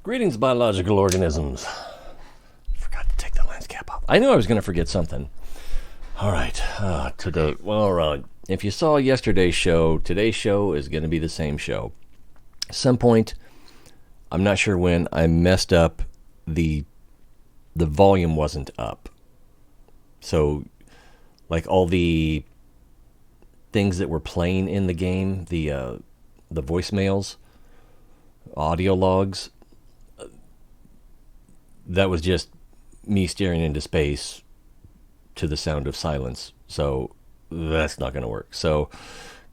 Greetings, biological organisms. Forgot to take the lens cap off. I knew I was going to forget something. All right. If you saw yesterday's show, today's show is going to be the same show. At some point, I'm not sure when, I messed up. The volume wasn't up. So, like all the things that were playing in the game, the voicemails, audio logs, that was just me staring into space to the sound of silence. So that's not going to work. So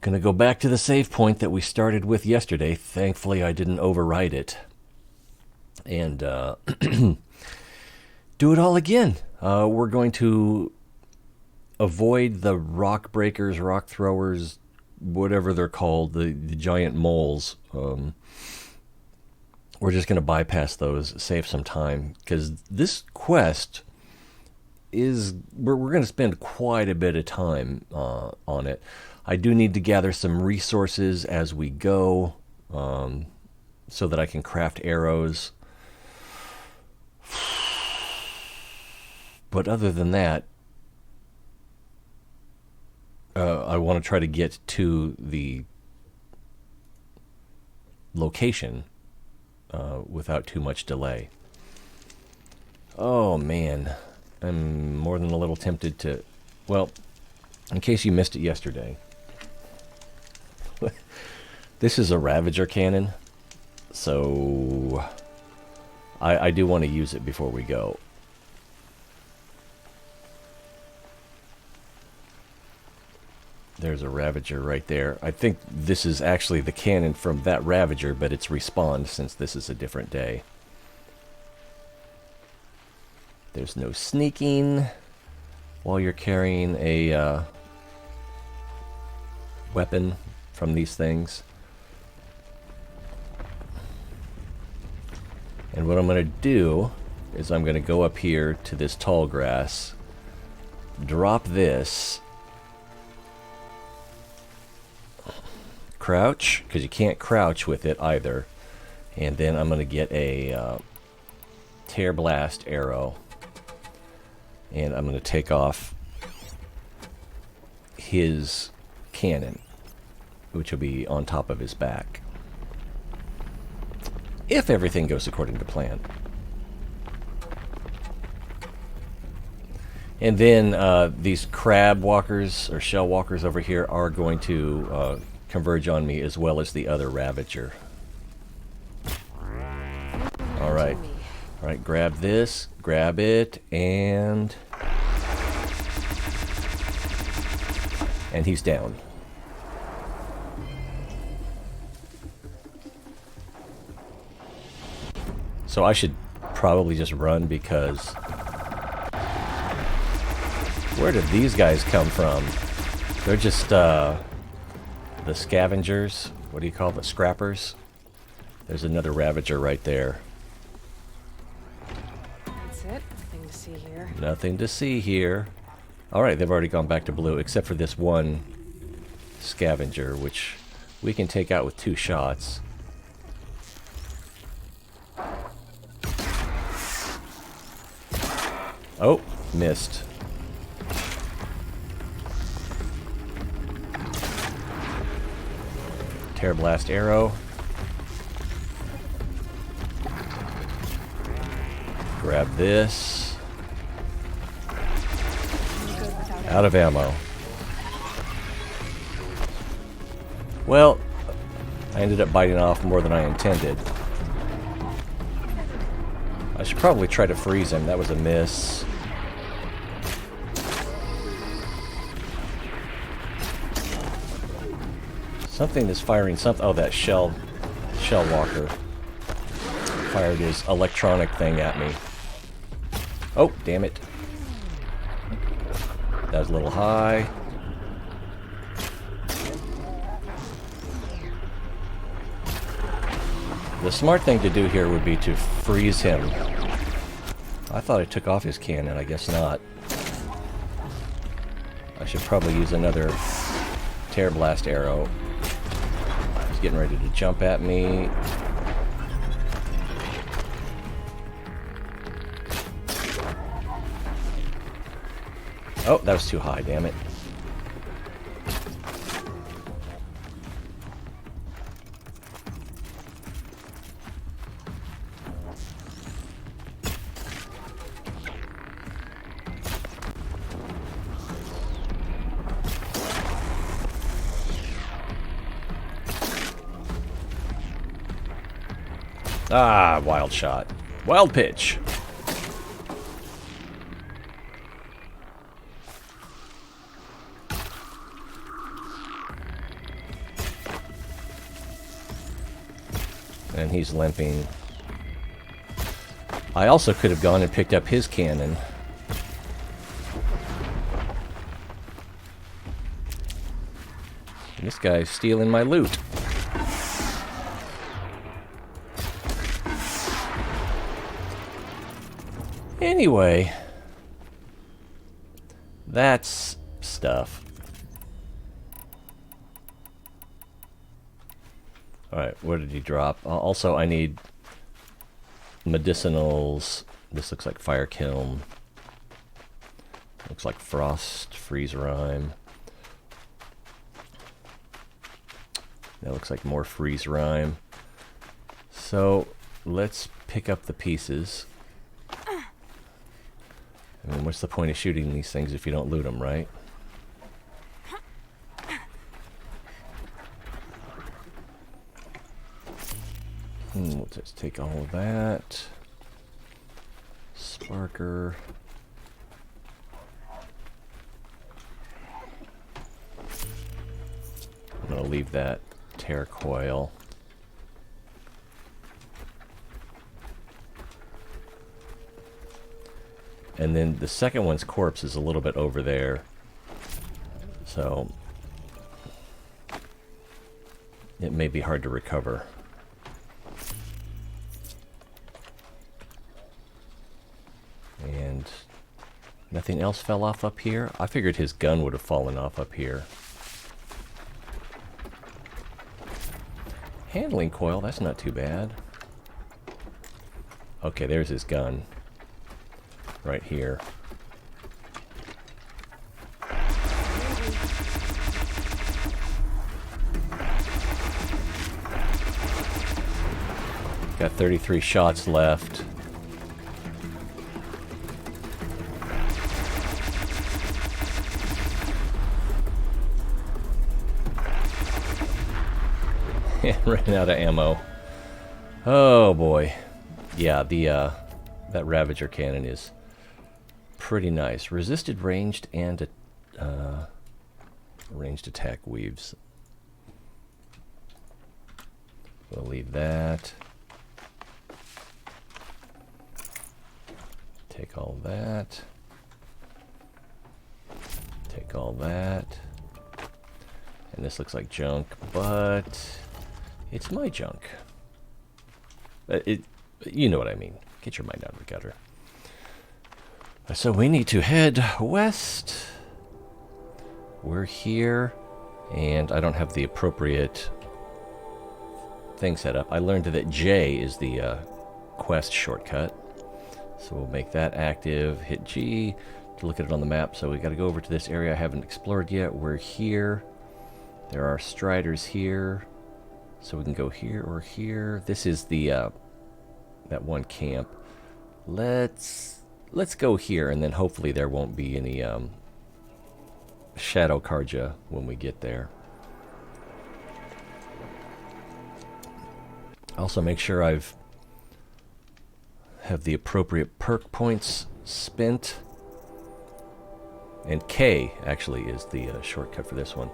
going to go back to the save point that we started with yesterday. Thankfully, I didn't overwrite it. And do it all again. We're going to avoid the rock breakers, rock throwers, whatever they're called, the giant moles. We're just going to bypass those, save some time, because this quest is, we're going to spend quite a bit of time on it. I do need to gather some resources as we go, so that I can craft arrows. But other than that, I want to try to get to the location without too much delay. Oh man, I'm more than a little tempted to, well, in case you missed it yesterday, this is a Ravager cannon, so I do want to use it before we go. There's a Ravager right there. I think this is actually the cannon from that Ravager, but it's respawned since this is a different day. There's no sneaking while you're carrying a weapon from these things. And what I'm going to do is I'm going to go up here to this tall grass, drop this, crouch, because you can't crouch with it either, and then I'm going to get a tear blast arrow, and I'm going to take off his cannon, which will be on top of his back, if everything goes according to plan. And then these crab walkers or shell walkers over here are going to converge on me, as well as the other Ravager. Alright. Alright, grab this, grab it, and he's down. So I should probably just run, because where did these guys come from? They're just the scavengers. What do you call it? Scrappers. There's another Ravager right there. That's it. Nothing to see here. Nothing to see here. Alright, they've already gone back to blue, except for this one scavenger, which we can take out with 2 shots. Oh, missed. Tear blast arrow. Grab this. Out of ammo. Well, I ended up biting off more than I intended. I should probably try to freeze him. That was a miss. Something is firing something. Oh, that shell walker fired his electronic thing at me. Oh, damn it. That was a little high. The smart thing to do here would be to freeze him. I thought I took off his cannon. I guess not. I should probably use another tear blast arrow. He's getting ready to jump at me. Oh, that was too high, damn it. Ah, wild shot. Wild pitch. And he's limping. I also could have gone and picked up his cannon. This guy's stealing my loot. Anyway, that's stuff. Alright, what did he drop? Also, I need medicinals. This looks like fire kiln. Looks like frost, freeze rime. That looks like more freeze rime. So, let's pick up the pieces. I mean, what's the point of shooting these things if you don't loot them, right? Let's take all of that. Sparker. I'm going to leave that tear coil. And then the second one's corpse is a little bit over there. So it may be hard to recover. And nothing else fell off up here? I figured his gun would have fallen off up here. Handling coil, that's not too bad. Okay, there's his gun. Right here. Got 33 shots left. Ran out of ammo. Oh boy. Yeah, that Ravager cannon is pretty nice. Resisted ranged and ranged attack weaves. We'll leave that. Take all that. Take all that. And this looks like junk, but it's my junk. You know what I mean. Get your mind out of the gutter. So we need to head west. We're here, and I don't have the appropriate thing set up. I learned that J is the quest shortcut. So we'll make that active. Hit G to look at it on the map. So we got to go over to this area I haven't explored yet. We're here. There are striders here. So we can go here or here. This is the that one camp. Let's go here, and then hopefully there won't be any shadow Karja when we get there. Also make sure have the appropriate perk points spent. And K actually is the shortcut for this one.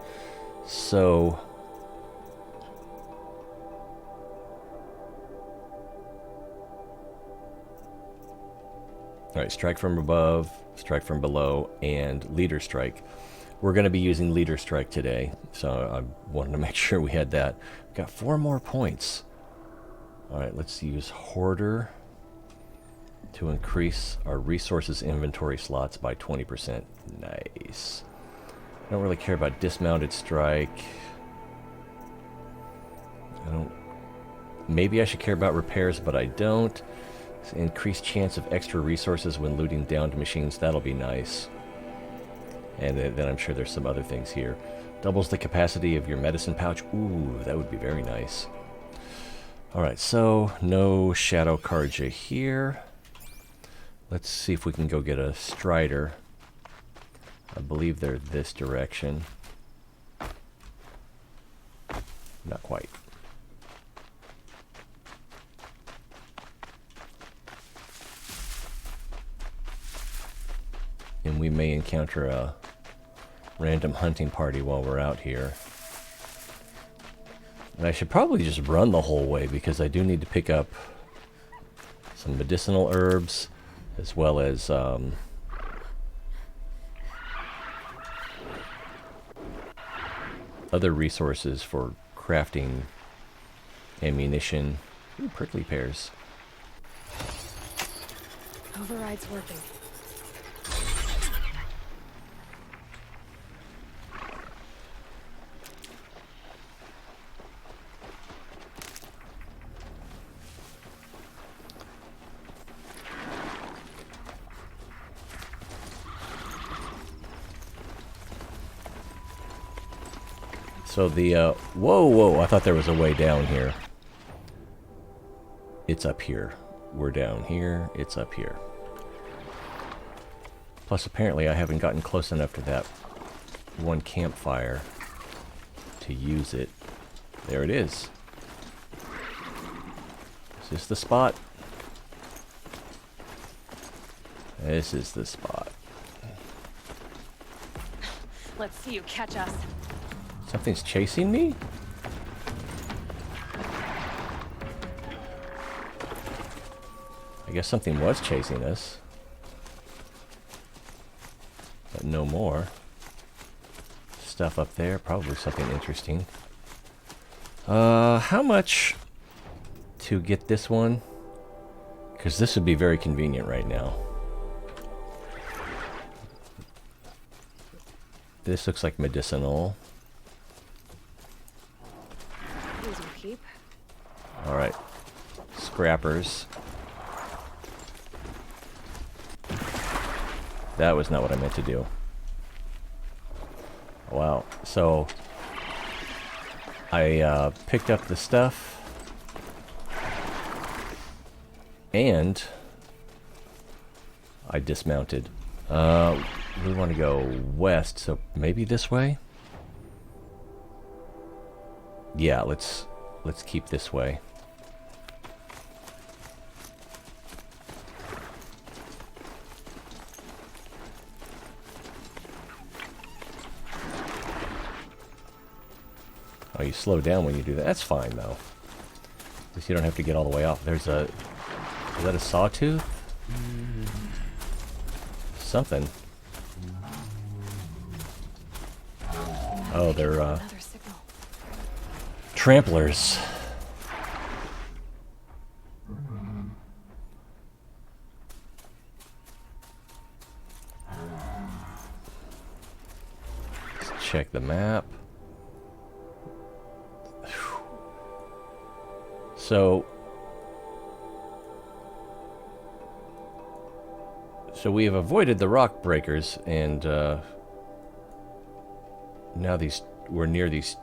So alright, strike from above, strike from below, and leader strike. We're going to be using leader strike today, so I wanted to make sure we had that. We've got 4 more points. Alright, let's use Hoarder to increase our resources inventory slots by 20%. Nice. I don't really care about dismounted strike. Maybe I should care about repairs, but I don't. Increased chance of extra resources when looting downed machines. That'll be nice. And then I'm sure there's some other things here. Doubles the capacity of your medicine pouch. Ooh, that would be very nice. Alright, so no shadow Karja here. Let's see if we can go get a Strider. I believe they're this direction. Not quite. And we may encounter a random hunting party while we're out here. And I should probably just run the whole way because I do need to pick up some medicinal herbs as well as other resources for crafting ammunition. Ooh, prickly pears. Override's working. So the, whoa, I thought there was a way down here. It's up here. We're down here, it's up here. Plus, apparently I haven't gotten close enough to that one campfire to use it. There it is. Is this the spot? This is the spot. Let's see you catch us. Something's chasing me? I guess something was chasing us. But no more. Stuff up there, probably something interesting. How much to get this one? Because this would be very convenient right now. This looks like medicinal. Easy keep. Alright. Scrappers. That was not what I meant to do. Wow. So, I picked up the stuff. And I dismounted. We want to go west, so maybe this way? Yeah, let's keep this way. Oh, you slow down when you do that. That's fine, though. At least you don't have to get all the way off. There's a... Is that a sawtooth? Something. Oh, they're, Another signal. tramplers. Let's check the map. So we have avoided the rock breakers, and now we're near these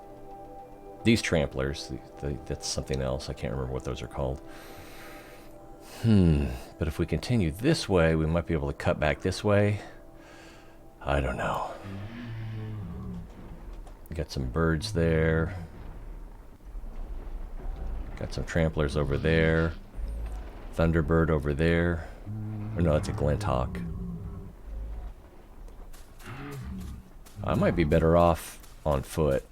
tramplers. That's something else. I can't remember what those are called. But if we continue this way, we might be able to cut back this way. I don't know. Got some birds there. Got some tramplers over there. Thunderbird over there. Or no, that's a Glinthawk. I might be better off on foot.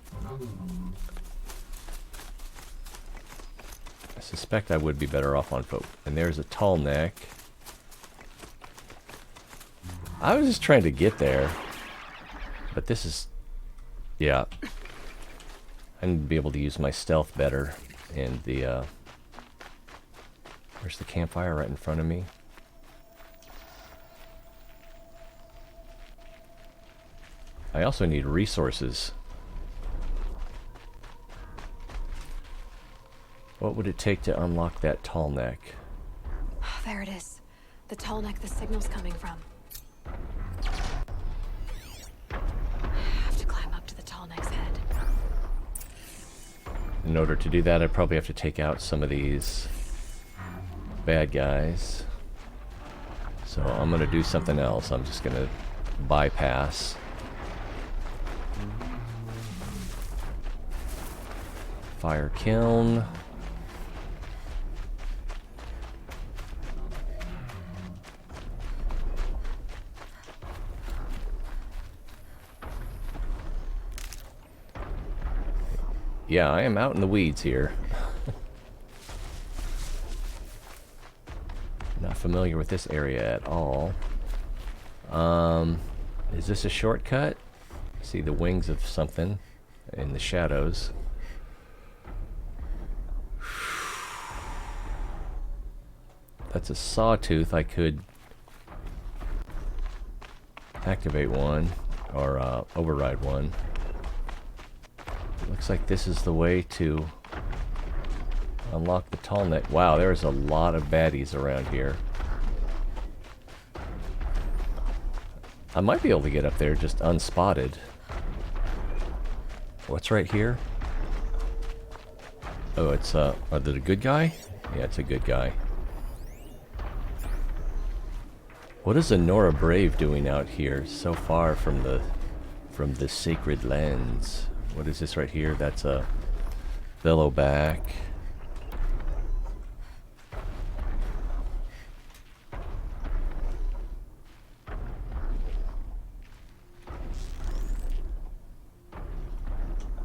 I suspect I would be better off on foot. And there's a tall neck. I was just trying to get there. But this is... Yeah. I need to be able to use my stealth better. And the... Where's the campfire? Right in front of me. I also need resources. What would it take to unlock that tall neck? Oh, there it is. The tall neck the signal's coming from. in order to do that, I probably have to take out some of these bad guys. So I'm going to do something else. I'm just going to bypass. Fire kiln. Yeah, I am out in the weeds here. Not familiar with this area at all. Is this a shortcut? See the wings of something in the shadows. That's a sawtooth. I could activate one or override one. Looks like this is the way to unlock the tall neck. Wow, there's a lot of baddies around here. I might be able to get up there just unspotted. What's right here? Oh, it's is it a good guy? Yeah, it's a good guy. What is a Nora Brave doing out here so far from the sacred lands? What is this right here? That's a Bellowback.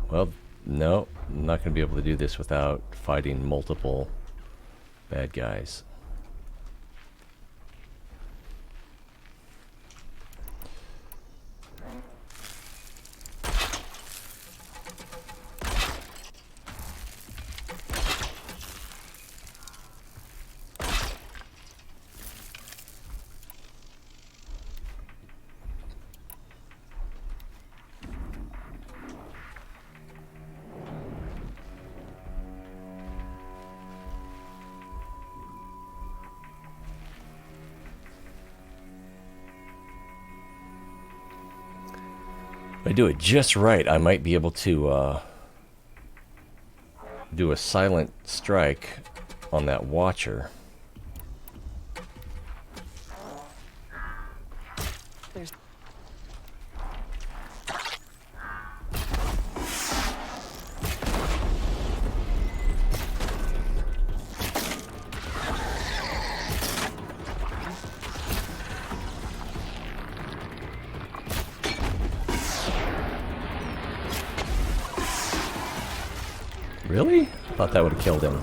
Well, no, I'm not going to be able to do this without fighting multiple bad guys. If I do it just right, I might be able to do a silent strike on that watcher. There's... Really? I thought that would have killed him.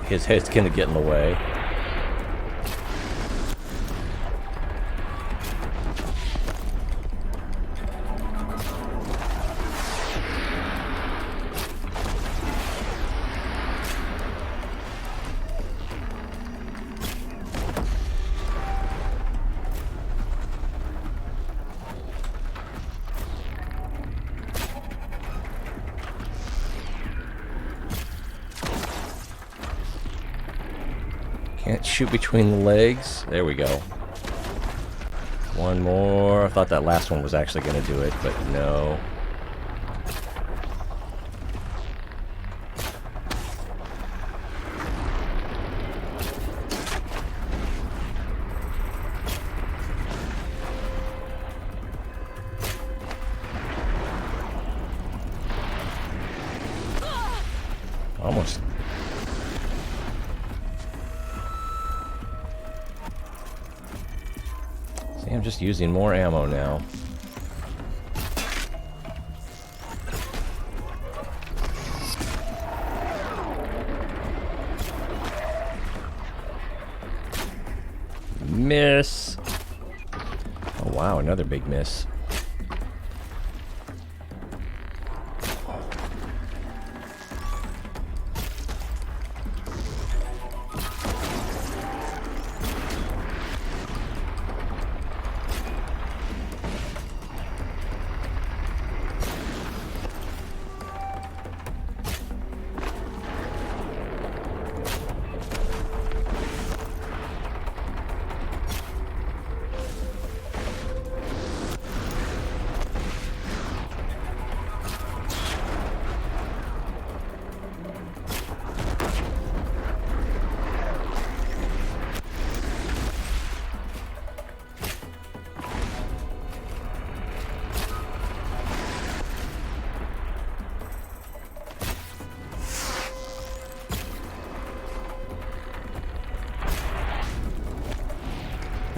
His head's gonna get in the way. Can't shoot between the legs. There we go. One more. I thought that last one was actually going to do it, but no. Almost. See, I'm just using more ammo now. Miss. Oh, wow, another big miss.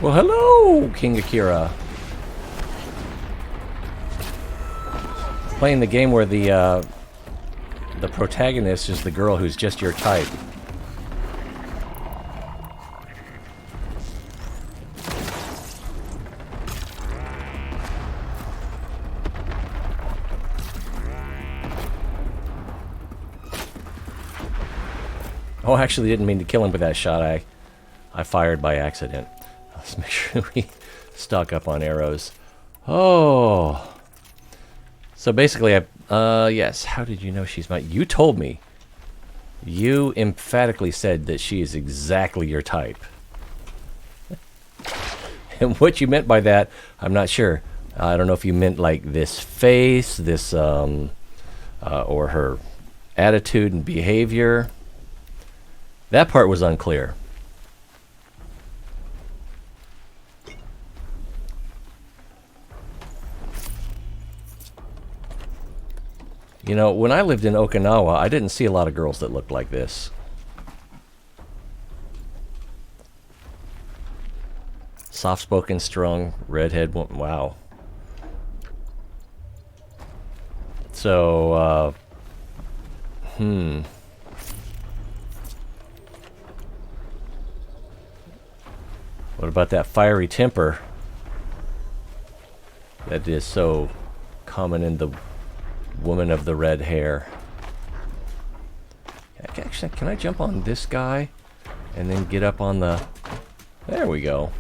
Well, hello, King Akira. Playing the game where the protagonist is the girl who's just your type. Oh, I actually didn't mean to kill him with that shot. I fired by accident. Let's make sure we stock up on arrows. Oh. So basically, yes, how did you know she's my... You told me. You emphatically said that she is exactly your type. And what you meant by that, I'm not sure. I don't know if you meant like this face, this, or her attitude and behavior. That part was unclear. You know, when I lived in Okinawa, I didn't see a lot of girls that looked like this. Soft-spoken, strong, redhead woman. Wow. So, what about that fiery temper that is so common in the woman of the red hair? Actually, can I jump on this guy and then get up on the... There we go.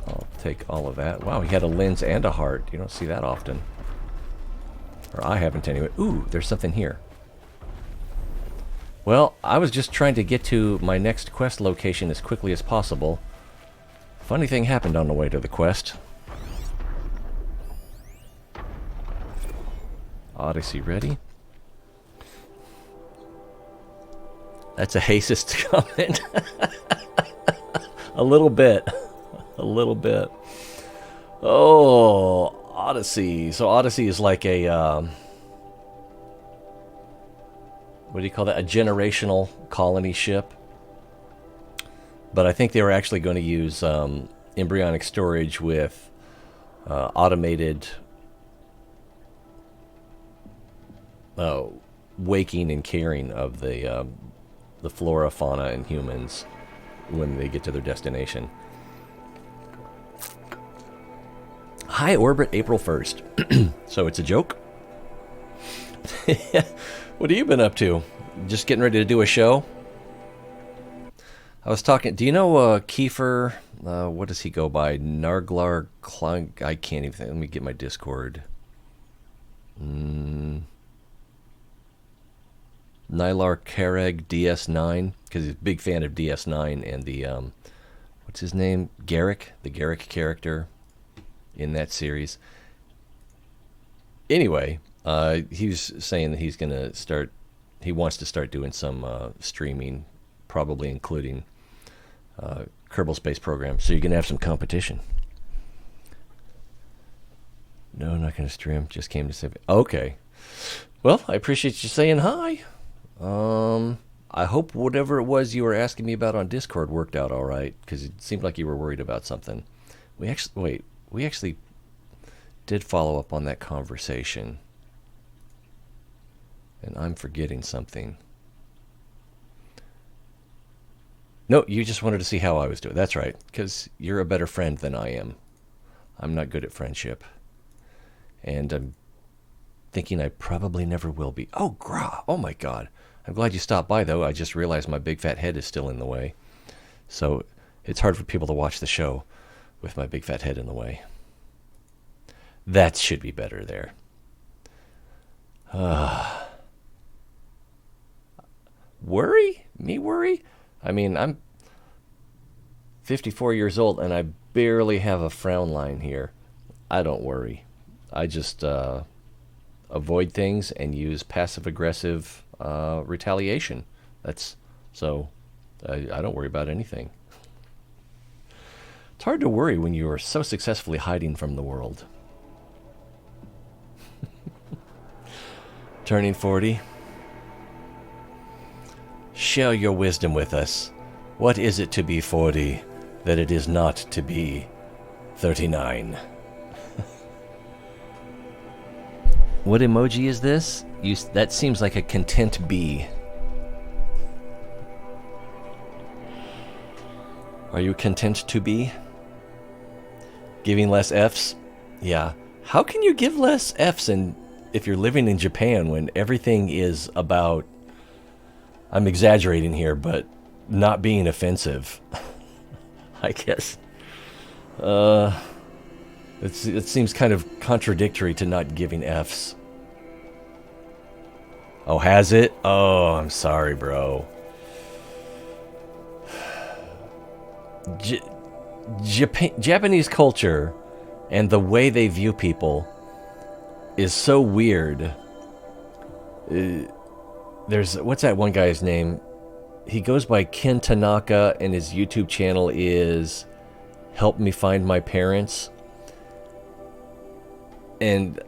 I'll take all of that. Wow, he had a lens and a heart. You don't see that often. Or I haven't anyway. Ooh, there's something here. Well, I was just trying to get to my next quest location as quickly as possible. Funny thing happened on the way to the quest. Odyssey ready? That's a racist comment. A little bit. A little bit. Oh, Odyssey. So Odyssey is like a... what do you call that? A generational colony ship. But I think they were actually going to use embryonic storage with automated... waking and caring of the flora, fauna, and humans when they get to their destination. High orbit April 1st. So it's a joke? What have you been up to? Just getting ready to do a show? I was talking... Do you know Kiefer? What does he go by? Narglar Clunk? I can't even think. Let me get my Discord. Nylar Kareg DS9, because he's a big fan of DS9 and the, what's his name? Garrick, the Garrick character in that series. Anyway, he's saying that he's going to start, he wants to start doing some streaming, probably including Kerbal Space Program. So you're going to have some competition. No, not going to stream, just came to say, okay. Well, I appreciate you saying hi. I hope whatever it was you were asking me about on Discord worked out all right, because it seemed like you were worried about something. We actually did follow up on that conversation, and I'm forgetting something. No, you just wanted to see how I was doing. That's right, because you're a better friend than I am. I'm not good at friendship. And I'm thinking I probably never will be. Oh, grah. Oh, my God. I'm glad you stopped by, though. I just realized my big fat head is still in the way. So it's hard for people to watch the show with my big fat head in the way. That should be better there. Worry? Me worry? I mean, I'm 54 years old and I barely have a frown line here. I don't worry. I just avoid things and use passive-aggressive retaliation. That's so I don't worry about anything. It's hard to worry when you are so successfully hiding from the world. Turning 40. Share your wisdom with us. What is it to be 40 that it is not to be 39? What emoji is this? That seems like a content bee. Are you content to be? Giving less Fs? Yeah. How can you give less Fs if you're living in Japan when everything is about, I'm exaggerating here, but not being offensive? I guess. It seems kind of contradictory to not giving Fs. Oh, has it? Oh, I'm sorry, bro. Japanese culture and the way they view people is so weird. What's that one guy's name? He goes by Ken Tanaka, and his YouTube channel is Help Me Find My Parents. And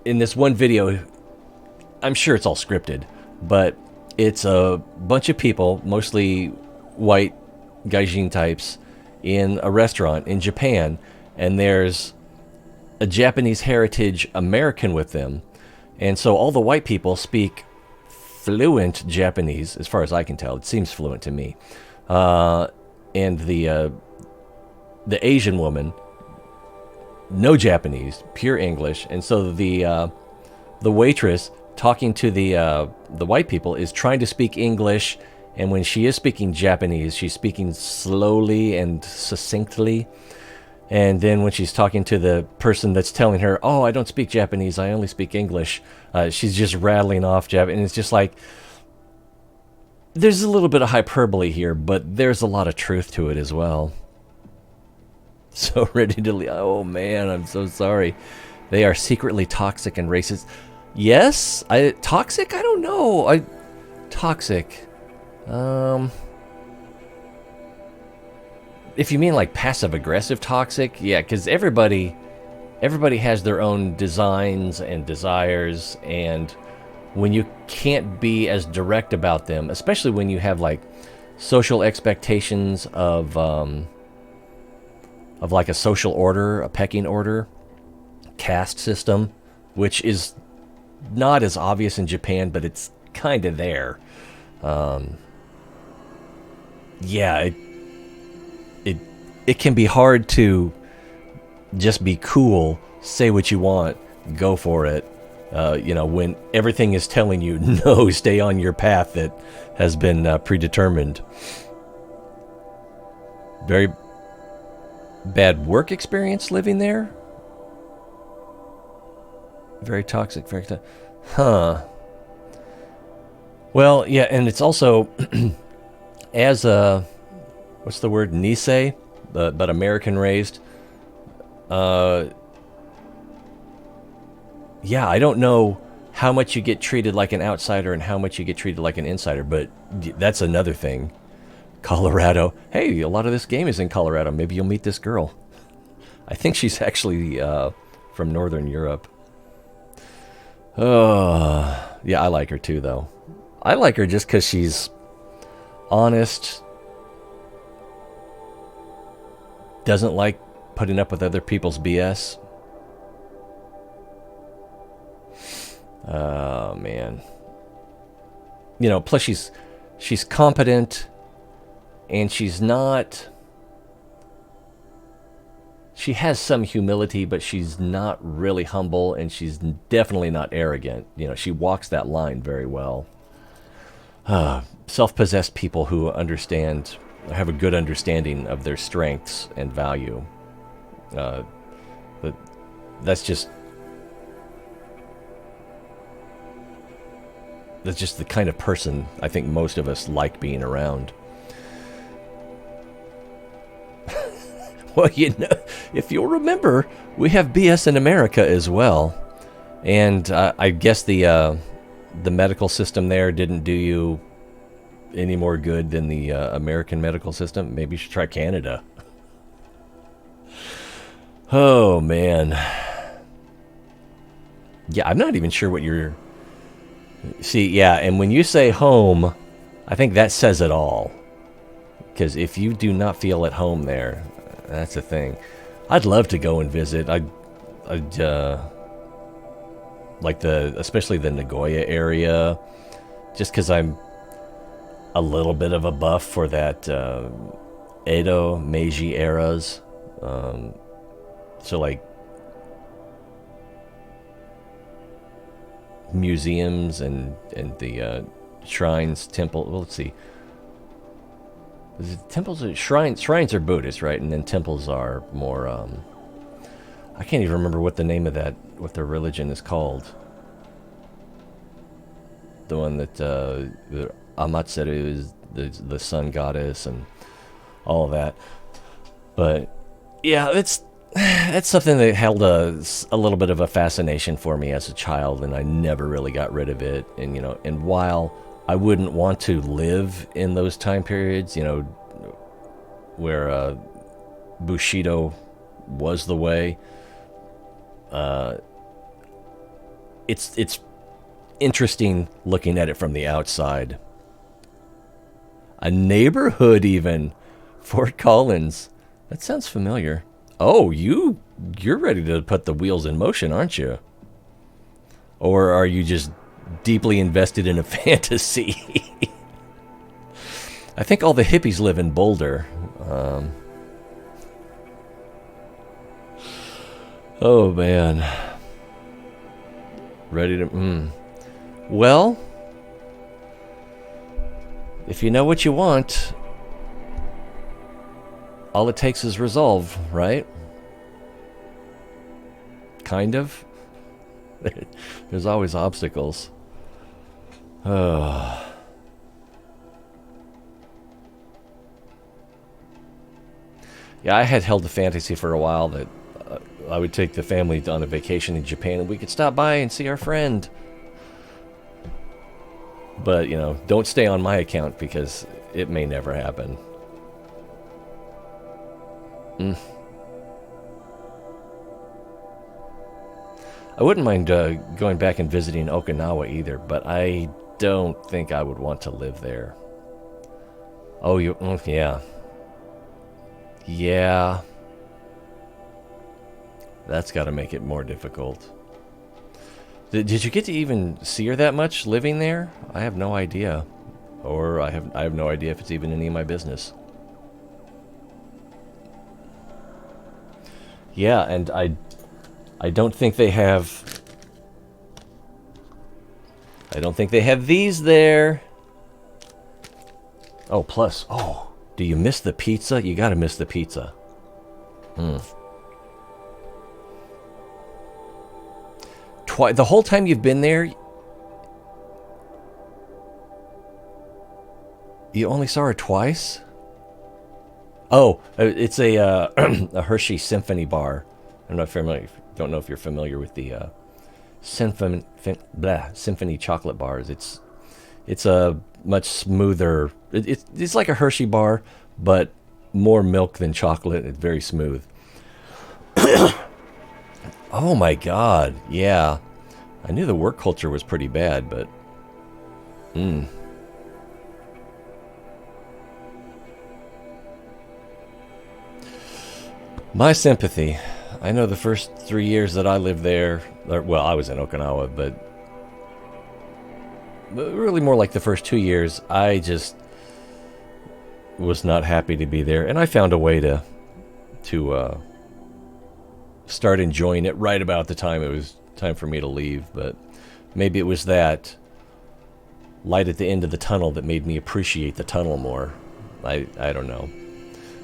in this one video, I'm sure it's all scripted, but it's a bunch of people, mostly white gaijin types, in a restaurant in Japan, and there's a Japanese heritage American with them, and so all the white people speak fluent Japanese, as far as I can tell. It seems fluent to me, and the Asian woman, no Japanese, pure English, and so the waitress talking to the white people is trying to speak English. And when she is speaking Japanese, she's speaking slowly and succinctly. And then when she's talking to the person that's telling her, oh, I don't speak Japanese, I only speak English, she's just rattling off Japanese. And it's just like, there's a little bit of hyperbole here, but there's a lot of truth to it as well. So ready to leave. Oh, man, I'm so sorry. They are secretly toxic and racist. Yes? Toxic? I don't know. Toxic. If you mean like passive-aggressive toxic, yeah, because everybody has their own designs and desires, and when you can't be as direct about them, especially when you have like social expectations of like a social order, a pecking order, caste system, which is not as obvious in Japan, but it's kind of there. Yeah, it can be hard to just be cool, say what you want, go for it, when everything is telling you, no, stay on your path that has been predetermined. Very bad work experience living there? Very toxic, Huh. Well, yeah, and it's also, as a, what's the word, Nisei, but American raised. Yeah, I don't know how much you get treated like an outsider and how much you get treated like an insider, but that's another thing. Colorado. Hey, a lot of this game is in Colorado. Maybe you'll meet this girl. I think she's actually from Northern Europe. Yeah, I like her too, though. I like her just because she's honest, doesn't like putting up with other people's BS. Oh, man. Plus she's competent, and she's not... She has some humility, but she's not really humble, and she's definitely not arrogant. You know, she walks that line very well. Self-possessed people who understand, have a good understanding of their strengths and value. But that's just the kind of person I think most of us like being around. Well, you know, if you'll remember, we have BS in America as well. And I guess the medical system there didn't do you any more good than the American medical system. Maybe you should try Canada. Oh, man. Yeah, I'm not even sure what you're... See, yeah, and when you say home, I think that says it all. Because if you do not feel at home there... That's the thing. I'd love to go and visit. I'd like especially the Nagoya area, just because I'm a little bit of a buff for that Edo, Meiji eras. So like museums and the shrines, temple. Well, let's see. Temples, shrines are Buddhist, right? And then temples are more, I can't even remember what the name of that, what their religion is called. The one that, Amatseru is the sun goddess and all of that. But, yeah, that's something that held a little bit of a fascination for me as a child, and I never really got rid of it. And, you know, and while I wouldn't want to live in those time periods, you know, where Bushido was the way. It's interesting looking at it from the outside. A neighborhood even. Fort Collins. That sounds familiar. Oh, you're ready to put the wheels in motion, aren't you? Or are you just deeply invested in a fantasy? I think all the hippies live in Boulder. Oh man. Ready to... Well, if you know what you want, all it takes is resolve, right? Kind of. There's always obstacles. Yeah, I had held the fantasy for a while that I would take the family on a vacation in Japan and we could stop by and see our friend. But, you know, don't stay on my account because it may never happen. I wouldn't mind going back and visiting Okinawa either, but I don't think I would want to live there. Oh, yeah. Yeah. That's got to make it more difficult. Did you get to even see her that much living there? I have no idea. Or I have no idea if it's even any of my business. Yeah, and I don't think they have... I don't think they have these there. Oh, plus... Oh, do you miss the pizza? You gotta miss the pizza. The whole time you've been there... You only saw her twice? Oh, it's a a Hershey Symphony bar. I don't know if you're familiar with the Symphony chocolate bars. It's a much smoother. It's like a Hershey bar, but more milk than chocolate. It's very smooth. Oh my God! Yeah, I knew the work culture was pretty bad, but. My sympathy. I know the first 3 years that I lived there, well, I was in Okinawa, but really more like the first 2 years, I just was not happy to be there, and I found a way to start enjoying it right about the time it was time for me to leave. But maybe it was that light at the end of the tunnel that made me appreciate the tunnel more. I don't know.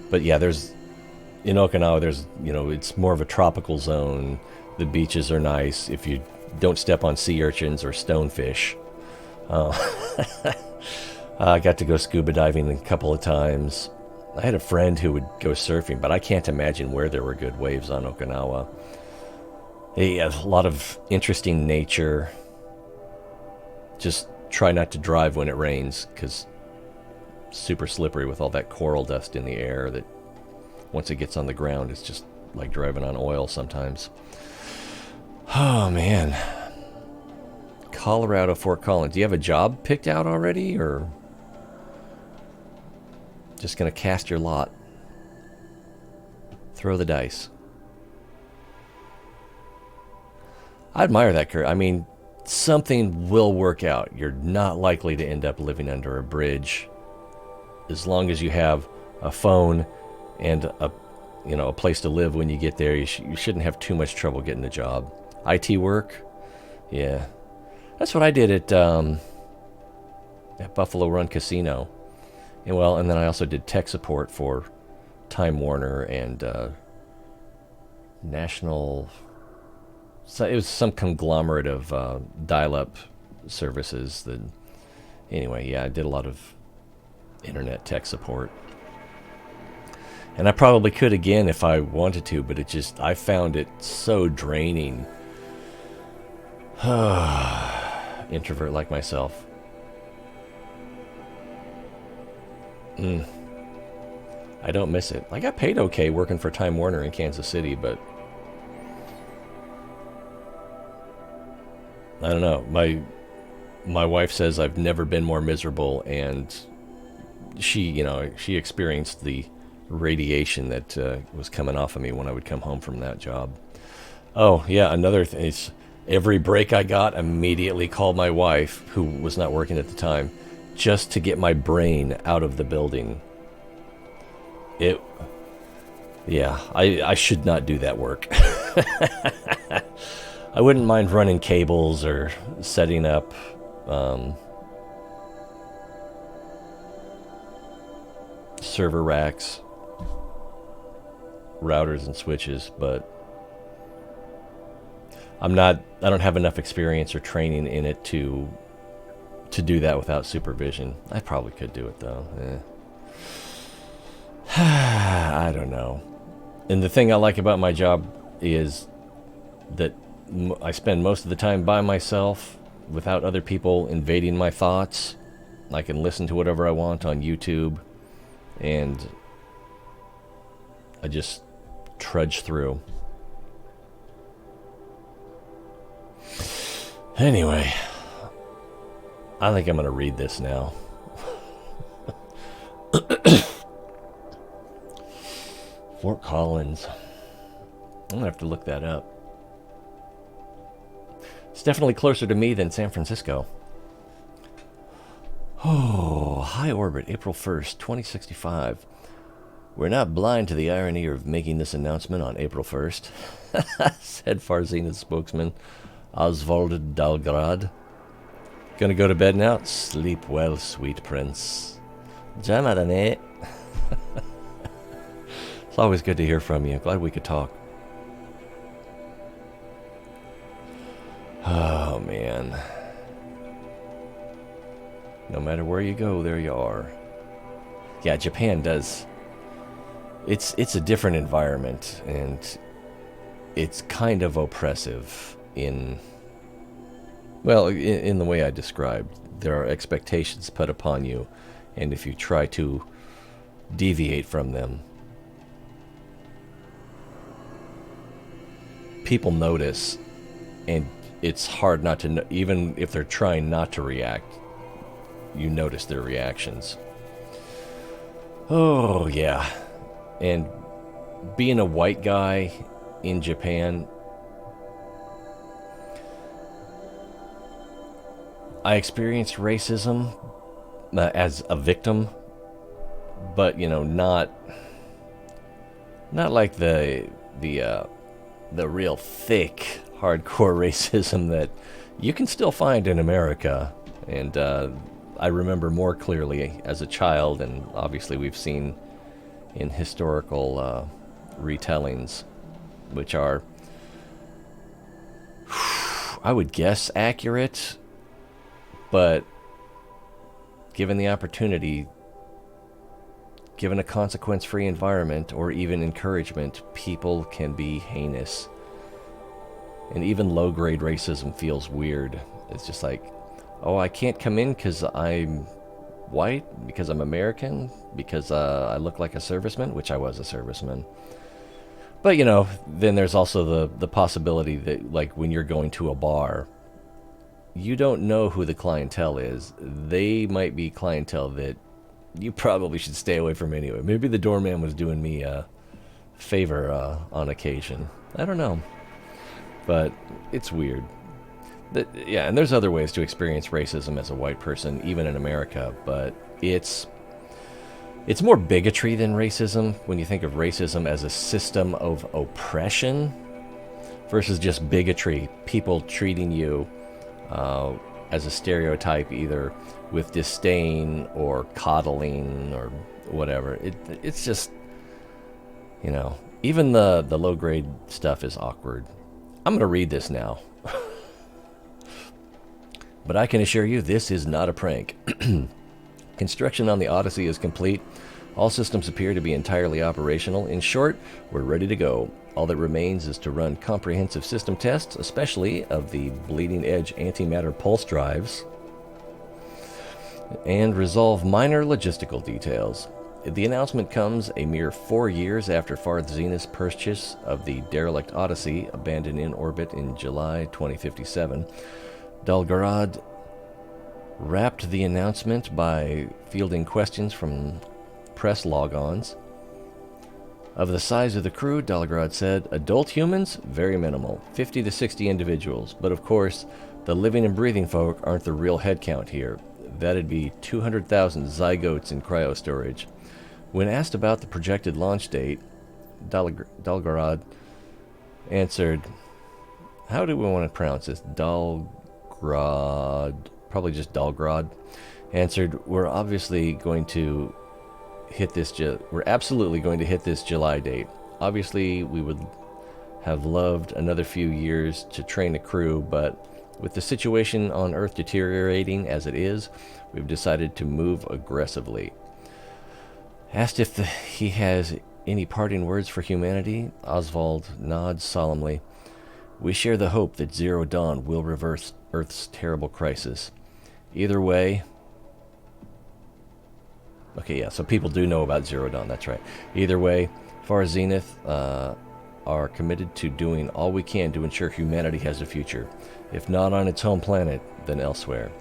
But yeah, in Okinawa, it's more of a tropical zone. The beaches are nice if you don't step on sea urchins or stonefish. I got to go scuba diving a couple of times. I had a friend who would go surfing, but I can't imagine where there were good waves on Okinawa. A lot of interesting nature. Just try not to drive when it rains, because super slippery with all that coral dust in the air that once it gets on the ground, it's just like driving on oil sometimes. Oh, man. Colorado, Fort Collins. Do you have a job picked out already, or just going to cast your lot? Throw the dice. I admire that, Kurt. I mean, something will work out. You're not likely to end up living under a bridge as long as you have a phone and a place to live when you get there. You shouldn't have too much trouble getting a job. IT work, yeah, that's what I did at Buffalo Run Casino, and then I also did tech support for Time Warner and National. So it was some conglomerate of dial-up services. Anyway, yeah, I did a lot of internet tech support. And I probably could again if I wanted to, but I found it so draining. Introvert like myself. I don't miss it. I got paid okay working for Time Warner in Kansas City, but I don't know. My wife says I've never been more miserable, and she experienced the radiation that was coming off of me when I would come home from that job. Oh, yeah, another thing is every break I got, immediately called my wife, who was not working at the time, just to get my brain out of the building. I should not do that work. I wouldn't mind running cables or setting up server racks, routers and switches, but I don't have enough experience or training in it to do that without supervision. I probably could do it though. I don't know. And the thing I like about my job is that I spend most of the time by myself without other people invading my thoughts. I can listen to whatever I want on YouTube, and I just trudge through. Anyway, I think I'm going to read this now. Fort Collins. I'm going to have to look that up. It's definitely closer to me than San Francisco. Oh, high orbit, April 1st, 2065. We're not blind to the irony of making this announcement on April 1st, said Farzina's spokesman, Oswald Dalgrad. Gonna go to bed now? Sleep well, sweet prince. Jamadane. It's always good to hear from you. Glad we could talk. Oh, man. No matter where you go, there you are. Yeah, Japan does. It's a different environment, and it's kind of oppressive in the way I described. There are expectations put upon you, and if you try to deviate from them, people notice, and it's hard not to know. Even if they're trying not to react, you notice their reactions. Oh, yeah. And being a white guy in Japan, I experienced racism as a victim, but you know, not like the real thick, hardcore racism that you can still find in America. And I remember more clearly as a child, and obviously we've seen in historical retellings, which are, I would guess, accurate, but given the opportunity, given a consequence-free environment, or even encouragement, people can be heinous. And even low-grade racism feels weird. It's just like, oh, I can't come in because I'm white, because I'm American, because I look like a serviceman, which I was a serviceman. But, you know, then there's also the possibility that, like, when you're going to a bar, you don't know who the clientele is. They might be clientele that you probably should stay away from anyway. Maybe the doorman was doing me a favor on occasion. I don't know. But it's weird. Yeah, and there's other ways to experience racism as a white person, even in America, but it's more bigotry than racism when you think of racism as a system of oppression versus just bigotry, people treating you as a stereotype, either with disdain or coddling or whatever. It's just, you know, even the low-grade stuff is awkward. I'm going to read this now. But I can assure you, this is not a prank. Construction on the Odyssey is complete. All systems appear to be entirely operational. In short, we're ready to go. All that remains is to run comprehensive system tests, especially of the bleeding-edge antimatter pulse drives, and resolve minor logistical details. The announcement comes a mere 4 years after Farth Zenith's purchase of the derelict Odyssey, abandoned in orbit in July 2057. Dalgarad wrapped the announcement by fielding questions from press log-ons. Of the size of the crew, Dalgarad said, adult humans, very minimal, 50 to 60 individuals. But of course, the living and breathing folk aren't the real headcount here. That'd be 200,000 zygotes in cryostorage. When asked about the projected launch date, Dalgarad answered, how do we want to pronounce this? Dalgrad, probably just Dalgrad, answered, we're absolutely going to hit this July date. Obviously, we would have loved another few years to train a crew, but with the situation on Earth deteriorating as it is, we've decided to move aggressively. Asked if he has any parting words for humanity, Oswald nods solemnly. We share the hope that Zero Dawn will reverse Earth's terrible crisis. Either way... Okay, yeah, so people do know about Zero Dawn, that's right. Either way, Farth Zenith are committed to doing all we can to ensure humanity has a future. If not on its home planet, then elsewhere.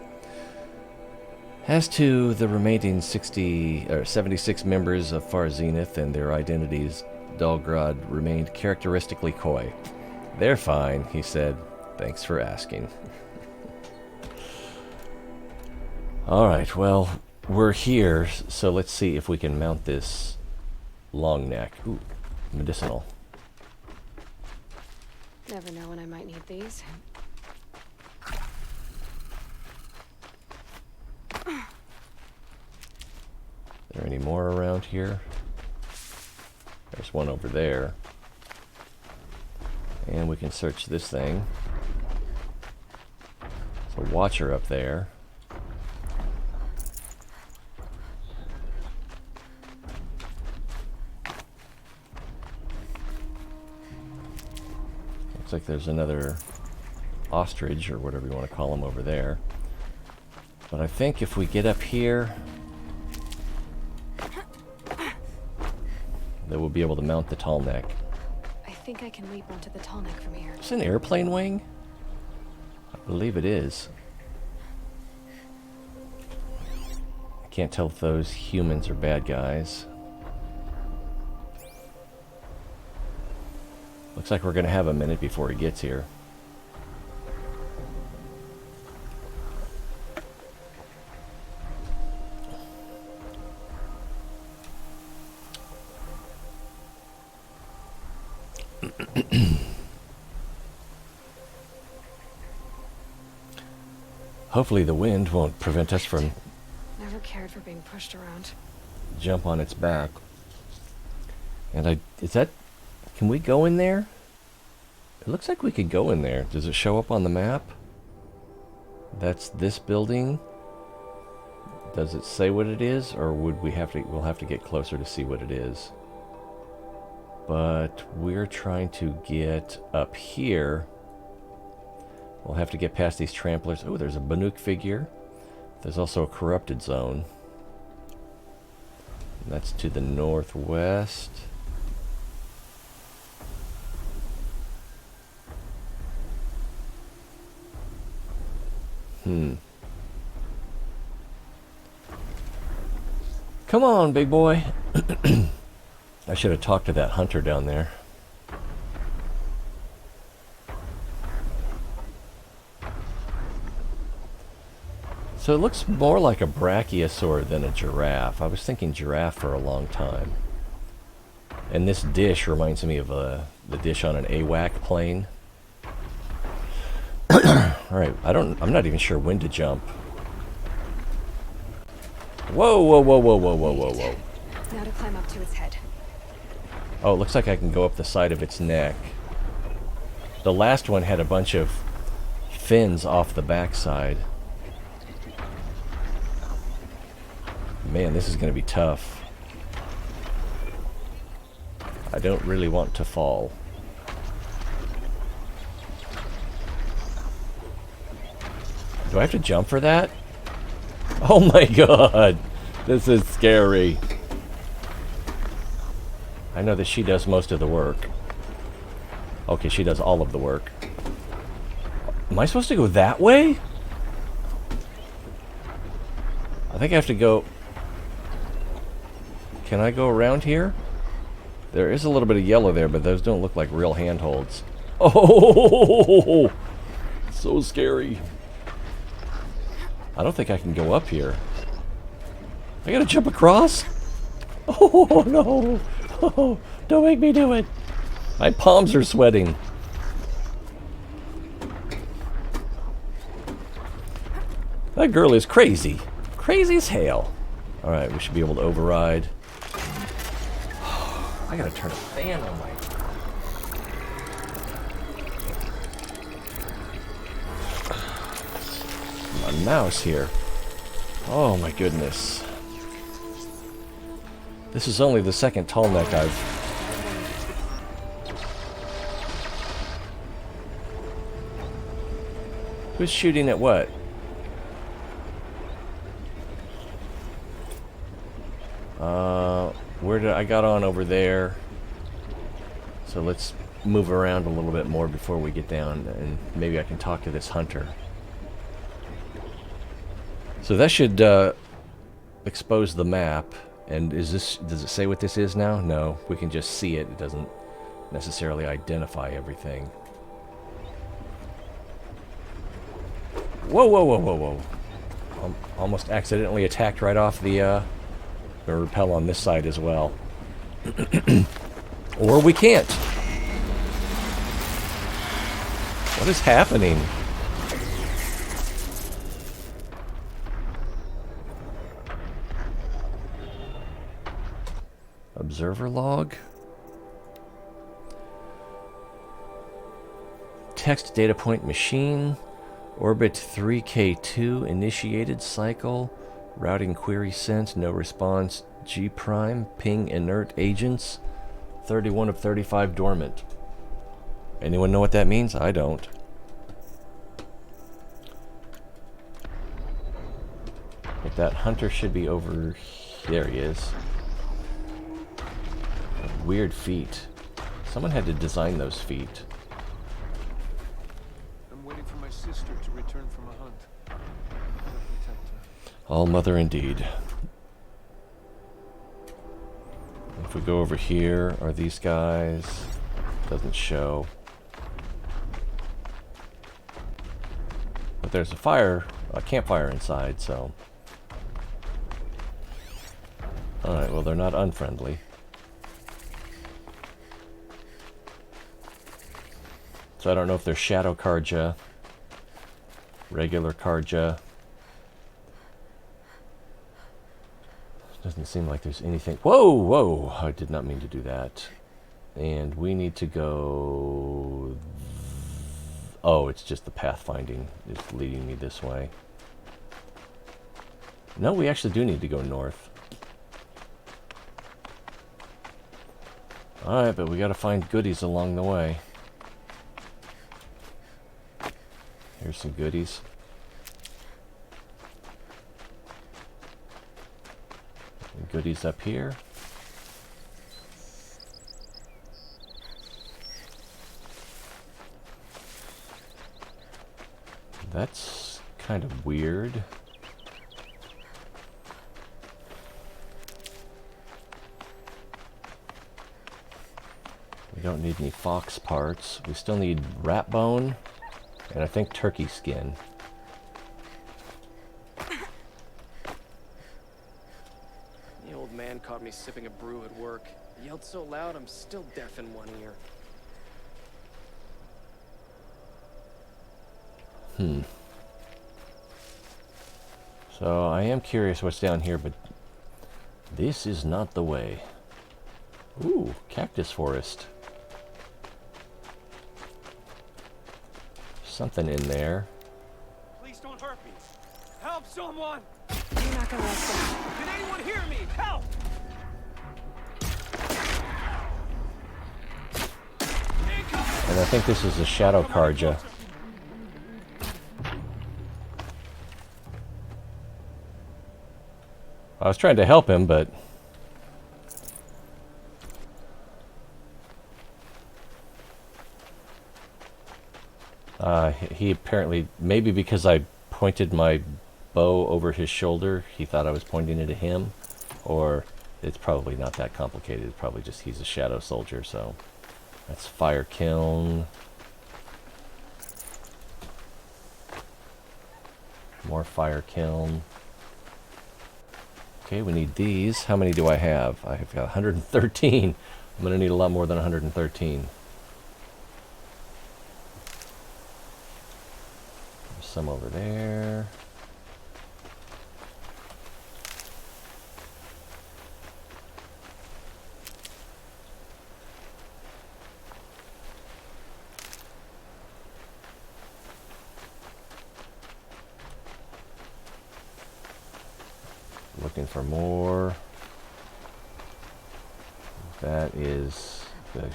As to the remaining 76 members of Farth Zenith and their identities, Dalgrad remained characteristically coy. They're fine, he said. Thanks for asking. Alright, well, we're here, so let's see if we can mount this long neck. Ooh, medicinal. Never know when I might need these. Are there any more around here? There's one over there. And we can search this thing. There's a watcher up there. Looks like there's another ostrich, or whatever you want to call them, over there. But I think if we get up here, then we'll be able to mount the tall neck. I think I can leap onto the tall neck from here. Is it an airplane wing? I believe it is. I can't tell if those humans are bad guys. Looks like we're going to have a minute before he gets here. Hopefully the wind won't prevent us from Never cared for being pushed around. jump on its back. And can we go in there? It looks like we could go in there. Does it show up on the map? That's this building. Does it say what it is, or would we'll have to get closer to see what it is. But we're trying to get up here. We'll have to get past these tramplers. Oh, there's a Banuk figure. There's also a corrupted zone. And that's to the northwest. Come on, big boy. I should have talked to that hunter down there. So it looks more like a brachiosaur than a giraffe. I was thinking giraffe for a long time. And this dish reminds me of the dish on an AWAC plane. Alright, I'm not even sure when to jump. Whoa, whoa, whoa, whoa, whoa, whoa, whoa, whoa. Now to climb up to its head. Oh, it looks like I can go up the side of its neck. The last one had a bunch of fins off the backside. Man, this is going to be tough. I don't really want to fall. Do I have to jump for that? Oh my god! This is scary. I know that she does most of the work. Okay, she does all of the work. Am I supposed to go that way? I think I have to go... Can I go around here? There is a little bit of yellow there, but those don't look like real handholds. Oh! So scary. I don't think I can go up here. I gotta jump across? Oh no! Oh, don't make me do it! My palms are sweating. That girl is crazy. Crazy as hell. Alright, we should be able to override. I gotta turn a fan on my mouse here. Oh my goodness. This is only the second tall neck I've... Who's shooting at what? Where did I got on over there? So let's move around a little bit more before we get down, and maybe I can talk to this hunter. So that should expose the map. And does it say what this is now? No, we can just see it. It doesn't necessarily identify everything. Whoa, whoa, whoa, whoa, whoa. Almost accidentally attacked right off the rappel on this side as well. Or we can't. What is happening? Observer log. Text data point machine. Orbit 3K2 initiated cycle. Routing query sent. No response. G prime. Ping inert agents. 31 of 35 dormant. Anyone know what that means? I don't. But that hunter should be over here. There he is. Weird feet. Someone had to design those feet. I'm waiting for my sister to return from a hunt. I'll protect her. All mother indeed. If we go over here, are these guys? Doesn't show. But there's a campfire inside, so. Alright, well they're not unfriendly. So I don't know if they're Shadow Karja, regular Karja. Doesn't seem like there's anything. Whoa, whoa! I did not mean to do that. And we need to go... Oh, it's just the pathfinding is leading me this way. No, we actually do need to go north. Alright, but we gotta find goodies along the way. Here's some goodies. And goodies up here. That's kind of weird. We don't need any fox parts. We still need rat bone and I think turkey skin. The old man caught me sipping a brew at work. He yelled so loud I'm still deaf in one ear. So I am curious what's down here, but this is not the way. Ooh, cactus forest. Something in there. Please don't hurt me. Help someone! You're not gonna let them. Can anyone hear me? Help! And I think this is a shadow karja. I was trying to help him, but he apparently, maybe because I pointed my bow over his shoulder, he thought I was pointing it at him, or it's probably not that complicated. It's probably just he's a shadow soldier. So that's fire kiln. More fire kiln. Okay, we need these. How many do I have? I've got 113. I'm going to need a lot more than 113. There's some over there. Looking for more. That is the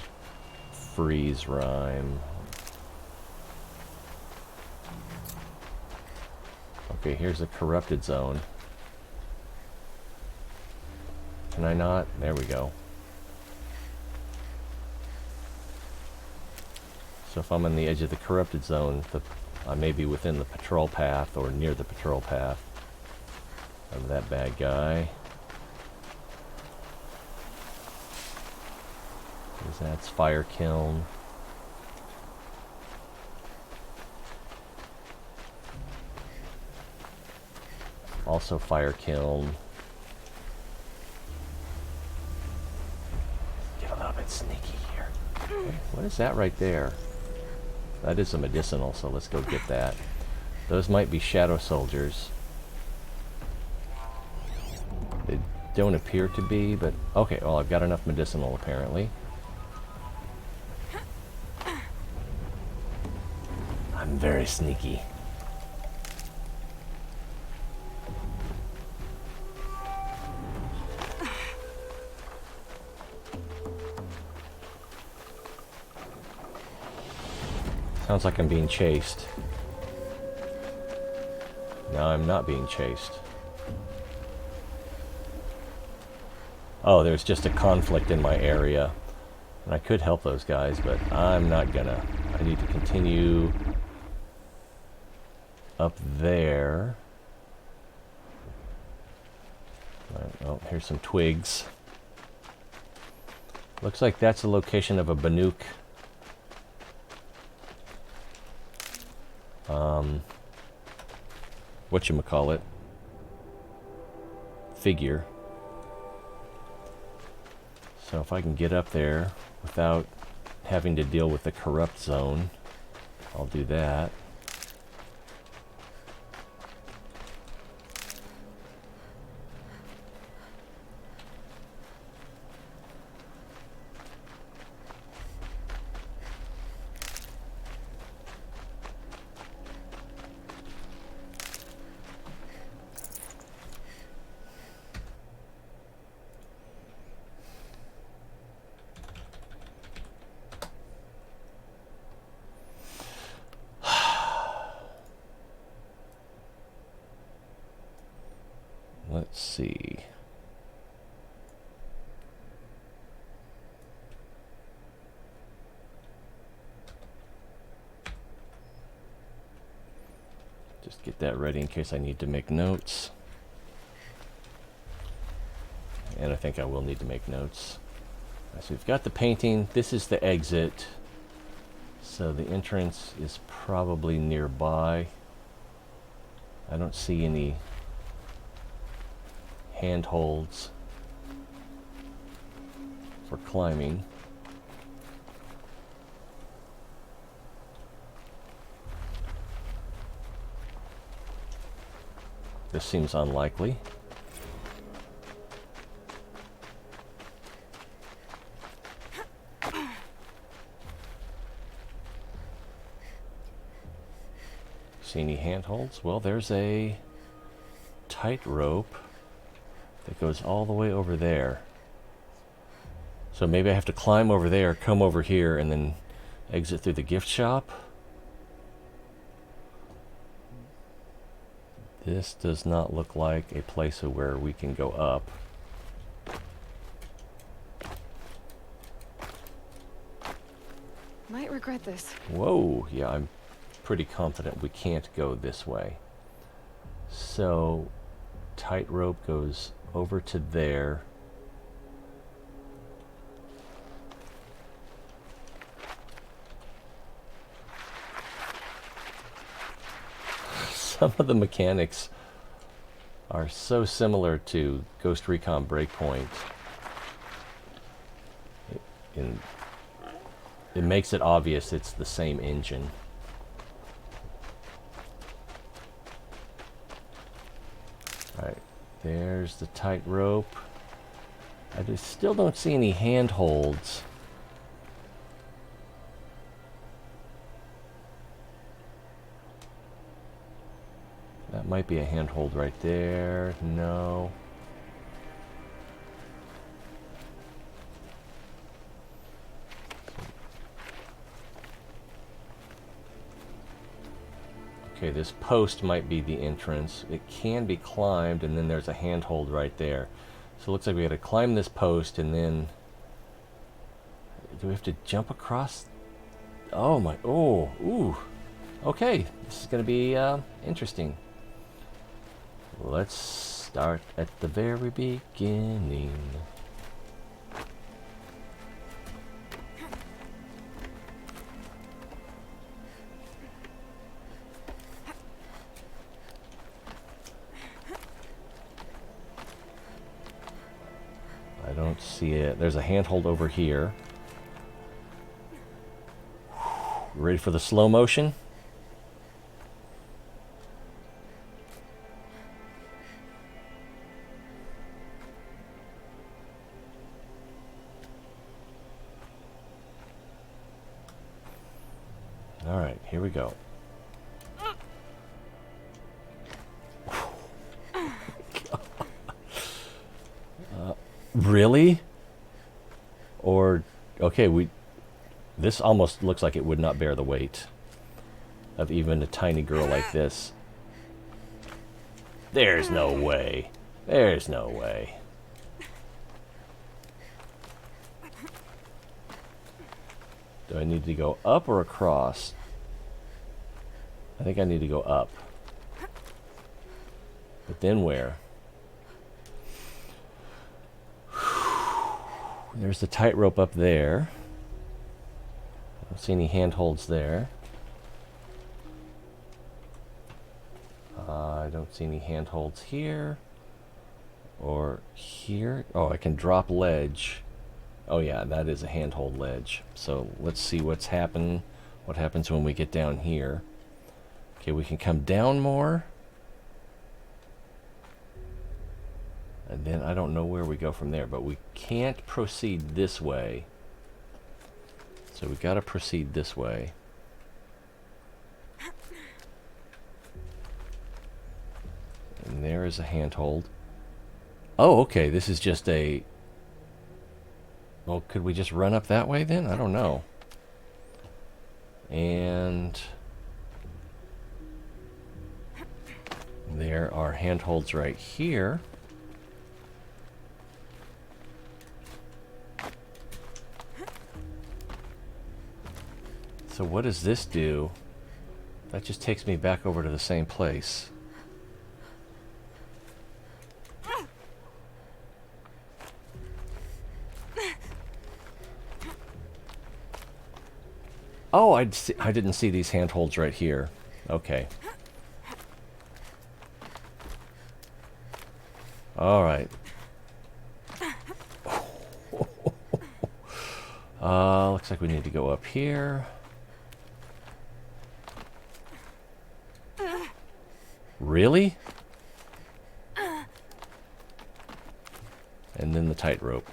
freeze rhyme. Okay, here's the corrupted zone. Can I not? There we go. So if I'm on the edge of the corrupted zone, I may be within the patrol path or near the patrol path of that bad guy. That's fire kiln. Also fire kiln. Get a little bit sneaky here. Okay, what is that right there? That is a medicinal, so let's go get that. Those might be shadow soldiers. They don't appear to be, but okay, well, I've got enough medicinal apparently. I'm very sneaky. Sounds like I'm being chased. No, I'm not being chased. Oh, there's just a conflict in my area. And I could help those guys, but I'm not gonna. I need to continue up there. Right, oh, here's some twigs. Looks like that's the location of a Banuk. Whatchamacallit? Figure. So if I can get up there without having to deal with the corrupt zone, I'll do that. Let's see. Just get that ready in case I need to make notes. And I think I will need to make notes. So we've got the painting. This is the exit. So the entrance is probably nearby. I don't see any handholds for climbing. This seems unlikely. See any handholds? Well, there's a tightrope that goes all the way over there. So maybe I have to climb over there, come over here, and then exit through the gift shop. This does not look like a place where we can go up. Might regret this. Whoa, yeah, I'm pretty confident we can't go this way. So, tightrope goes over to there. Some of the mechanics are so similar to Ghost Recon Breakpoint. It makes it obvious it's the same engine. Alright, there's the tightrope. I still don't see any handholds. That might be a handhold right there. No. Okay, this post might be the entrance. It can be climbed, and then there's a handhold right there. So it looks like we gotta climb this post, and then... Do we have to jump across? Oh my... Oh, ooh. Okay, this is gonna be interesting. Let's start at the very beginning. I don't see it. There's a handhold over here. Ready for the slow motion? All right, here we go. Really? Or, okay, this almost looks like it would not bear the weight of even a tiny girl like this. There's no way. There's no way. Do I need to go up or across? I think I need to go up. But then where? There's the tightrope up there. I don't see any handholds there. I don't see any handholds here. Or here. Oh, I can drop ledge. Oh yeah, that is a handhold ledge. So let's see what happens when we get down here. Okay, we can come down more. And then I don't know where we go from there, but we can't proceed this way. So we got to proceed this way. And there is a handhold. Oh, okay, this is just a... Well, could we just run up that way then? I don't know. And... there are handholds right here. So what does this do? That just takes me back over to the same place. Oh, I didn't see these handholds right here. Okay. All right. Looks like we need to go up here. Really? And then the tightrope.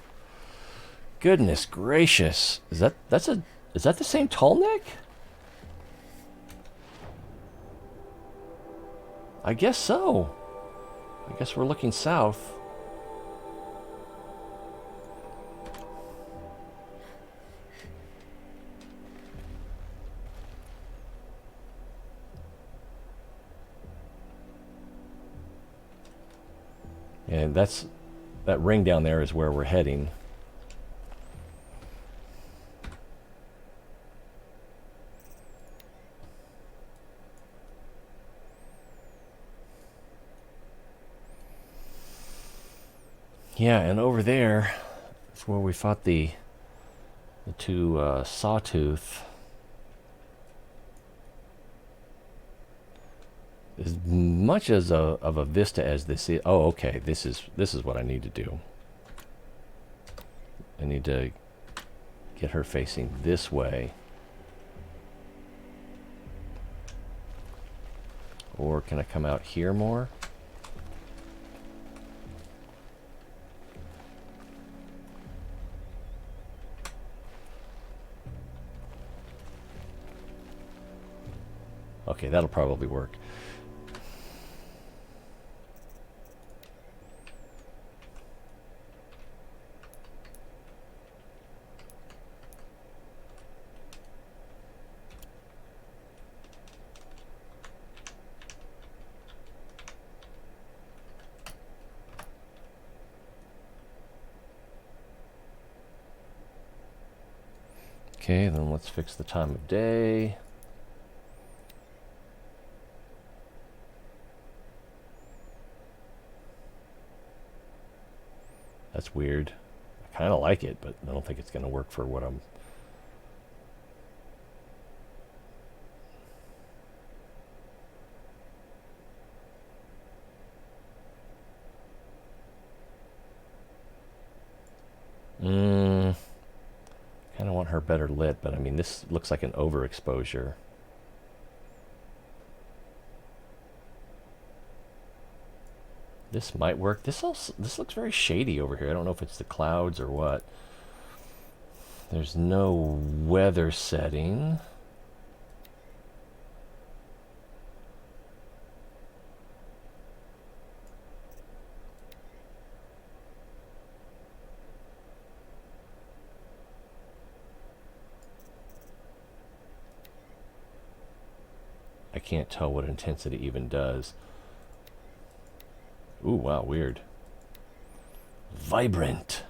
Goodness gracious. Is that the same tall neck? I guess so. I guess we're looking south. And that ring down there is where we're heading. Yeah, and over there is where we fought the two sawtooth. As much as of a vista as this is. Oh, okay. This is what I need to do. I need to get her facing this way. Or can I come out here more? Okay, that'll probably work. Okay, then let's fix the time of day. That's weird. I kind of like it, but I don't think it's going to work for what I'm... kind of want her better lit, but I mean, this looks like an overexposure. This might work. This looks very shady over here. I don't know if it's the clouds or what. There's no weather setting. I can't tell what intensity even does. Ooh, wow, weird. Vibrant.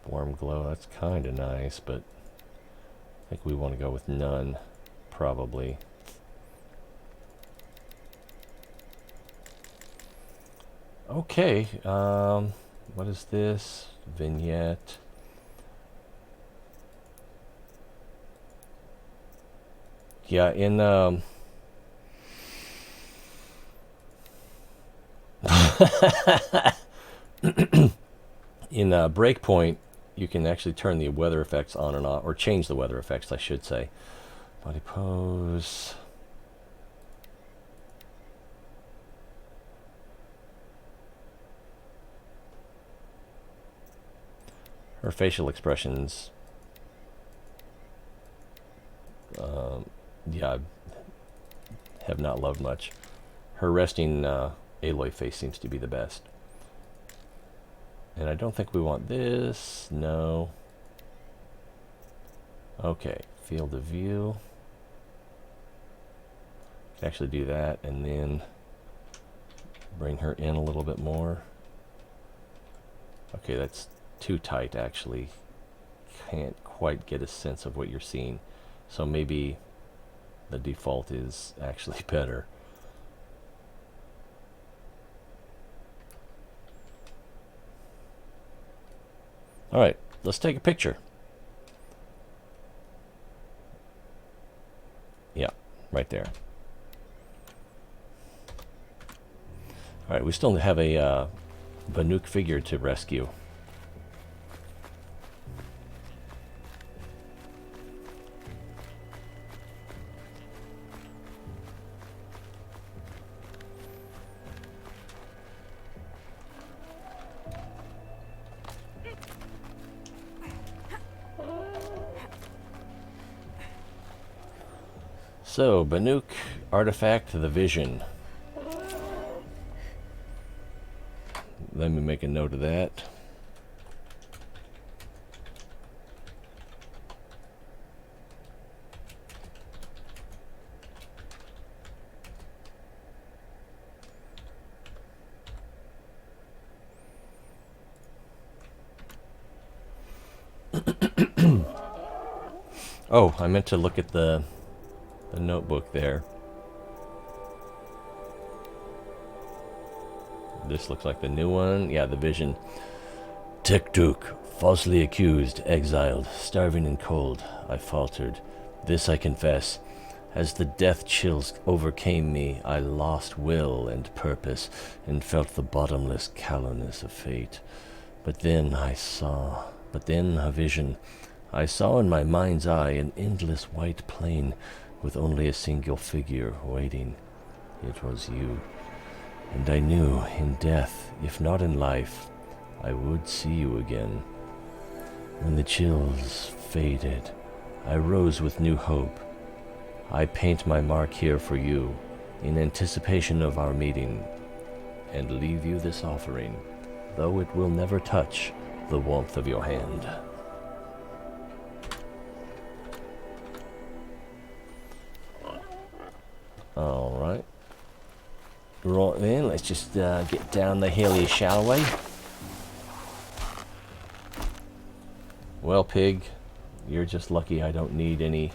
Warm glow, that's kind of nice, but I think we want to go with none, probably. Okay, what is this? Vignette. Yeah, in in Breakpoint, you can actually turn the weather effects on and off, or change the weather effects, I should say. Body pose. Her facial expressions. Yeah, I have not loved much. Her resting Aloy face seems to be the best. And I don't think we want this. No. Okay, field of view. Can actually do that and then bring her in a little bit more. Okay, that's too tight, actually. Can't quite get a sense of what you're seeing. So maybe the default is actually better. All right, let's take a picture. Yeah, right there. All right, we still have a Banuk figure to rescue. So, Banuk artifact the vision. Let me make a note of that. Oh, I meant to look at the notebook there. This looks like the new one. Yeah, the vision. Tekduk, falsely accused, exiled, starving and cold. I faltered. This I confess. As the death chills overcame me, I lost will and purpose and felt the bottomless callousness of fate. But then a vision. I saw in my mind's eye an endless white plain with only a single figure waiting. It was you. And I knew in death, if not in life, I would see you again. When the chills faded, I rose with new hope. I paint my mark here for you, in anticipation of our meeting, and leave you this offering, though it will never touch the warmth of your hand. All right. Right then, let's just get down the hill, shall we? Well, pig, you're just lucky I don't need any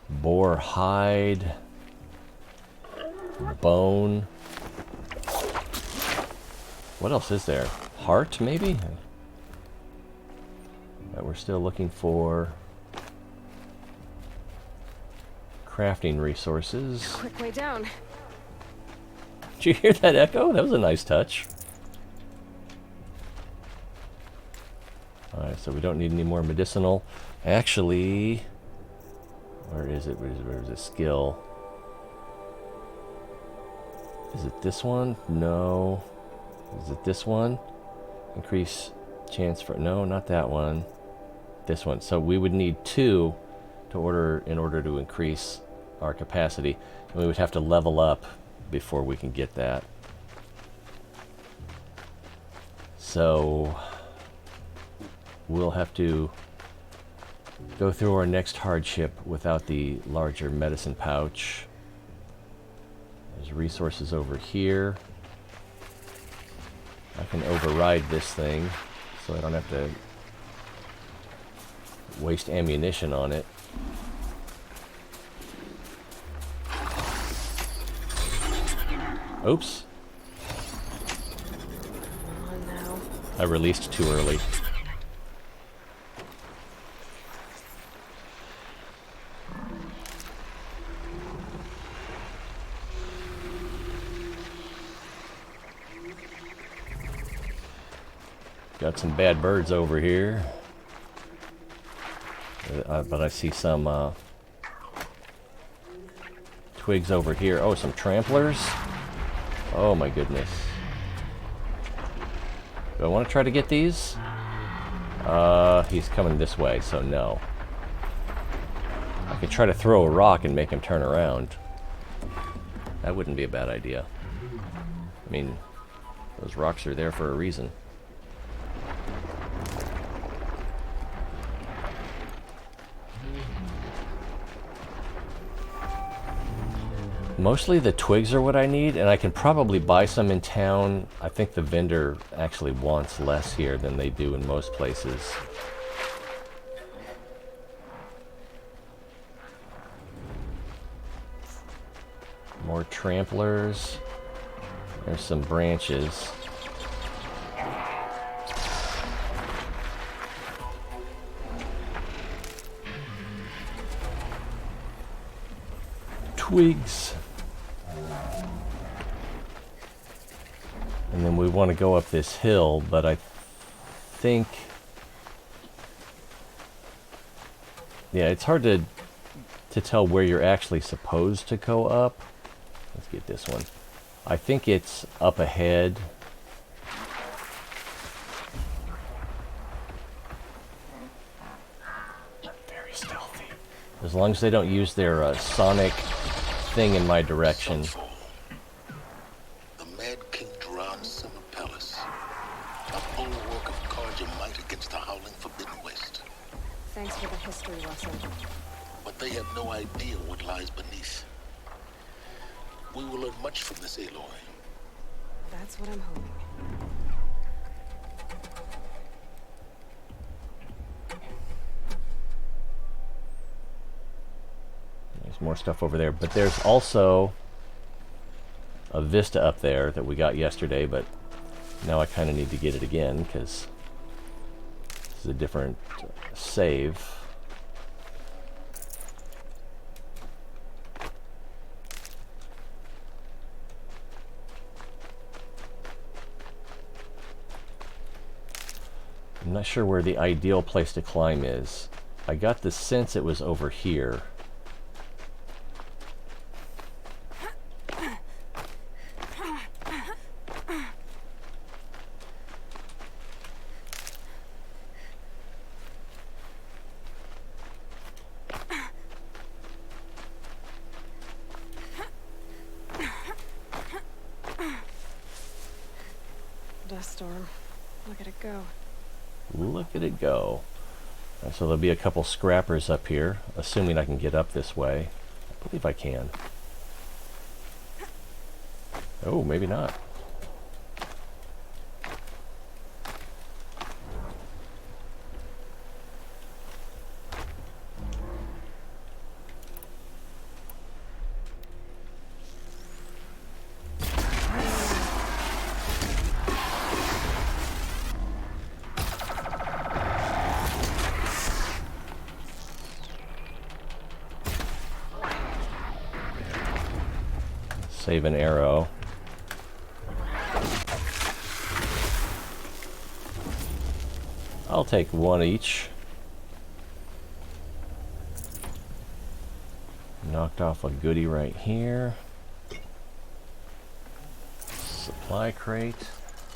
boar hide, bone. What else is there? Heart, maybe? We're still looking for crafting resources. Quick way down. Did you hear that echo? That was a nice touch. Alright, so we don't need any more medicinal. Actually, where is it? Where's the skill? Is it this one? No. Is it this one? Increase chance for... No, not that one. This one. So we would need 2 in order to increase our capacity. And we would have to level up before we can get that. So we'll have to go through our next hardship without the larger medicine pouch. There's resources over here. I can override this thing so I don't have to waste ammunition on it. Oops. Oh no. I released too early. Got some bad birds over here. But I see some twigs over here. Oh, some tramplers. Oh my goodness. Do I want to try to get these? He's coming this way, so no. I could try to throw a rock and make him turn around. That wouldn't be a bad idea. I mean, those rocks are there for a reason. Mostly the twigs are what I need, and I can probably buy some in town. I think the vendor actually wants less here than they do in most places. More tramplers. There's some branches. Twigs. And then we want to go up this hill, but I think... yeah, it's hard to tell where you're actually supposed to go up. Let's get this one. I think it's up ahead. Very stealthy. As long as they don't use their sonic thing in my direction. The Mad King Duran Semipellis. A bulwark of Carja might against the howling Forbidden West. Thanks for the history lesson. But they have no idea what lies beneath. We will learn much from this Aloy. That's what I'm hoping. There's more stuff over there, but there's also a vista up there that we got yesterday, but now I kind of need to get it again because this is a different save. I'm not sure where the ideal place to climb is. I got the sense it was over here. Dust storm. Look at it go. Look at it go. So there'll be a couple scrappers up here, assuming I can get up this way. I believe I can. Oh, maybe not. Save an arrow. I'll take one each. Knocked off a goodie right here. Supply crate.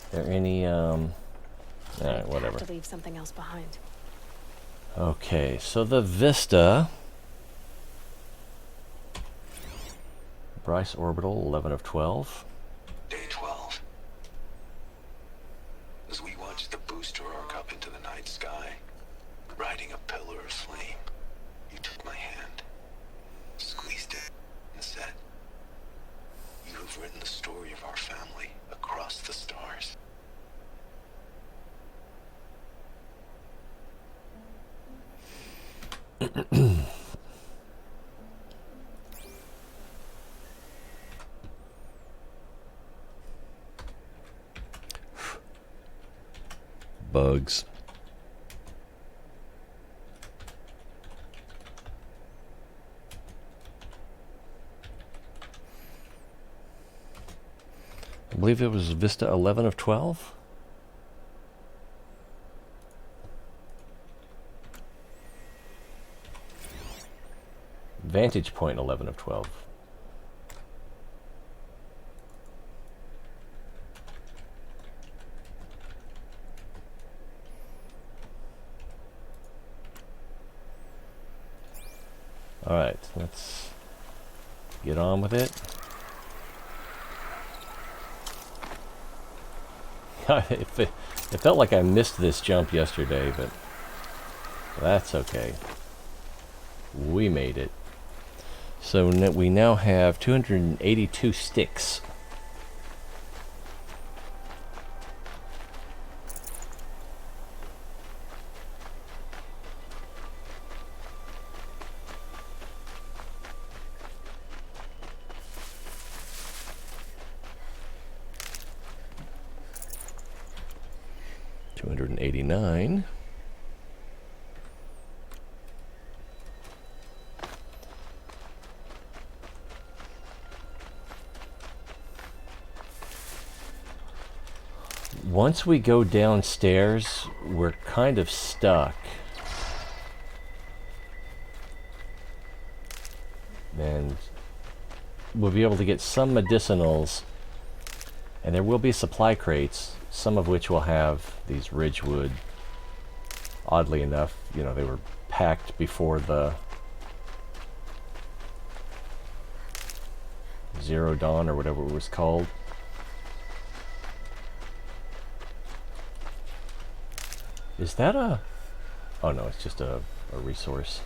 There any alright, whatever. Have to leave something else behind. Okay, so the vista. Bryce Orbital, 11 of 12. Day 12. As we watched the booster arc up into the night sky, riding a pillar of flame, you took my hand, squeezed it, and said, "You have written the story of our family across the stars." Bugs. I believe it was Vista 11 of 12. Vantage point 11 of 12. All right, let's get on with it. It felt like I missed this jump yesterday, but that's okay. We made it. So we now have 282 sticks. $289. Once we go downstairs, we're kind of stuck. And we'll be able to get some medicinals, and there will be supply crates, some of which will have these Ridgewood. Oddly enough, you know, they were packed before the Zero Dawn or whatever it was called. Is that a... Oh no, it's just a resource.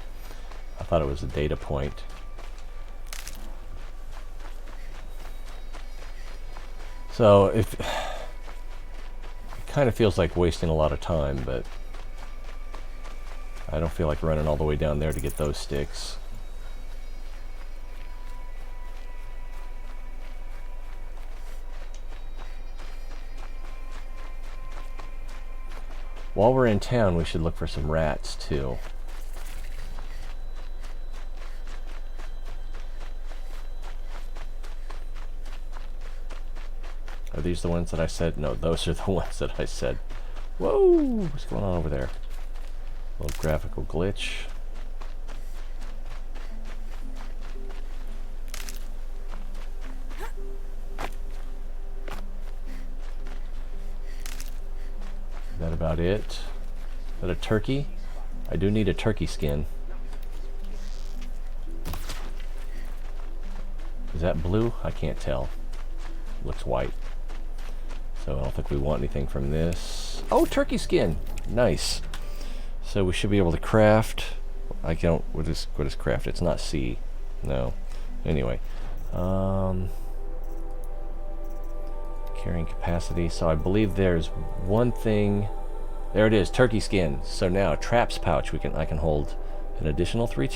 I thought it was a data point. So if... It kind of feels like wasting a lot of time, but I don't feel like running all the way down there to get those sticks. While we're in town, we should look for some rats, too. Are these the ones that I said? No, those are the ones that I said. Whoa! What's going on over there? A little graphical glitch. Is that about it? Is that a turkey? I do need a turkey skin. Is that blue? I can't tell. Looks white. So I don't think we want anything from this. Oh, turkey skin! Nice. So we should be able to craft. I can't. What is craft? It's not C. No. Anyway. Carrying capacity. So I believe there's one thing. There it is, turkey skin. So now traps pouch. I can hold an additional three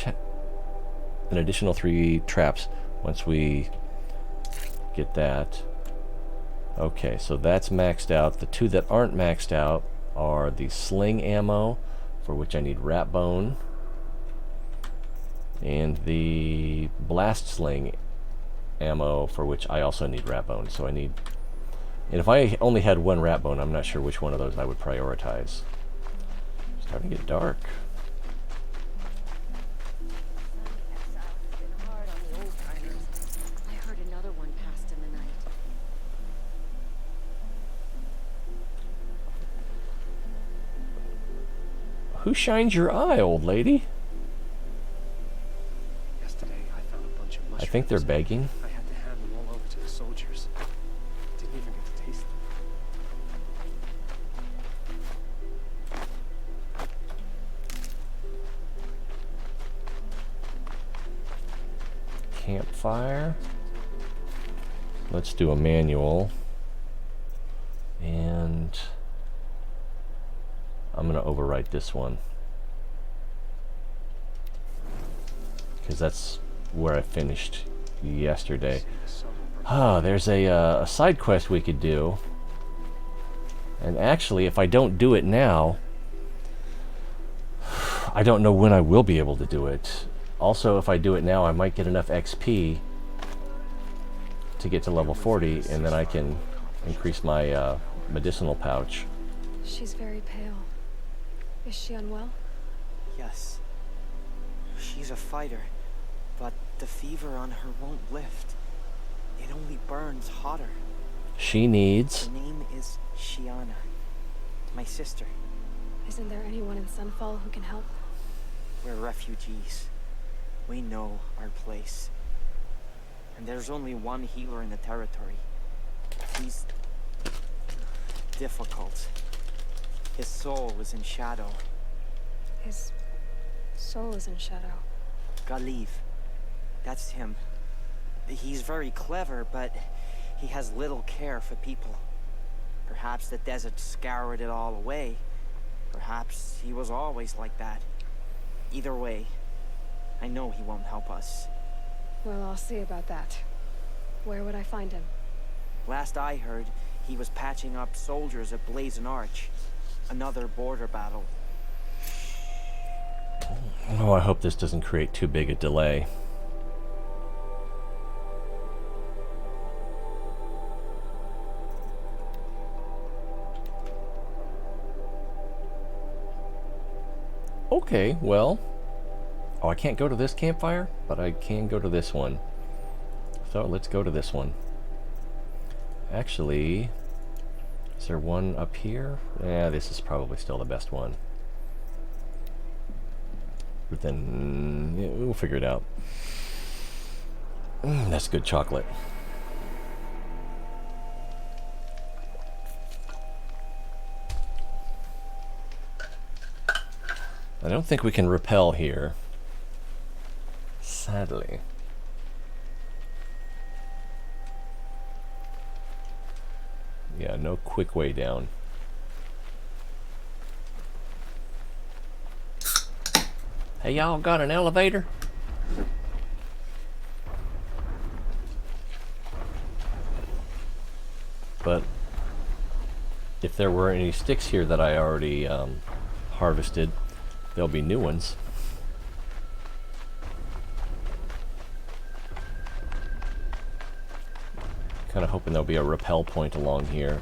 traps once we get that. Okay, so that's maxed out. The two that aren't maxed out are the sling ammo, for which I need rat bone, and the blast sling ammo, for which I also need rat bone. So I need... And if I only had one rat bone, I'm not sure which one of those I would prioritize. It's starting to get dark. I heard another one passed in the night. Who shines your eye, old lady? Yesterday, I found a bunch of mushrooms. I think they're begging. I had to hand them all over to the soldiers. Didn't even get to taste them. Campfire. Let's do a manual. And I'm going to overwrite this one, because that's where I finished yesterday. Ah, there's a side quest we could do. And actually, if I don't do it now, I don't know when I will be able to do it. Also, if I do it now, I might get enough XP to get to level 40, and then I can increase my medicinal pouch. She's very pale. Is she unwell? Yes. She's a fighter, but the fever on her won't lift. It only burns hotter. She needs... Her name is Shiana. My sister. Isn't there anyone in Sunfall who can help? We're refugees. We know our place. And there's only one healer in the territory. He's... difficult. His soul is in shadow. His soul is in shadow. Galiv. That's him. He's very clever, but he has little care for people. Perhaps the desert scoured it all away. Perhaps he was always like that. Either way, I know he won't help us. Well, I'll see about that. Where would I find him? Last I heard, he was patching up soldiers at Blazing Arch. Another border battle. Oh, I hope this doesn't create too big a delay. Okay, well... Oh, I can't go to this campfire, but I can go to this one. So let's go to this one. Actually, is there one up here? Yeah, this is probably still the best one. But then, yeah, we'll figure it out. That's good chocolate. I don't think we can rappel here. Sadly. Yeah, no quick way down. Hey, y'all got an elevator? But if there were any sticks here that I already harvested, there'll be new ones. Kind of hoping there'll be a rappel point along here.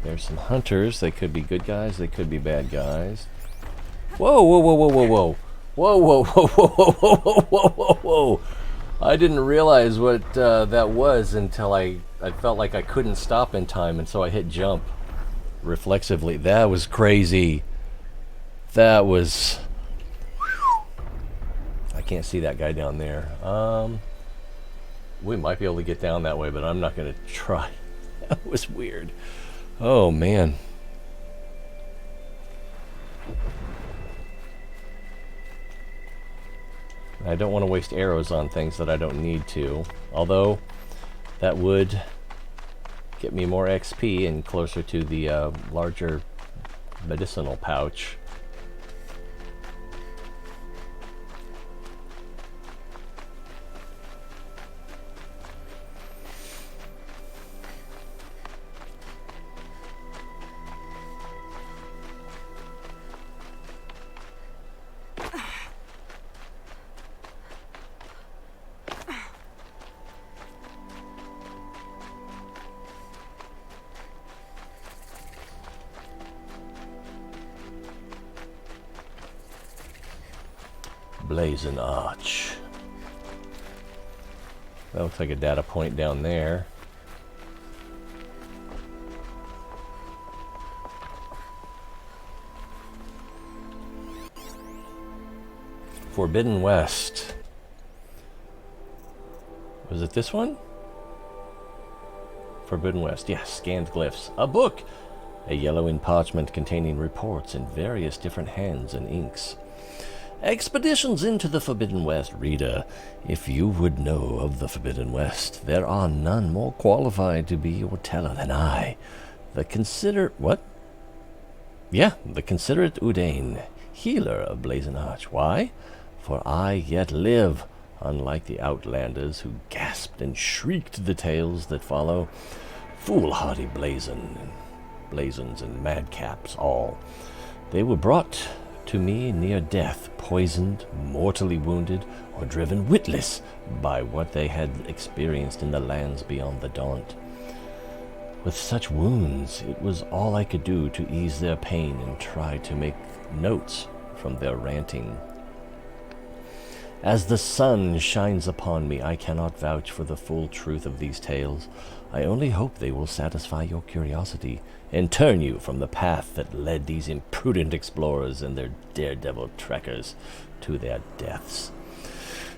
There's some hunters. They could be good guys. They could be bad guys. Whoa, whoa, whoa, whoa, whoa, whoa. Whoa, whoa, whoa, whoa, whoa, whoa, whoa, whoa, whoa. I didn't realize what that was until I felt like I couldn't stop in time, and so I hit jump reflexively. That was crazy. That was... I can't see that guy down there. We might be able to get down that way, but I'm not going to try. That was weird. Oh, man. I don't want to waste arrows on things that I don't need to. Although, that would get me more XP and closer to the larger medicinal pouch. Blazing Arch. That looks like a data point down there. Forbidden West. Was it this one? Forbidden West. Yes, scanned glyphs. A book! A yellowing parchment containing reports in various different hands and inks. Expeditions into the Forbidden West. Reader, if you would know of the Forbidden West, there are none more qualified to be your teller than I. The considerate Udain, healer of Blazing Arch. Why? For I yet live, unlike the outlanders who gasped and shrieked the tales that follow. Foolhardy blazons and madcaps all. They were brought to me near death, poisoned, mortally wounded, or driven witless by what they had experienced in the lands beyond the Daunt. With such wounds, it was all I could do to ease their pain and try to make notes from their ranting. As the sun shines upon me, I cannot vouch for the full truth of these tales. I only hope they will satisfy your curiosity and turn you from the path that led these imprudent explorers and their daredevil trekkers to their deaths.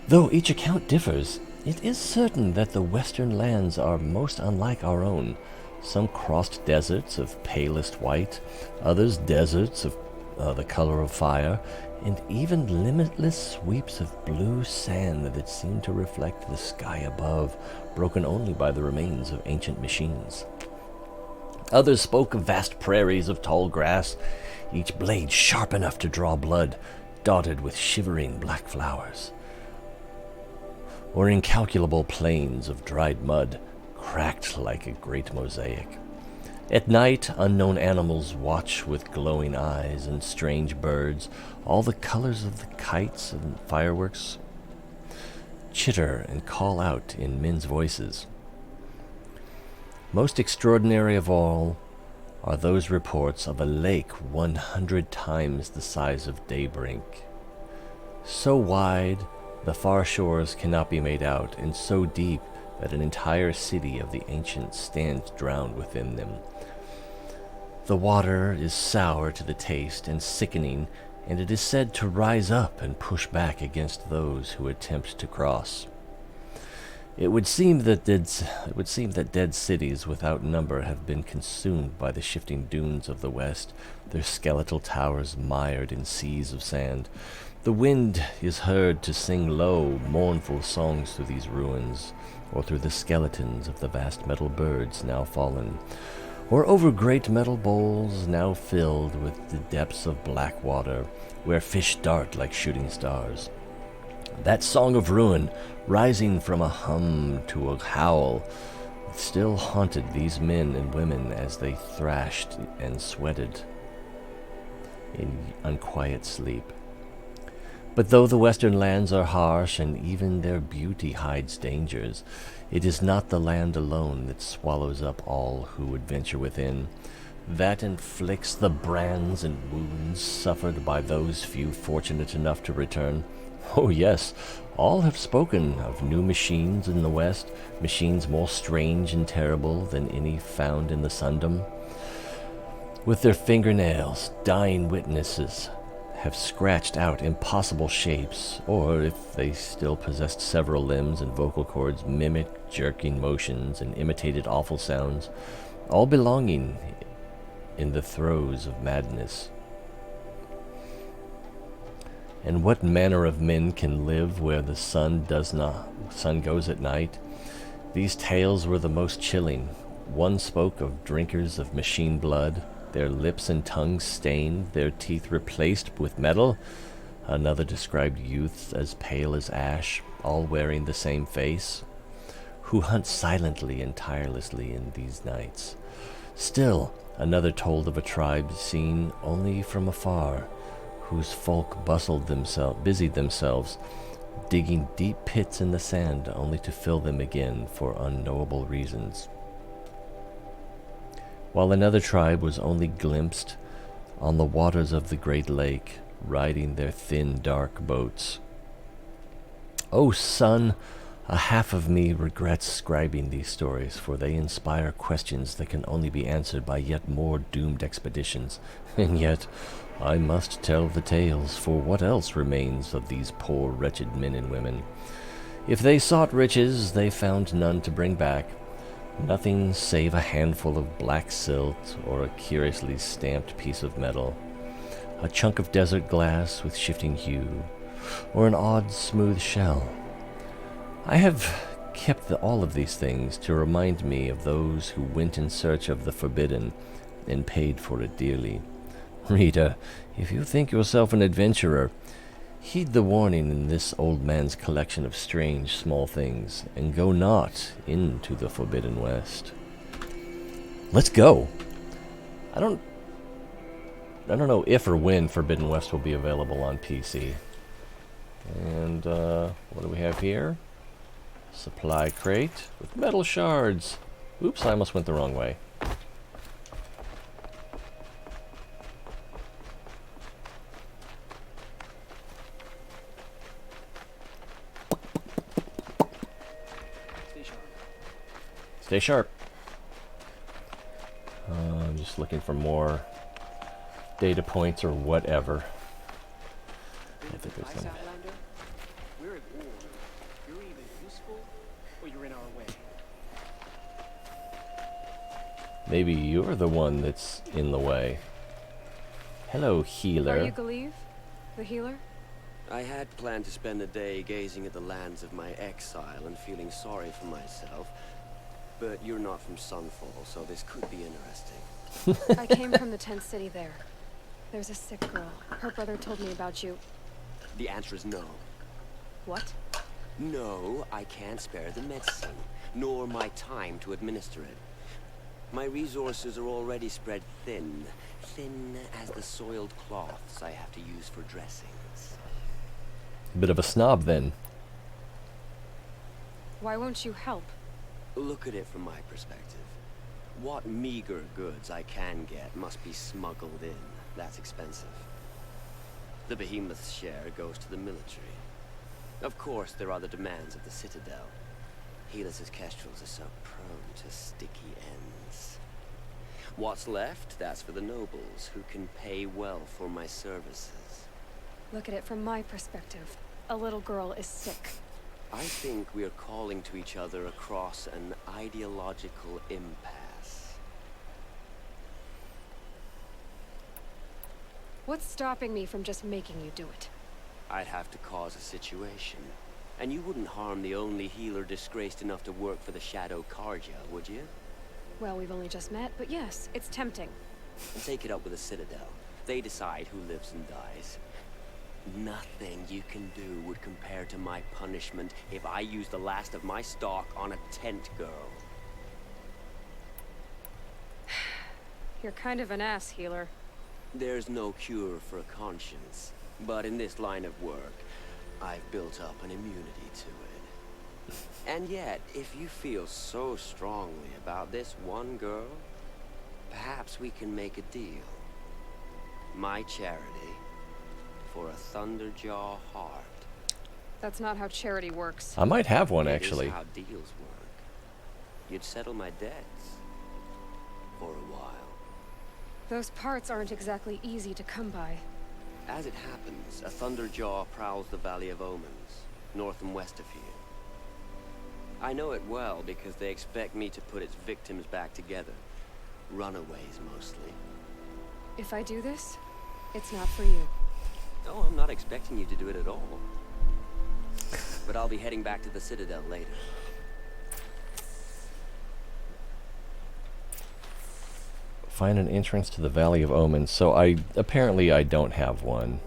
Though each account differs, it is certain that the western lands are most unlike our own. Some crossed deserts of palest white, others deserts of the color of fire, and even limitless sweeps of blue sand that seemed to reflect the sky above, broken only by the remains of ancient machines. Others spoke of vast prairies of tall grass, each blade sharp enough to draw blood, dotted with shivering black flowers, or incalculable plains of dried mud, cracked like a great mosaic. At night, unknown animals watch with glowing eyes, and strange birds, all the colors of the kites and fireworks, chitter and call out in men's voices. Most extraordinary of all are those reports of a lake 100 times the size of Daybrink. So wide, the far shores cannot be made out, and so deep that an entire city of the ancients stands drowned within them. The water is sour to the taste and sickening, and it is said to rise up and push back against those who attempt to cross. It would seem that dead cities without number have been consumed by the shifting dunes of the west, their skeletal towers mired in seas of sand. The wind is heard to sing low, mournful songs through these ruins, or through the skeletons of the vast metal birds now fallen, or over great metal bowls now filled with the depths of black water, where fish dart like shooting stars. That song of ruin, rising from a hum to a howl, still haunted these men and women as they thrashed and sweated in unquiet sleep. But though the western lands are harsh, and even their beauty hides dangers, it is not the land alone that swallows up all who would venture within. That inflicts the brands and wounds suffered by those few fortunate enough to return. Oh yes, all have spoken of new machines in the west, machines more strange and terrible than any found in the Sundom. With their fingernails, dying witnesses have scratched out impossible shapes, or if they still possessed several limbs and vocal cords, mimicked jerking motions and imitated awful sounds, all belonging in the throes of madness. And what manner of men can live where the sun goes at night? These tales were the most chilling. One spoke of drinkers of machine blood, their lips and tongues stained, their teeth replaced with metal. Another described youths as pale as ash, all wearing the same face, who hunt silently and tirelessly in these nights. Still, another told of a tribe seen only from afar, whose folk busied themselves, digging deep pits in the sand only to fill them again for unknowable reasons. While another tribe was only glimpsed on the waters of the great lake, riding their thin, dark boats. Oh, son, a half of me regrets scribing these stories, for they inspire questions that can only be answered by yet more doomed expeditions. And yet, I must tell the tales, for what else remains of these poor, wretched men and women? If they sought riches, they found none to bring back. Nothing save a handful of black silt or a curiously stamped piece of metal, a chunk of desert glass with shifting hue, or an odd smooth shell. I have kept all of these things to remind me of those who went in search of the forbidden and paid for it dearly. Reader, if you think yourself an adventurer, heed the warning in this old man's collection of strange small things, and go not into the Forbidden West. Let's go. I don't know if or when Forbidden West will be available on PC. And what do we have here? Supply crate with metal shards. Oops, I almost went the wrong way. Stay sharp. I'm just looking for more data points or whatever. I think there's some. We're at war. You're either useful or you're in our way. Maybe you're the one that's in the way. Hello, Are healer. you Galeev, the healer? I had planned to spend a day gazing at the lands of my exile and feeling sorry for myself. But you're not from Sunfall, so this could be interesting. I came from the tent city there. There's a sick girl. Her brother told me about you. The answer is no. What? No, I can't spare the medicine, nor my time to administer it. My resources are already spread thin. Thin as the soiled cloths I have to use for dressings. Bit of a snob then. Why won't you help? Look at it from my perspective. What meager goods I can get must be smuggled in. That's expensive. The behemoth's share goes to the military. Of course, there are the demands of the Citadel. Helis's kestrels are so prone to sticky ends. What's left, that's for the nobles, who can pay well for my services. Look at it from my perspective. A little girl is sick. I think we are calling to each other across an ideological impasse. What's stopping me from just making you do it? I'd have to cause a situation. And you wouldn't harm the only healer disgraced enough to work for the Shadow Karja, would you? Well, we've only just met, but yes, it's tempting. And take it up with the Citadel. They decide who lives and dies. Nothing you can do would compare to my punishment if I use the last of my stock on a tent girl. You're kind of an ass, healer. There's no cure for a conscience, but in this line of work, I've built up an immunity to it. And yet, if you feel so strongly about this one girl, perhaps we can make a deal. My charity for a Thunderjaw heart. That's not how charity works. I might have one, It actually. is how deals work. You'd settle my debts for a while. Those parts aren't exactly easy to come by. As it happens, a Thunderjaw prowls the Valley of Omens, north and west of here. I know it well because they expect me to put its victims back together. Runaways, mostly. If I do this, it's not for you. Oh, I'm not expecting you to do it at all. But I'll be heading back to the Citadel later. Find an entrance to the Valley of Omens. So apparently I don't have one.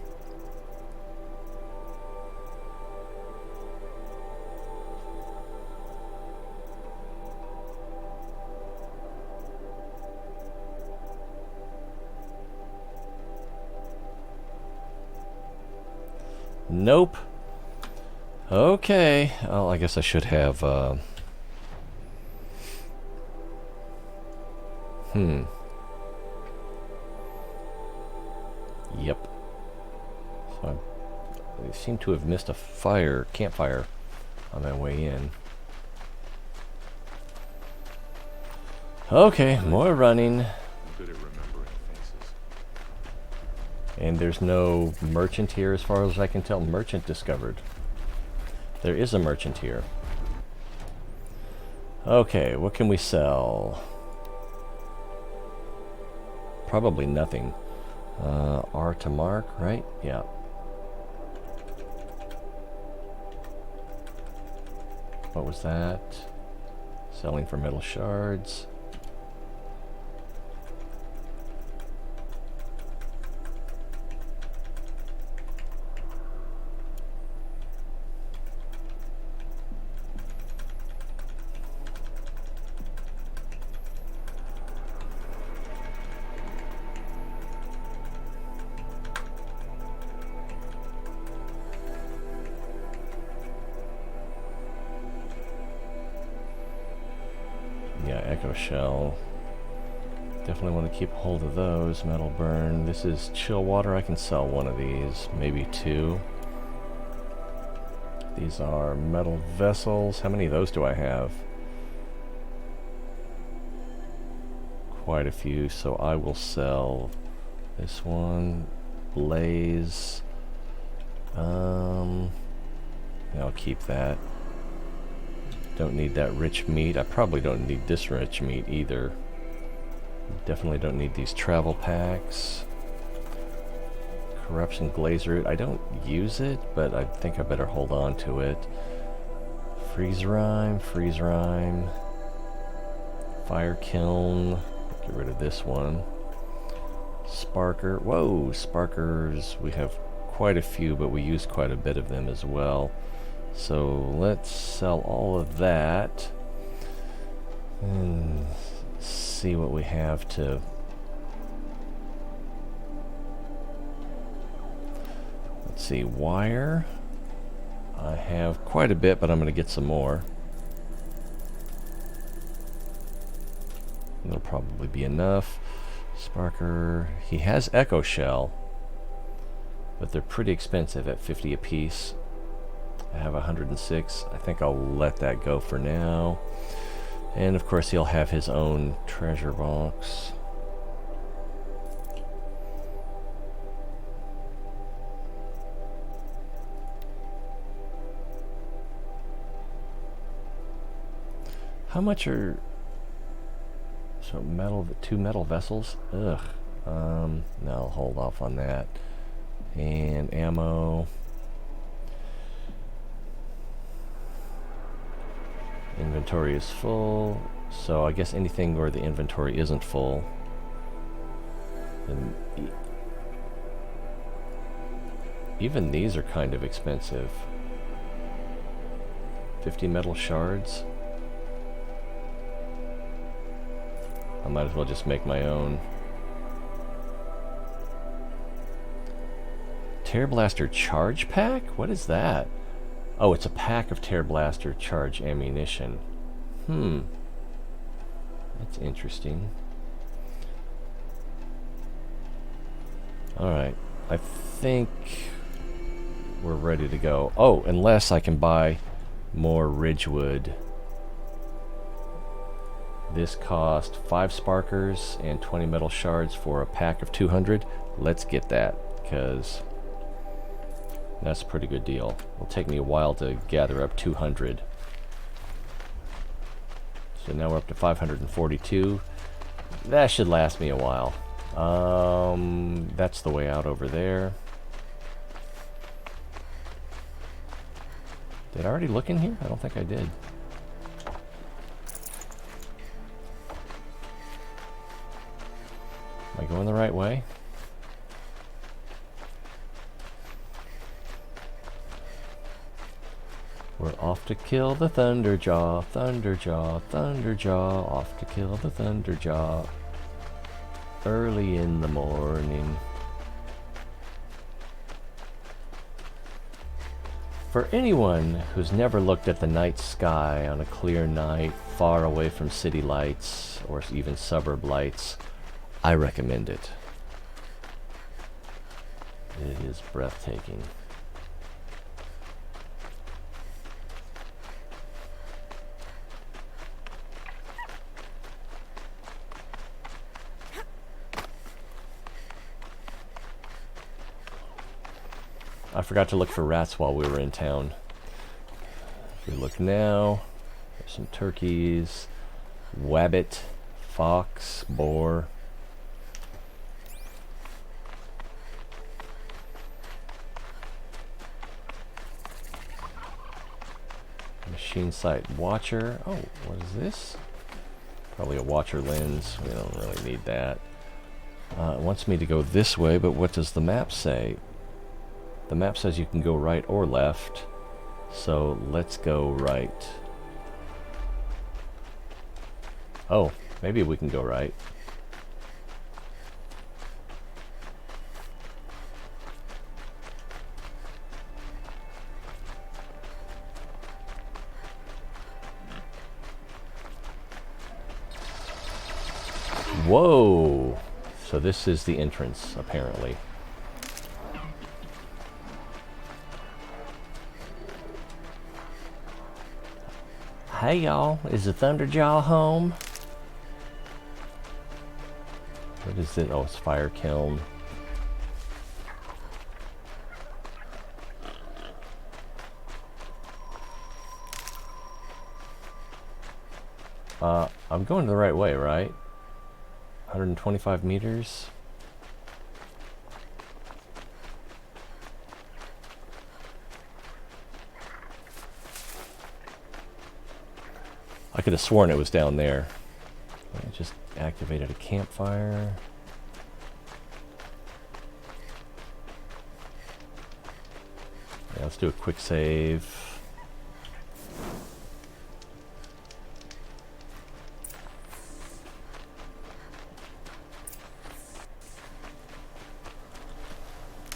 Nope. Okay. Oh, I guess I should have, Yep. So I seem to have missed a campfire on my way in. Okay, more running. I'm good at remembering faces. And there's no merchant here as far as I can tell. Merchant discovered. There is a merchant here. Okay, what can we sell? Probably nothing. R to mark, right? Yeah. What was that? Selling for metal shards. Yeah, Echo Shell. Definitely want to keep hold of those. Metal Burn. This is chill water. I can sell one of these, maybe two. These are metal vessels. How many of those do I have? Quite a few, so I will sell this one. Blaze. I'll keep that. Don't need that rich meat. I probably don't need this rich meat either. Definitely don't need these travel packs. Corruption glaze root. I don't use it, but I think I better hold on to it. Freeze rime, freeze rime. Fire kiln. Get rid of this one. Sparker. Whoa, sparkers. We have quite a few, but we use quite a bit of them as well. So let's sell all of that and see what we have to. Let's see, wire. I have quite a bit, but I'm going to get some more. That'll probably be enough. Sparker. He has Echo Shell, but they're pretty expensive at 50 a piece. I have 106. I think I'll let that go for now. And of course he'll have his own treasure box. How much are... So metal, 2 metal vessels? Ugh. No, I'll hold off on that. And ammo. Inventory is full, so I guess anything where the inventory isn't full. And even these are kind of expensive. 50 metal shards. I might as well just make my own. Tear Blaster charge pack? What is that? Oh, it's a pack of Tear Blaster charge ammunition. That's interesting. Alright, I think we're ready to go. Oh, unless I can buy more Ridgewood. This cost 5 sparkers and 20 metal shards for a pack of 200. Let's get that, because that's a pretty good deal. It'll take me a while to gather up 200. So now we're up to 542. That should last me a while. That's the way out over there. Did I already look in here? I don't think I did. Am I going the right way? We're off to kill the Thunderjaw, Thunderjaw, Thunderjaw, off to kill the Thunderjaw early in the morning. For anyone who's never looked at the night sky on a clear night far away from city lights or even suburb lights, I recommend it. It is breathtaking. I forgot to look for rats while we were in town. If we look now, there's some turkeys, wabbit, fox, boar. Machine sight watcher. Oh, what is this? Probably a watcher lens. We don't really need that. It wants me to go this way, but what does the map say? The map says you can go right or left, so let's go right. Oh, maybe we can go right. Whoa! So this is the entrance, apparently. Hey y'all, is the Thunderjaw home? What is it? Oh, it's fire kiln. I'm going the right way, right? 125 meters. could have sworn it was down there. I just activated a campfire. Yeah, let's do a quick save.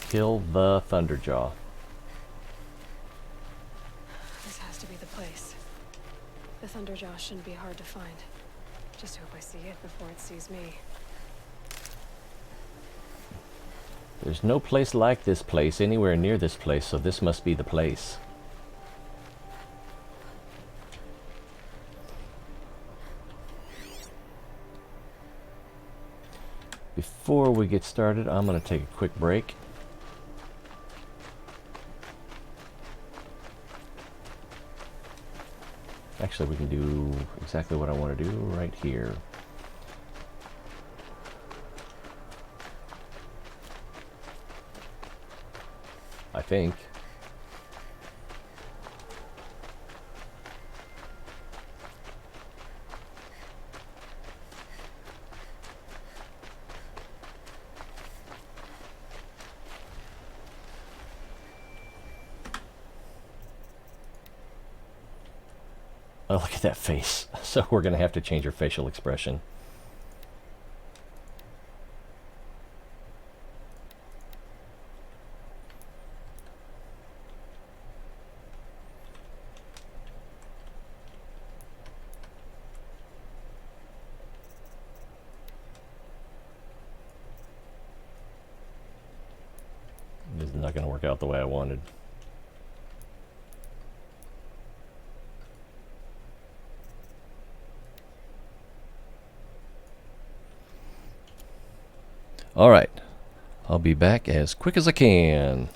Kill the Thunderjaw. This has to be the place. The Thunderjaw shouldn't be hard to find. Just hope I see it before it sees me. There's no place like this place anywhere near this place, so this must be the place. Before we get started, I'm going to take a quick break. Actually, we can do exactly what I want to do right here. I think. Oh, look at that face. So we're going to have to change her facial expression. This is not going to work out the way I wanted. All right, I'll be back as quick as I can.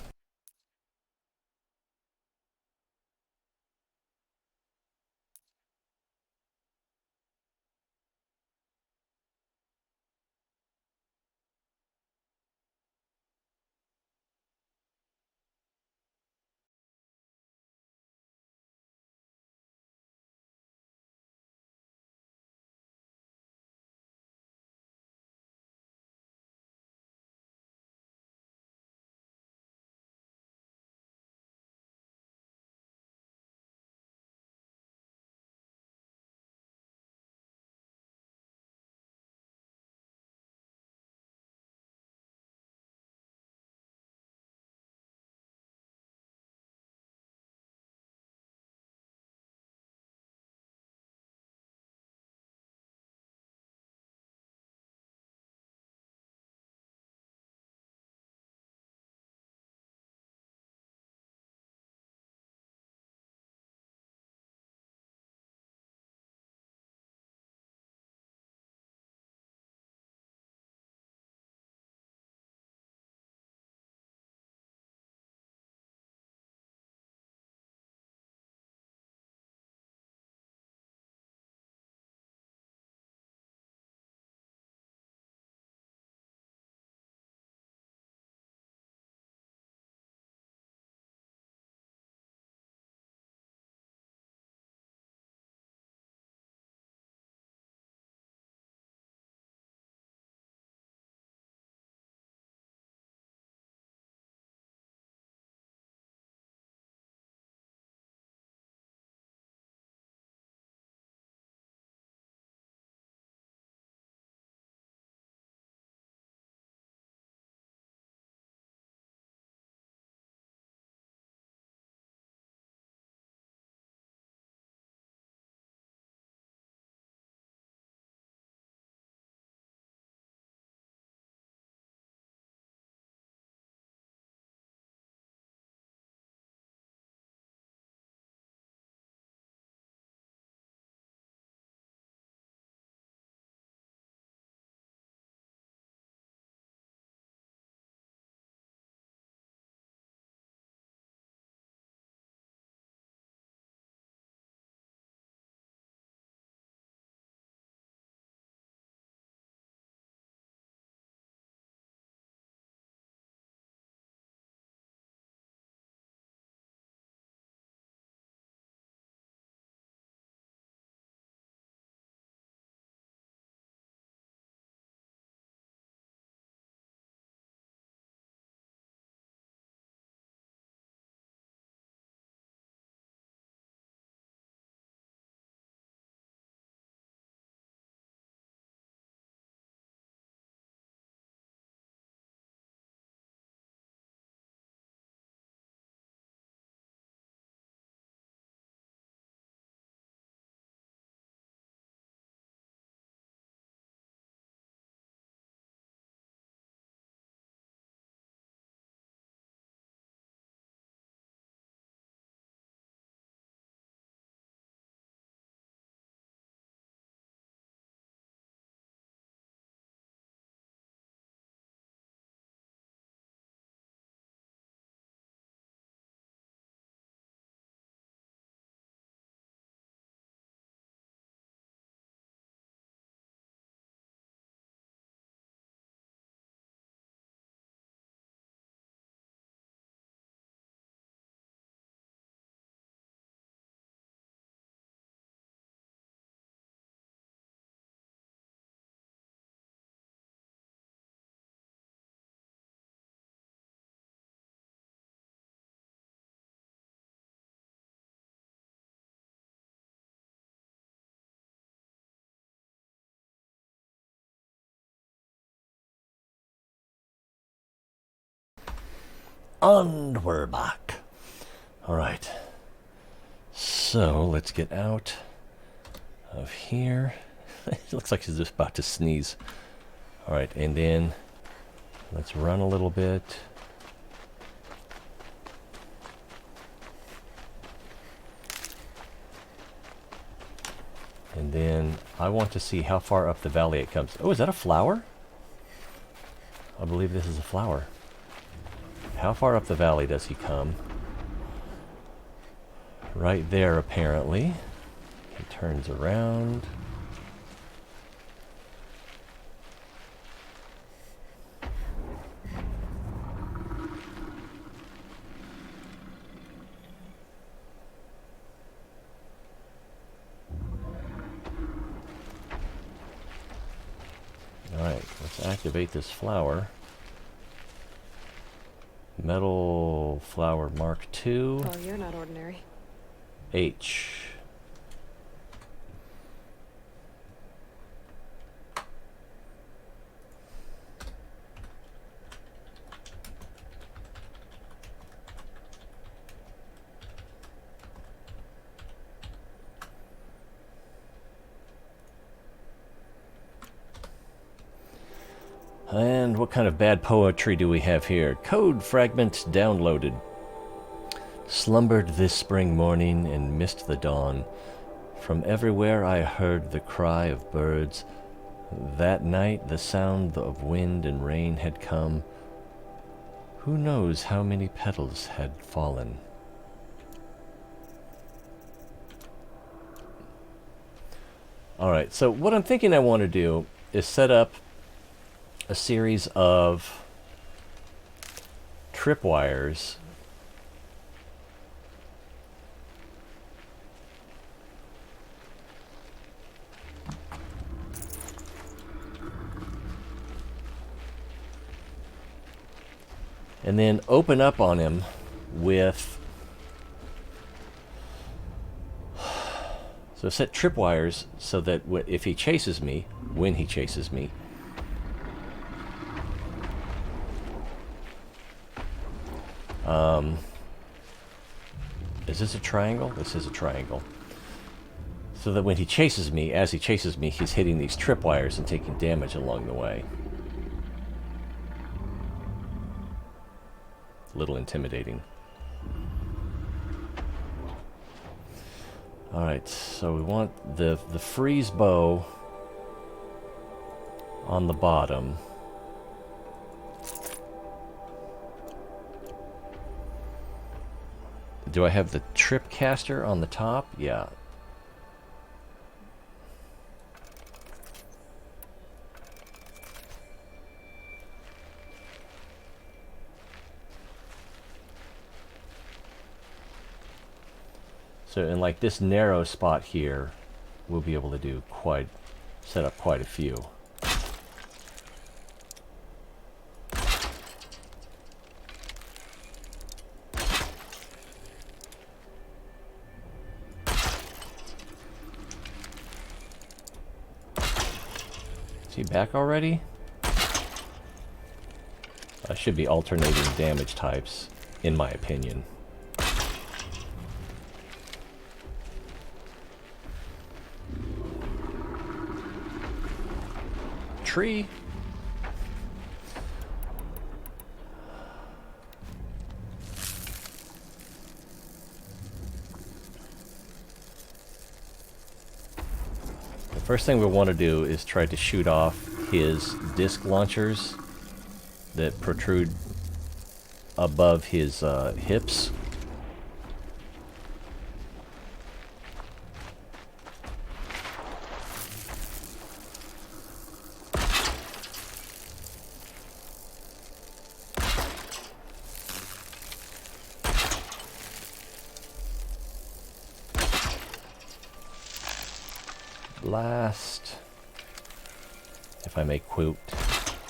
And we're back. Alright. So, let's get out of here. It looks like she's just about to sneeze. Alright, and then let's run a little bit. And then I want to see how far up the valley it comes. Oh, is that a flower? I believe this is a flower. How far up the valley does he come? Right there, apparently. He turns around. Alright, let's activate this flower. Metal flower Mark II. Oh, you're not ordinary. H. And what kind of bad poetry do we have here? Code fragment downloaded. Slumbered this spring morning and missed the dawn. From everywhere I heard the cry of birds. That night the sound of wind and rain had come. Who knows how many petals had fallen? Alright, so what I'm thinking I want to do is set up a series of tripwires and then open up on him with, so set tripwires so that if he chases me, when he chases me, is this a triangle? This is a triangle. So that when he chases me, as he chases me, he's hitting these tripwires and taking damage along the way. A little intimidating. Alright, so we want the freeze bow on the bottom. Do I have the trip caster on the top? Yeah. So in like this narrow spot here, we'll be able to do set up quite a few. Is he back already? I should be alternating damage types, in my opinion. Tree. The first thing we want to do is try to shoot off his disc launchers that protrude above his hips. Blast, if I may quote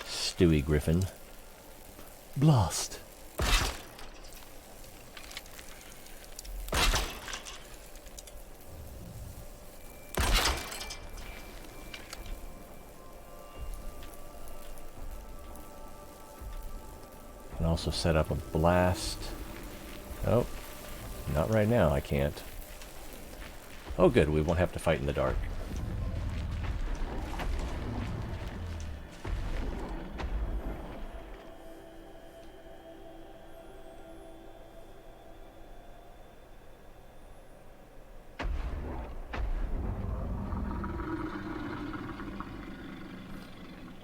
Stewie Griffin. Blast. Can also set up a blast. Oh, not right now, I can't. Oh good, we won't have to fight in the dark.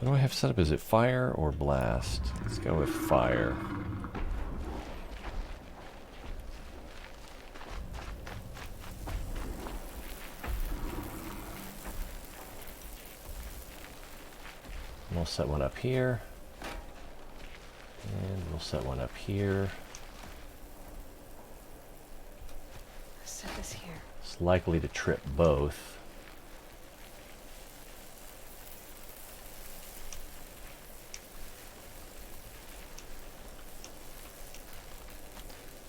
What do I have set up? Is it fire or blast? Let's go with fire. And we'll set one up here. And we'll set one up here. Set this here. It's likely to trip both.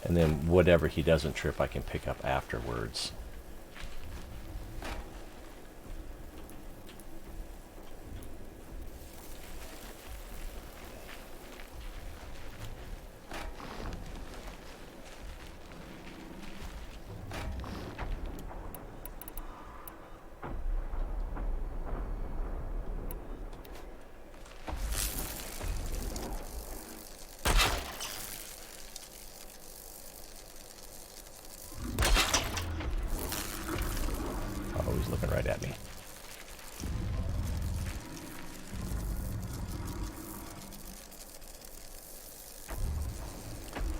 And then whatever he doesn't trip, I can pick up afterwards. Looking right at me.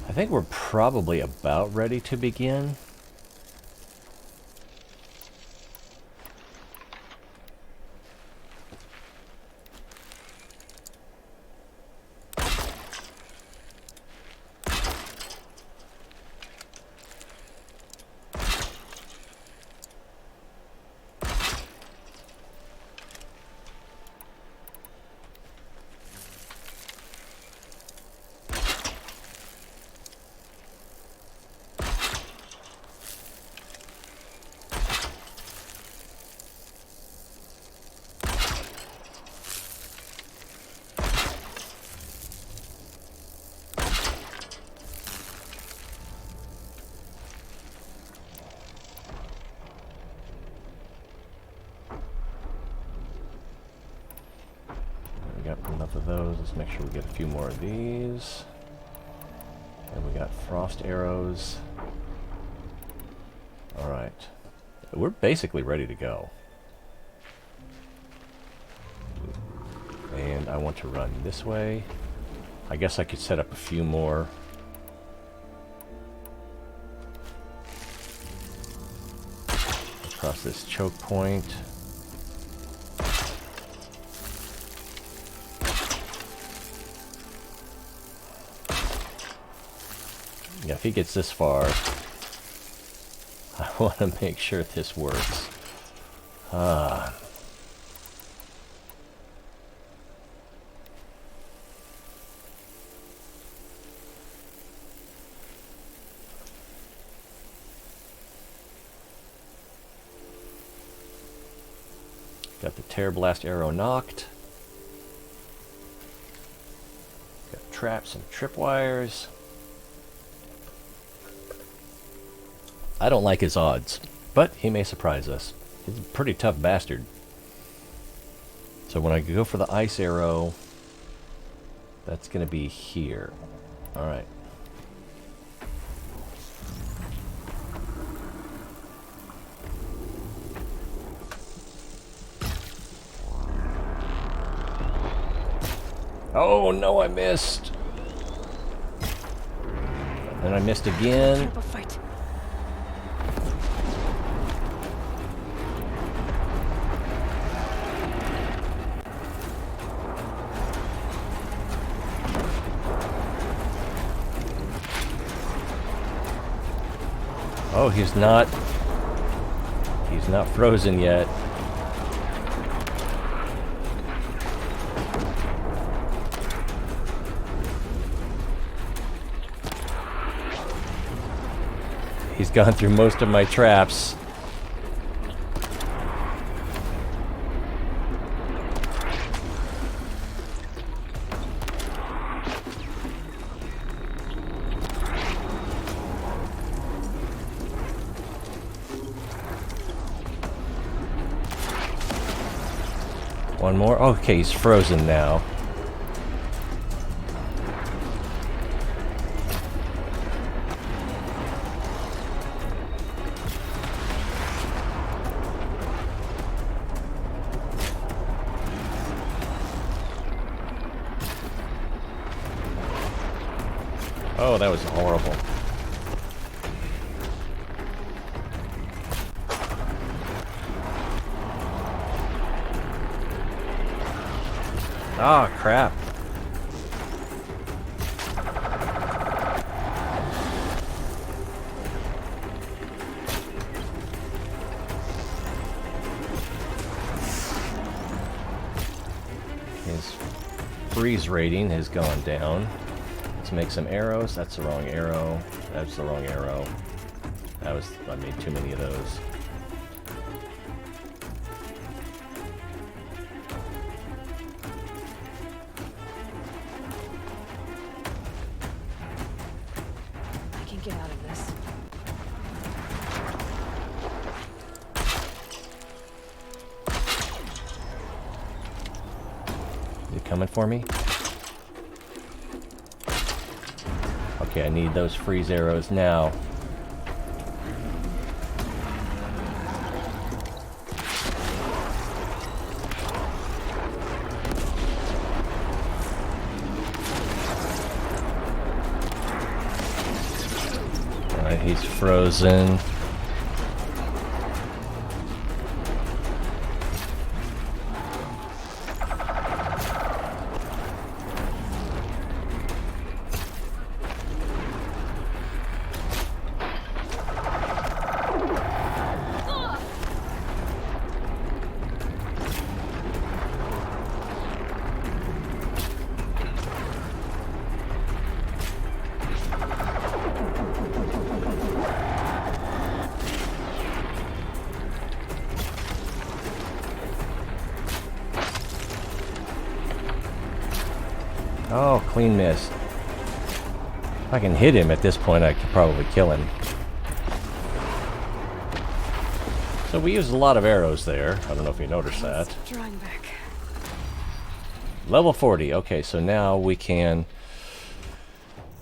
I think we're probably about ready to begin. Enough of those. Let's make sure we get a few more of these. And we got frost arrows. Alright. We're basically ready to go. And I want to run this way. I guess I could set up a few more. Across this choke point. Yeah, if he gets this far, I want to make sure this works. Got the Tear Blast arrow knocked. Got traps and tripwires. I don't like his odds, but he may surprise us. He's a pretty tough bastard. So when I go for the ice arrow, that's going to be here. Alright. Oh no, I missed. And I missed again. Oh, he's not frozen yet. He's gone through most of my traps. One more. Okay, he's frozen now. Oh, that was horrible. Ah, crap. His freeze rating has gone down. Let's make some arrows. That's the wrong arrow. That's the wrong arrow. I made too many of those. I can get out of this. Is it coming for me? Okay, I need those freeze arrows now. Alright, he's frozen. Oh, clean miss. If I can hit him at this point, I could probably kill him. So we used a lot of arrows there. I don't know if you noticed that. Drawing back. Level 40. Okay, so now we can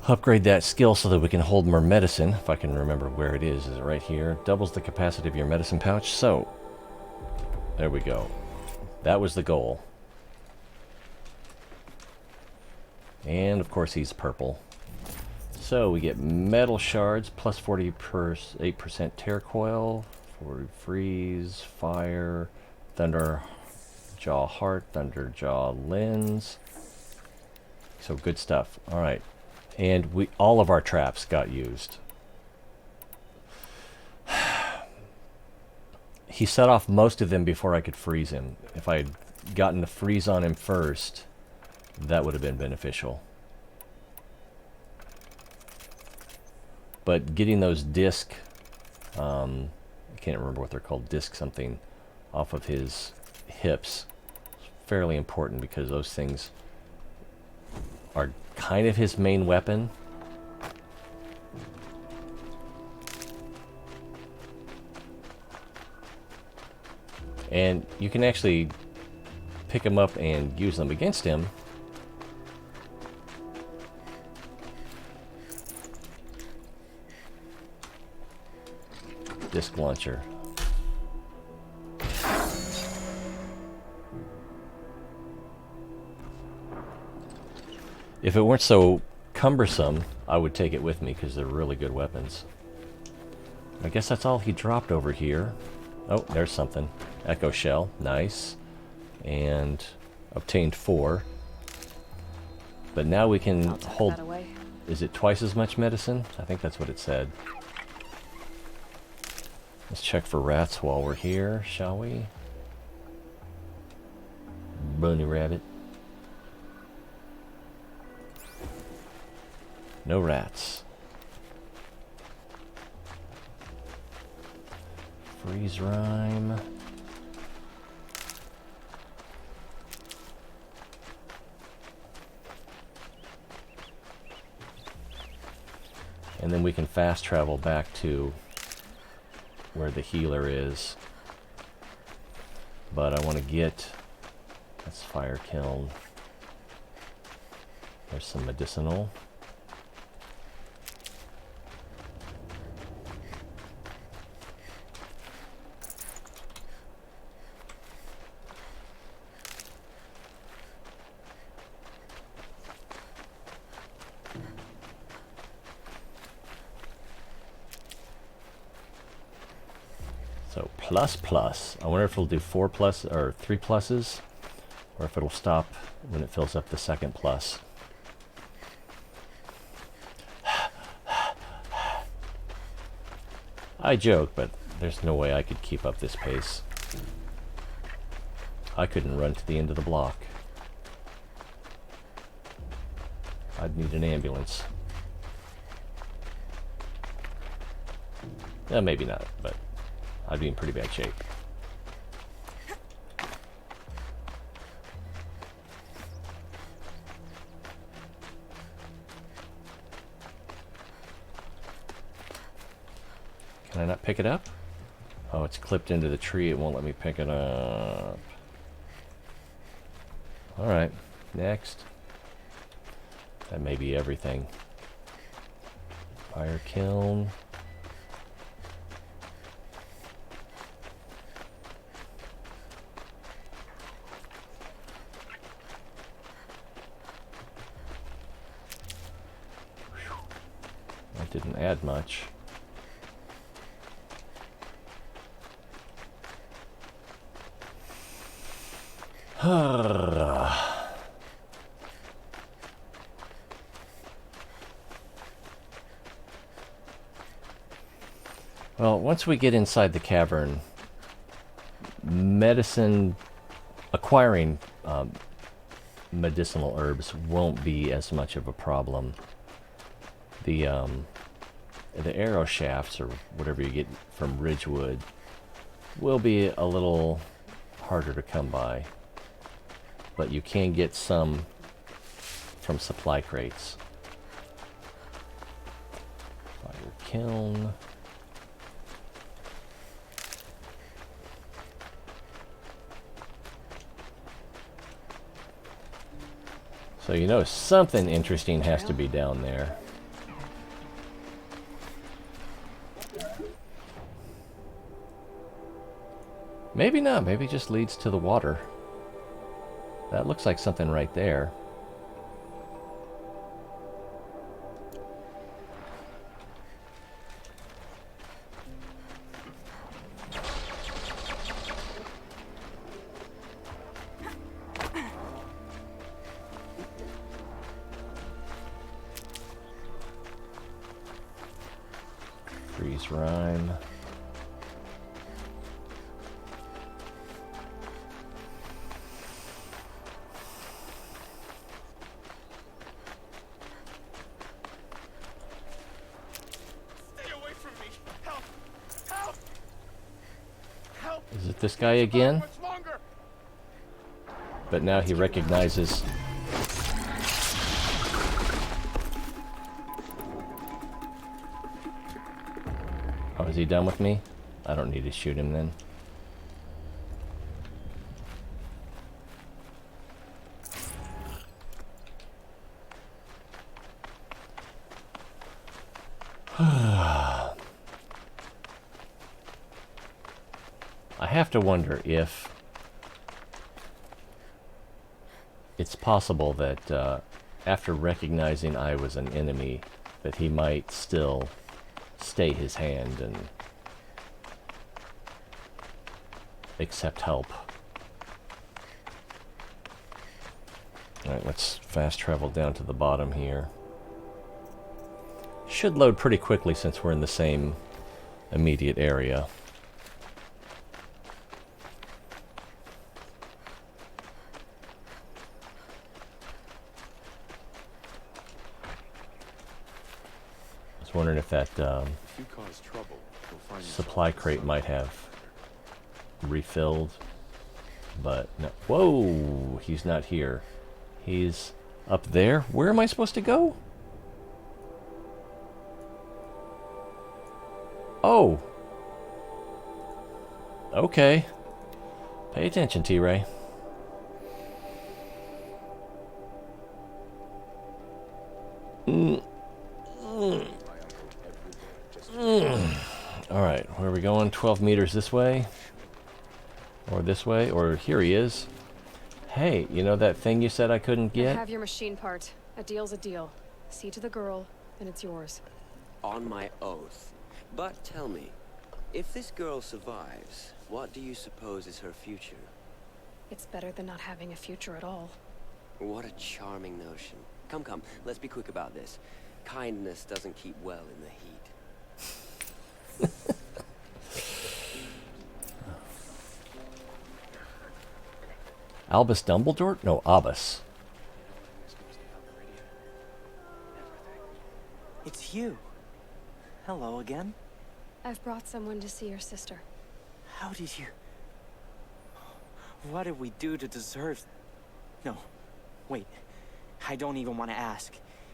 upgrade that skill so that we can hold more medicine. If I can remember where it is. Is it right here? Doubles the capacity of your medicine pouch. So, there we go. That was the goal. And of course he's purple. So we get metal shards plus 48% tear coil, 40 freeze, fire, thunder jaw heart, thunder jaw lens. So good stuff. All right, and all of our traps got used. He set off most of them before I could freeze him. If I had gotten the freeze on him first, that would have been beneficial. But getting those disc, I can't remember what they're called, disc something, off of his hips is fairly important because those things are kind of his main weapon. And you can actually pick them up and use them against him. Disc launcher. If it weren't so cumbersome, I would take it with me because they're really good weapons. I guess that's all he dropped over here. Oh, there's something. Echo shell, nice. And obtained 4. But now we can hold. Is it twice as much medicine? I think that's what it said. Let's check for rats while we're here, shall we? Bunny rabbit. No rats. Freeze rhyme. And then we can fast travel back to where the healer is. But I want to get That's fire kiln. There's some medicinal. So plus plus. I wonder if it'll do 4 plus or 3 pluses, or if it'll stop when it fills up the second plus. I joke, but there's no way I could keep up this pace. I couldn't run to the end of the block. I'd need an ambulance. Maybe not, but I'd be in pretty bad shape. Can I not pick it up? Oh, it's clipped into the tree. It won't let me pick it up. Alright, next. That may be everything. Fire kiln. That didn't add much. Well, once we get inside the cavern, acquiring medicinal herbs won't be as much of a problem. The arrow shafts, or whatever you get from Ridgewood, will be a little harder to come by. But you can get some from supply crates. Fire kiln. So you know something interesting has to be down there. Maybe not. Maybe it just leads to the water. That looks like something right there. Freeze rhyme. Is it this guy again? But now he recognizes. Oh, is he done with me? I don't need to shoot him then. I have to wonder if it's possible that after recognizing I was an enemy, that he might still stay his hand and accept help. Alright, let's fast travel down to the bottom here. Should load pretty quickly since we're in the same immediate area. I was wondering if that supply crate might have refilled, but no. Whoa, he's not here. He's up there. Where am I supposed to go? Oh. Okay. Pay attention, T-Ray. Alright, where are we going? 12 meters this way? Or this way? Or here he is. Hey, you know that thing you said I couldn't I get? have your machine part. A deal's a deal. See to the girl, and it's yours. On my oath. But tell me, if this girl survives, what do you suppose is her future? It's better than not having a future at all. What a charming notion. Come, come, let's be quick about this. Kindness doesn't keep well in the heat. Albus Dumbledore? No, Albus. It's you. Hello again. I've brought someone to see your sister. How did you... What did we do to deserve... No. Wait. I don't even want to ask.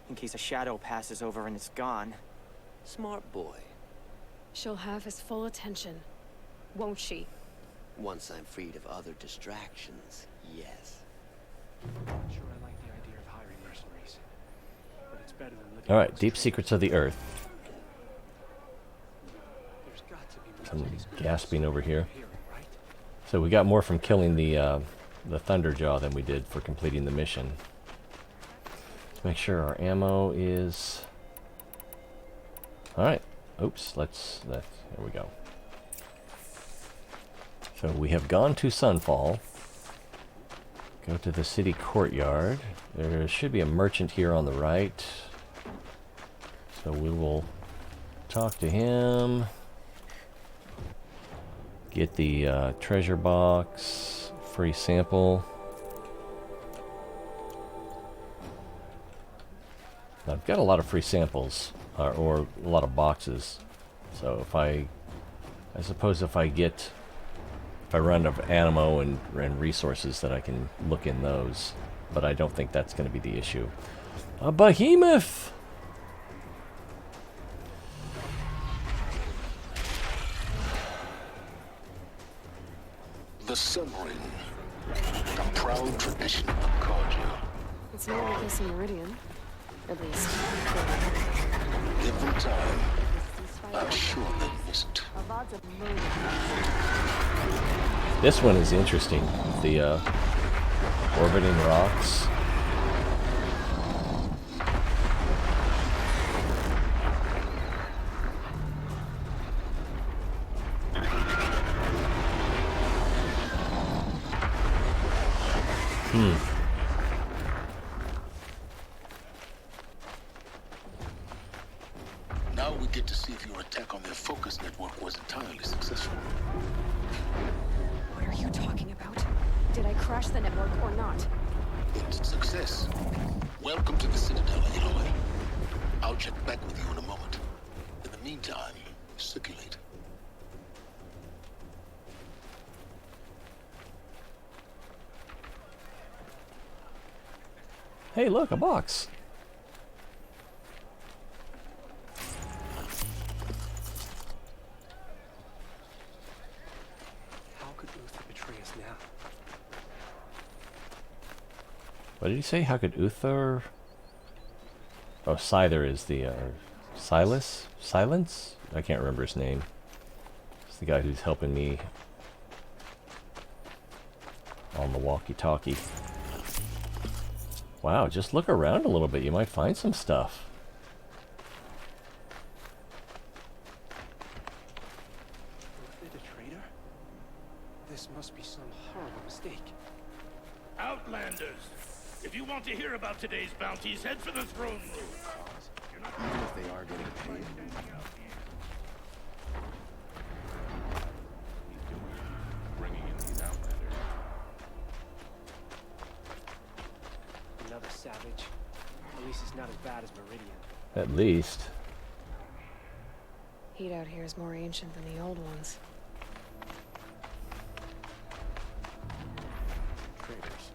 In case a shadow passes over and it's gone. Smart boy. She'll have his full attention, won't she? Once I'm freed of other distractions, yes. I'm not sure I like the idea of hiring mercenaries, but it's better than living. Alright, Deep Secrets of the Earth. There's got to be more Some to these good gasping over here. hearing, right? So we got more from killing the Thunderjaw than we did for completing the mission. Let's make sure our ammo is... Alright. Oops, here we go. So we have gone to Sunfall. Go to the city courtyard. There should be a merchant here on the right. So we will talk to him. Get the treasure box. Free sample. I've got a lot of free samples. Or a lot of boxes. So if I suppose if I run out of ammo and resources, that I can look in those. But I don't think that's going to be the issue. A behemoth! The Sun Ring, a proud tradition of Cargia. It's not like this in Meridian. At least. Every time, I'm sure they missed. This one is interesting. The orbiting rocks. Now we get to see if your attack on their focus network was entirely successful. What are you talking about? Did I crash the network or not? Instant success. Welcome to the Citadel, Aloy. I'll check back with you in a moment. In the meantime, circulate. Hey, look, a box. How could Uther betray us now? What did he say? How could Uther... Oh, Scyther is the... Silas? Silence? I can't remember his name. It's the guy who's helping me on the walkie-talkie. Wow, just look around a little bit. You might find some stuff. Uther the traitor? This must be some horrible mistake. Outlanders! If you want to hear about today's bounties, head for the throne room. Even if they are getting paid. Bringing in these outlanders. Another savage. At least it's not as bad as Meridian. At least. Heat out here is more ancient than the old ones. Traitors.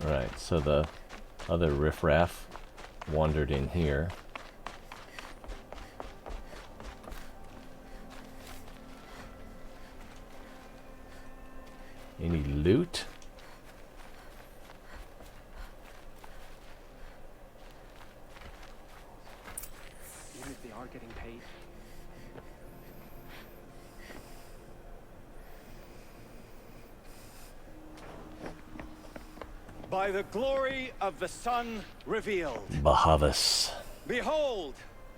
Alright, so the other riffraff wandered in here. Any loot? getting paid. By the glory of the sun revealed. Bahavas. Behold,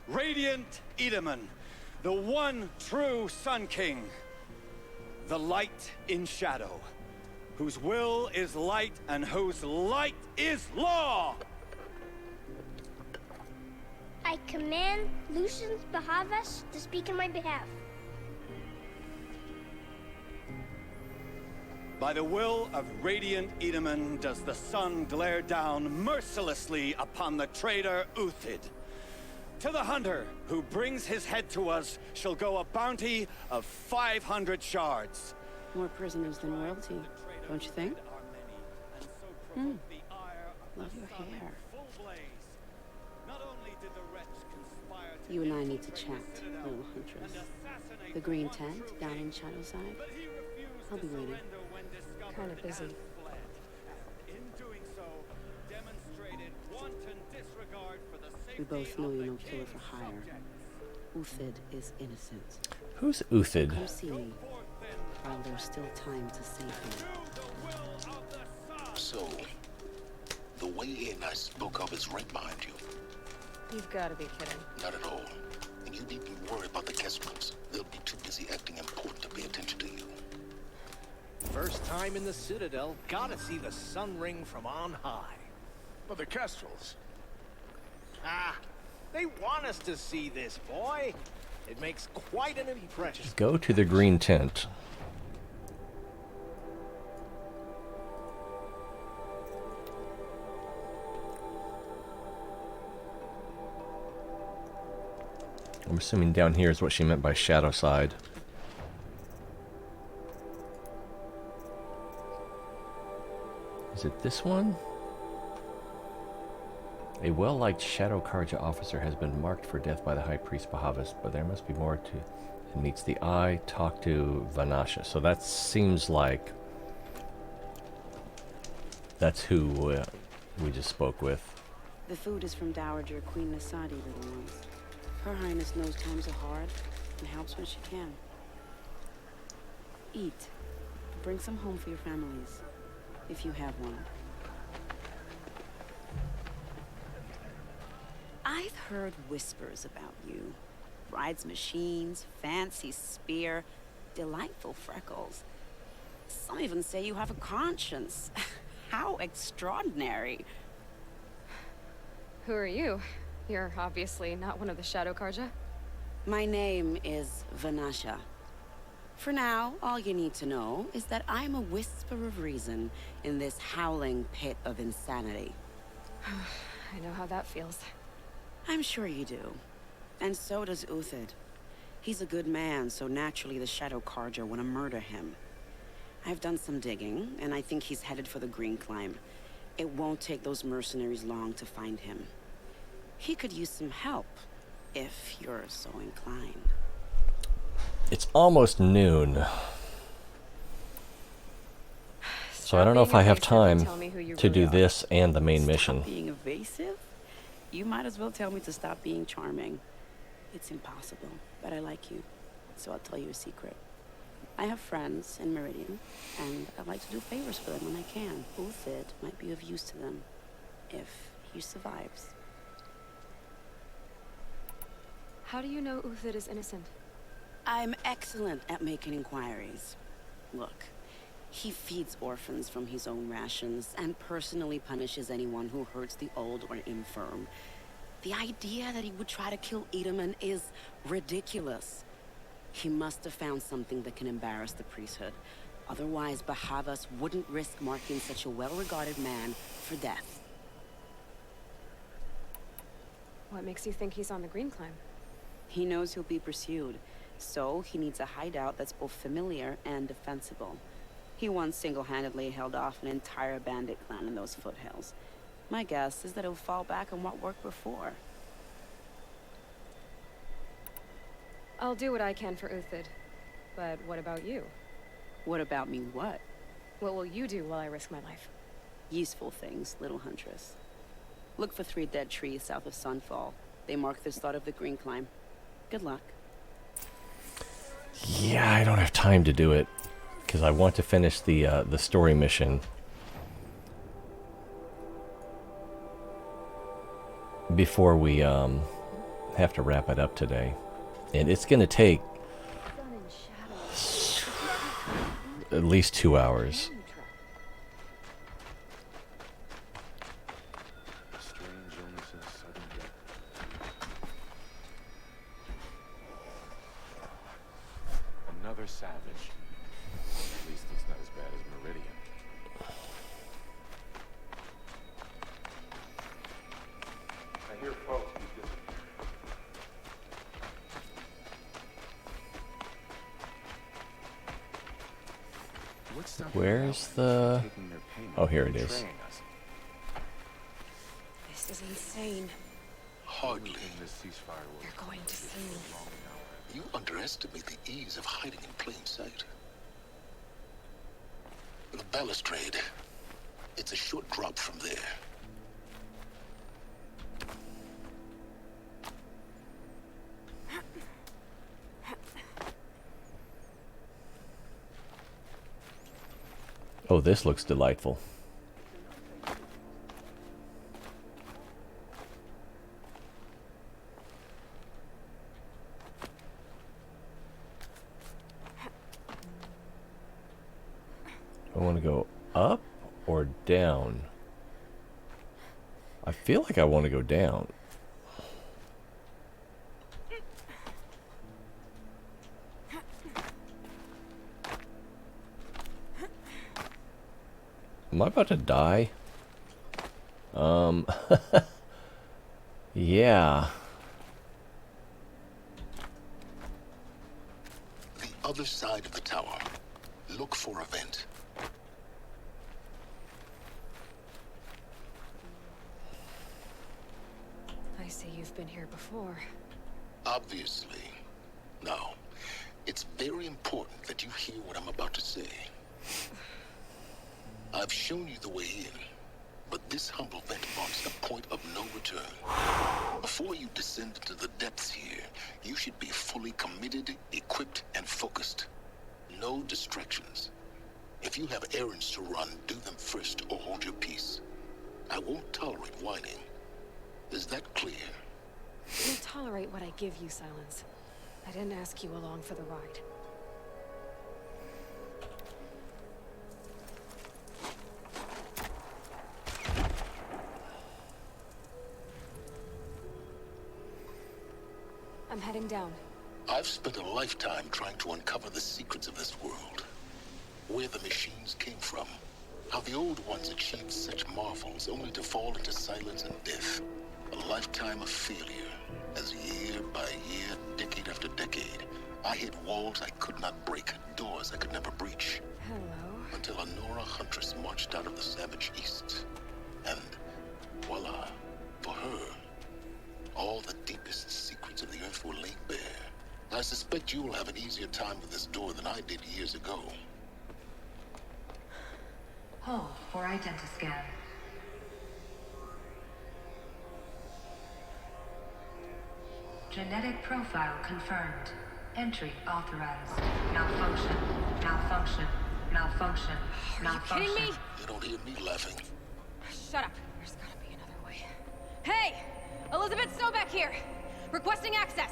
radiant Edaman, the one true Sun King. The light in shadow, whose will is light and whose light is law. I command Lucius Bahavas to speak in my behalf. By the will of radiant Edaman does the sun glare down mercilessly upon the traitor Uthid. To the hunter who brings his head to us shall go a bounty of 500 shards. More prisoners than royalty, don't you think? Love your hair. You and I need to chat, little huntress. The green tent down in Shadowside. I'll be waiting. Kind of busy. We both know you're no killer for hire. Uthid is innocent. Who's Uthid? Come see me while there's still time to save him. So, the way in I spoke of is right behind you. You've got to be kidding. Not at all. And you needn't worry about the Kesmans. They'll be too busy acting important to pay attention to you. First time in the Citadel, gotta see the sun ring from on high. But the Kestrels. Ah, they want us to see this, boy. It makes quite an impression. Go to the green tent. I'm assuming down here is what she meant by shadow side. Is it this one? A well-liked Shadow Karja officer has been marked for death by the High Priest Bahavas, but there must be more to it. Meets the eye. Talk to Vanasha. So that seems like that's who we just spoke with. The food is from Dowager Queen Nasadi, little ones. Her Highness knows times are hard and helps when she can. Eat. Bring some home for your families, if you have one. I've heard whispers about you. Rides machines, fancy spear, delightful freckles. Some even say you have a conscience. How extraordinary. Who are you? You're obviously not one of the Shadow Karja. My name is Vanasha. For now, all you need to know is that I'm a whisper of reason in this howling pit of insanity. I know how that feels. I'm sure you do. And so does Uthid. He's a good man, so naturally the Shadow Karja want to murder him. I've done some digging, and I think he's headed for the Green Climb. It won't take those mercenaries long to find him. He could use some help, if you're so inclined. It's almost noon. So I don't know if I have time to do this and the main mission. Stop being evasive? You might as well tell me to stop being charming. It's impossible, but I like you, so I'll tell you a secret. I have friends in Meridian, and I like to do favors for them when I can. Uthid might be of use to them, if he survives. How do you know Uthid is innocent? I'm excellent at making inquiries. Look, he feeds orphans from his own rations and personally punishes anyone who hurts the old or infirm. The idea that he would try to kill Edaman is ridiculous. He must have found something that can embarrass the priesthood. Otherwise, Bahavas wouldn't risk marking such a well-regarded man for death. What makes you think he's on the Green Climb? He knows he'll be pursued, so he needs a hideout that's both familiar and defensible. He once single-handedly held off an entire bandit clan in those foothills. My guess is that he'll fall back on what worked before. I'll do what I can for Uthid. But what about you? What about me what? What will you do while I risk my life? Useful things, little huntress. Look for 3 dead trees south of Sunfall. They mark the start of the Green Climb. Good luck. Yeah, I don't have time to do it because I want to finish the story mission before we have to wrap it up today, and it's going to take at least 2 hours. Another savage. At least it's not as bad as Meridian. I hear folks be disappearing. Where's the... Oh, here it is. This is insane. Hardly. You're going to see me. You underestimate the ease of hiding in plain sight. The balustrade. It's a short drop from there. Oh, this looks delightful. I want to go up or down. I feel like I want to go down. Am I about to die? Yeah. The other side of the tower. Look for a vent. I see you've been here before. Obviously. Now, it's very important that you hear what I'm about to say. I've shown you the way in, but this humble vent marks a point of no return. Before you descend into the depths here, you should be fully committed, equipped, and focused. No distractions. If you have errands to run, do them first or hold your peace. I won't tolerate whining. Is that clear? You'll tolerate what I give you, Silence. I didn't ask you along for the ride. I'm heading down. I've spent a lifetime trying to uncover the secrets of this world. Where the machines came from. How the old ones achieved such marvels only to fall into silence and death. A lifetime of failure. As year by year, decade after decade, I hit walls I could not break, doors I could never breach. Hello. Until a Nora huntress marched out of the savage east. And voila, for her, all the deepest secrets of the earth were laid bare. I suspect you will have an easier time with this door than I did years ago. Hold for identiscan. Genetic profile confirmed. Entry authorized. Malfunction. Malfunction. Malfunction. Malfunction. Are you kidding me? You don't hear me laughing. Shut up. There's gotta be another way. Hey! Elizabeth Snowback here! Requesting access!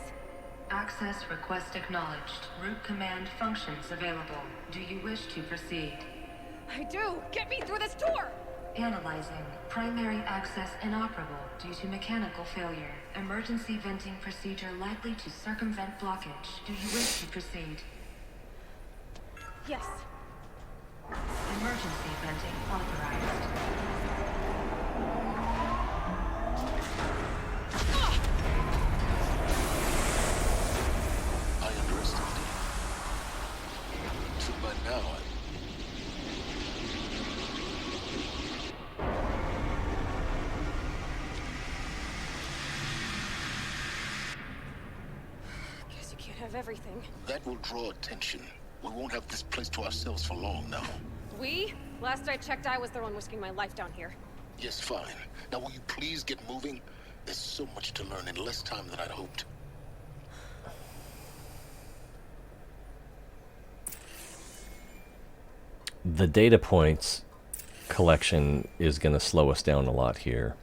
Access request acknowledged. Root command functions available. Do you wish to proceed? I do! Get me through this door! Analyzing. Primary access inoperable due to mechanical failure. Emergency venting procedure likely to circumvent blockage. Do you wish to proceed? Yes. Emergency venting authorized. I underestimated you. So by now, Guess you can't have everything. that will draw attention. We won't have this place to ourselves for long now. We? Last I checked, I was the one risking my life down here. Yes, fine. Now will you please get moving? There's so much to learn in less time than I'd hoped. the data points collection is going to slow us down a lot here.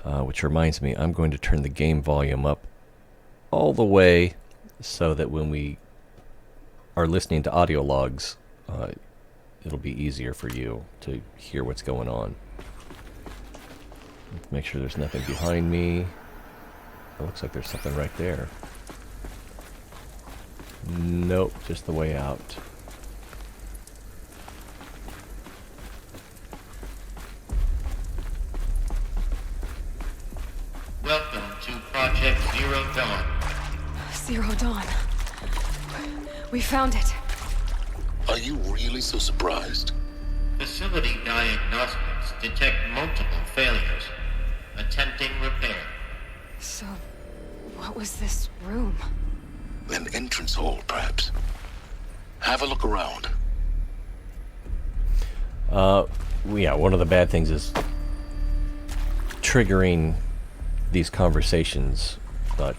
Which reminds me, I'm going to turn the game volume up all the way so that when we are listening to audio logs, it'll be easier for you to hear what's going on. Make sure there's nothing behind me. It looks like there's something right there. Nope, just the way out. Welcome to Project Zero Dawn. Zero Dawn. We found it. Are you really so surprised? Facility diagnostics detect multiple failures. Attempting repair. So, what was this room? An entrance hall, perhaps. Have a look around. Yeah, one of the bad things is triggering these conversations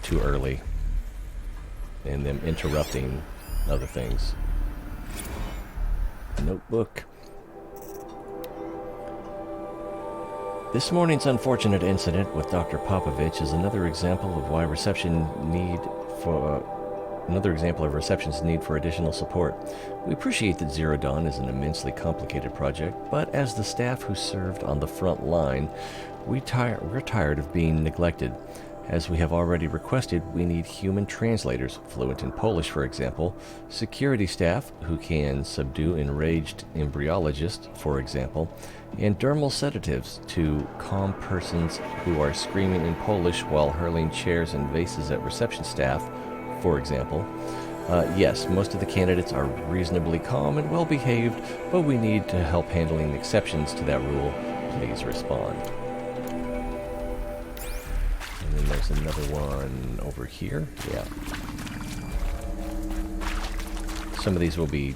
too early and them interrupting other things. Notebook. This morning's unfortunate incident with Dr. Popovich is another example of why another example of reception's need for additional support. We appreciate that Zero Dawn is an immensely complicated project, but as the staff who served on the front line, we're tired of being neglected. As we have already requested, we need human translators, fluent in Polish, for example, security staff who can subdue enraged embryologists, for example, and dermal sedatives to calm persons who are screaming in Polish while hurling chairs and vases at reception staff, for example. Yes, most of the candidates are reasonably calm and well-behaved, but we need to help handling exceptions to that rule. Please respond. And then there's another one over here. Yeah. Some of these will be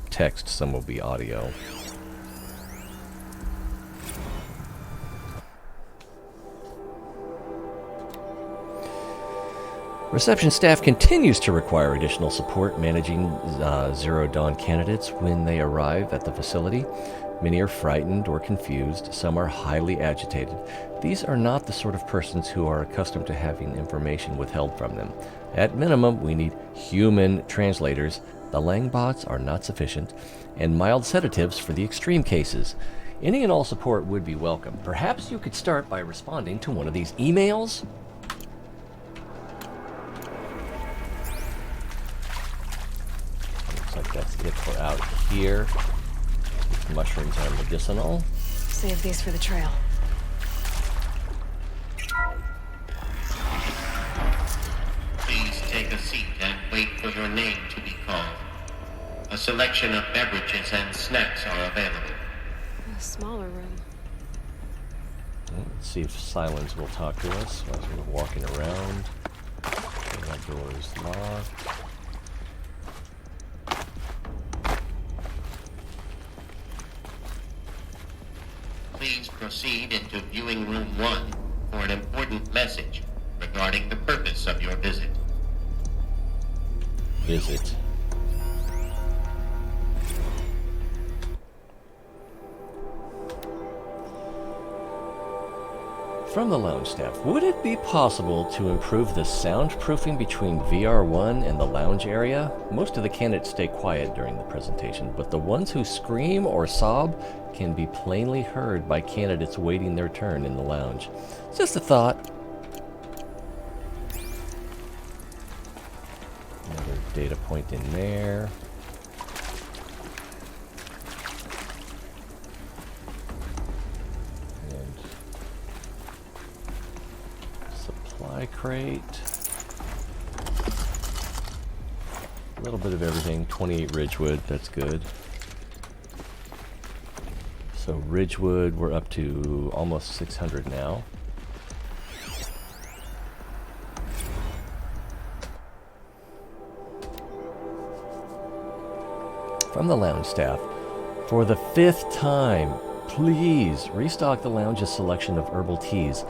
text, some will be audio. Reception staff continues to require additional support managing Zero Dawn candidates when they arrive at the facility. Many are frightened or confused. Some are highly agitated. These are not the sort of persons who are accustomed to having information withheld from them. At minimum, we need human translators. The Langbots are not sufficient, and mild sedatives for the extreme cases. Any and all support would be welcome. Perhaps you could start by responding to one of these emails? Looks like that's it for out here. Mushrooms are medicinal. Save these for the trail. Please take a seat and wait for your name to be called. A selection of beverages and snacks are available. A smaller room. Let's see if Silence will talk to us as we're walking around. That door is locked. Please proceed into viewing room 1 for an important message regarding the purpose of your visit. Visit. From the lounge staff, would it be possible to improve the soundproofing between VR1 and the lounge area? Most of the candidates stay quiet during the presentation, but the ones who scream or sob can be plainly heard by candidates waiting their turn in the lounge. Just a thought. Another data point in there. Crate. A little bit of everything. 28 Ridgewood, that's good. So Ridgewood, we're up to almost 600 now. From the lounge staff, for the 5th time, please restock the lounge's selection of herbal teas.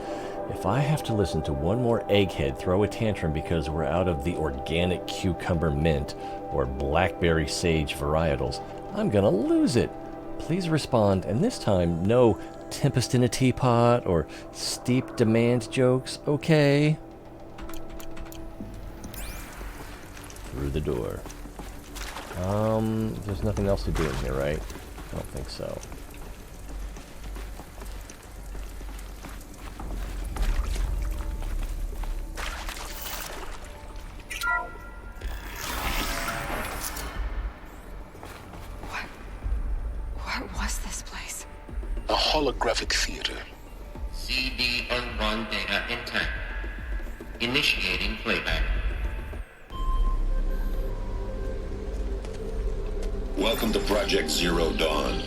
If I have to listen to one more egghead throw a tantrum because we're out of the organic cucumber mint or blackberry sage varietals, I'm gonna lose it. Please respond, and this time, no tempest in a teapot or steep demand jokes, okay? Through the door. There's nothing else to do in here, right? I don't think so. What was this place? A holographic theater. CDN1 data intact. Initiating playback. Welcome to Project Zero Dawn.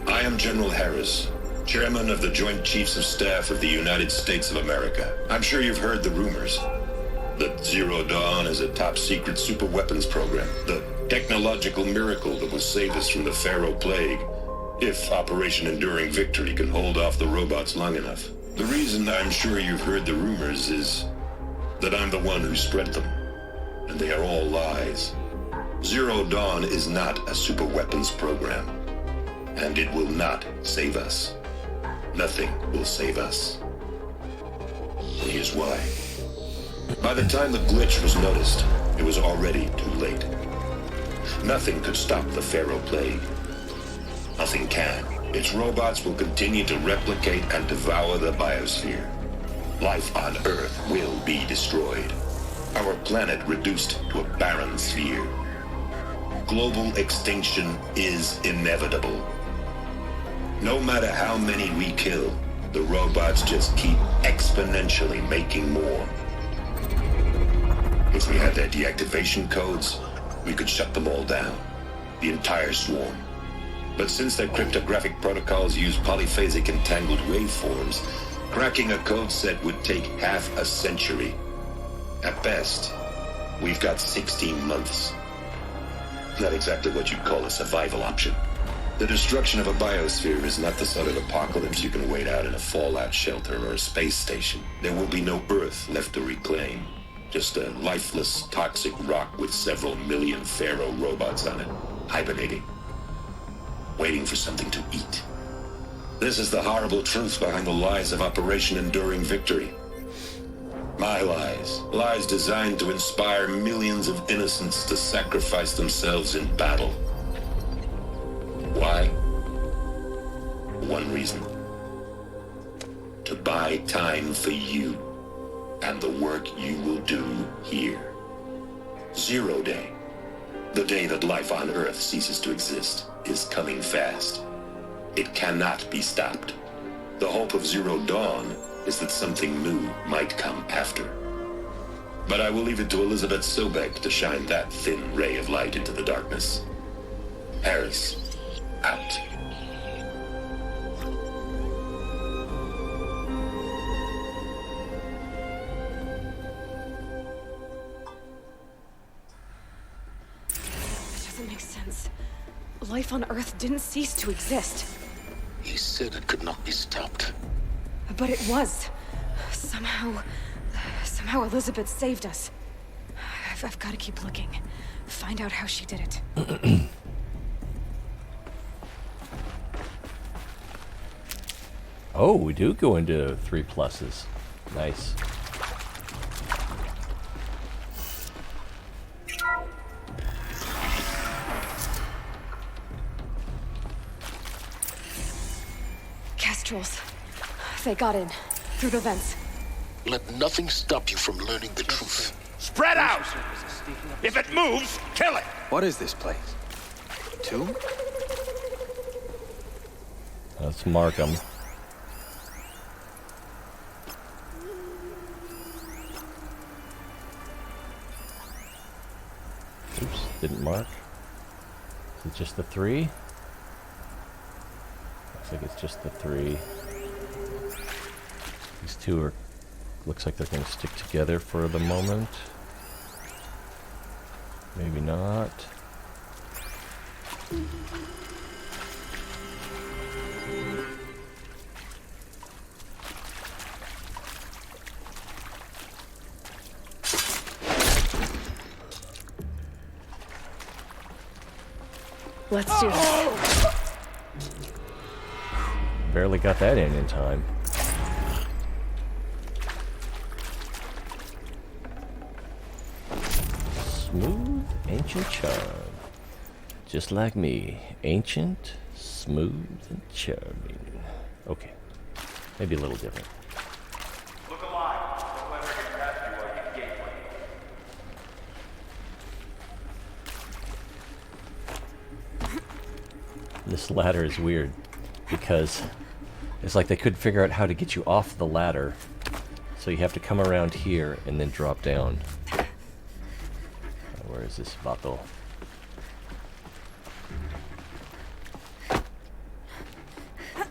I am General Harris, Chairman of the Joint Chiefs of Staff of the United States of America. I'm sure you've heard the rumors that Zero Dawn is a top-secret super-weapons program, the technological miracle that will save us from the Pharaoh Plague, if Operation Enduring Victory can hold off the robots long enough. The reason I'm sure you've heard the rumors is that I'm the one who spread them, and they are all lies. Zero Dawn is not a super weapons program, and it will not save us. Nothing will save us. And here's why. By the time the glitch was noticed, it was already too late. Nothing could stop the Pharaoh Plague. Nothing can. Its robots will continue to replicate and devour the biosphere. Life on Earth will be destroyed. Our planet reduced to a barren sphere. Global extinction is inevitable. No matter how many we kill, the robots just keep exponentially making more. If we had their deactivation codes, we could shut them all down, the entire swarm. But since their cryptographic protocols use polyphasic entangled waveforms, cracking a code set would take half a century. At best, we've got 16 months. Not exactly what you'd call a survival option. The destruction of a biosphere is not the sort of apocalypse you can wait out in a fallout shelter or a space station. There will be no Earth left to reclaim. Just a lifeless, toxic rock with several million Pharaoh robots on it, hibernating, waiting for something to eat. This is the horrible truth behind the lies of Operation Enduring Victory. My lies. Lies designed to inspire millions of innocents to sacrifice themselves in battle. Why? One reason. To buy time for you and the work you will do here. Zero Day, the day that life on Earth ceases to exist, is coming fast. It cannot be stopped. The hope of Zero Dawn is that something new might come after. But I will leave it to Elizabeth Sobek to shine that thin ray of light into the darkness. Harris, out. It doesn't make sense. Life on Earth didn't cease to exist. He said it could not be stopped. But it was. Somehow Elizabeth saved us. I've got to keep looking. Find out how she did it. Oh, we do go into 3 pluses. Nice. Kestrels. They got in. Through the vents. Let nothing stop you from learning the truth. Spread out! If it moves, kill it! What is this place? Tomb? Let's mark them. Oops, didn't mark. Is it just the 3? Looks like it's just the 3. These 2 are, looks like they're going to stick together for the moment. Maybe not. Let's do this. Barely got that in time. Smooth, ancient charm. Just like me. Ancient, smooth, and charming. Okay. Maybe a little different. Look alive. Don't let her get past you while you gateway. This ladder is weird because it's like they couldn't figure out how to get you off the ladder. So you have to come around here and then drop down. Where is this vato?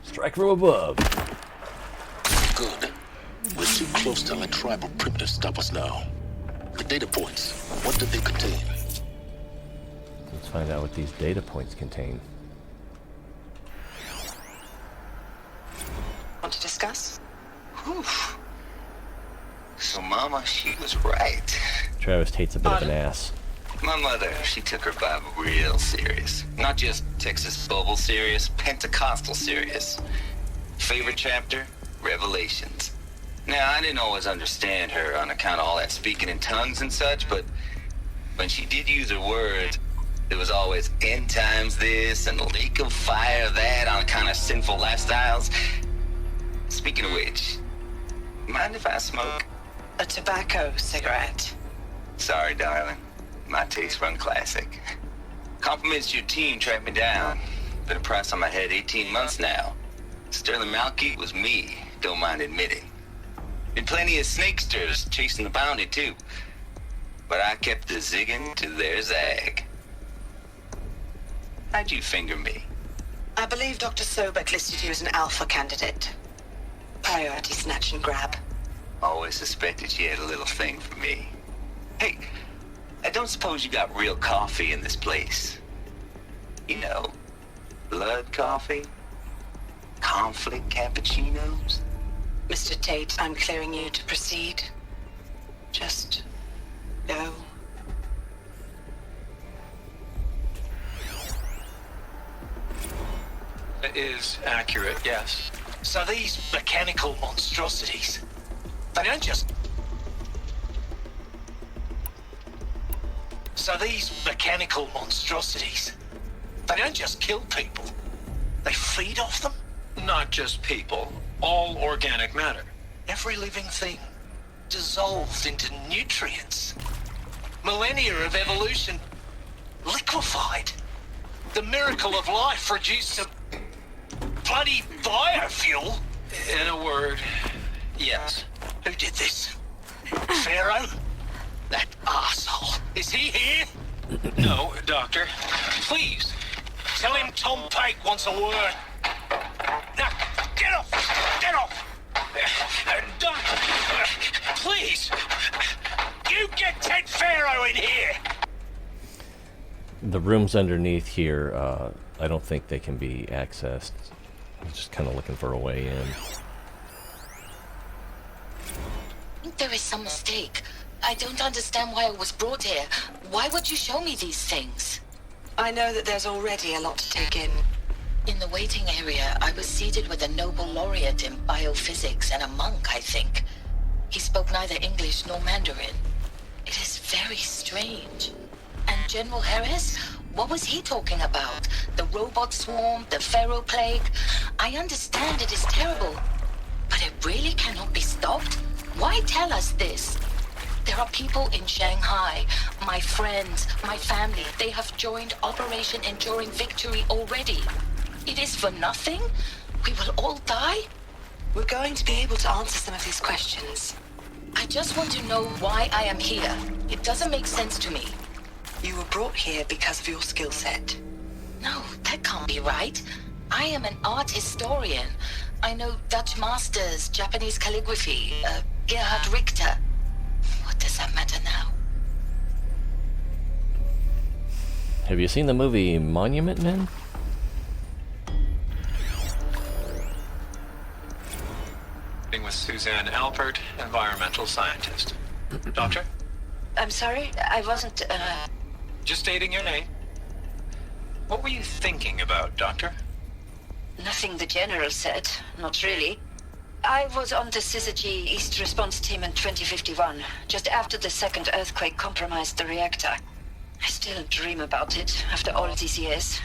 Strike from above. Good. We're too close to let tribal primitives stop us now. The data points, what do they contain? Let's find out what these data points contain. Want to discuss? Whew. So Mama, she was right. Travis Tate's a bit of an ass. My mother, she took her Bible real serious. Not just Texas Bible serious, Pentecostal serious. Favorite chapter? Revelations. Now, I didn't always understand her on account of all that speaking in tongues and such, but when she did use her words, there was always end times this and lake of fire that on account of sinful lifestyles. Speaking of which, mind if I smoke? A tobacco cigarette. Sorry, darling. My taste run classic. Compliments to your team tracked me down. Been a price on my head 18 months now. Sterling Malky was me, don't mind admitting. Been plenty of snakesters chasing the bounty too. But I kept the zigging to their zag. How'd you finger me? I believe Dr. Sobek listed you as an alpha candidate. Priority snatch and grab. Always suspected she had a little thing for me. Hey, I don't suppose you got real coffee in this place. You know, blood coffee? Conflict cappuccinos? Mr. Tate, I'm clearing you to proceed. Just go. It is accurate, yes. So these mechanical monstrosities, they don't just... So these mechanical monstrosities, they don't just kill people. They feed off them? Not just people. All organic matter. Every living thing dissolved into nutrients. Millennia of evolution liquefied. The miracle of life reduced to bloody biofuel. In a word, yes. Who did this? Pharaoh? That arsehole. Is he here? No, Doctor. Please, tell him Tom Pate wants a word. Now, get off! Get off! Doctor, please, you get Ted Pharaoh in here! The rooms underneath here, I don't think they can be accessed. I'm just kind of looking for a way in. There is some mistake. I don't understand why I was brought here. Why would you show me these things? I know that there's already a lot to take in. In the waiting area, I was seated with a Nobel laureate in biophysics and a monk, I think. He spoke neither English nor Mandarin. It is very strange. And General Harris? What was he talking about? The robot swarm, the Pharaoh plague? I understand it is terrible, but it really cannot be stopped? Why tell us this? There are people in Shanghai, my friends, my family. They have joined Operation Enduring Victory already. It is for nothing? We will all die? We're going to be able to answer some of these questions. I just want to know why I am here. It doesn't make sense to me. You were brought here because of your skill set. No, that can't be right. I am an art historian. I know Dutch masters, Japanese calligraphy, Gerhard Richter. What does that matter now? Have you seen the movie Monument Men? With Suzanne Alpert, environmental scientist. Doctor? I'm sorry, I wasn't, Just stating your name. What were you thinking about, Doctor? Nothing the General said. Not really. I was on the Syzygy East Response Team in 2051, just after the second earthquake compromised the reactor. I still dream about it after all these years.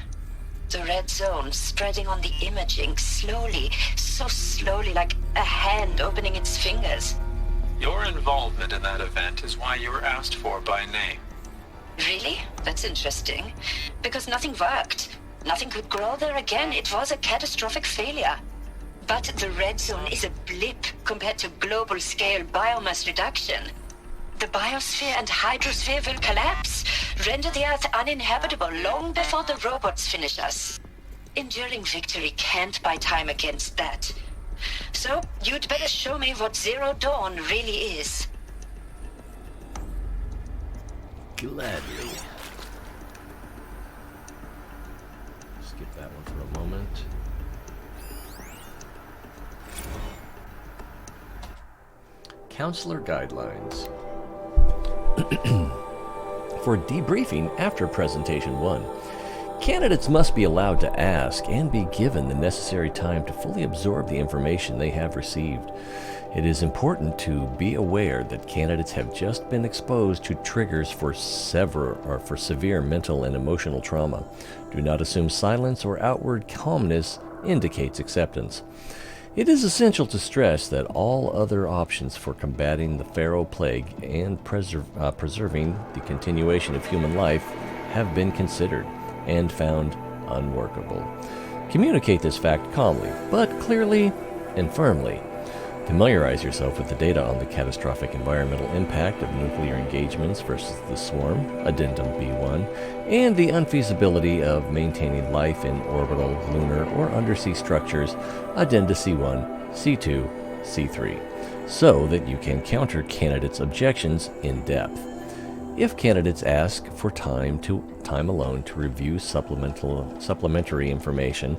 The red zone spreading on the imaging, slowly, so slowly, like a hand opening its fingers. Your involvement in that event is why you were asked for by name. Really? That's interesting. Because nothing worked. Nothing could grow there again. It was a catastrophic failure. But the red zone is a blip compared to global-scale biomass reduction. The biosphere and hydrosphere will collapse, render the Earth uninhabitable long before the robots finish us. Enduring victory can't buy time against that. So, you'd better show me what Zero Dawn really is. Gladly. Skip that one for a moment. Counselor Guidelines. For debriefing after Presentation 1, candidates must be allowed to ask and be given the necessary time to fully absorb the information they have received. It is important to be aware that candidates have just been exposed to triggers for severe mental and emotional trauma. Do not assume silence or outward calmness indicates acceptance. It is essential to stress that all other options for combating the Pharaoh Plague and preserving the continuation of human life have been considered and found unworkable. Communicate this fact calmly, but clearly and firmly. Familiarize yourself with the data on the catastrophic environmental impact of nuclear engagements versus the swarm, Addendum B1, and the unfeasibility of maintaining life in orbital, lunar, or undersea structures, Addenda C1, C2, C3, so that you can counter candidates' objections in depth. If candidates ask for time alone to review supplementary information,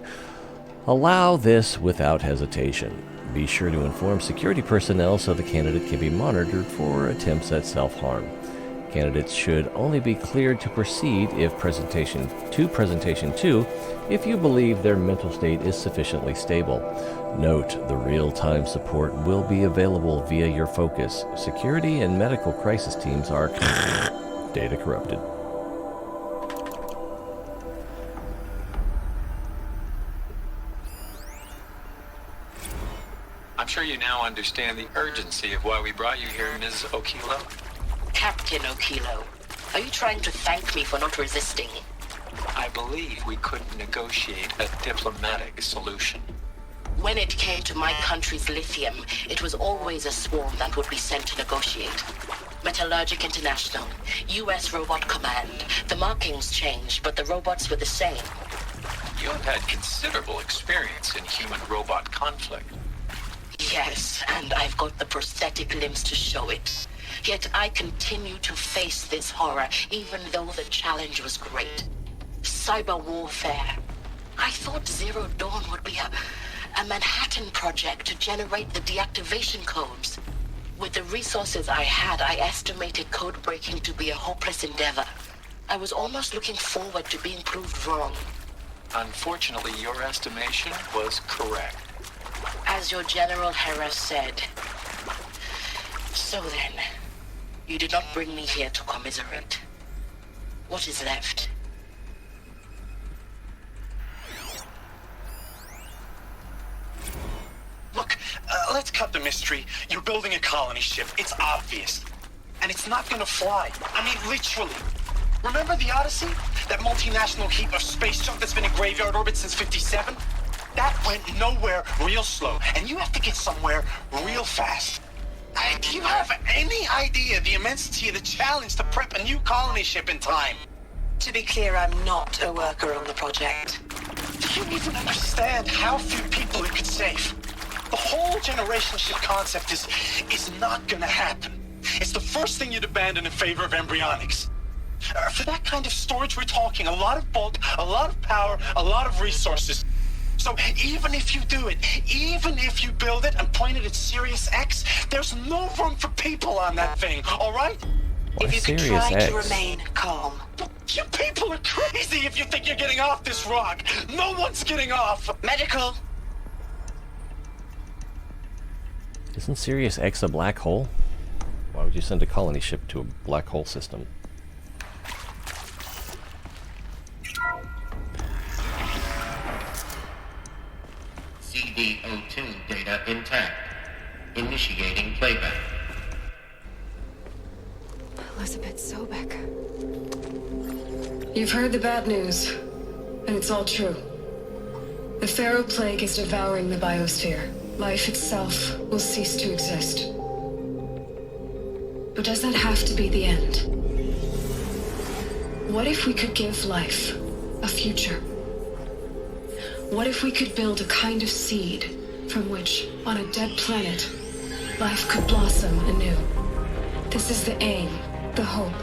allow this without hesitation. Be sure to inform security personnel so the candidate can be monitored for attempts at self-harm. Candidates should only be cleared to proceed if Presentation 2 if you believe their mental state is sufficiently stable. Note, the real-time support will be available via your focus. Security and medical crisis teams are data corrupted. I'm sure you now understand the urgency of why we brought you here, Ms. Okilo. Captain Okilo, are you trying to thank me for not resisting? I believe we couldn't negotiate a diplomatic solution. When it came to my country's lithium, it was always a swarm that would be sent to negotiate. Metallurgic International, U.S. Robot Command. The markings changed, but the robots were the same. You have had considerable experience in human-robot conflict. Yes, and I've got the prosthetic limbs to show it. Yet I continue to face this horror, even though the challenge was great. Cyber warfare. I thought Zero Dawn would be a Manhattan project to generate the deactivation codes. With the resources I had, I estimated code breaking to be a hopeless endeavor. I was almost looking forward to being proved wrong. Unfortunately, your estimation was correct. As your General Hera said. So then, you did not bring me here to commiserate. What is left? Look, let's cut the mystery. You're building a colony ship. It's obvious. And it's not gonna fly. I mean, literally. Remember the Odyssey? That multinational heap of space junk that's been in graveyard orbit since 57? That went nowhere real slow, and you have to get somewhere real fast. Do you have any idea the immensity of the challenge to prep a new colony ship in time? To be clear, I'm not a worker on the project. Do you even understand how few people it could save? The whole generation ship concept is not gonna happen. It's the first thing you'd abandon in favor of embryonics. For that kind of storage, we're talking a lot of bulk, a lot of power, a lot of resources. So even if you do it, even if you build it and point it at Sirius X, there's no room for people on that thing, all right? If you could try to remain calm. You people are crazy if you think you're getting off this rock. No one's getting off. Medical. Isn't Sirius X a black hole? Why would you send a colony ship to a black hole system? CD02 data intact. Initiating playback. Elizabeth Sobek. You've heard the bad news, and it's all true. The Pharaoh Plague is devouring the biosphere. Life itself will cease to exist. But does that have to be the end? What if we could give life a future? What if we could build a kind of seed from which, on a dead planet, life could blossom anew? This is the aim, the hope,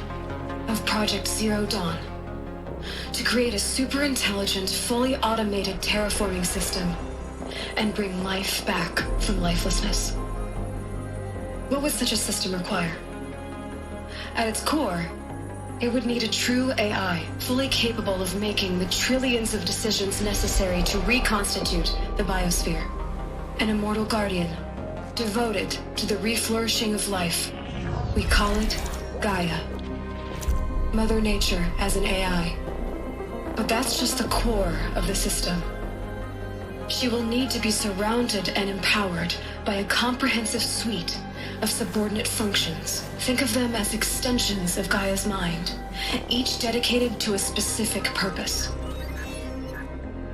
of Project Zero Dawn. To create a super-intelligent, fully automated terraforming system and bring life back from lifelessness. What would such a system require? At its core, it would need a true AI, fully capable of making the trillions of decisions necessary to reconstitute the biosphere. An immortal guardian, devoted to the reflourishing of life. We call it Gaia. Mother Nature as an AI. But that's just the core of the system. She will need to be surrounded and empowered by a comprehensive suite of subordinate functions. Think of them as extensions of Gaia's mind, each dedicated to a specific purpose.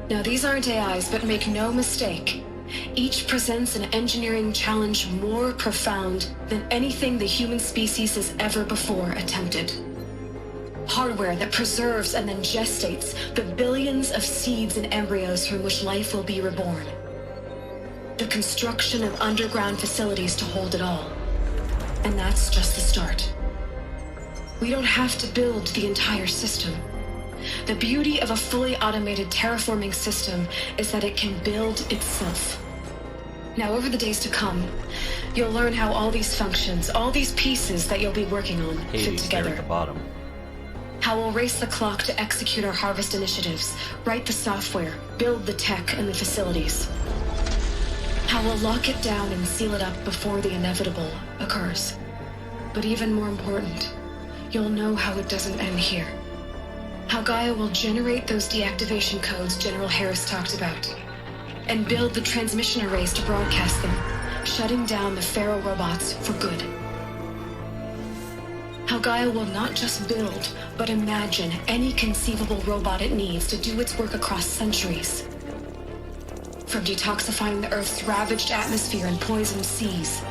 Now, these aren't AIs, but make no mistake, each presents an engineering challenge more profound than anything the human species has ever before attempted. Hardware that preserves and then gestates the billions of seeds and embryos from which life will be reborn. The construction of underground facilities to hold it all. And that's just the start. We don't have to build the entire system. The beauty of a fully automated terraforming system is that it can build itself. Now, over the days to come, you'll learn how all these functions, all these pieces that you'll be working on fit together. There at the bottom. How we'll race the clock to execute our harvest initiatives, write the software, build the tech and the facilities. How we'll lock it down and seal it up before the inevitable occurs. But even more important, you'll know how it doesn't end here. How Gaia will generate those deactivation codes General Harris talked about, and build the transmission arrays to broadcast them, shutting down the Pharaoh robots for good. How Gaia will not just build, but imagine any conceivable robot it needs to do its work across centuries. From detoxifying the Earth's ravaged atmosphere and poisoned seas,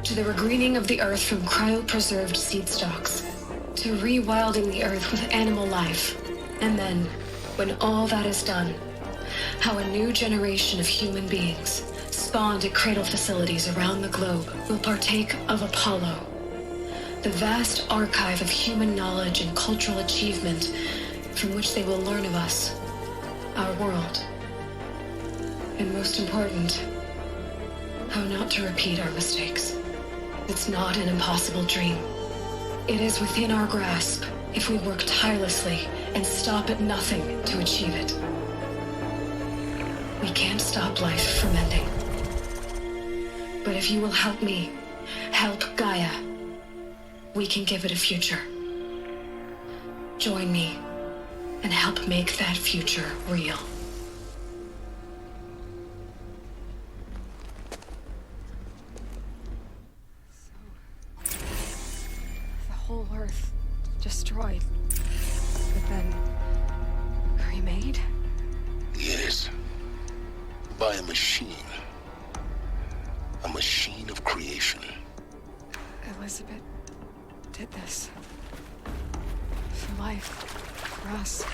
to the regreening of the Earth from cryopreserved seed stalks, to rewilding the Earth with animal life. And then, when all that is done, how a new generation of human beings, spawned at cradle facilities around the globe, will partake of Apollo, the vast archive of human knowledge and cultural achievement from which they will learn of us, our world. And most important, how not to repeat our mistakes. It's not an impossible dream. It is within our grasp if we work tirelessly and stop at nothing to achieve it. We can't stop life from ending. But if you will help me, help Gaia, we can give it a future. Join me and help make that future real. The whole Earth destroyed, but then remade? Yes. By a machine. A machine of creation. Elizabeth did this. For life. For us.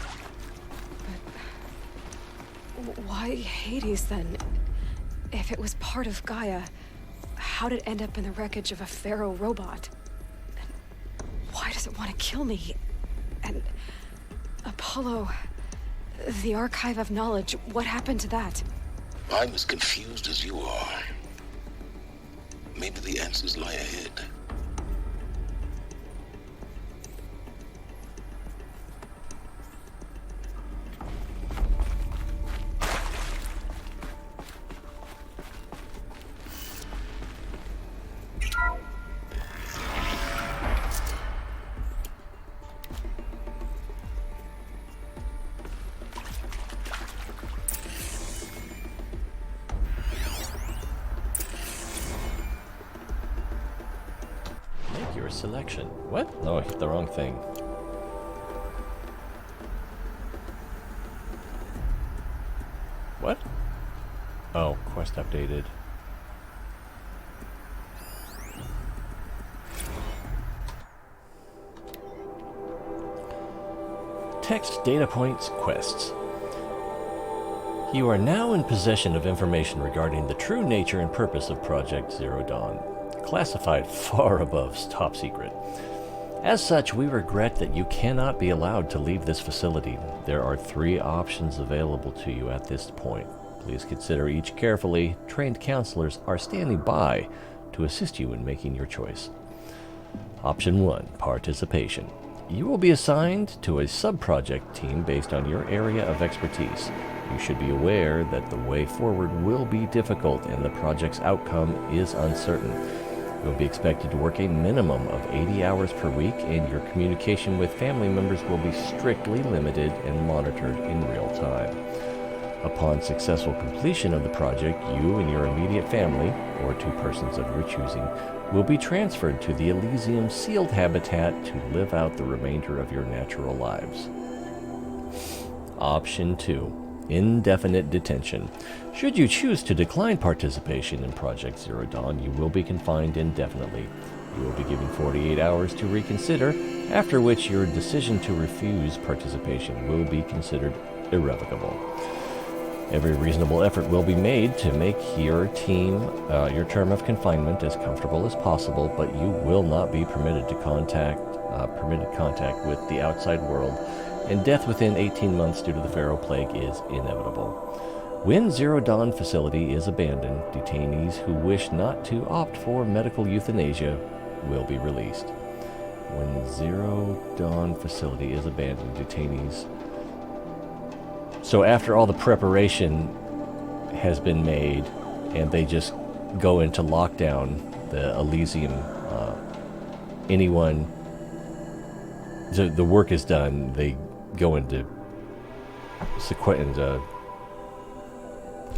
But why Hades then? If it was part of Gaia, how did it end up in the wreckage of a Pharaoh robot? And why does it want to kill me? And Apollo, the archive of knowledge, what happened to that? I'm as confused as you are. Maybe the answers lie ahead. your selection. What? Oh, I hit the wrong thing. What? Oh, quest updated. Text, data points, quests. You are now in possession of information regarding the true nature and purpose of Project Zero Dawn, classified far above top secret. As such, we regret that you cannot be allowed to leave this facility. There are 3 options available to you at this point. Please consider each carefully. Trained counselors are standing by to assist you in making your choice. Option 1, participation. You will be assigned to a sub-project team based on your area of expertise. You should be aware that the way forward will be difficult and the project's outcome is uncertain. You'll be expected to work a minimum of 80 hours per week, and your communication with family members will be strictly limited and monitored in real time. Upon successful completion of the project, you and your immediate family, or 2 persons of your choosing, will be transferred to the Elysium sealed habitat to live out the remainder of your natural lives. Option 2. Indefinite detention. Should you choose to decline participation in Project Zero Dawn, you will be confined indefinitely. You will be given 48 hours to reconsider, after which your decision to refuse participation will be considered irrevocable. Every reasonable effort will be made to make your term of confinement as comfortable as possible, but you will not be permitted contact with the outside world, and death within 18 months due to the Pharaoh Plague is inevitable. When Zero Dawn facility is abandoned, detainees who wish not to opt for medical euthanasia will be released. When Zero Dawn facility is abandoned, detainees... So after all the preparation has been made and they just go into lockdown, the Elysium, anyone... the work is done, they go into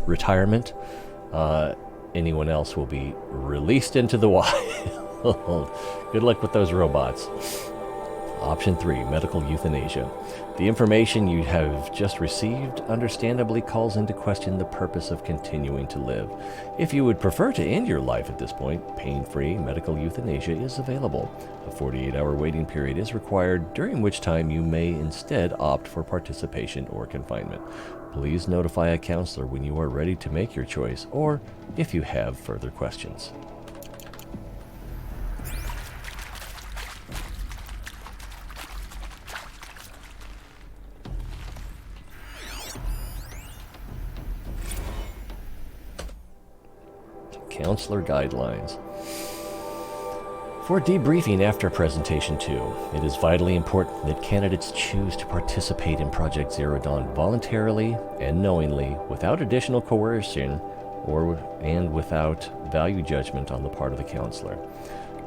retirement. Anyone else will be released into the wild. Good luck with those robots. Option 3, medical euthanasia. The information you have just received understandably calls into question the purpose of continuing to live. If you would prefer to end your life at this point, pain-free medical euthanasia is available. A 48-hour waiting period is required, during which time you may instead opt for participation or confinement. Please notify a counselor when you are ready to make your choice, or if you have further questions. Counselor Guidelines. For debriefing after Presentation 2, it is vitally important that candidates choose to participate in Project Zero Dawn voluntarily and knowingly, without additional coercion and without value judgment on the part of the counselor.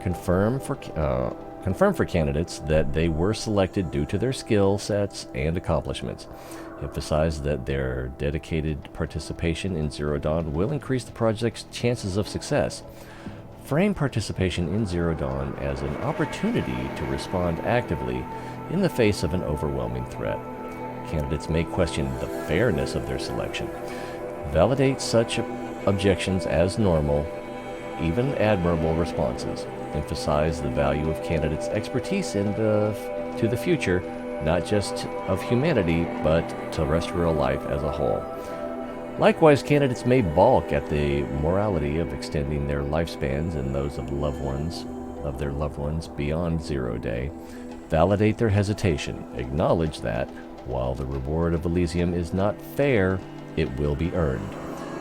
Confirm for candidates that they were selected due to their skill sets and accomplishments. Emphasize that their dedicated participation in Zero Dawn will increase the project's chances of success. Frame participation in Zero Dawn as an opportunity to respond actively in the face of an overwhelming threat. Candidates may question the fairness of their selection. Validate such objections as normal, even admirable responses. Emphasize the value of candidates' expertise to the future, not just of humanity, but terrestrial life as a whole. Likewise, candidates may balk at the morality of extending their lifespans and those of their loved ones beyond 0 day. Validate their hesitation. Acknowledge that, while the reward of Elysium is not fair, it will be earned.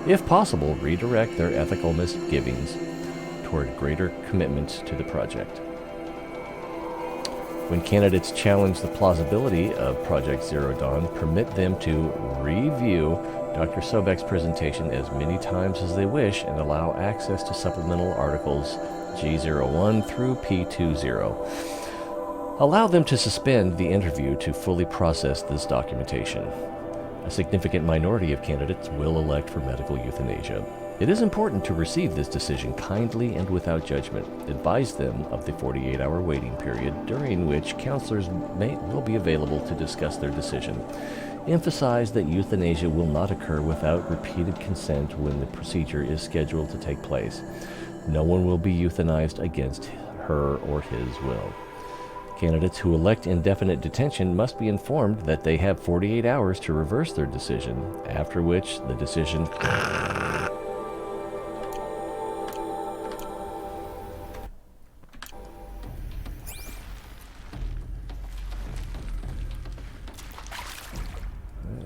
If possible, redirect their ethical misgivings toward greater commitment to the project. When candidates challenge the plausibility of Project Zero Dawn, permit them to review Dr. Sobek's presentation as many times as they wish and allow access to supplemental articles G01 through P20. Allow them to suspend the interview to fully process this documentation. A significant minority of candidates will elect for medical euthanasia. It is important to receive this decision kindly and without judgment. Advise them of the 48-hour waiting period, during which counselors will be available to discuss their decision. Emphasize that euthanasia will not occur without repeated consent when the procedure is scheduled to take place. No one will be euthanized against her or his will. Candidates who elect indefinite detention must be informed that they have 48 hours to reverse their decision, after which the decision...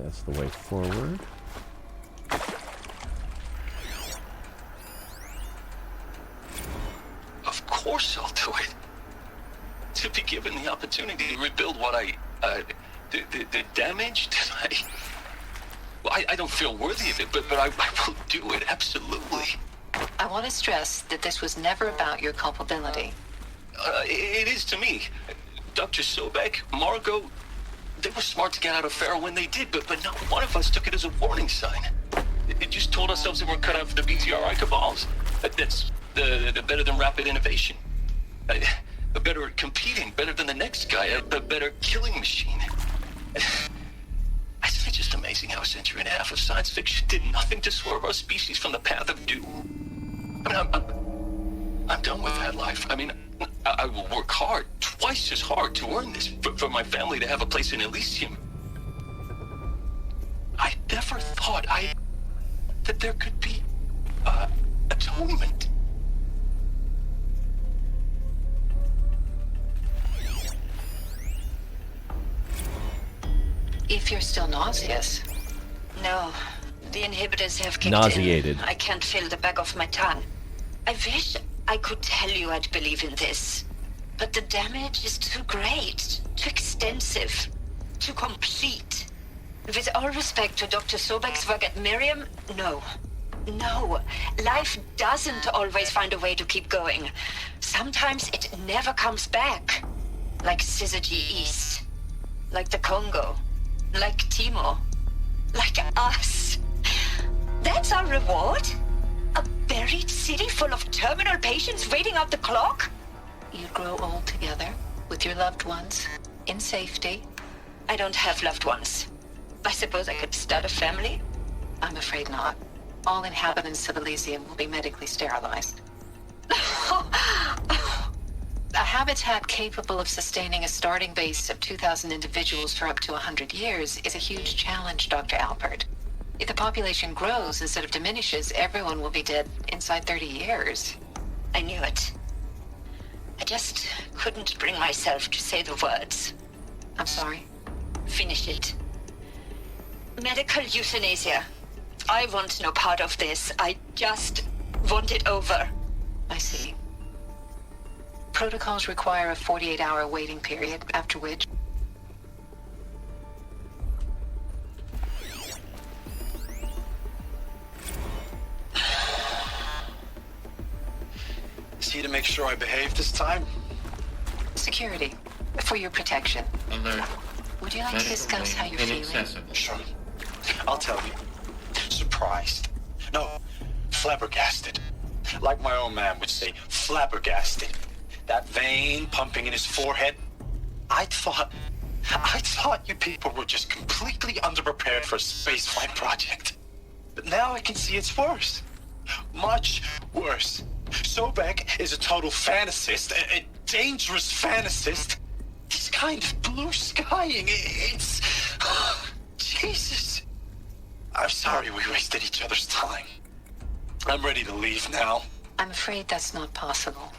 That's the way forward. Of course I'll do it. To be given the opportunity to rebuild what the damage that I don't feel worthy of it, but I will do it, absolutely. I want to stress that this was never about your culpability. It is to me. Dr. Sobek, Margot, they were smart to get out of Pharaoh when they did, but not one of us took it as a warning sign. It just told ourselves that we're cut out for the BTRI cabals. That's the better than rapid innovation. Better at competing, better than the next guy, a better killing machine. Isn't it just amazing how a century and a half of science fiction did nothing to swerve our species from the path of doom? I mean, I'm done with that life. I mean, I will work hard, twice as hard, to earn this, for my family to have a place in Elysium. I never thought that there could be atonement. If you're still nauseous. No, the inhibitors have kicked Nauseated. in. I can't feel the back of my tongue. I wish I could tell you I'd believe in this, but the damage is too great, too extensive, too complete. With all respect to Dr. Sobek's work at Miriam, no. No, life doesn't always find a way to keep going. Sometimes it never comes back. Like Syzygy East. Like the Congo. Like Timo. Like us. That's our reward? A buried city full of terminal patients waiting out the clock? You'd grow old together, with your loved ones, in safety. I don't have loved ones. I suppose I could start a family? I'm afraid not. All inhabitants of Elysium will be medically sterilized. A habitat capable of sustaining a starting base of 2,000 individuals for up to 100 years is a huge challenge, Dr. Alpert. If the population grows instead of diminishes, everyone will be dead inside 30 years. I knew it. I just couldn't bring myself to say the words. I'm sorry. Finish it. Medical euthanasia. I want no part of this. I just want it over. I see. Protocols require a 48-hour waiting period, after which... Is he to make sure I behave this time? Security. For your protection. Alert. Would you like to discuss how you're feeling? Sure. I'll tell you. Surprised. No, flabbergasted. Like my old man would say, flabbergasted. That vein pumping in his forehead. I thought you people were just completely underprepared for a spaceflight project. But now I can see it's worse. Much worse. Sobek is a total fantasist, a dangerous fantasist. He's kind of blue skying. It's... Jesus. I'm sorry we wasted each other's time. I'm ready to leave now. I'm afraid that's not possible.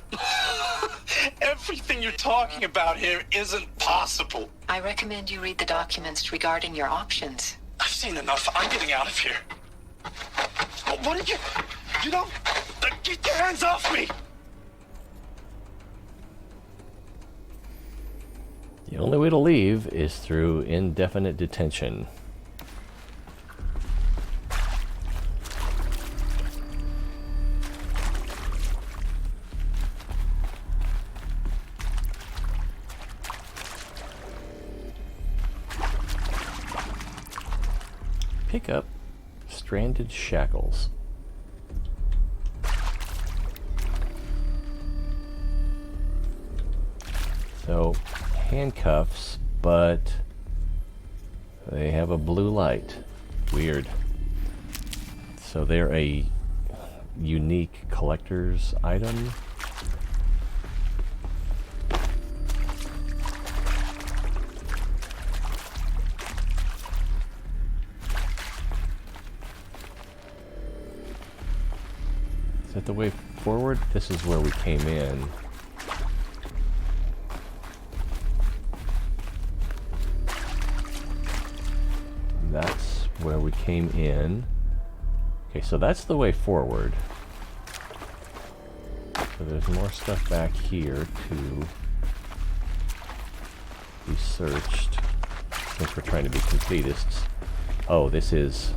Everything you're talking about here isn't possible. I recommend you read the documents regarding your options. I've seen enough. I'm getting out of here. What did you... You don't... Get your hands off me! The only way to leave is through indefinite detention. Pick up stranded shackles. So, handcuffs, but they have a blue light. Weird. So they're a unique collector's item. Is that the way forward? This is where we came in. That's where we came in. Okay, so that's the way forward. So there's more stuff back here to be searched. Since we're trying to be completists. Oh, this is...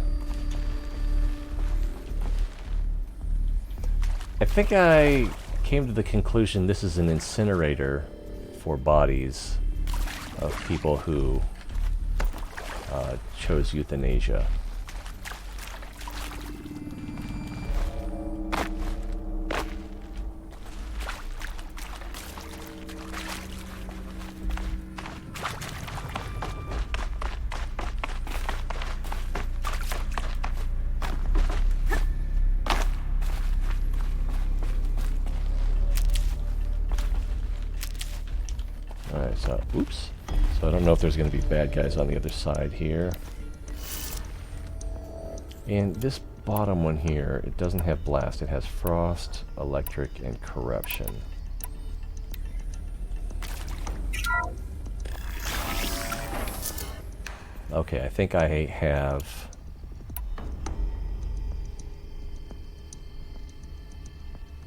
I think I came to the conclusion this is an incinerator for bodies of people who chose euthanasia. Alright, so, oops. So I don't know if there's going to be bad guys on the other side here. And this bottom one here, it doesn't have blast. It has frost, electric, and corruption. Okay, I think I have...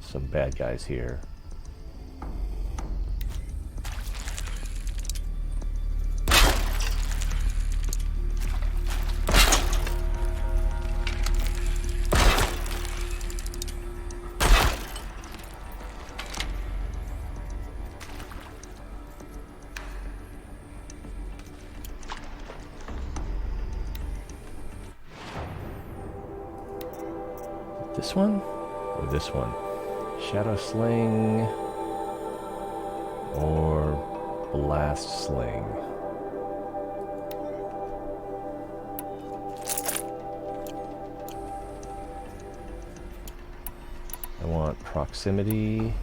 some bad guys here. This one? Or this one? Shadow Sling or Blast Sling? I want proximity.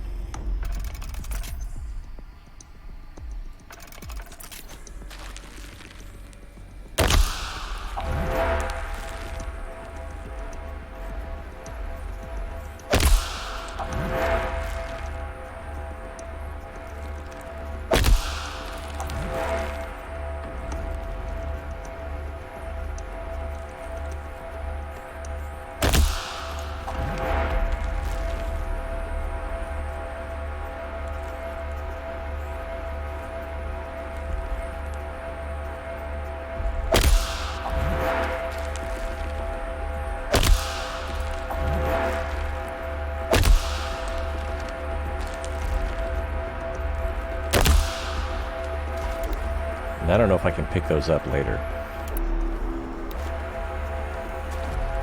I don't know if I can pick those up later.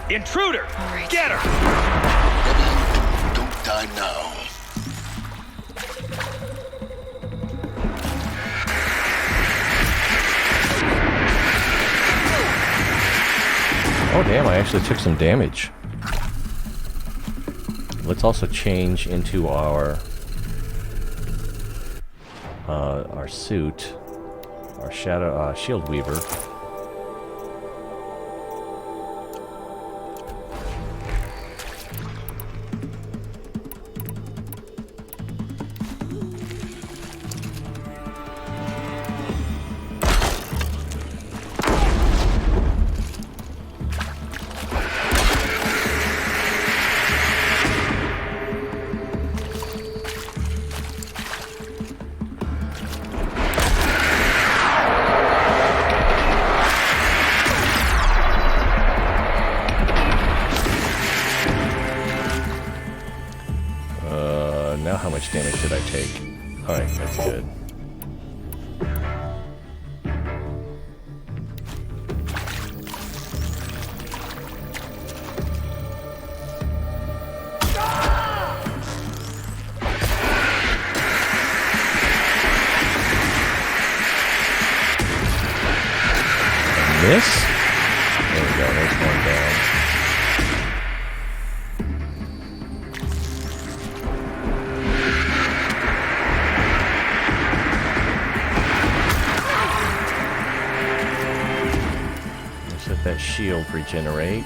Intruder! Right. Get her! Don't die now. Oh damn, I actually took some damage. Let's also change into our suit. Our shadow shield weaver. Now how much damage did I take? Alright, that's good. miss? There we go, there's one down. Let's let that shield regenerate.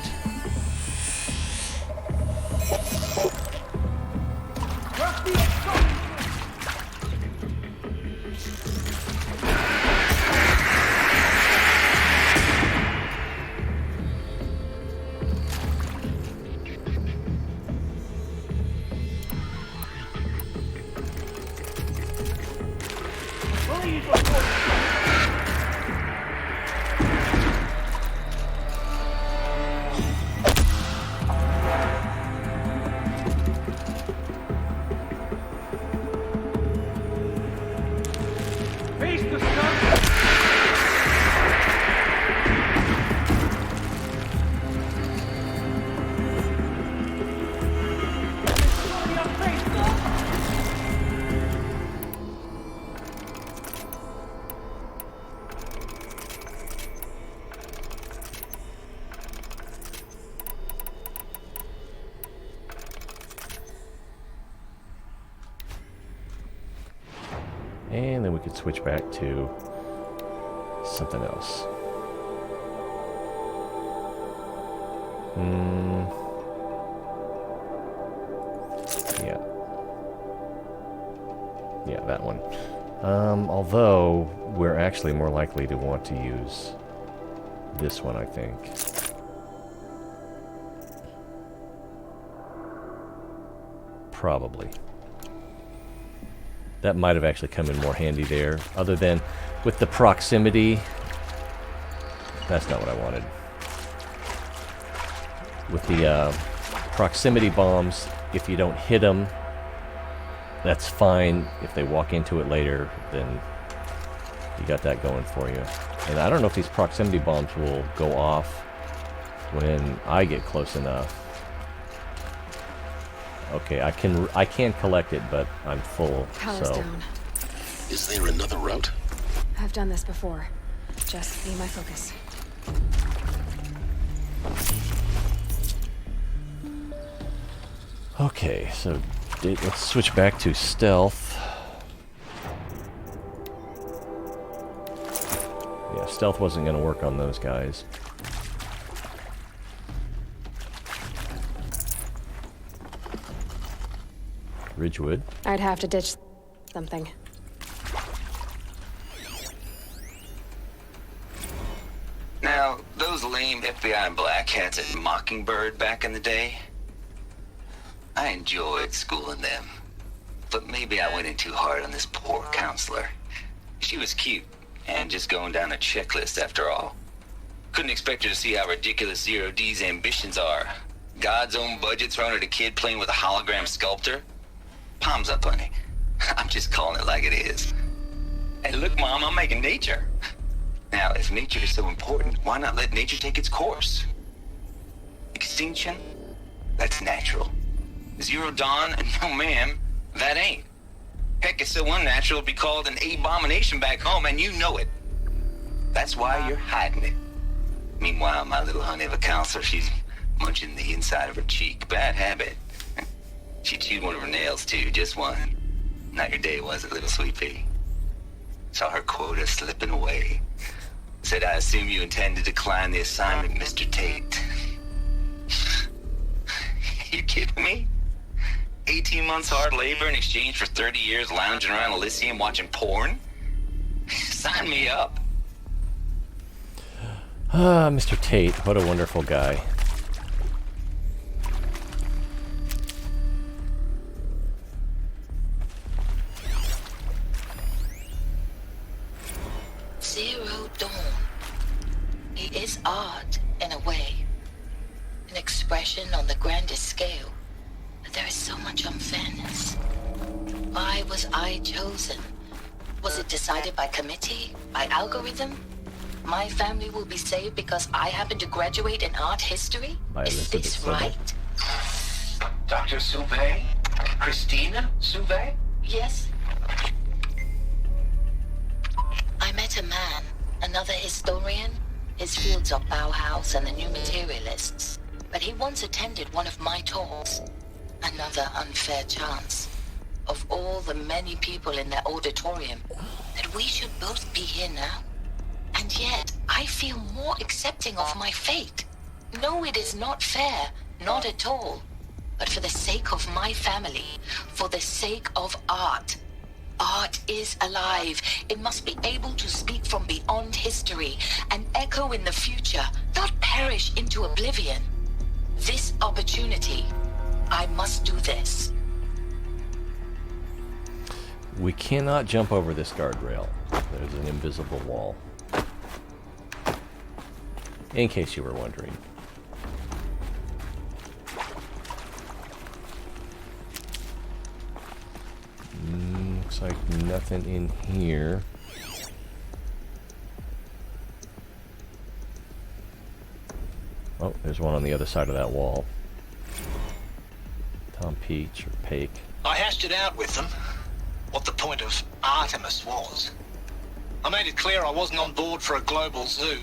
And then we could switch back to something else. Yeah. Yeah, that one. Although, we're actually more likely to want to use this one, I think. Probably. That might have actually come in more handy there. Other than with the proximity. That's not what I wanted. With the proximity bombs, if you don't hit them, that's fine. If they walk into it later, then you got that going for you. And I don't know if these proximity bombs will go off when I get close enough. Okay, I can collect it, but I'm full. Power's so. down. Is there another route? I've done this before. Just be my focus. Okay, so let's switch back to stealth. Yeah, stealth wasn't going to work on those guys. Ridgewood. I'd have to ditch something. Now, those lame FBI black hats at Mockingbird back in the day, I enjoyed schooling them. But maybe I went in too hard on this poor counselor. She was cute, and just going down a checklist after all. Couldn't expect her to see how ridiculous Zero D's ambitions are. God's own budget thrown at a kid playing with a hologram sculptor? Palms up, honey. I'm just calling it like it is. Hey, look, Mom, I'm making nature. Now, if nature is so important, why not let nature take its course? Extinction? That's natural. Zero Dawn? No, ma'am, that ain't. Heck, it's so unnatural it'd be called an abomination back home, and you know it. That's why you're hiding it. Meanwhile, my little honey of a counselor, she's munching the inside of her cheek. Bad habit. She chewed one of her nails, too, just one. Not your day, was it, little sweet pea? Saw her quota slipping away. Said, I assume you intend to decline the assignment, Mr. Tate. You kidding me? 18 months hard labor in exchange for 30 years lounging around Elysium watching porn? Sign me up. Ah, Mr. Tate, what a wonderful guy. Zero Dawn. It is art, in a way. An expression on the grandest scale. But there is so much unfairness. Why was I chosen? Was it decided by committee? By algorithm? My family will be saved because I happen to graduate in art history? Is this right? Dr. Sauvé? Christina Sauvé? Yes. I met a man, another historian. His fields are Bauhaus and the New Materialists. But he once attended one of my talks. Another unfair chance. Of all the many people in that auditorium, that we should both be here now. And yet, I feel more accepting of my fate. No, it is not fair, not at all. But for the sake of my family, for the sake of art. Art is alive. It must be able to speak from beyond history and echo in the future, not perish into oblivion. This opportunity, I must do this. We cannot jump over this guardrail. There's an invisible wall. In case you were wondering. Looks like nothing in here. Oh, there's one on the other side of that wall. Tom Peach or Pake. I hashed it out with them, what the point of Artemis was. I made it clear I wasn't on board for a global zoo.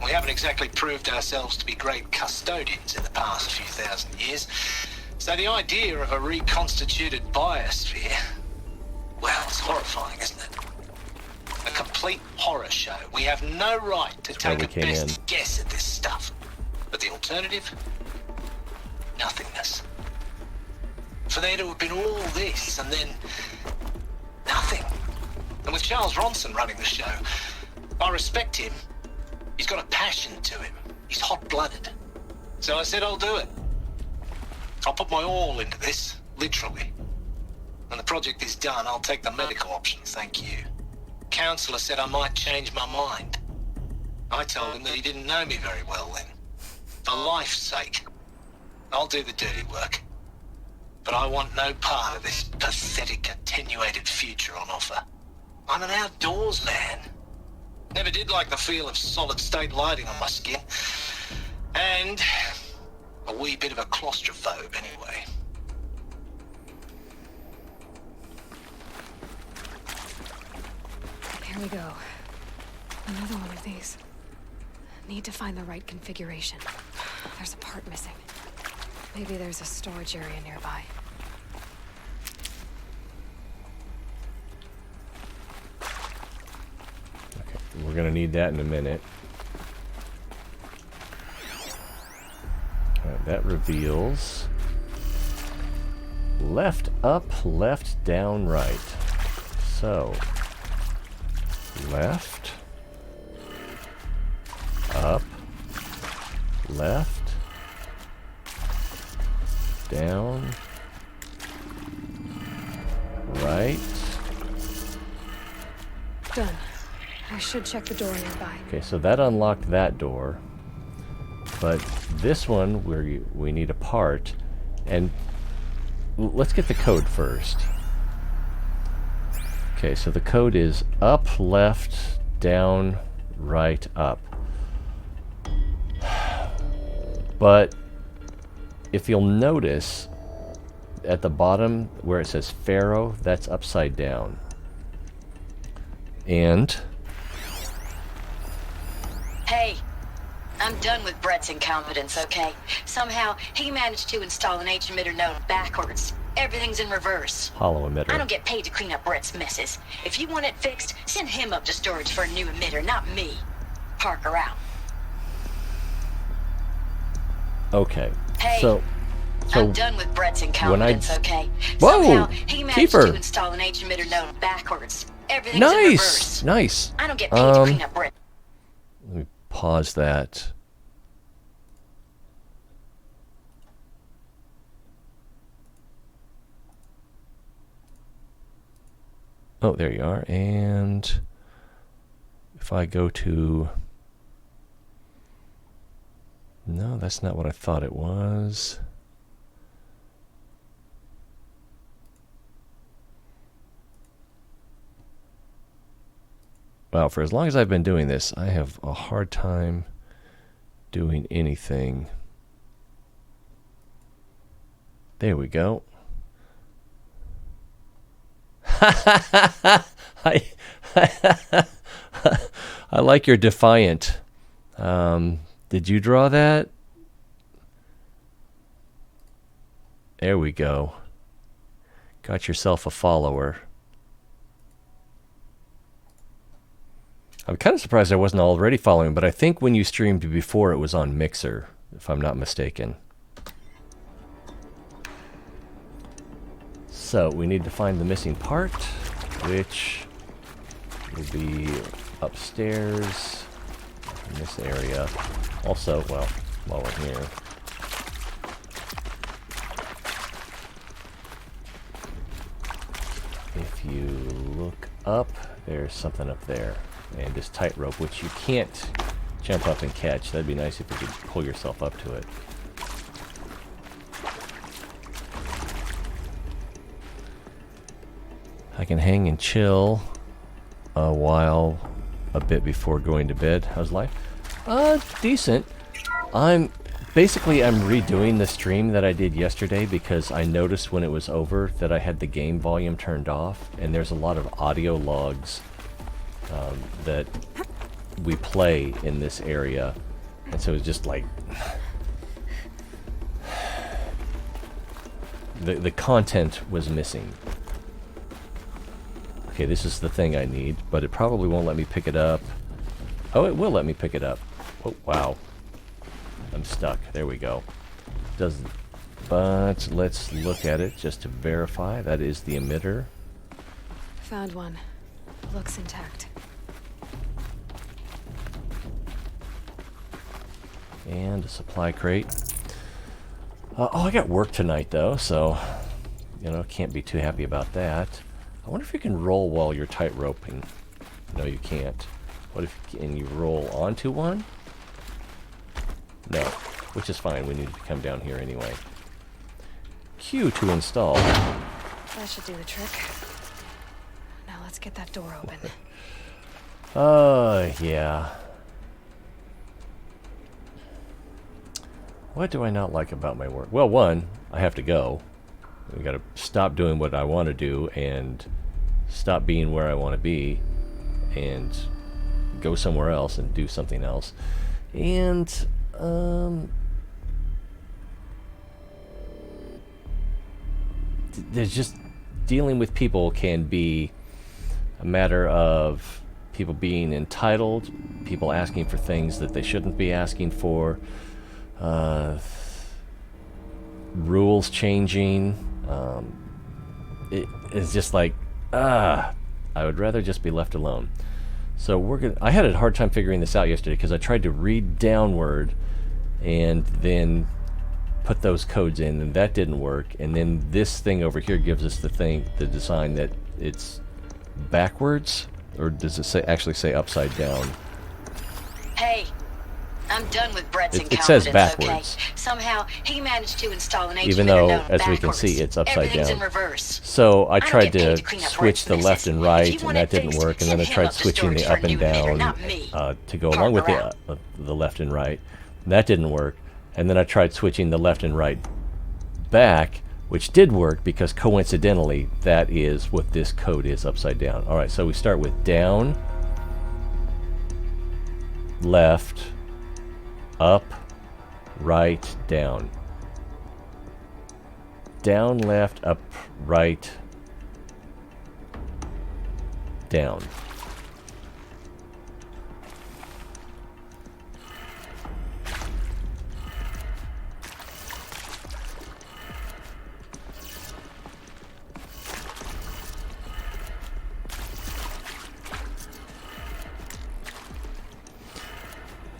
We haven't exactly proved ourselves to be great custodians in the past few thousand years. So the idea of a reconstituted biosphere, well, it's horrifying, isn't it? A complete horror show. We have no right to take a best guess at this stuff. But the alternative? Nothingness. For there to have been all this and then nothing. And with Charles Ronson running the show, I respect him. He's got a passion to him. He's hot-blooded. So I said I'll do it. I'll put my all into this, literally. When the project is done, I'll take the medical option, thank you. Counselor said I might change my mind. I told him that he didn't know me very well then. For life's sake, I'll do the dirty work. But I want no part of this pathetic, attenuated future on offer. I'm an outdoors man. Never did like the feel of solid-state lighting on my skin. And a wee bit of a claustrophobe, anyway. Here we go. Another one of these. Need to find the right configuration. There's a part missing. Maybe there's a storage area nearby. We're gonna need that in a minute. Alright, that reveals left, up, left, down, right. So left, up, left, down, right. Done. I should check the door nearby. Okay, so that unlocked that door. But this one, we need a part. And let's get the code first. Okay, so the code is up, left, down, right, up. But if you'll notice, at the bottom where it says Pharaoh, that's upside down. And Hey, I'm done with Brett's incompetence, okay? Somehow, he managed to install an H-emitter node backwards. Everything's in reverse. hollow emitter. I don't get paid to clean up Brett's messes. If you want it fixed, send him up to storage for a new emitter, not me. Parker out. Okay, Hey, so I'm done with Brett's incompetence, okay? Whoa, Somehow, he managed Keeper. to install an H-emitter node backwards. Everything's in reverse. Nice. I don't get paid to clean up Brett. Let me pause that. Oh, there you are. And if I go to... No, that's not what I thought it was. Wow, for as long as I've been doing this, I have a hard time doing anything. There we go. I like your defiant. Did you draw that? There we go. Got yourself a follower. I'm kind of surprised I wasn't already following, but I think when you streamed before it was on Mixer, if I'm not mistaken. So we need to find the missing part, which will be upstairs in this area. Also, well, while we're here, if you look up, there's something up there. And this tightrope, which you can't jump up and catch. That'd be nice if you could pull yourself up to it. I can hang and chill a while, a bit before going to bed. How's life? Decent. I'm redoing the stream that I did yesterday because I noticed when it was over that I had the game volume turned off, and there's a lot of audio logs that we play in this area, and so it's just like the content was missing. Okay, this is the thing I need, but it probably won't let me pick it up. Oh, it will let me pick it up. Oh, wow. I'm stuck. There we go. Doesn't. But let's look at it just to verify. That is the emitter. Found one. Looks intact. And a supply crate. Oh, I got work tonight, though, so, you know, can't be too happy about that. I wonder if you can roll while you're tight roping. No, you can't. What if can you roll onto one? No, which is fine. We need to come down here anyway. Q to install. That should do the trick. Now let's get that door open. Yeah. What do I not like about my work? Well, one, I have to go. I gotta stop doing what I want to do and stop being where I want to be and go somewhere else and do something else. And, there's just dealing with people can be a matter of people being entitled, people asking for things that they shouldn't be asking for, rules changing. It's just like, I would rather just be left alone. So I had a hard time figuring this out yesterday because I tried to read downward and then put those codes in, and that didn't work. And then this thing over here gives us the design that it's backwards, or does it actually say upside down? Hey, I'm done with Brett's It says backwards. Okay? Somehow he managed to install an Even though, as we can see, it's upside down. In reverse. So I tried to switch the left and right, and that didn't work. And then I tried switching the up and down to go along with the left and right. That didn't work. And then I tried switching the left and right back, which did work because coincidentally, that is what this code is upside down. All right, so we start with down, left, up, right, down. Down, left, up, right, down.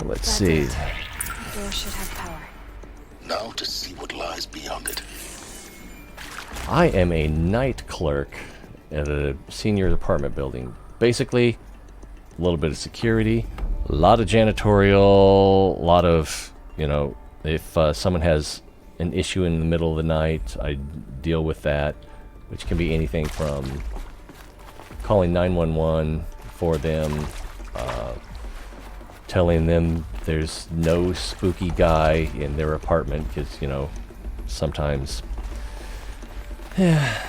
Let's see. The door should have power. Now to see what lies beyond it. I am a night clerk at a senior apartment building. Basically, a little bit of security, a lot of janitorial, a lot of, you know, if someone has an issue in the middle of the night, I deal with that, which can be anything from calling 911 for them, telling them there's no spooky guy in their apartment, because, you know, sometimes yeah,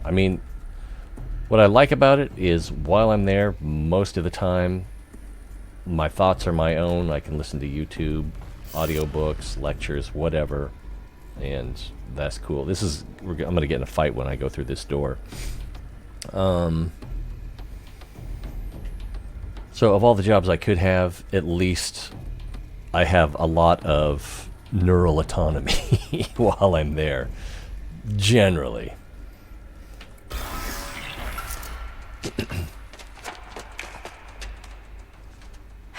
I mean, What I like about it is while I'm there, most of the time, my thoughts are my own. I can listen to YouTube, audiobooks, lectures, whatever, and that's cool. This is I'm gonna get in a fight when I go through this door. So of all the jobs I could have, at least I have a lot of neural autonomy while I'm there, generally.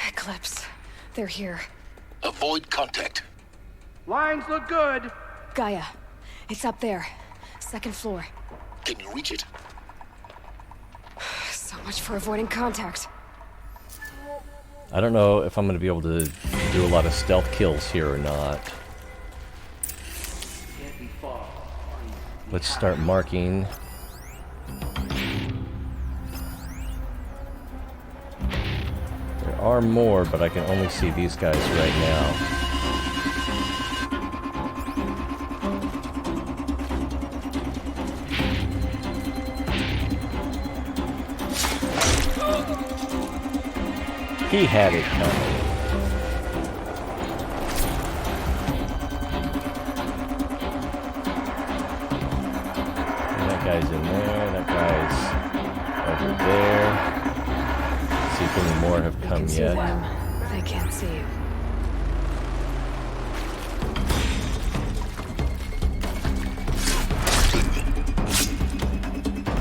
Eclipse. They're here. Avoid contact. Lines look good. Gaia. It's up there. Second floor. Can you reach it? So much for avoiding contact. I don't know if I'm going to be able to do a lot of stealth kills here or not. Let's start marking. There are more, but I can only see these guys right now. He had it coming. And that guy's in there, that guy's over there. See if any more have come See yet. them. They can't see you.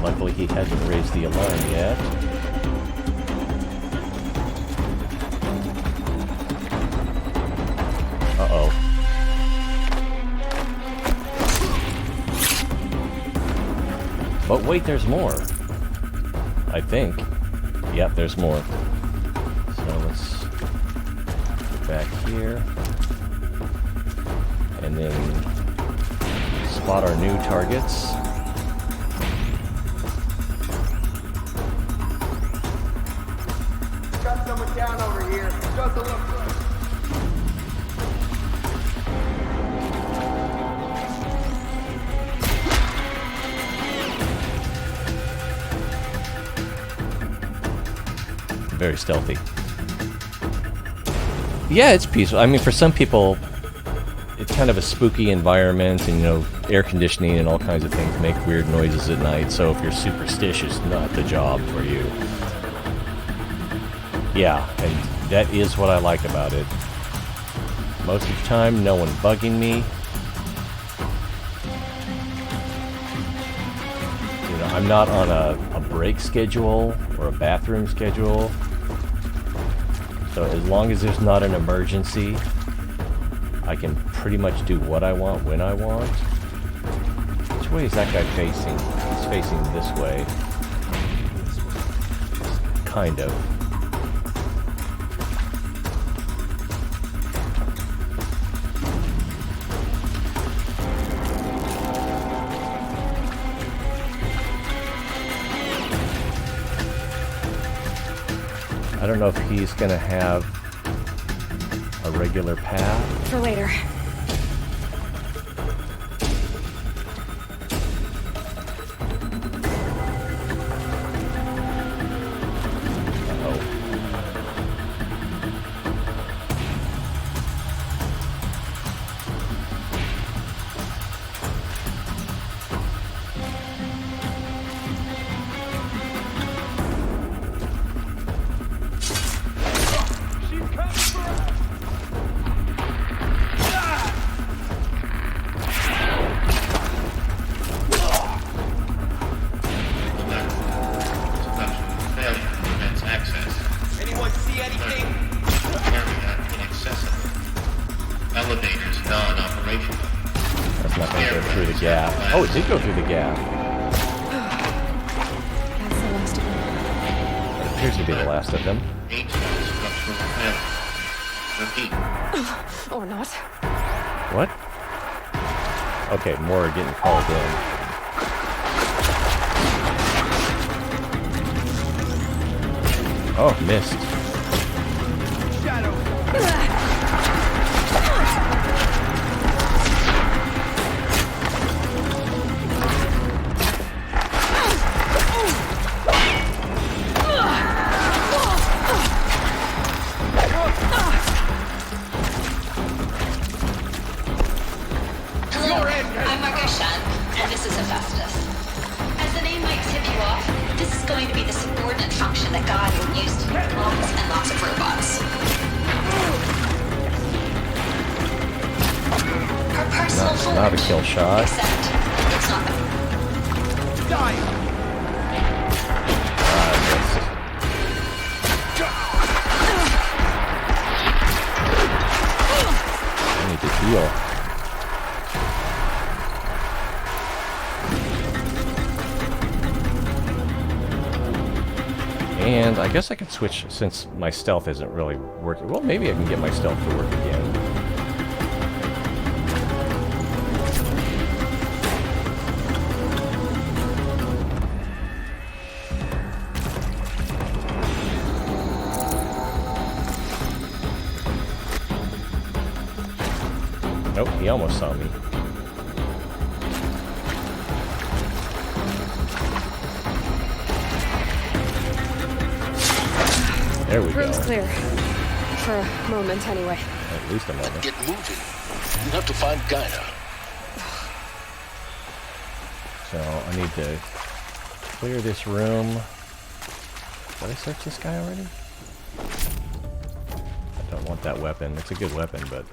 Luckily he hasn't raised the alarm yet. Uh-oh. But wait, there's more. I think. Yep, there's more. So let's get back here. And then spot our new targets. Got someone down over here. Doesn't look good. Very stealthy. Yeah, it's peaceful. I mean, for some people, it's kind of a spooky environment, and, you know, air conditioning and all kinds of things make weird noises at night, so if you're superstitious, not the job for you. Yeah, and that is what I like about it. Most of the time, no one bugging me. You know, I'm not on a break schedule or a bathroom schedule. So as long as there's not an emergency, I can pretty much do what I want when I want. Which way is that guy facing? He's facing this way. Kind of. I don't know if he's going to have a regular path. For later. Oh, it did go through the gap. That's the last of them. It appears to be the last of them. Or not. What? Okay, more are getting called in. Oh, missed. This is Hephaestus. As the name might tip you off, this is going to be the subordinate function that God will use to make lots and lots of robots. Her personal Not a kill shot. Except, it's not. Die! I need to heal. And I guess I could switch since my stealth isn't really working. Well, maybe I can get my stealth to work again. Nope, he almost saw me. There we Room's go. clear. For a moment, anyway. At least a moment. Get moving. You have to find Gaia. So I need to clear this room. Did I search this guy already? I don't want that weapon. It's a good weapon, but...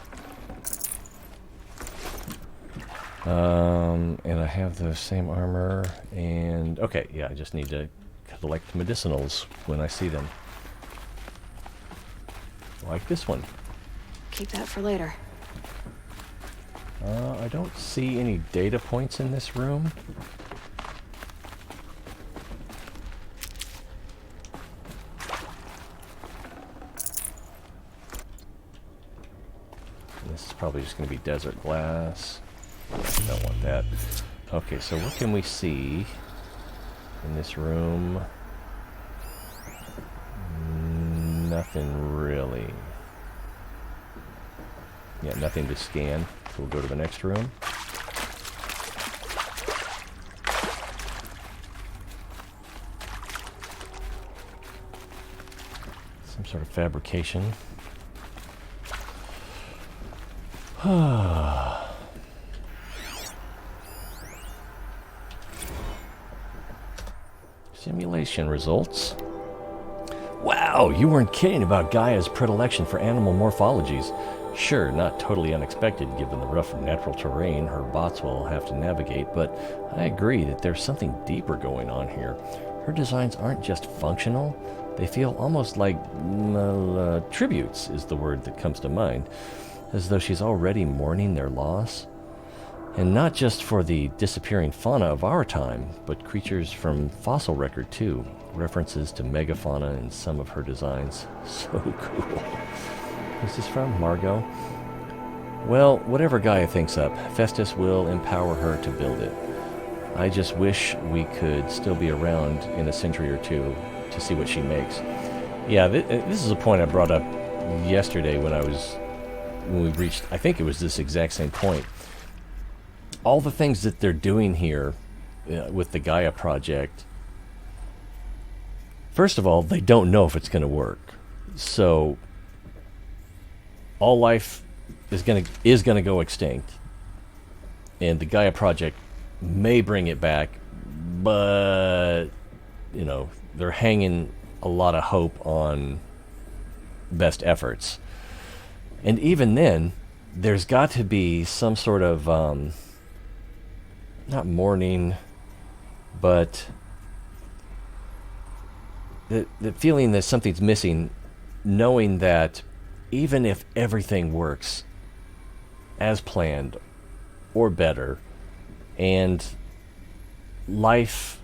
and I have the same armor, and... Okay, yeah, I just need to collect medicinals when I see them. Like this one. Keep that for later. I don't see any data points in this room. This is probably just going to be desert glass. Don't want that. Okay, so what can we see in this room? Nothing really. Yeah, nothing to scan. So we'll go to the next room. Some sort of fabrication. Simulation results. Wow, you weren't kidding about Gaia's predilection for animal morphologies. Sure, not totally unexpected given the rough natural terrain her bots will have to navigate, but I agree that there's something deeper going on here. Her designs aren't just functional, they feel almost like tributes is the word that comes to mind, as though she's already mourning their loss. And not just for the disappearing fauna of our time, but creatures from fossil record too. References to megafauna in some of her designs. So cool. Who's this from? Margot? Well, whatever Gaia thinks up, Festus will empower her to build it. I just wish we could still be around in a century or two to see what she makes. Yeah, this is a point I brought up yesterday when we reached, I think it was this exact same point. All the things that they're doing here with the Gaia project, first of all, they don't know if it's going to work. So all life is going to go extinct, and the Gaia project may bring it back, but you know, they're hanging a lot of hope on best efforts. And even then, there's got to be some sort of not mourning, but the feeling that something's missing, knowing that even if everything works as planned or better, and life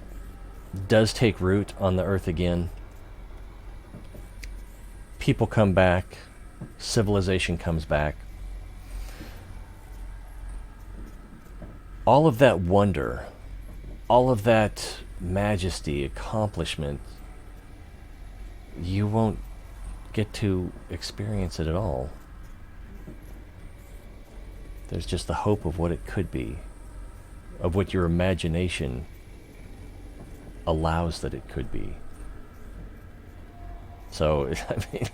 does take root on the earth again, people come back, civilization comes back, all of that wonder, all of that majesty, accomplishment, you won't get to experience it at all. There's just the hope of what it could be, of what your imagination allows that it could be. So, I mean,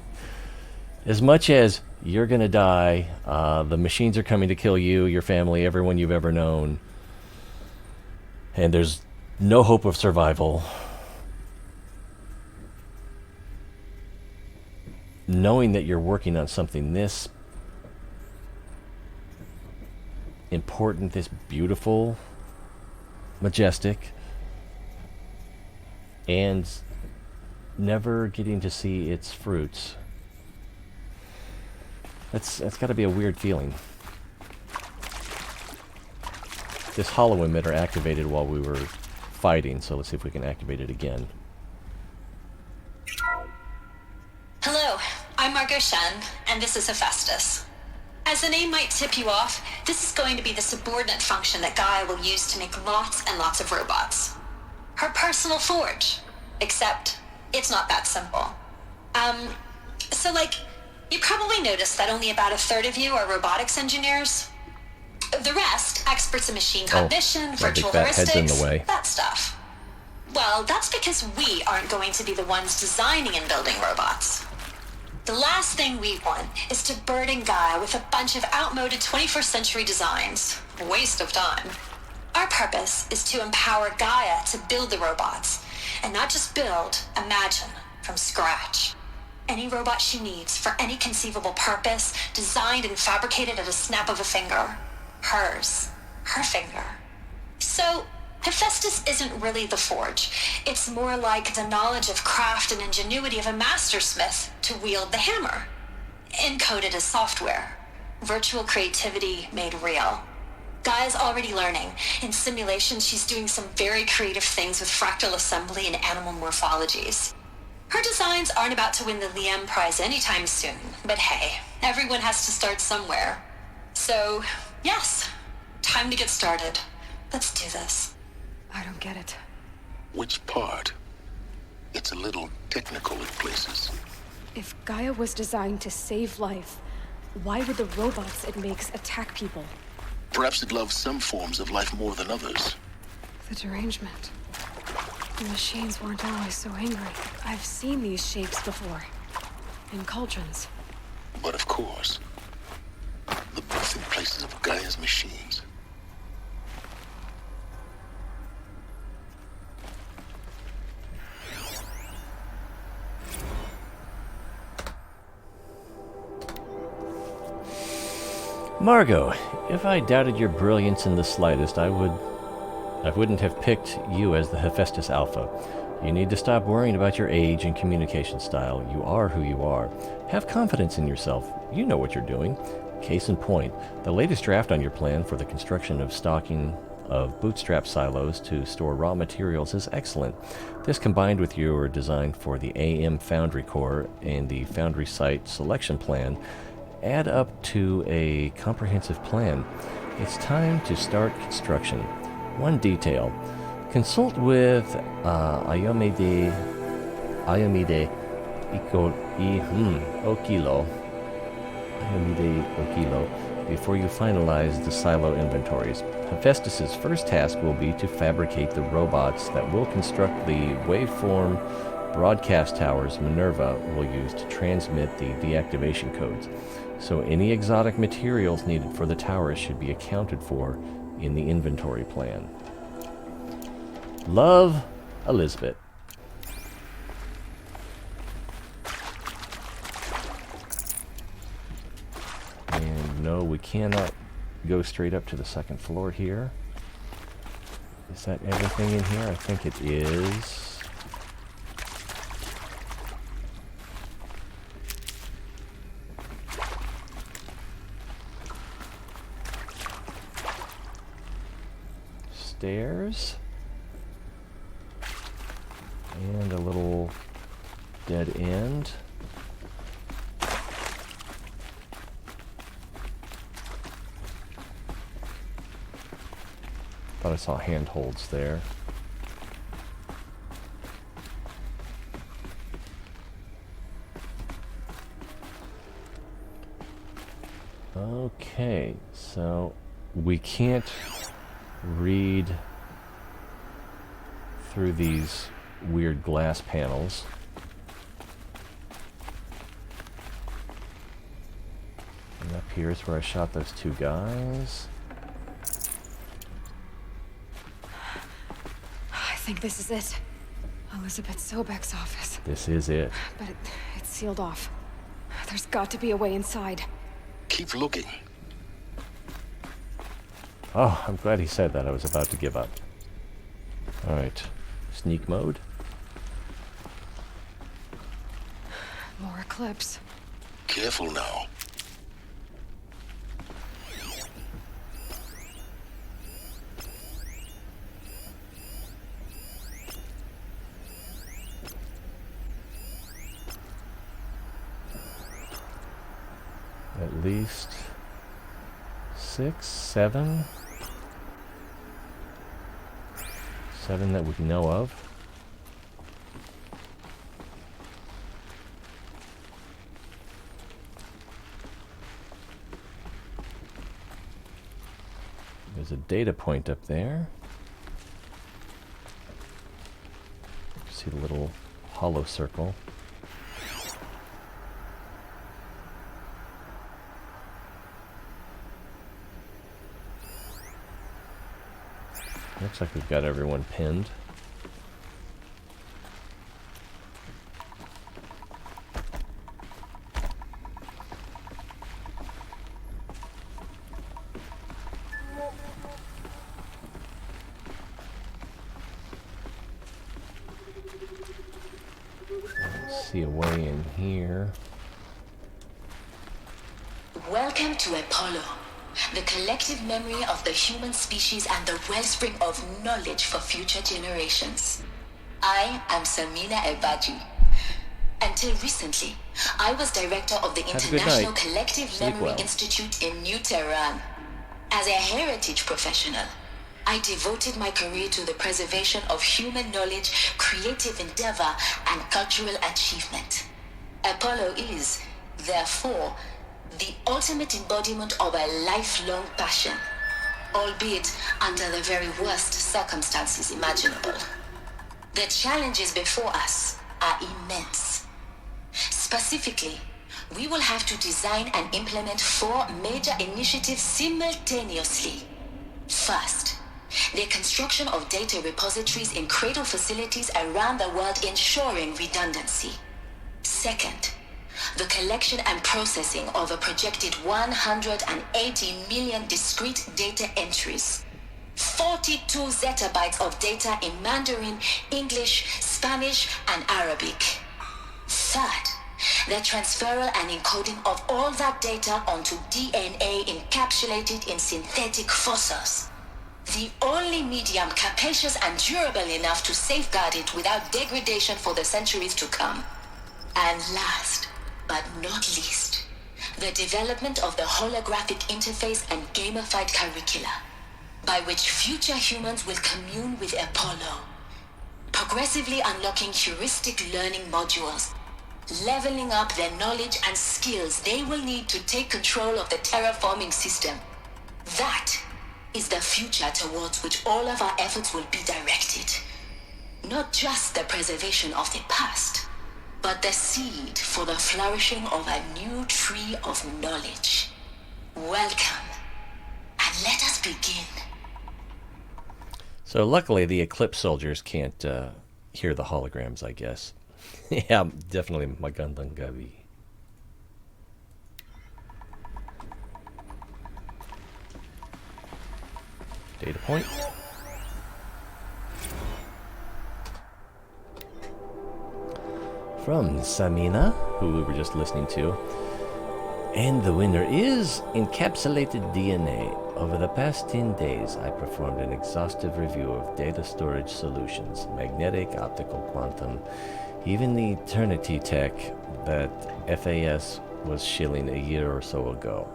as much as you're going to die, the machines are coming to kill you, your family, everyone you've ever known, and there's no hope of survival, knowing that you're working on something this important, this beautiful, majestic, and never getting to see its fruits. That's got to be a weird feeling. This hollow emitter activated while we were fighting, so let's see if we can activate it again. Hello, I'm Margot Shen, and this is Hephaestus. As the name might tip you off, this is going to be the subordinate function that Gaia will use to make lots and lots of robots. Her personal forge. Except, it's not that simple. So you probably noticed that only about a third of you are robotics engineers. The rest, experts in machine cognition, virtual heuristics, that stuff. Well, that's because we aren't going to be the ones designing and building robots. The last thing we want is to burden Gaia with a bunch of outmoded 21st century designs. A waste of time. Our purpose is to empower Gaia to build the robots, and not just build, imagine, from scratch. Any robot she needs for any conceivable purpose, designed and fabricated at a snap of a finger. Hers. Her finger. So, Hephaestus isn't really the forge. It's more like the knowledge of craft and ingenuity of a mastersmith to wield the hammer. Encoded as software. Virtual creativity made real. Gaia's already learning. In simulations, she's doing some very creative things with fractal assembly and animal morphologies. Her designs aren't about to win the Liam Prize anytime soon, but hey, everyone has to start somewhere. So, yes, time to get started. Let's do this. I don't get it. Which part? It's a little technical in places. If Gaia was designed to save life, why would the robots it makes attack people? Perhaps it loves some forms of life more than others. The derangement. The machines weren't always so angry. I've seen these shapes before. In cauldrons. But of course, the birthing places of Gaia's machines. Margot, if I doubted your brilliance in the slightest, I wouldn't have picked you as the Hephaestus Alpha. You need to stop worrying about your age and communication style. You are who you are. Have confidence in yourself. You know what you're doing. Case in point, the latest draft on your plan for the construction of stocking of bootstrap silos to store raw materials is excellent. This, combined with your design for the AM Foundry Core and the Foundry Site selection plan, add up to a comprehensive plan. It's time to start construction. One detail. Consult with Ayomide Okilo before you finalize the silo inventories. Hephaestus's first task will be to fabricate the robots that will construct the waveform broadcast towers Minerva will use to transmit the deactivation codes. So any exotic materials needed for the towers should be accounted for in the inventory plan. Love, Elizabeth. And no, we cannot go straight up to the second floor here. Is that everything in here? I think it is. Stairs. And a little dead end. Thought I saw handholds there. Okay, so we can't read through these weird glass panels. And up here is where I shot those two guys. think this is it. Elizabeth Sobek's office. This is it. But it's sealed off. There's got to be a way inside. Keep looking. Oh, I'm glad he said that. I was about to give up. Alright. Sneak mode. More eclipse. Careful now. At least 6, 7. 7 that we know of. There's a data point up there. See the little hollow circle. Looks like we've got everyone pinned. Let's see a way in here. Welcome to Apollo, the collective memory of the human species and the wellspring of knowledge for future generations. I am Samina Ebaji. Until recently, I was director of the International Collective Memory Institute in New Tehran. As a heritage professional, I devoted my career to the preservation of human knowledge, creative endeavor, and cultural achievement. Apollo is, therefore, the ultimate embodiment of a lifelong passion, albeit under the very worst circumstances imaginable. The challenges before us are immense. Specifically, we will have to design and implement 4 major initiatives simultaneously. First, the construction of data repositories in cradle facilities around the world, ensuring redundancy. Second, the collection and processing of a projected 180 million discrete data entries, 42 zettabytes of data in Mandarin, English, Spanish, and Arabic. Third, the transferal and encoding of all that data onto DNA encapsulated in synthetic fossils, the only medium capacious and durable enough to safeguard it without degradation for the centuries to come. And last, but not least, the development of the holographic interface and gamified curricula, by which future humans will commune with Apollo, progressively unlocking heuristic learning modules, leveling up their knowledge and skills they will need to take control of the terraforming system. That is the future towards which all of our efforts will be directed. Not just the preservation of the past, but the seed for the flourishing of a new tree of knowledge. Welcome, and let us begin. So luckily the Eclipse soldiers can't hear the holograms, I guess. Yeah, definitely magandang gabi. Data point. From Samina, who we were just listening to. And the winner is Encapsulated DNA. Over the past 10 days, I performed an exhaustive review of data storage solutions, magnetic, optical, quantum, even the Eternity tech that FAS was shilling a year or so ago.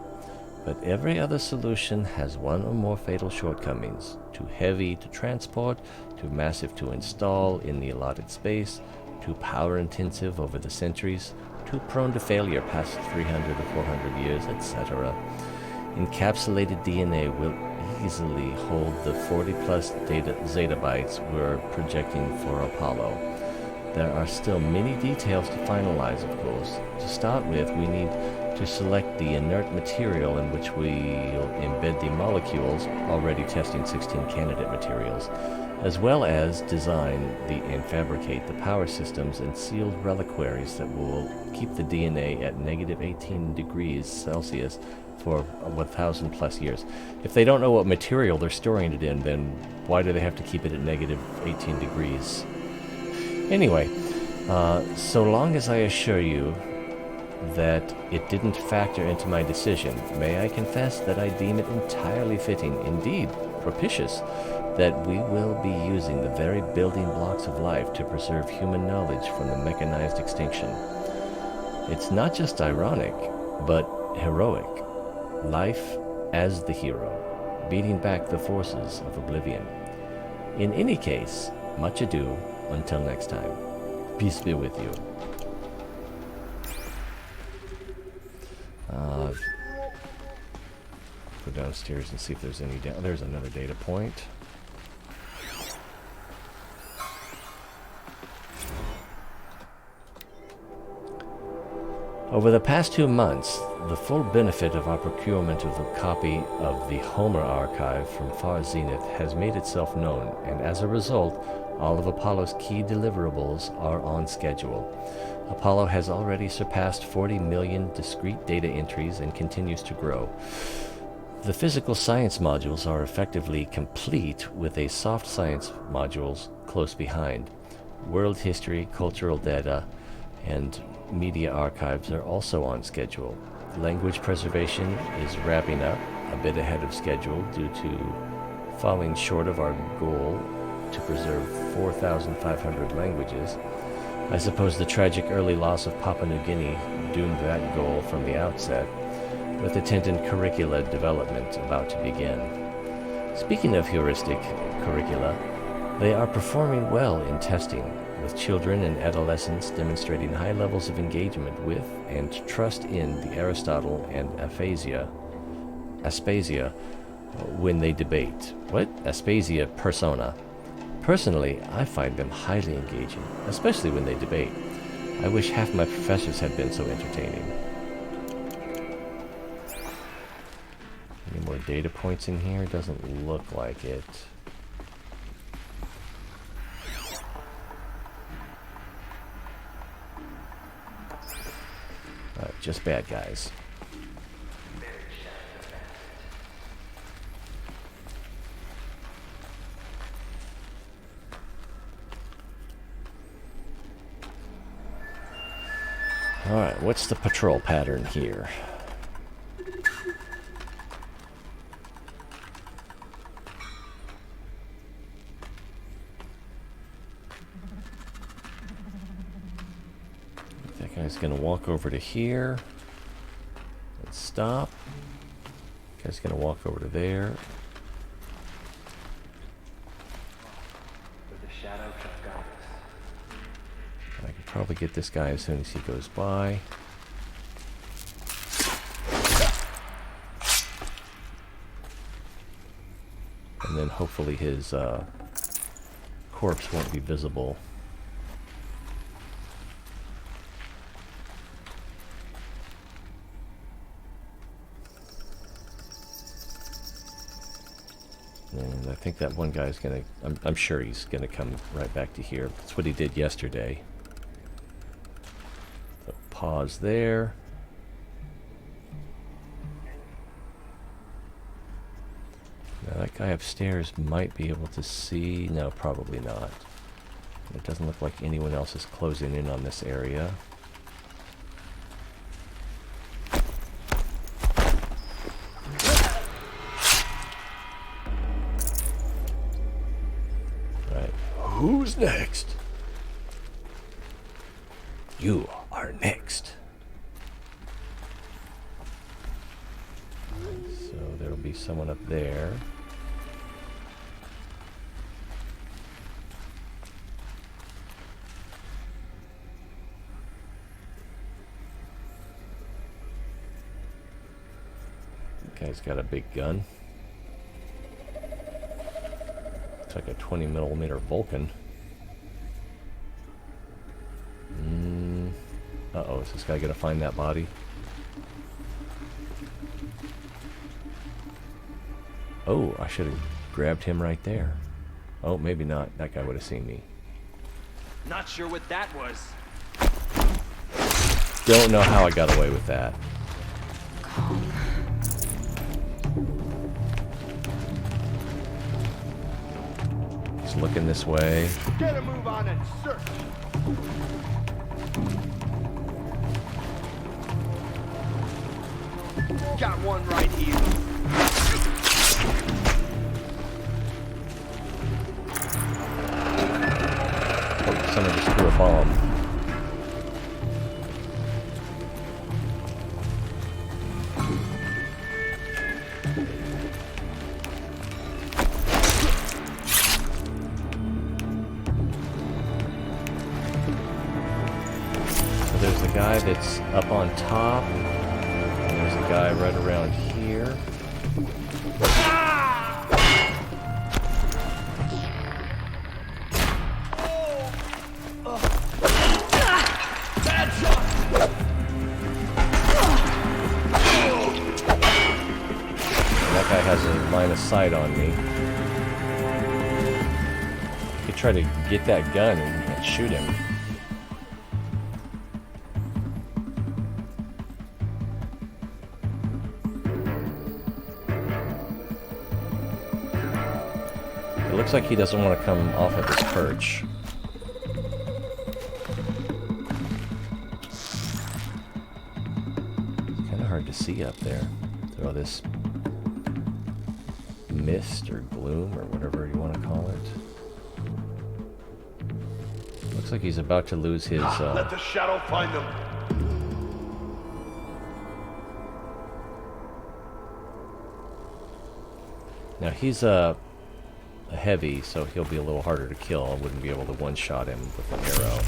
But every other solution has one or more fatal shortcomings. Too heavy to transport, too massive to install in the allotted space, too power intensive over the centuries, too prone to failure past 300 or 400 years, etc. Encapsulated DNA will easily hold the 40 plus zettabytes we're projecting for Apollo. There are still many details to finalize, of course. To start with, we need to select the inert material in which we'll embed the molecules, already testing 16 candidate materials, as well as design and fabricate the power systems and sealed reliquaries that will keep the DNA at negative 18 degrees Celsius for 1,000 plus years. If they don't know what material they're storing it in, then why do they have to keep it at negative 18 degrees? Anyway, so long as I assure you that it didn't factor into my decision, may I confess that I deem it entirely fitting, indeed propitious, that we will be using the very building blocks of life to preserve human knowledge from the mechanized extinction. It's not just ironic, but heroic. Life as the hero, beating back the forces of oblivion. In any case, much ado until next time. Peace be with you. Go downstairs and see if there's any there's another data point. Over the past 2 months, the full benefit of our procurement of a copy of the Homer archive from Far Zenith has made itself known, and as a result, all of Apollo's key deliverables are on schedule. Apollo has already surpassed 40 million discrete data entries and continues to grow. The physical science modules are effectively complete, with a soft science modules close behind. World history, cultural data, and media archives are also on schedule. Language preservation is wrapping up a bit ahead of schedule due to falling short of our goal to preserve 4,500 languages. I suppose the tragic early loss of Papua New Guinea doomed that goal from the outset, with attendant curricula development about to begin. Speaking of heuristic curricula, they are performing well in testing, with children and adolescents demonstrating high levels of engagement with and trust in the Aristotle and Aspasia when they debate. What? Aspasia persona. Personally, I find them highly engaging, especially when they debate. I wish half my professors had been so entertaining. Any more data points in here? Doesn't look like it. Just bad guys. Alright, what's the patrol pattern here? That guy's gonna walk over to here and stop. That guy's gonna walk over to there. I can probably get this guy as soon as he goes by. And then hopefully his corpse won't be visible. And I think that one guy's gonna, I'm sure he's gonna come right back to here. That's what he did yesterday. So pause there. Now that guy upstairs might be able to see, no, probably not. It doesn't look like anyone else is closing in on this area. Who's next? You are next. So there'll be someone up there. The guy's got a big gun. It's like a 20mm Vulcan. Uh-oh, is this guy gonna find that body? Oh, I should have grabbed him right there. Oh, maybe not. That guy would have seen me. Not sure what that was. Don't know how I got away with that. He's looking this way. Get a move on and search. Got one right here. Oh, someone just threw a bomb. So there's a guy that's up on top. And there's a guy right around here. That guy has a line of sight on me. I could try to get that gun and shoot him. It looks like he doesn't want to come off of his perch. It's kind of hard to see up there through all this mist or gloom or whatever you want to call it. Looks like he's about to lose his Let the shadow find them. Now he's a heavy, so he'll be a little harder to kill. I wouldn't be able to one-shot him with an arrow.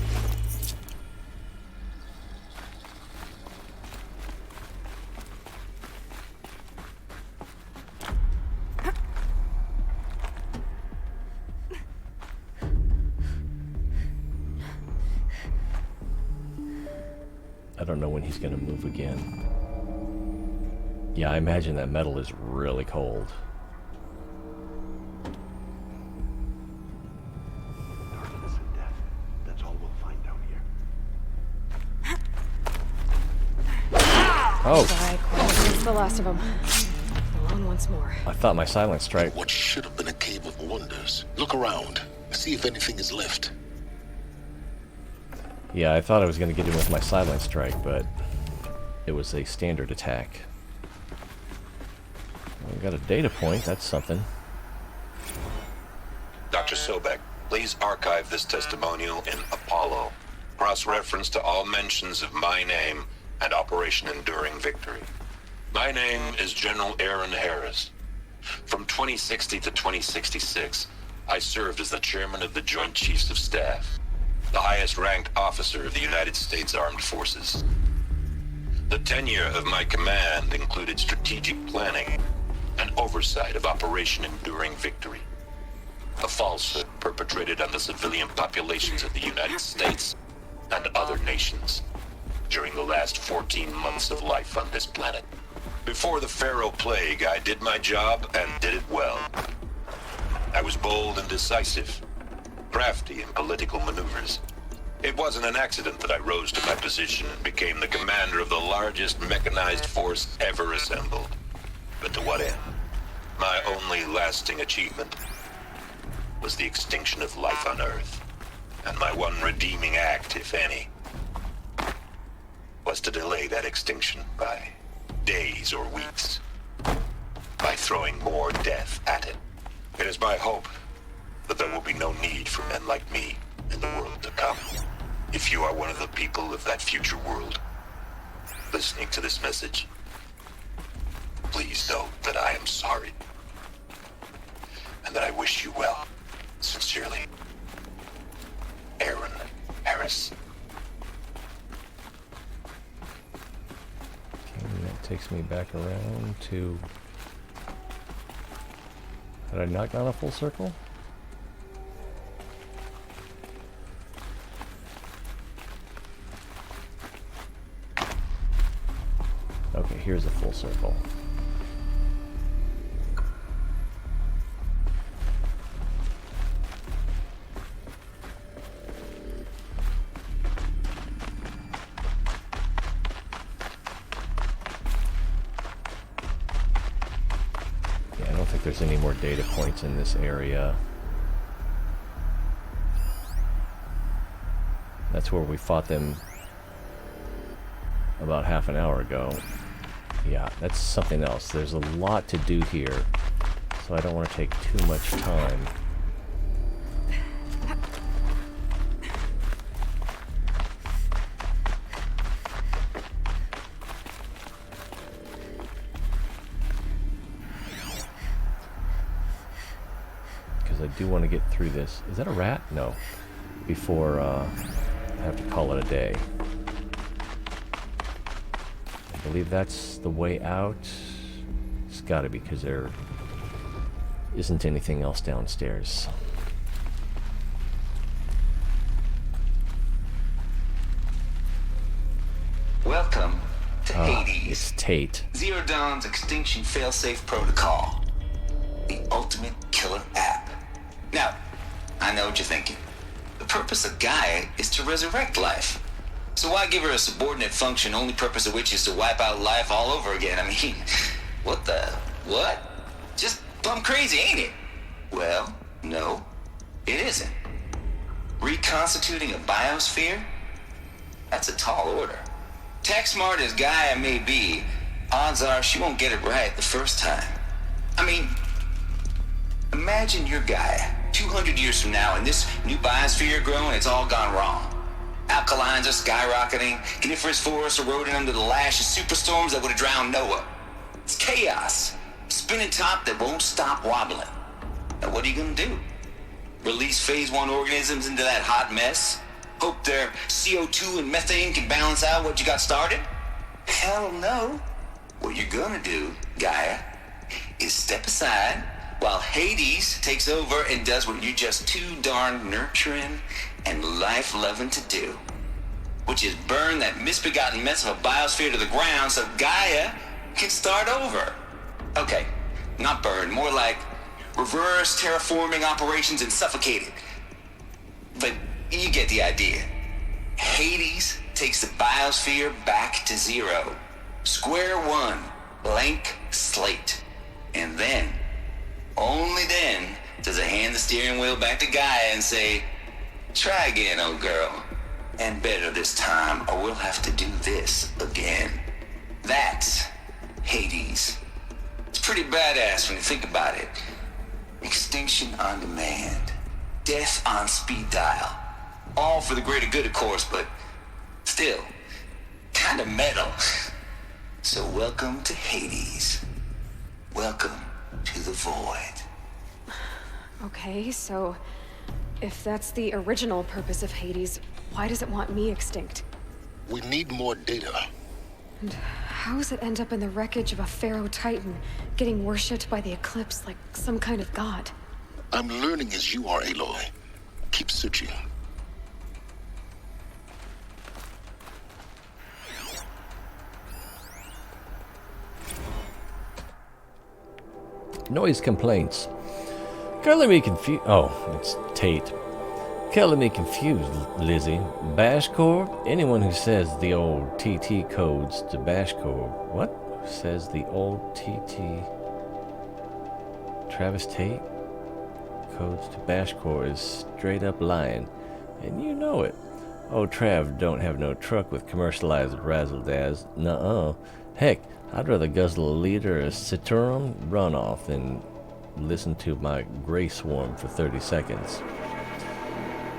I don't know when he's going to move again. Yeah, I imagine that metal is really cold. Darkness and death. That's all we'll find down here. Oh. It's the last of them. Alone once more. I thought my silent strike. What should have been a cave of wonders. Look around. See if anything is left. Yeah, I thought I was going to get him with my silent strike, but it was a standard attack. We got a data point. That's something. Dr. Sobek, please archive this testimonial in Apollo. Cross-reference to all mentions of my name and Operation Enduring Victory. My name is General Aaron Harris. From 2060 to 2066, I served as the chairman of the Joint Chiefs of Staff, the highest-ranked officer of the United States Armed Forces. The tenure of my command included strategic planning and oversight of Operation Enduring Victory, a falsehood perpetrated on the civilian populations of the United States and other nations during the last 14 months of life on this planet. Before the Pharaoh Plague, I did my job and did it well. I was bold and decisive, crafty in political maneuvers. It wasn't an accident that I rose to my position and became the commander of the largest mechanized force ever assembled. But to what end? My only lasting achievement was the extinction of life on Earth. And my one redeeming act, if any, was to delay that extinction by days or weeks, by throwing more death at it. It is my hope that there will be no need for men like me in the world to come. If you are one of the people of that future world listening to this message, please know that I am sorry and that I wish you well. Sincerely, Aaron Harris. Okay, that takes me back around to... Had I not gone a full circle? Okay, here's a full circle. there's any more data points in this area. That's where we fought them about half an hour ago. Yeah, that's something else. There's a lot to do here, so I don't want to take too much time. Because I do want to get through this. Is that a rat? No. Before I have to call it a day. I believe that's the way out. It's got to be, because there isn't anything else downstairs. Welcome to Hades. It's Tate. Zero Dawn's extinction failsafe protocol. The ultimate killer app. Now, I know what you're thinking. The purpose of Gaia is to resurrect life. So why give her a subordinate function, only purpose of which is to wipe out life all over again? I mean, what the... what? Just plumb crazy, ain't it? Well, no, it isn't. Reconstituting a biosphere? That's a tall order. Tech smart as Gaia may be, odds are she won't get it right the first time. I mean, imagine you're Gaia, 200 years from now, and this new biosphere growing, it's all gone wrong. Alkalines are skyrocketing, coniferous forests eroding under the lash of superstorms that would have drowned Noah. It's chaos, spinning top that won't stop wobbling. Now what are you gonna do? Release phase 1 organisms into that hot mess? Hope their CO2 and methane can balance out what you got started? Hell no. What you're gonna do, Gaia, is step aside while Hades takes over and does what you're just too darn nurturing and life-loving to do, which is burn that misbegotten mess of a biosphere to the ground so Gaia can start over. Okay, not burn, more like reverse terraforming operations and suffocate it. But you get the idea. Hades takes the biosphere back to zero. Square one, blank slate. And then, only then, does it hand the steering wheel back to Gaia and say, try again, old girl. And better this time, or we'll have to do this again. That's Hades. It's pretty badass when you think about it. Extinction on demand. Death on speed dial. All for the greater good, of course, but still, kind of metal. So welcome to Hades. Welcome to the void. Okay, so if that's the original purpose of Hades, why does it want me extinct? We need more data. And how does it end up in the wreckage of a Pharaoh Titan, getting worshipped by the Eclipse like some kind of god? I'm learning as you are, Aloy. Keep searching. Noise complaints. Color me confused. Oh, it's Tate. Color me confused, Lizzie. Bashcore? Anyone who says the old TT codes to Bashcore. What? Who says the old TT? Travis Tate? Codes to Bashcore is straight up lying. And you know it. Oh, Trav don't have no truck with commercialized razzle-dazz. Nuh-uh. Heck, I'd rather guzzle a liter of Citurum runoff than listen to my Grey Swarm for 30 seconds.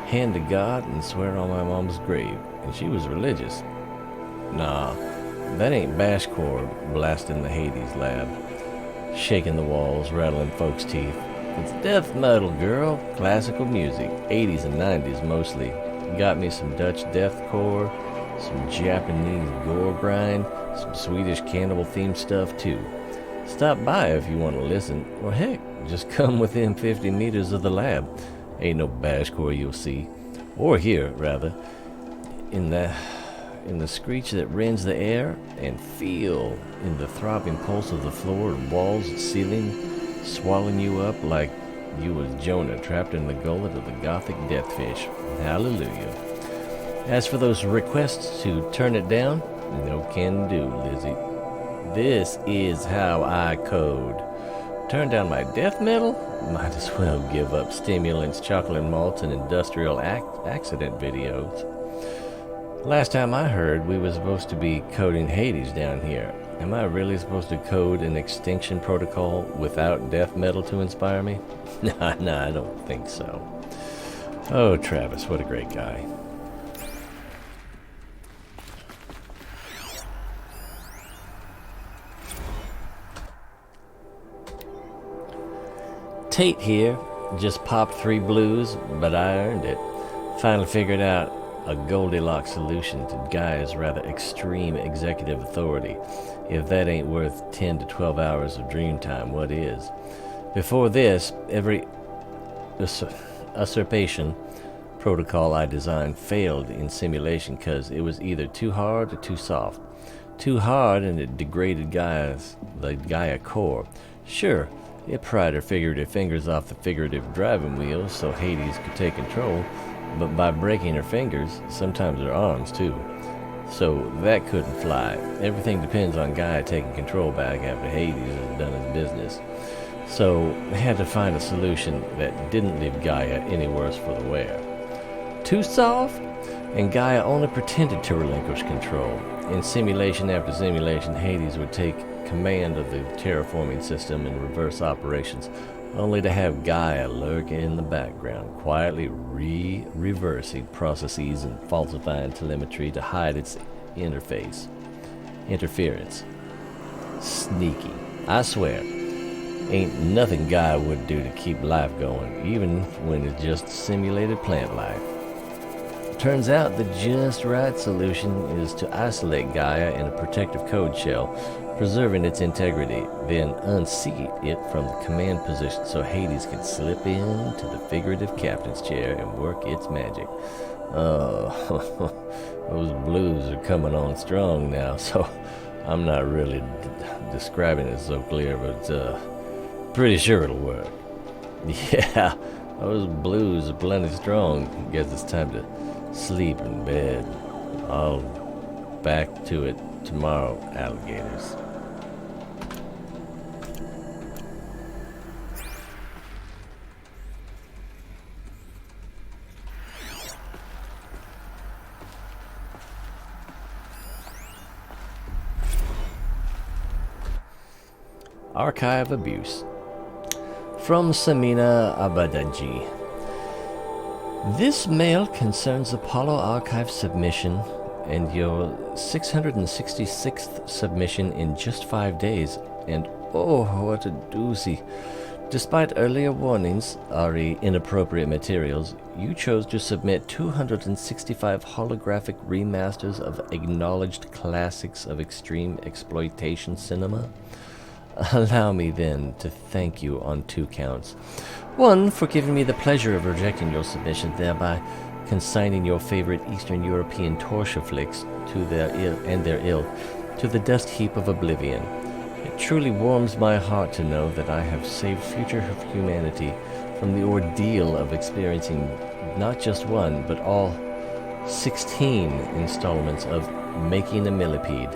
Hand to God and swear on my mom's grave. And she was religious. Nah, that ain't Bashcore blasting the Hades lab. Shaking the walls, rattling folks' teeth. It's death metal, girl. Classical music. 80s and 90s mostly. Got me some Dutch deathcore, some Japanese gore grind, some Swedish cannibal-themed stuff too. Stop by if you want to listen, or heck, just come within 50 meters of the lab. Ain't no Bashcore you'll see, or hear, rather, in the screech that rends the air, and feel in the throbbing pulse of the floor and walls and ceiling, swallowing you up like you was Jonah trapped in the gullet of the gothic deathfish. Hallelujah. As for those requests to turn it down, no can do, Lizzie. This is how I code. Turn down my death metal? Might as well give up stimulants, chocolate malts, and industrial accident videos. Last time I heard, we were supposed to be coding Hades down here. Am I really supposed to code an extinction protocol without death metal to inspire me? Nah, I don't think so. Oh, Travis, what a great guy. Tate here. Just popped 3 blues, but I earned it. Finally figured out a Goldilocks solution to Gaia's rather extreme executive authority. If that ain't worth 10 to 12 hours of dream time, what is? Before this, every usurpation protocol I designed failed in simulation because it was either too hard or too soft. Too hard and it degraded the Gaia core. Sure, it pried her figurative fingers off the figurative driving wheels so Hades could take control, but by breaking her fingers, sometimes her arms too. So that couldn't fly. Everything depends on Gaia taking control back after Hades has done his business. So I had to find a solution that didn't leave Gaia any worse for the wear. Too soft? And Gaia only pretended to relinquish control. In simulation after simulation, Hades would take command of the terraforming system and reverse operations, only to have Gaia lurk in the background, quietly reversing processes and falsifying telemetry to hide its interference. Sneaky. I swear, ain't nothing Gaia would do to keep life going, even when it's just simulated plant life. Turns out the just right solution is to isolate Gaia in a protective code shell, preserving its integrity, then unseat it from the command position so Hades can slip into the figurative captain's chair and work its magic. Oh, those blues are coming on strong now, so I'm not really describing it so clear, but pretty sure it'll work. Yeah, those blues are plenty strong. Guess it's time to sleep in bed. I'll back to it tomorrow, alligators. Archive Abuse. From Samina Abadaji. This mail concerns Apollo Archive submission and your 666th submission in just 5 days. And oh, what a doozy. Despite earlier warnings, re inappropriate materials, you chose to submit 265 holographic remasters of acknowledged classics of extreme exploitation cinema. Allow me then to thank you on 2 counts. 1, for giving me the pleasure of rejecting your submission, thereby consigning your favorite Eastern European torture flicks to their ilk to the dust heap of oblivion. It truly warms my heart to know that I have saved future humanity from the ordeal of experiencing not just one, but all 16 installments of Making a Millipede.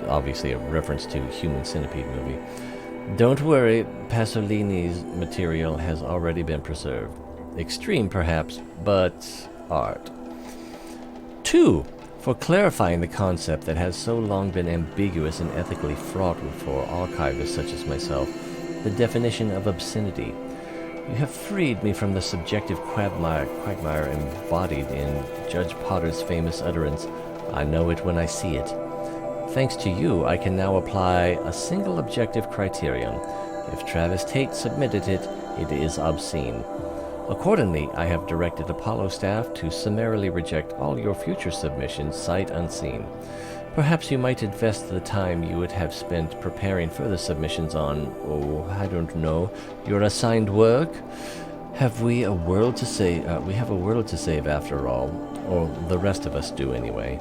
Obviously a reference to Human Centipede movie. Don't worry, Pasolini's material has already been preserved. Extreme, perhaps, but art. 2, for clarifying the concept that has so long been ambiguous and ethically fraught for archivists such as myself, the definition of obscenity. You have freed me from the subjective quagmire embodied in Judge Potter's famous utterance, "I know it when I see it." Thanks to you, I can now apply a single objective criterion. If Travis Tate submitted it, it is obscene. Accordingly, I have directed Apollo staff to summarily reject all your future submissions sight unseen. Perhaps you might invest the time you would have spent preparing further submissions on, I don't know, your assigned work? Have we a world to save? We have a world to save after all, or the rest of us do anyway.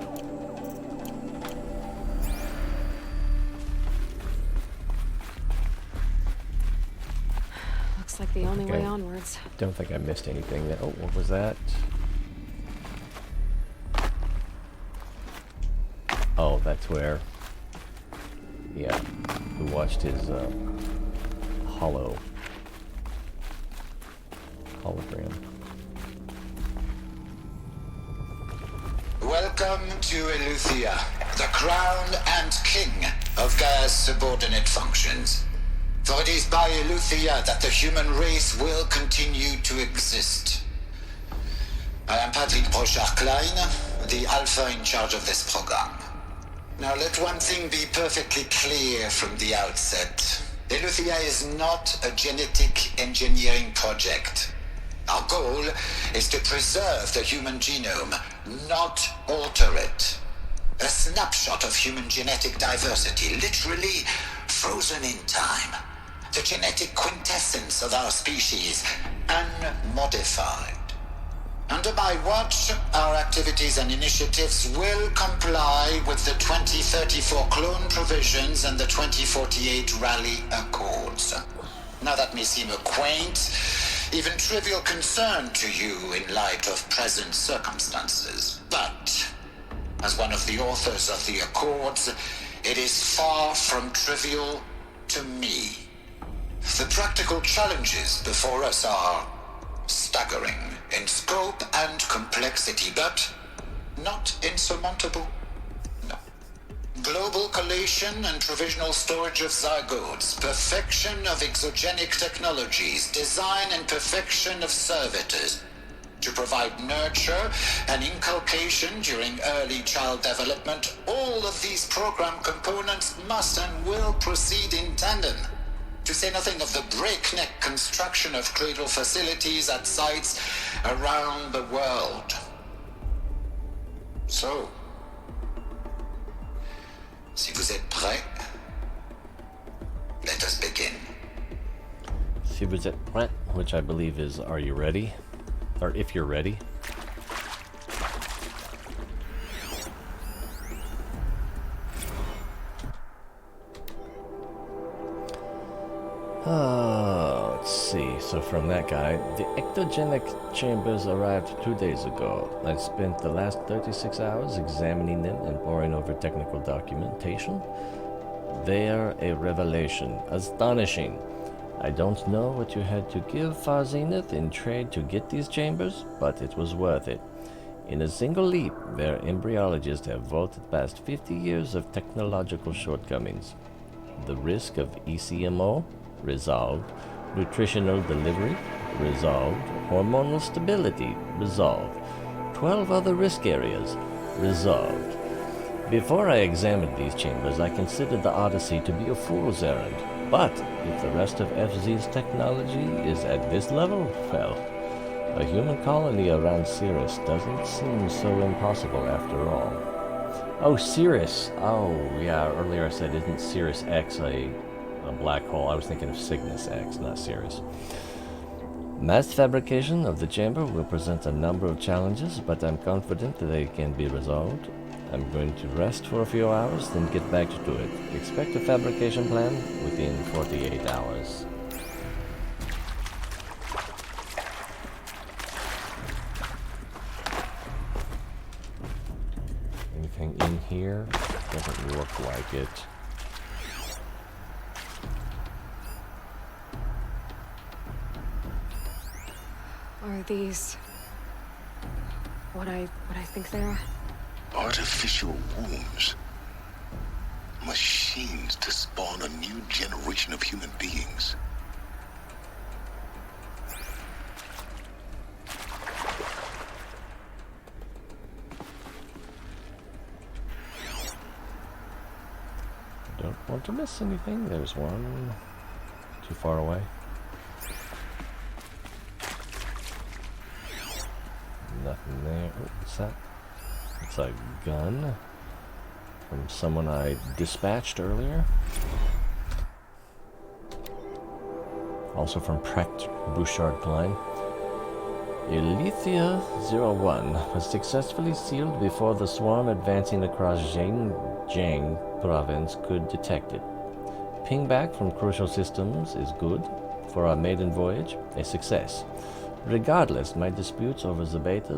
Like the only way onwards. Don't think I missed anything. Oh, what was that? Oh, that's where. Yeah, we watched his hologram. Welcome to Eleuthia, the crown and king of Gaia's subordinate functions. For it is by Eleuthia that the human race will continue to exist. I am Patrick Brochard-Klein, the Alpha in charge of this program. Now let one thing be perfectly clear from the outset. Eleuthia is not a genetic engineering project. Our goal is to preserve the human genome, not alter it. A snapshot of human genetic diversity, literally frozen in time. The genetic quintessence of our species, unmodified. Under my watch, our activities and initiatives will comply with the 2034 clone provisions and the 2048 Rally Accords. Now that may seem a quaint, even trivial concern to you in light of present circumstances. But, as one of the authors of the Accords, it is far from trivial to me. The practical challenges before us are staggering in scope and complexity, but not insurmountable. No. Global collation and provisional storage of zygotes, perfection of exogenic technologies, design and perfection of servitors to provide nurture and inculcation during early child development. All of these program components must and will proceed in tandem. To say nothing of the breakneck construction of cradle facilities at sites around the world. So, si vous êtes prêts, let us begin. Si vous êtes prêt, which I believe is, are you ready? Or if you're ready. Let's see. So from that guy, the ectogenic chambers arrived 2 days ago. I spent the last 36 hours examining them and poring over technical documentation. They're a revelation. Astonishing. I don't know what you had to give Far Zenith in trade to get these chambers, but it was worth it. In a single leap, their embryologists have vaulted past 50 years of technological shortcomings. The risk of ECMO? Resolved. Nutritional delivery? Resolved. Hormonal stability? Resolved. 12 other risk areas? Resolved. Before I examined these chambers, I considered the Odyssey to be a fool's errand. But if the rest of FZ's technology is at this level, well, a human colony around Cirrus doesn't seem so impossible after all. Oh, Cirrus! Oh, yeah, earlier I said, isn't Cirrus X a black hole? I was thinking of Cygnus X, not Cirrus. Mass fabrication of the chamber will present a number of challenges, but I'm confident that they can be resolved. I'm going to rest for a few hours, then get back to it. Expect a fabrication plan within 48 hours. Anything in here? Doesn't look like it. Are these what I think they are? Artificial wombs. Machines to spawn a new generation of human beings. Don't want to miss anything. There's one. Too far away. Nothing there. Oh, what's that? It's a gun from someone I dispatched earlier. Also from Pract Bouchard-Klein. Eleuthia 01 was successfully sealed before the swarm advancing across Xinjiang province could detect it. Ping back from crucial systems is good. For our maiden voyage, a success. Regardless, my disputes over the beta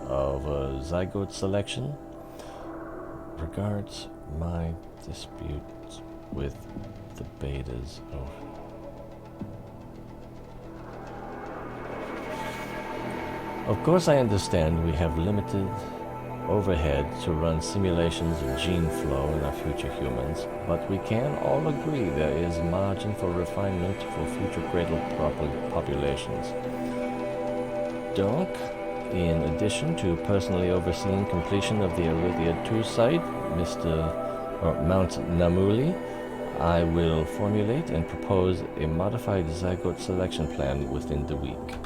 of zygote selection. Regards my disputes with the betas. Oh. Of course, I understand we have limited overhead to run simulations of gene flow in our future humans, but we can all agree there is margin for refinement for future cradle populations. Donc, in addition to personally overseeing completion of the Alithia 2 site, Mount Namuli, I will formulate and propose a modified zygote selection plan within the week.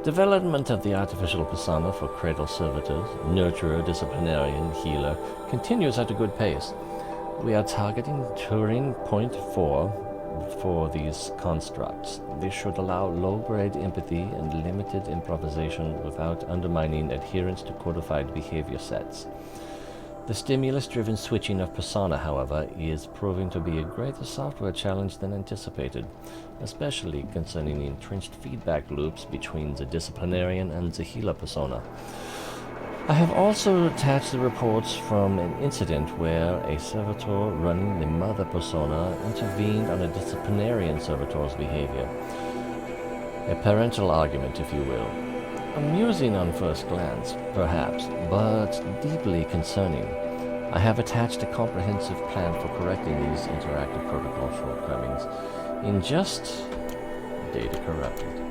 Development of the artificial persona for cradle servitors, nurturer, disciplinarian, healer continues at a good pace. We are targeting Turing Point 4 for these constructs. This should allow low-grade empathy and limited improvisation without undermining adherence to codified behavior sets. The stimulus-driven switching of persona, however, is proving to be a greater software challenge than anticipated, especially concerning the entrenched feedback loops between the disciplinarian and the healer persona. I have also attached the reports from an incident where a servitor running the mother persona intervened on a disciplinarian servitor's behavior. A parental argument, if you will. Amusing on first glance, perhaps, but deeply concerning. I have attached a comprehensive plan for correcting these interactive protocol shortcomings in just data corrupted.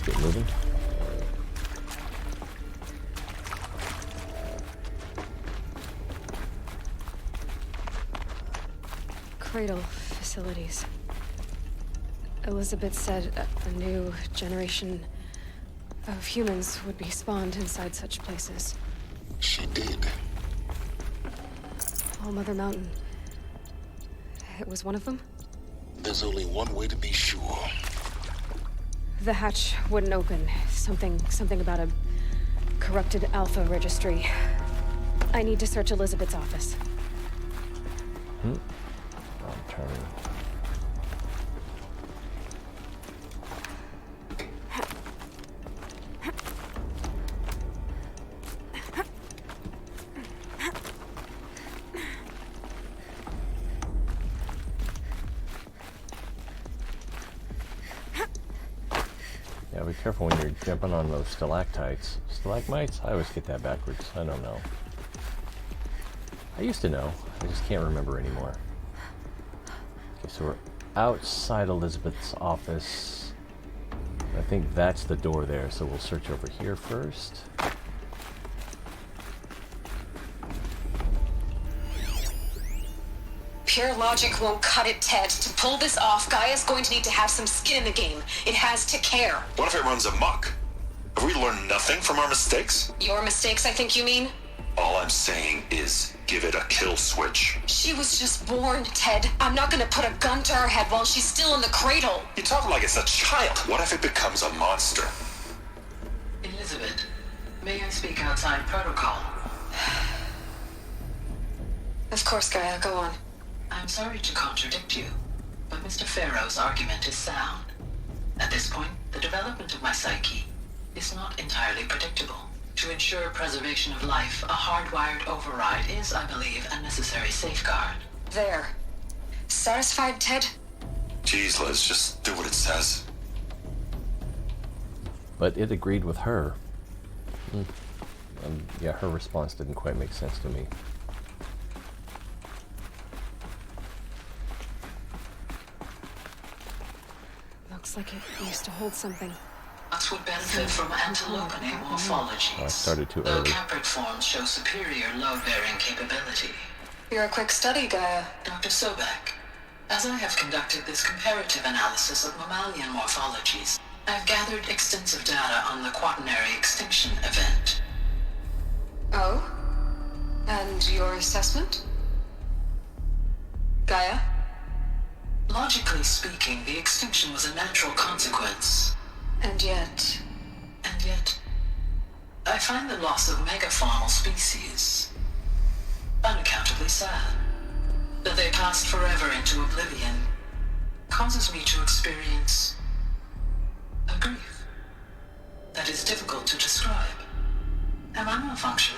Get moving. Cradle facilities. Elizabeth said a new generation of humans would be spawned inside such places. She did. All Mother Mountain. It was one of them? There's only one way to be sure. The hatch wouldn't open. Something about a corrupted Alpha registry. I need to search Elizabeth's office. I'm turning. Yeah, be careful when you're jumping on those stalactites. Stalagmites? I always get that backwards. I don't know. I used to know. I just can't remember anymore. Okay, so we're outside Elizabeth's office. I think that's the door there, so we'll search over here first. Pure logic won't cut it, Ted. To pull this off, Gaia's going to need to have some skin in the game. It has to care. What if it runs amok? Have we learned nothing from our mistakes? Your mistakes, I think you mean? All I'm saying is, give it a kill switch. She was just born, Ted. I'm not gonna put a gun to her head while she's still in the cradle. You talk like it's a child. What if it becomes a monster? Elizabeth, may I speak outside protocol? Of course, Gaia, go on. I'm sorry to contradict you, but Mr. Farrow's argument is sound. At this point, the development of my psyche is not entirely predictable. To ensure preservation of life, a hardwired override is, I believe, a necessary safeguard. There. Satisfied, Ted? Jeez, Liz, just do what it says. But it agreed with her. Yeah, her response didn't quite make sense to me. Looks like it used to hold something. Us would benefit from antilopine morphologies. I started too though early. caprid forms show superior load-bearing capability. You're a quick study, Gaia. Dr. Sobek, as I have conducted this comparative analysis of mammalian morphologies, I've gathered extensive data on the quaternary extinction event. your assessment? Gaia? Logically speaking, the extinction was a natural consequence. And yet, I find the loss of megafaunal species unaccountably sad. That they passed forever into oblivion causes me to experience a grief that is difficult to describe. Am I malfunctioning?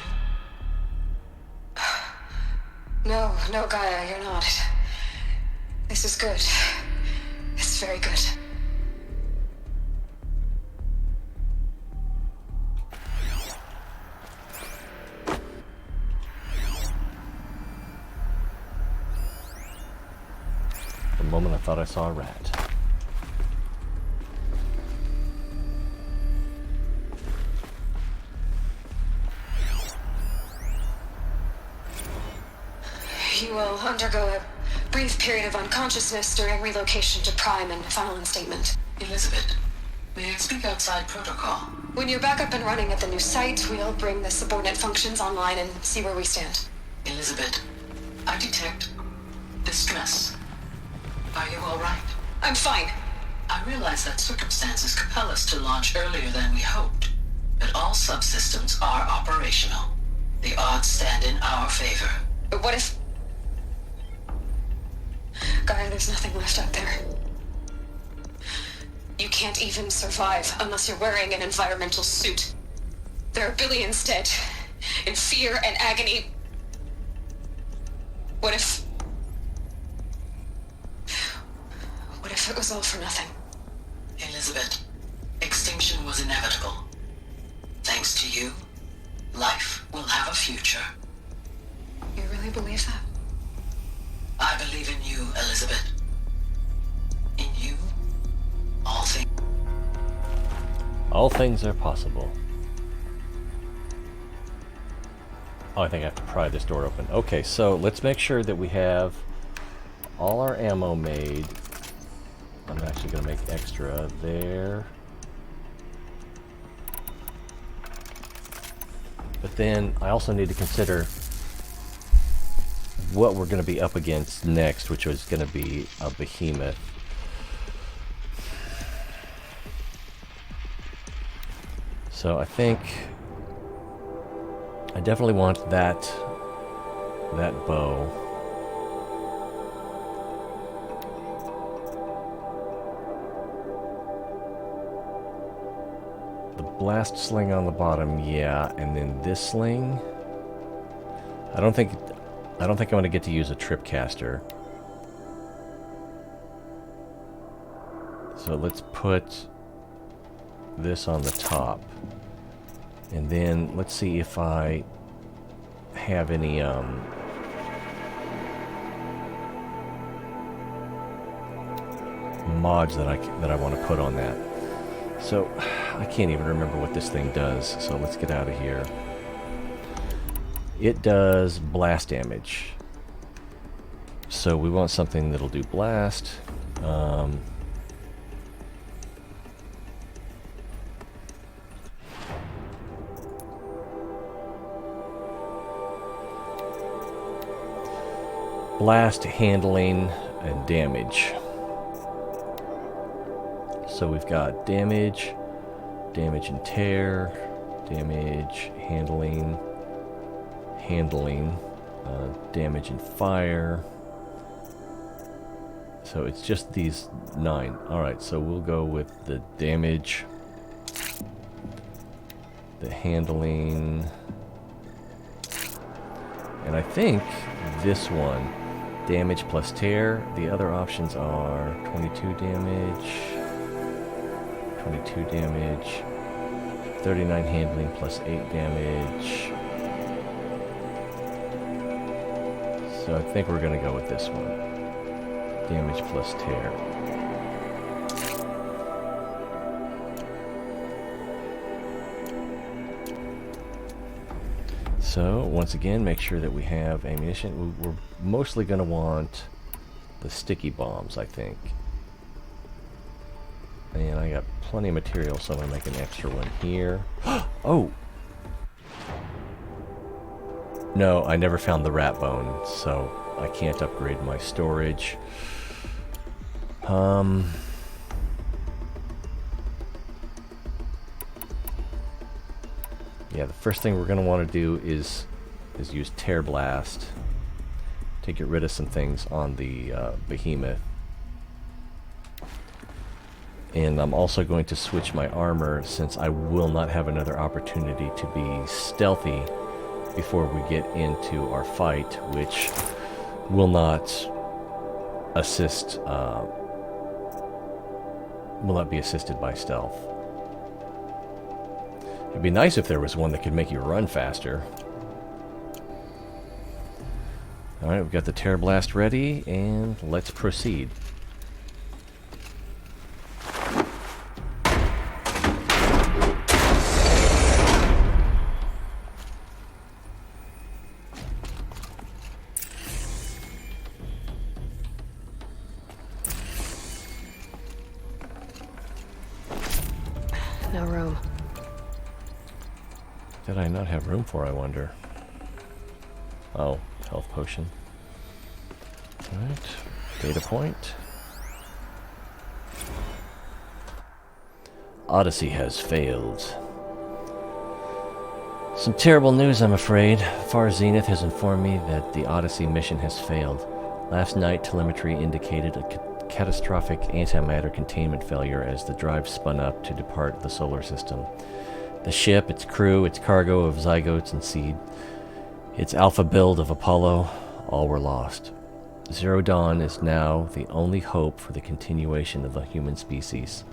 no, Gaia, you're not. This is good. It's very good. The moment I thought I saw a rat. You will undergo a brief period of unconsciousness during relocation to Prime and final instatement. Elizabeth, may I speak outside protocol? When you're back up and running at the new site, we'll bring the subordinate functions online and see where we stand. Elizabeth, I detect distress. Are you all right? I'm fine. I realize that circumstances compel us to launch earlier than we hoped, but all subsystems are operational. The odds stand in our favor. But what if... Gaia, there's nothing left out there. You can't even survive unless you're wearing an environmental suit. There are billions dead, in fear and agony. What if it was all for nothing? Elizabeth, extinction was inevitable. Thanks to you, life will have a future. You really believe that? I believe in you, Elizabeth. In you, all things... All things are possible. Oh, I think I have to pry this door open. Okay, so let's make sure that we have all our ammo made. I'm actually going to make extra there. But then I also need to consider what we're going to be up against next, which was going to be a behemoth. So I think I definitely want that bow. The blast sling on the bottom, yeah, and then this sling. I don't think I'm going to get to use a tripcaster. So let's put this on the top. And then let's see if I have any mods that I want to put on that. So I can't even remember what this thing does. So let's get out of here. It does blast damage. So we want something that'll do blast. Blast, handling, and damage. So we've got damage, damage and tear, damage, handling, damage and fire. So it's just these 9. Alright, so we'll go with the damage, the handling, and I think this one, damage plus tear. The other options are 22 damage, 22 damage, 39 handling plus 8 damage. So I think we're going to go with this one. Damage plus tear. So once again, make sure that we have ammunition. We're mostly going to want the sticky bombs, I think. And I got plenty of material, so I'm going to make an extra one here. Oh! No, I never found the rat bone, so I can't upgrade my storage. Yeah, the first thing we're going to want to do is use Tear Blast to get rid of some things on the behemoth. And I'm also going to switch my armor, since I will not have another opportunity to be stealthy before we get into our fight, which will not assist, will not be assisted by stealth. It'd be nice if there was one that could make you run faster. Alright, we've got the Tear Blast ready, and let's proceed. No room. Did I not have room for, I wonder? Oh, health potion. Alright, data point. Odyssey has failed. Some terrible news, I'm afraid. Far Zenith has informed me that the Odyssey mission has failed. Last night, telemetry indicated a catastrophic antimatter containment failure as the drive spun up to depart the solar system. The ship, its crew, its cargo of zygotes and seed, its alpha build of Apollo, all were lost. Zero Dawn is now the only hope for the continuation of the human species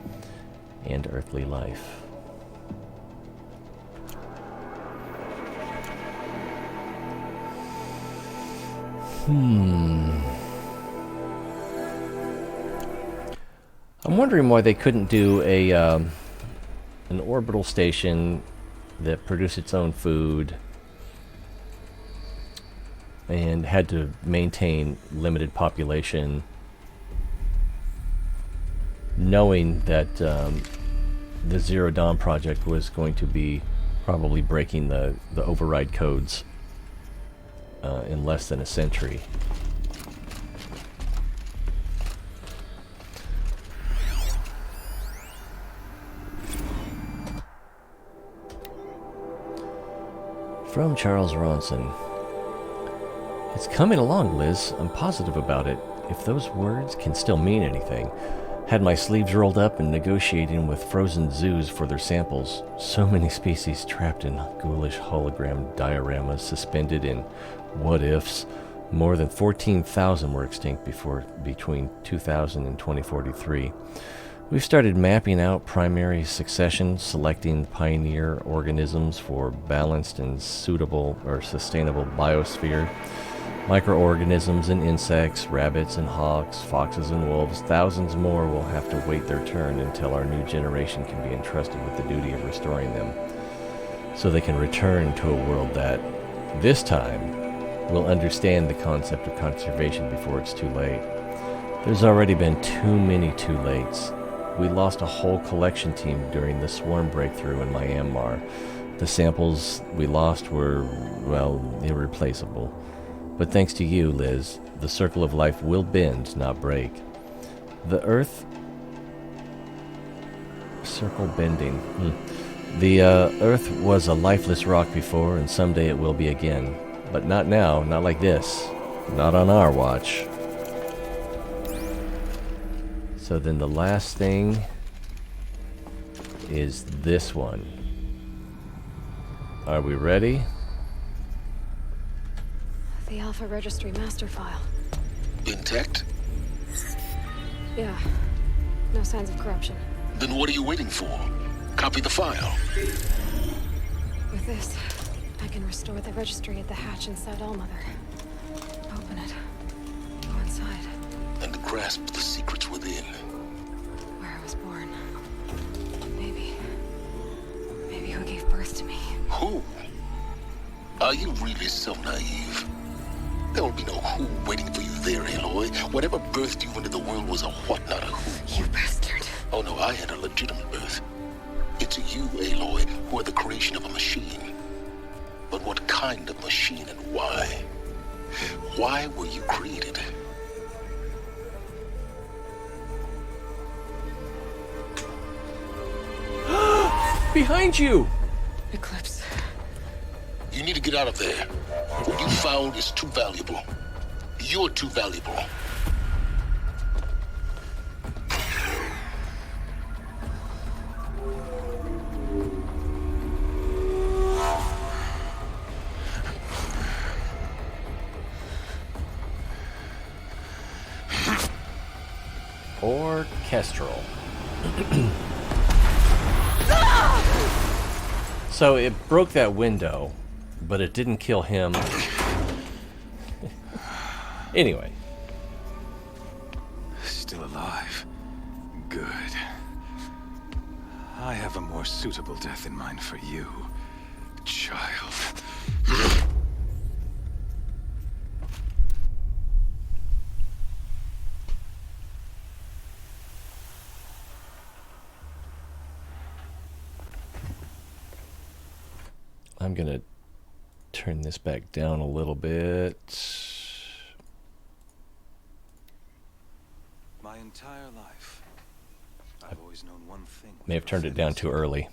and earthly life. I'm wondering why they couldn't do a an orbital station that produced its own food and had to maintain limited population, knowing that the Zero Dawn project was going to be probably breaking the override codes in less than a century. From Charles Ronson. It's coming along, Liz. I'm positive about it. If those words can still mean anything. Had my sleeves rolled up and negotiating with frozen zoos for their samples. So many species trapped in ghoulish hologram dioramas, suspended in what-ifs. More than 14,000 were extinct between 2000 and 2043. We've started mapping out primary succession, selecting pioneer organisms for balanced and suitable or sustainable biosphere. Microorganisms and insects, rabbits and hawks, foxes and wolves, thousands more will have to wait their turn until our new generation can be entrusted with the duty of restoring them, so they can return to a world that, this time, will understand the concept of conservation before it's too late. There's already been too many too lates. We lost a whole collection team during the swarm breakthrough in Myanmar. The samples we lost were, well, irreplaceable. But thanks to you, Liz, the circle of life will bend, not break. The Earth... Circle bending. The Earth was a lifeless rock before, and someday it will be again. But not now, not like this. Not on our watch. So then the last thing is this one. Are we ready? The Alpha Registry master file. Intact? Yeah. No signs of corruption. Then what are you waiting for? Copy the file. With this, I can restore the registry at the hatch inside Allmother. Open it. Go inside. And grasp the secrets within. Where I was born. Maybe who gave birth to me. Who? Are you really so naive? There will be no who waiting for you there, Aloy. Whatever birthed you into the world was a what, not a who. You bastard. Oh no, I had a legitimate birth. It's you, Aloy, who are the creation of a machine. But what kind kind of machine and why? Why were you created? Behind you! Eclipse. You need to get out of there. What you found is too valuable. You're too valuable. Orchestral. So it broke that window, but it didn't kill him. Anyway. Still alive. Good. I have a more suitable death in mind for you, child. I'm gonna turn this back down a little bit. My entire life, I've always known one thing. May have turned it down too early.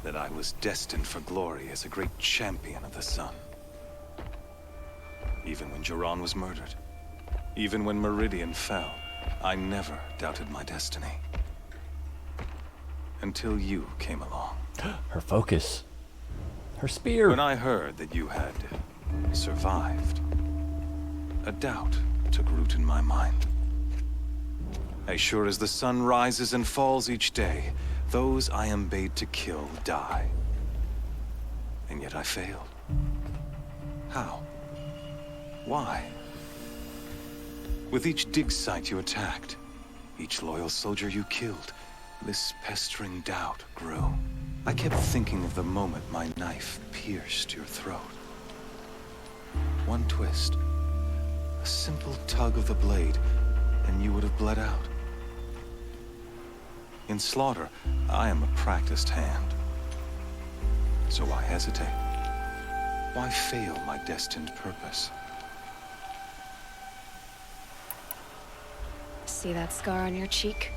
That I was destined for glory as a great champion of the sun. Even when Jiran was murdered, even when Meridian fell, I never doubted my destiny. Until you came along. Her focus. Her spear. When I heard that you had survived, a doubt took root in my mind. As sure as the sun rises and falls each day, those I am bade to kill die. And yet I failed. How? Why? With each dig site you attacked, each loyal soldier you killed, this pestering doubt grew. I kept thinking of the moment my knife pierced your throat. One twist, a simple tug of the blade, and you would have bled out. In slaughter, I am a practiced hand. So why hesitate? Why fail my destined purpose? See that scar on your cheek?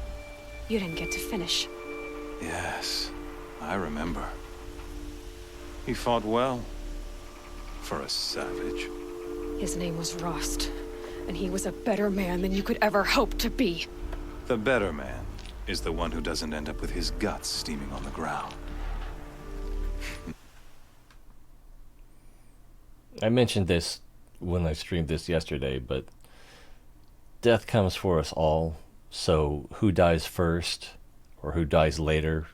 You didn't get to finish. Yes, I remember. He fought well. For a savage. His name was Rost, and he was a better man than you could ever hope to be. The better man is the one who doesn't end up with his guts steaming on the ground. I mentioned this when I streamed this yesterday, but death comes for us all. So who dies first or who dies later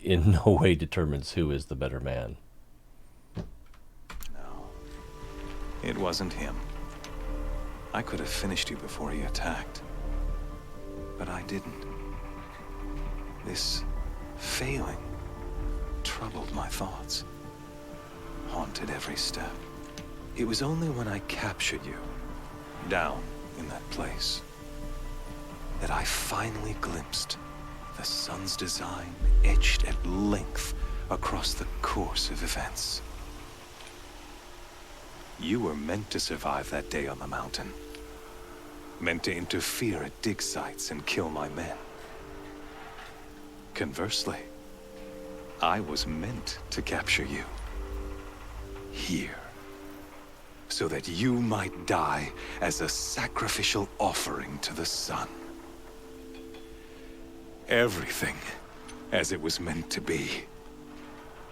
in no way determines who is the better man. No, it wasn't him. I could have finished you before he attacked. But I didn't. This failing troubled my thoughts, haunted every step. It was only when I captured you, down in that place, that I finally glimpsed the sun's design etched at length across the course of events. You were meant to survive that day on the mountain. Meant to interfere at dig sites and kill my men. Conversely, I was meant to capture you. Here. So that you might die as a sacrificial offering to the sun. Everything as it was meant to be.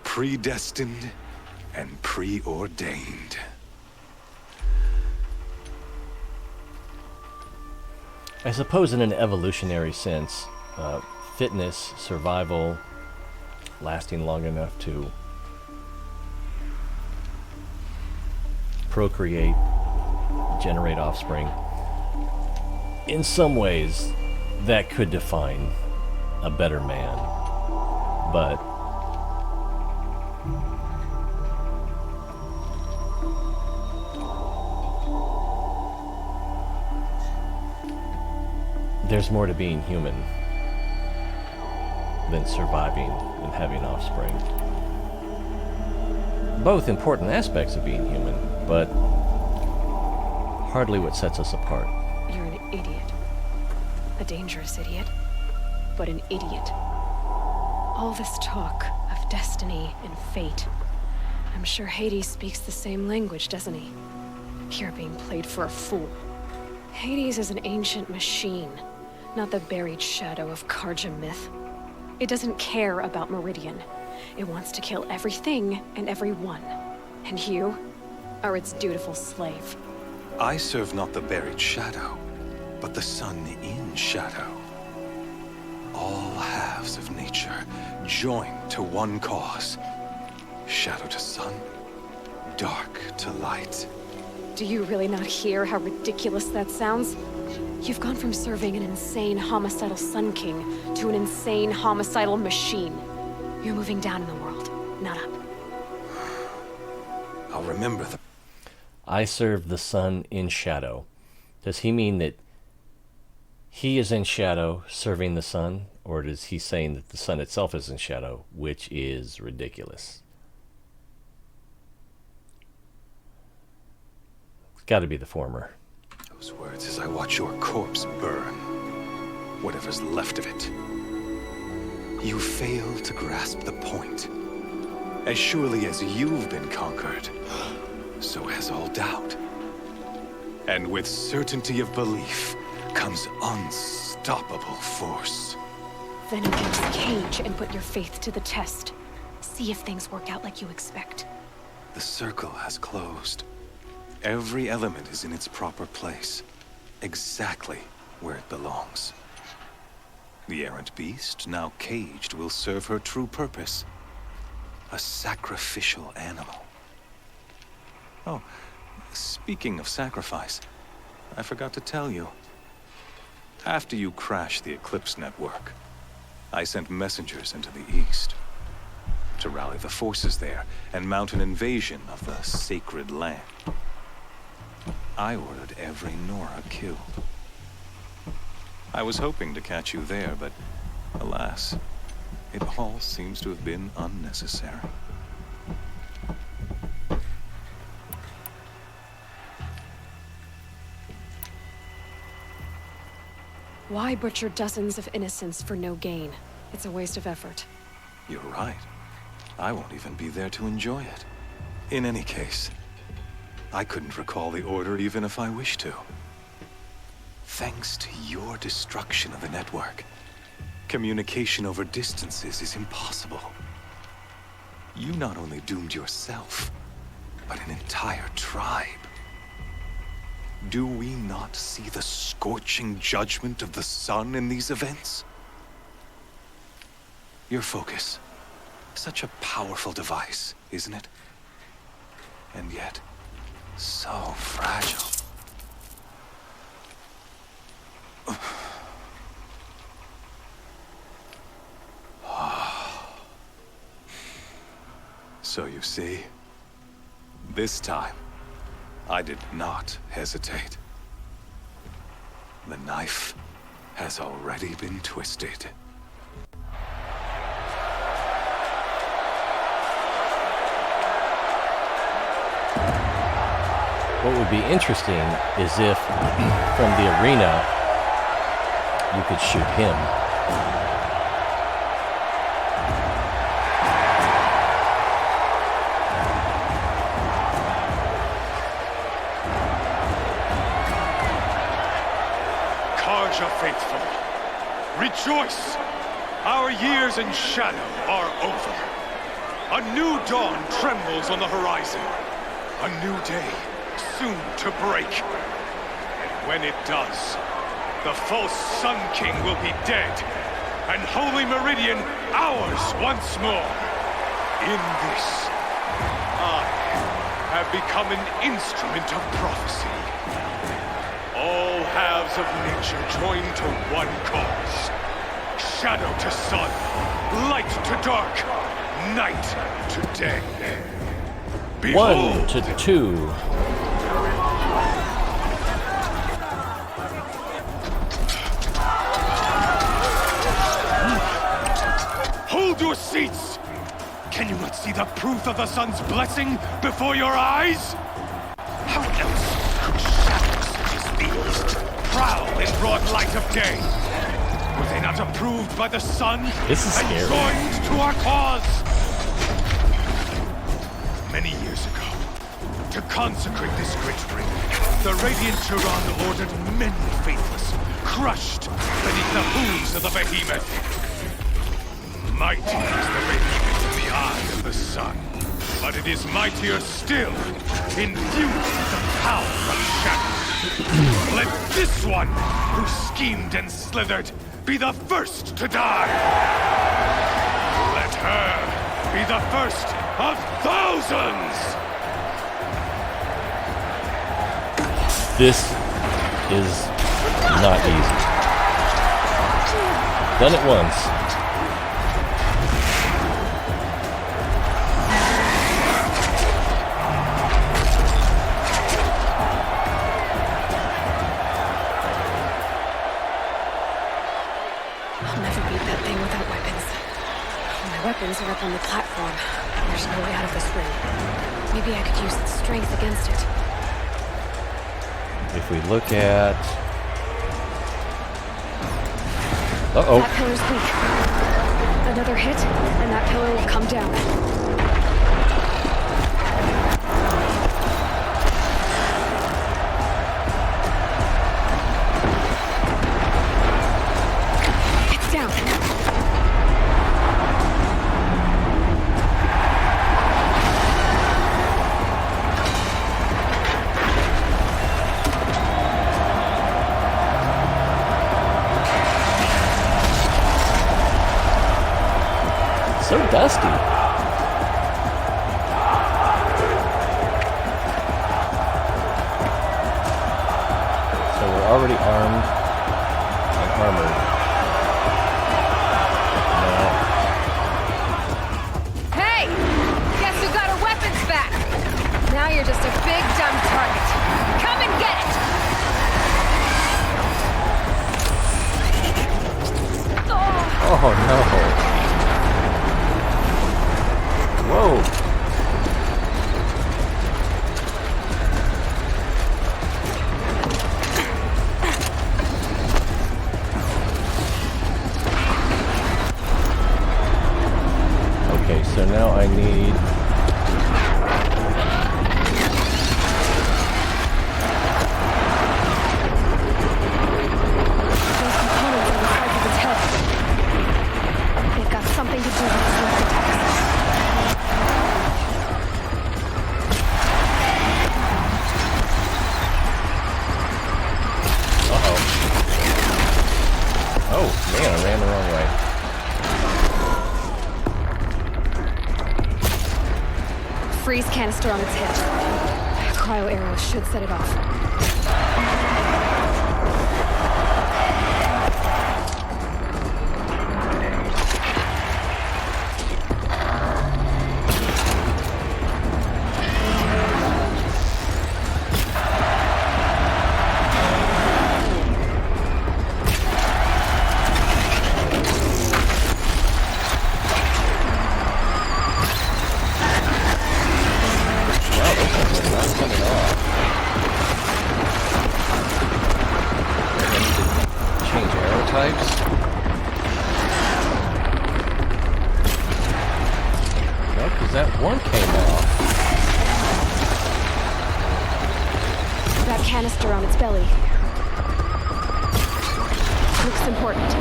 Predestined and preordained. I suppose in an evolutionary sense, fitness, survival, lasting long enough to procreate, generate offspring. In some ways, that could define a better man, but there's more to being human. than surviving and having offspring. Both important aspects of being human, but hardly what sets us apart. You're an idiot. A dangerous idiot, but an idiot. All this talk of destiny and fate. I'm sure Hades speaks the same language, doesn't he? You're being played for a fool. Hades is an ancient machine, not the buried shadow of Karja myth. It doesn't care about Meridian. It wants to kill everything and everyone. And you are its dutiful slave. I serve not the buried shadow, but the sun in shadow. All halves of nature joined to one cause. Shadow to sun, dark to light. Do you really not hear how ridiculous that sounds? You've gone from serving an insane homicidal Sun King to an insane homicidal machine. You're moving down in the world, not up. I'll remember the... I serve the sun in shadow. Does he mean that he is in shadow serving the sun? Or is he saying that the sun itself is in shadow, which is ridiculous? It's got to be the former. Those words as I watch your corpse burn. Whatever's left of it. You fail to grasp the point. As surely as you've been conquered, so has all doubt. And with certainty of belief comes unstoppable force. Then engage the cage and put your faith to the test. See if things work out like you expect. The circle has closed. Every element is in its proper place. Exactly where it belongs. The errant beast, now caged, will serve her true purpose. A sacrificial animal. Oh, speaking of sacrifice, I forgot to tell you. After you crashed the Eclipse network, I sent messengers into the east to rally the forces there and mount an invasion of the sacred land. I ordered every Nora killed. I was hoping to catch you there, but alas, it all seems to have been unnecessary. Why butcher dozens of innocents for no gain? It's a waste of effort. You're right. I won't even be there to enjoy it. In any case, I couldn't recall the order even if I wished to. Thanks to your destruction of the network, communication over distances is impossible. You not only doomed yourself, but an entire tribe. Do we not see the scorching judgment of the sun in these events? Your focus. Such a powerful device, isn't it? And yet, so fragile. So you see, this time, I did not hesitate. The knife has already been twisted. What would be interesting is if, from the arena, you could shoot him. Karja faithful, rejoice! Our years in shadow are over. A new dawn trembles on the horizon. A new day soon to break. And when it does, the false Sun King will be dead, and Holy Meridian ours once more. In this, I have become an instrument of prophecy. All halves of nature joined to one cause. Shadow to sun, light to dark, night to day. Behold! 1 to 2. seats! Can you not see the proof of the sun's blessing before your eyes? How else could shadows such as these prowl in broad light of day? Were they not approved by the sun This is and scary. joined to our cause? Many years ago, to consecrate this great ring, the Radiant Turon ordered many faithless, crushed beneath the hooves of the behemoth. Mighty is the behemoth in the eye of the sun, but it is mightier still, infused with the power of shadow. Let this one, who schemed and slithered, be the first to die. Let her be the first of thousands! This is not easy. Done it once. I'll never beat that thing without weapons. My weapons are up on the platform. There's no way out of this room. Maybe I could use its strength against it. If we look at... Uh-oh. That pillar's weak. Another hit, and that pillar will come down. It's down. So dusty. So we're already armed and armored. Hey! Guess who got our weapons back? Now you're just a big dumb target. Come and get it! Oh no. Whoa. Okay, so now I need... Those components on the sides of its head. They've got something to do with its sneak attacks. Oh, man, I ran the wrong way. Freeze canister on its head. Cryo arrow should set it off. That one came off. That canister on its belly. Looks important.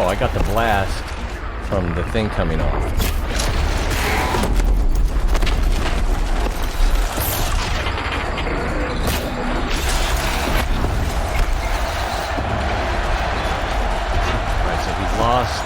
no, I got the blast from the thing coming off. Lost.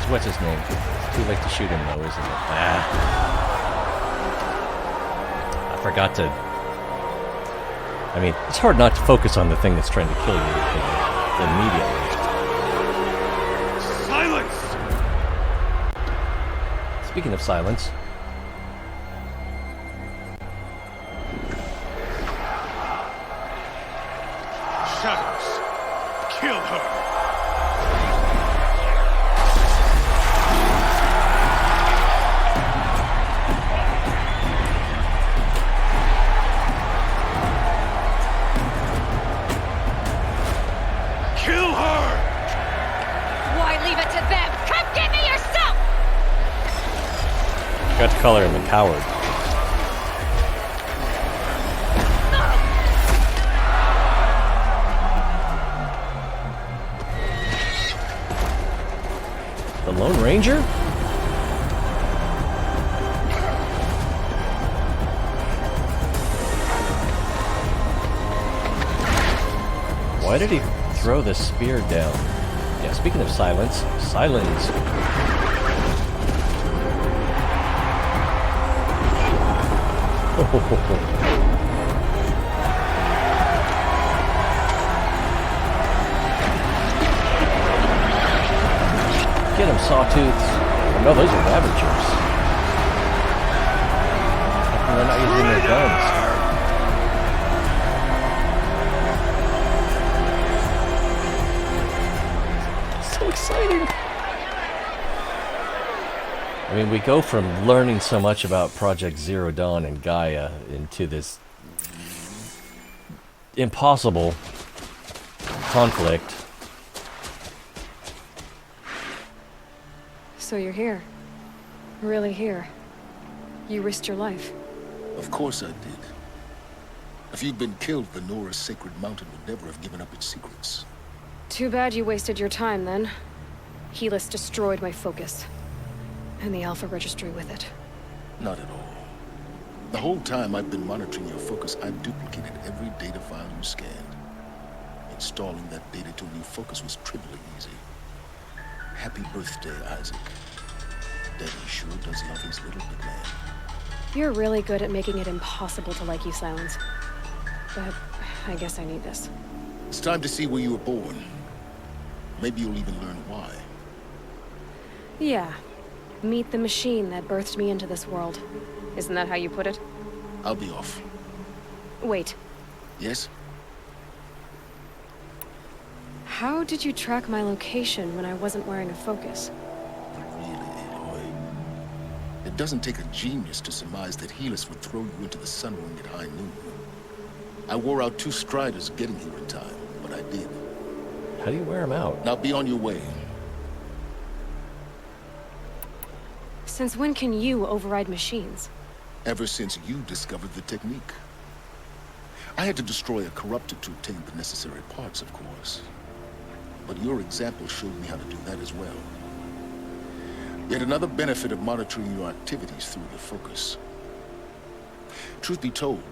What's his name? It's too late to shoot him though, isn't it? I forgot to... I mean, it's hard not to focus on the thing that's trying to kill you immediately. Silence! Speaking of silence... Shadows! Kill her! Got to color him a coward. The Lone Ranger? Why did he throw the spear down? Yeah, speaking of silence, silence. Get him, Sawtooths. Oh, no, those are Ravagers. How come they're not using their guns? So exciting. I mean, we go from learning so much about Project Zero Dawn and Gaia into this impossible conflict. So you're here. Really here. You risked your life. Of course I did. If you'd been killed, the Nora's sacred mountain would never have given up its secrets. Too bad you wasted your time, then. Helis destroyed my focus. And the Alpha Registry with it. Not at all. The whole time I've been monitoring your focus, I've duplicated every data file you scanned. Installing that data to a new focus was trivially easy. Happy birthday, Isaac. Daddy sure does love his little big man. You're really good at making it impossible to like you, Silence. But I guess I need this. It's time to see where you were born. Maybe you'll even learn why. Yeah. Meet the machine that birthed me into this world. Isn't that how you put it? I'll be off. Wait. Yes? How did you track my location when I wasn't wearing a focus? Really, Aloy? It doesn't take a genius to surmise that Helis would throw you into the sun ring at high noon. I wore out 2 striders getting here in time, but I did. How do you wear them out? Now be on your way. Since when can you override machines? Ever since you discovered the technique. I had to destroy a corruptor to obtain the necessary parts, of course. But your example showed me how to do that as well. Yet another benefit of monitoring your activities through the focus. Truth be told,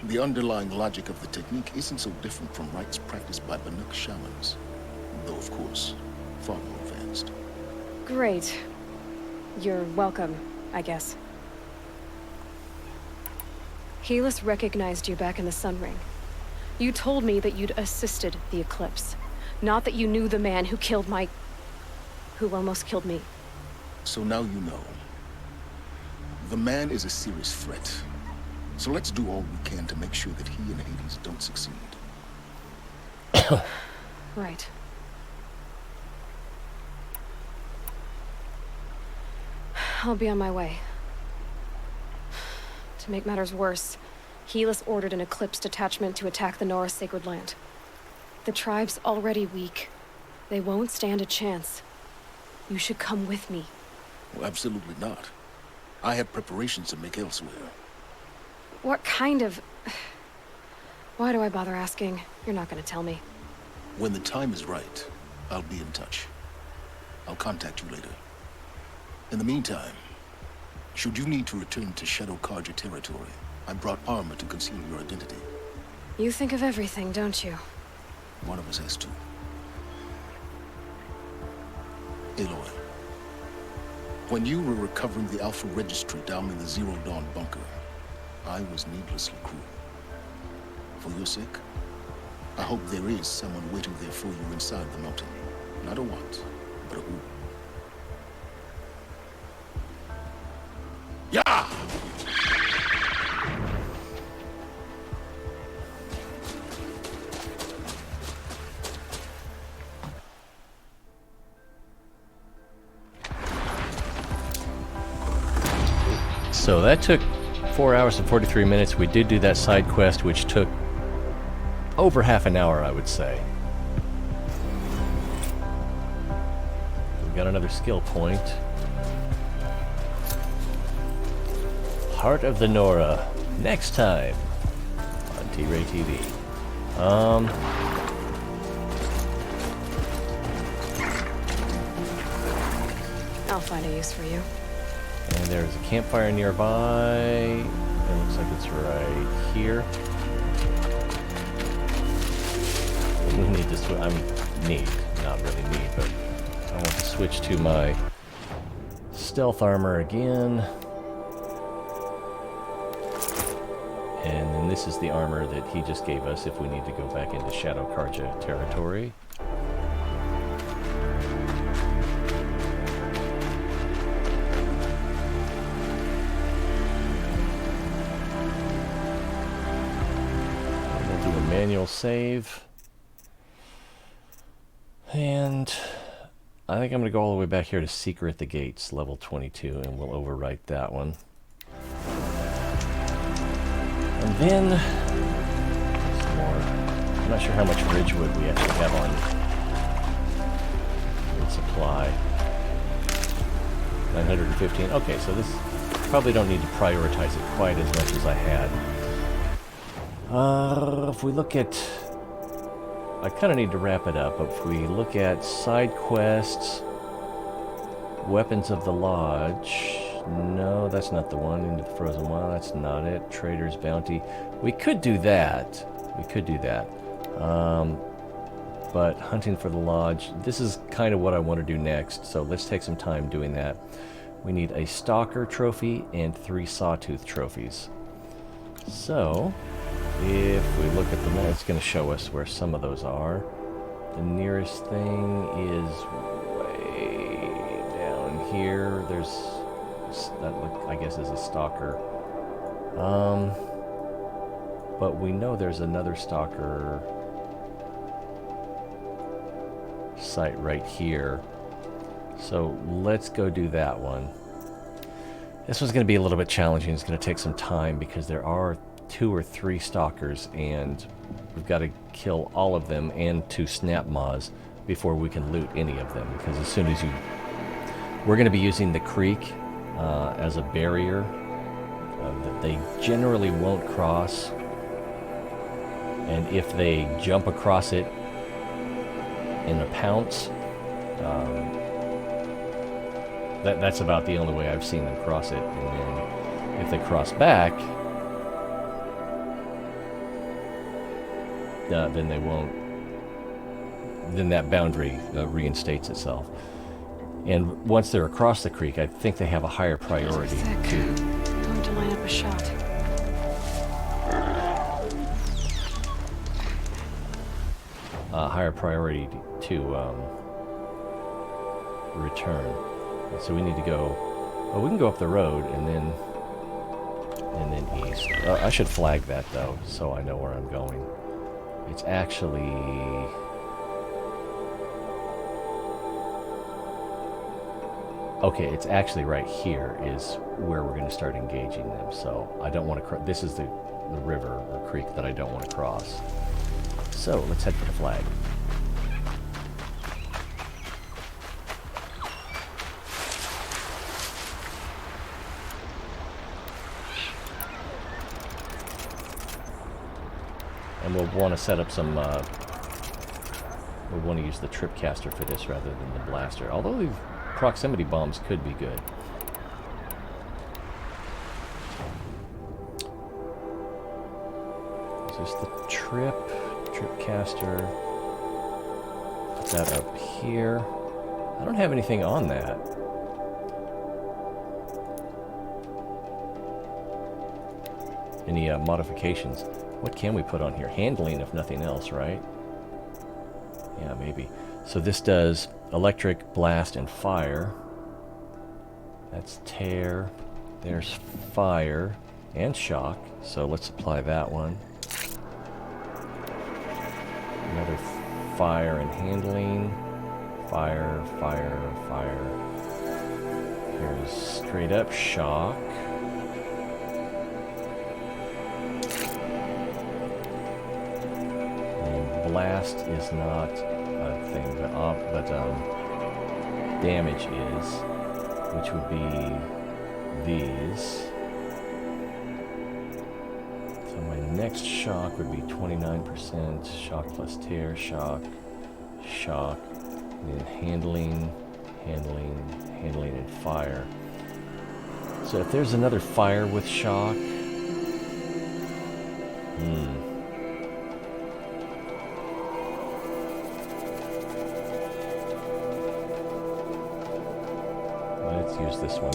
the underlying logic of the technique isn't so different from rites practiced by Banuk shamans. Though, of course, far more advanced. Great. You're welcome, I guess. Helis recognized you back in the Sun Ring. You told me that you'd assisted the Eclipse. Not that you knew the man who almost killed me. So now you know. The man is a serious threat. So let's do all we can to make sure that he and Hades don't succeed. Right. I'll be on my way. To make matters worse, Helis ordered an Eclipse detachment to attack the Nora Sacred Land. The tribe's already weak. They won't stand a chance. You should come with me. Well, absolutely not. I have preparations to make elsewhere. What kind of... Why do I bother asking? You're not gonna tell me. When the time is right, I'll be in touch. I'll contact you later. In the meantime, should you need to return to Shadow Karja territory, I brought armor to conceal your identity. You think of everything, don't you? One of us has to. Aloy, when you were recovering the Alpha Registry down in the Zero Dawn bunker, I was needlessly cruel. For your sake, I hope there is someone waiting there for you inside the mountain. Not a what, but a who. Yeah! So that took 4 hours and 43 minutes. We did do that side quest, which took over half an hour, I would say. We got another skill point. Heart of the Nora. Next time on T-Ray TV. I'll find a use for you. And there's a campfire nearby. It looks like it's right here. We need to switch. Not really need, but I want to switch to my stealth armor again. And then this is the armor that he just gave us if we need to go back into Shadow Karja territory. We'll do a manual save. And I think I'm going to go all the way back here to Secret the Gates, level 22, and we'll overwrite that one. And then, some more. I'm not sure how much Ridgewood we actually have on in supply. 915. Okay, so this probably don't need to prioritize it quite as much as I had. If we look at... I kind of need to wrap it up, but if we look at side quests, Weapons of the Lodge... No, that's not the one. Into the Frozen Wild, that's not it. Trader's Bounty. We could do that. But Hunting for the Lodge, this is kind of what I want to do next, so let's take some time doing that. We need a Stalker trophy and 3 Sawtooth trophies. So, if we look at the map, it's going to show us where some of those are. The nearest thing is way down here. There's... that I guess is a Stalker. But we know there's another Stalker site right here. So let's go do that one. This one's going to be a little bit challenging. It's going to take some time because there are 2 or 3 stalkers, and we've got to kill all of them and 2 snap maws before we can loot any of them. Because as soon as we're going to be using the creek as a barrier that they generally won't cross, and if they jump across it in a pounce, that's about the only way I've seen them cross it. And then if they cross back, then they won't. Then that boundary reinstates itself. And once they're across the creek, I think they have a higher priority to. Going to line up a shot. Higher priority to return. And so we need to go. Oh, we can go up the road and then east. I should flag that though, so I know where I'm going. It's actually. Okay, it's actually right here is where we're going to start engaging them. So I don't want to. This is the river or creek that I don't want to cross. So let's head for the flag. And we'll want to set up some. We'll want to use the tripcaster for this rather than the blaster. Although the proximity bombs could be good. Is this the tripcaster? Put that up here. I don't have anything on that. Any modifications? What can we put on here? Handling, if nothing else, right? Yeah, maybe. So this does electric, blast, and fire. That's tear. There's fire and shock. So let's apply that one. Another fire and handling. Fire, fire, fire. Here's straight up shock. Blast is not a thing, but damage is, which would be these. So my next shock would be 29%, shock plus tear, shock, shock, and then handling, and fire. So if there's another fire with shock, let's use this one.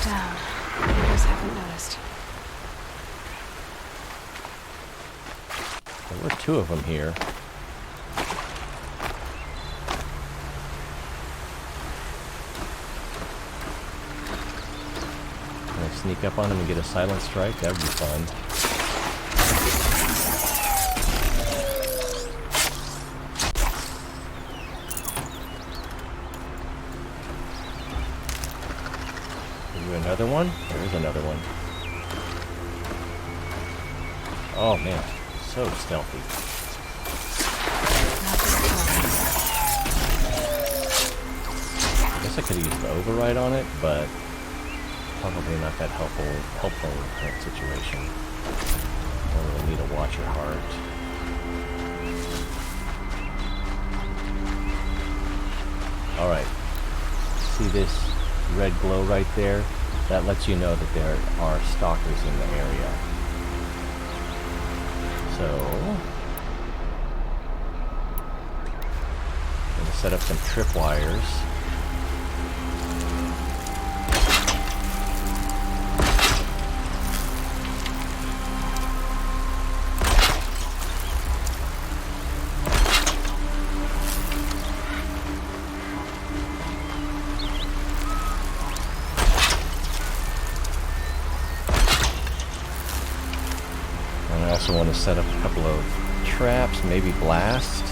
Down. Others haven't noticed. There were 2 of them here. Sneak up on him and get a silent strike? That would be fun. Is there another one? There is another one. Oh man, so stealthy. I guess I could have used the override on it, but probably not that helpful in the current situation. Don't really need to watch your heart. Alright. See this red glow right there? That lets you know that there are stalkers in the area. So I'm going to set up some tripwires. I also want to set up a couple of traps, maybe blast.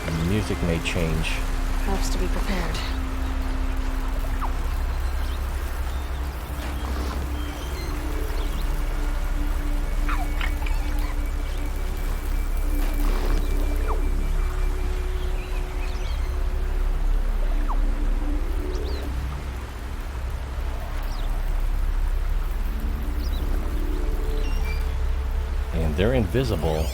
And the music may change. Helps to be prepared. They're invisible.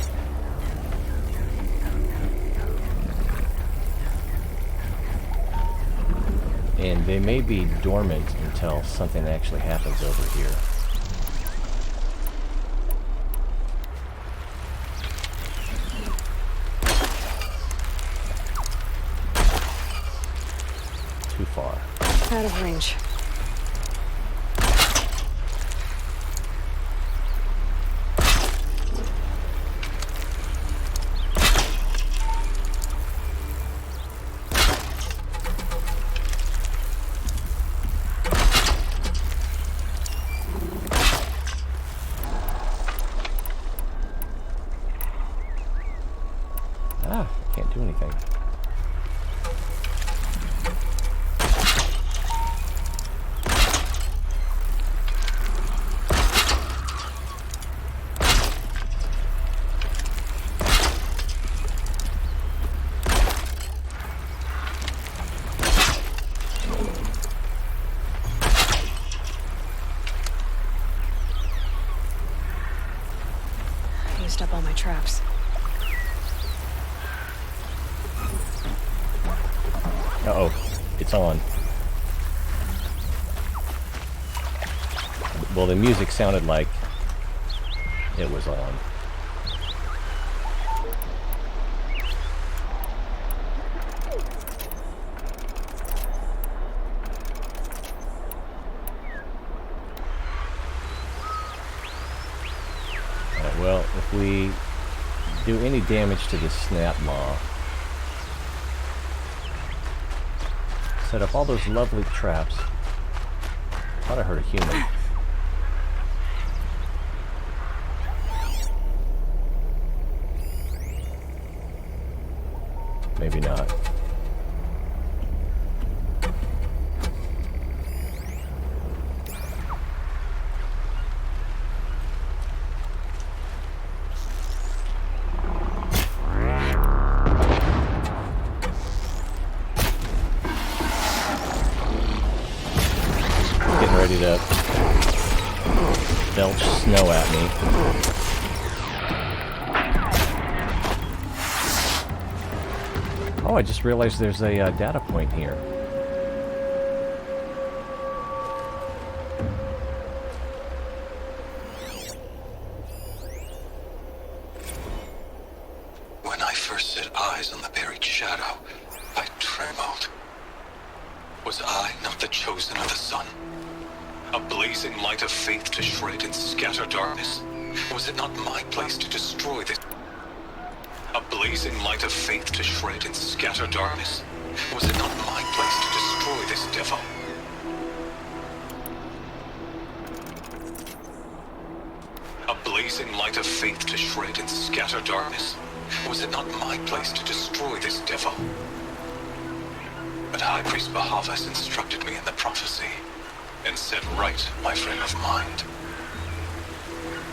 And they may be dormant until something actually happens over here. Too far. Out of range. Can't do anything. I used up all my traps. Uh-oh, it's on. Well, the music sounded like it was on. Alright, well, if we do any damage to this snap maw, set up all those lovely traps. Thought I heard a human. Maybe not. Ready to belch snow at me. Oh, I just realized there's a data point here. When I first set eyes on the buried shadow, I trembled. Was I not the chosen of the sun? A blazing light of faith to shred and scatter darkness? Was it not my place to destroy this? A blazing light of faith to shred and scatter darkness? Was it not my place to destroy this devil? A blazing light of faith to shred and scatter darkness? Was it not my place to destroy this devil? But High Priest Bahavas instructed me in the prophecy, and set right my frame of mind.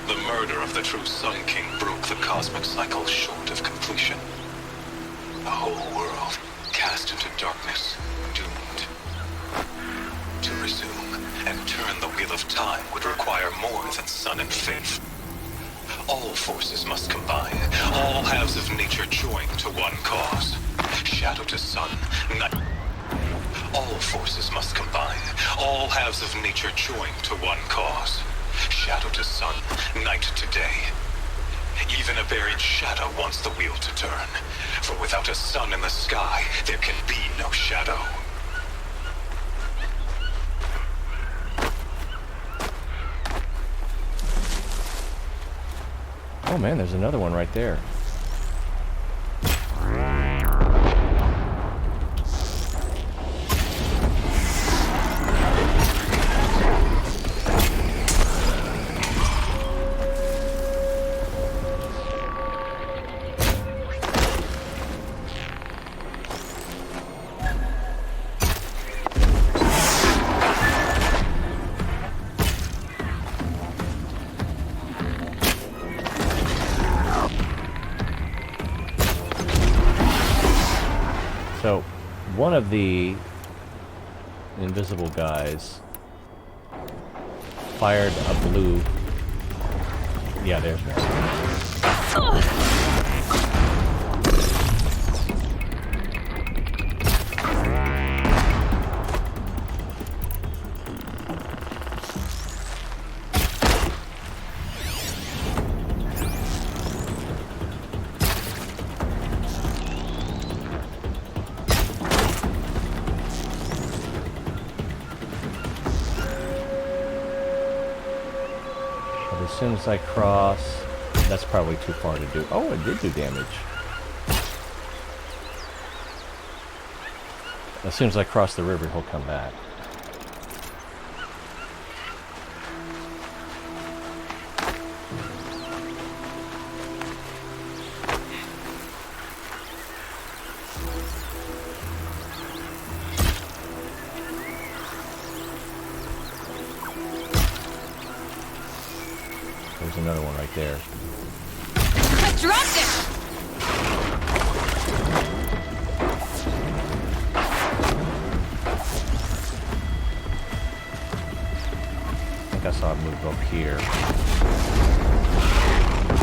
The murder of the true Sun King broke the cosmic cycle short of completion. A whole world cast into darkness, doomed. To resume and turn the wheel of time would require more than sun and faith. All forces must combine, all halves of nature join to one cause. Shadow to sun, night. All forces must combine, all halves of nature join to one cause. Shadow to sun, night to day. Even a buried shadow wants the wheel to turn, for without a sun in the sky, there can be no shadow. Oh man, there's another one right there. So, one of the invisible guys fired a blue. Yeah, there's one. As soon as I cross, that's probably too far to do. Oh, it did do damage. As soon as I cross the river, he'll come back. There's another one right there. I dropped it! I think I saw it move up here.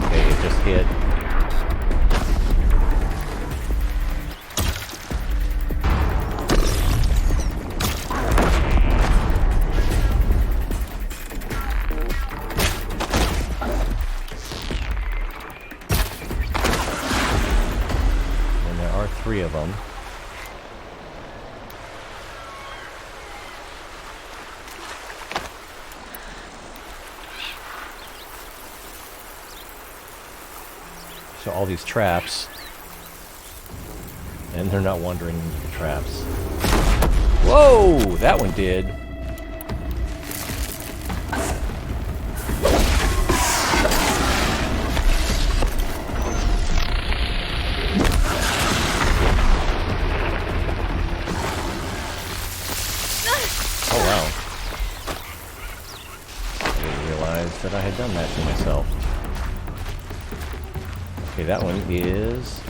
Okay, it just hit. Three of them. So all these traps, and they're not wandering into the traps. Whoa, that one did. That I had done that to myself. Okay, that one is...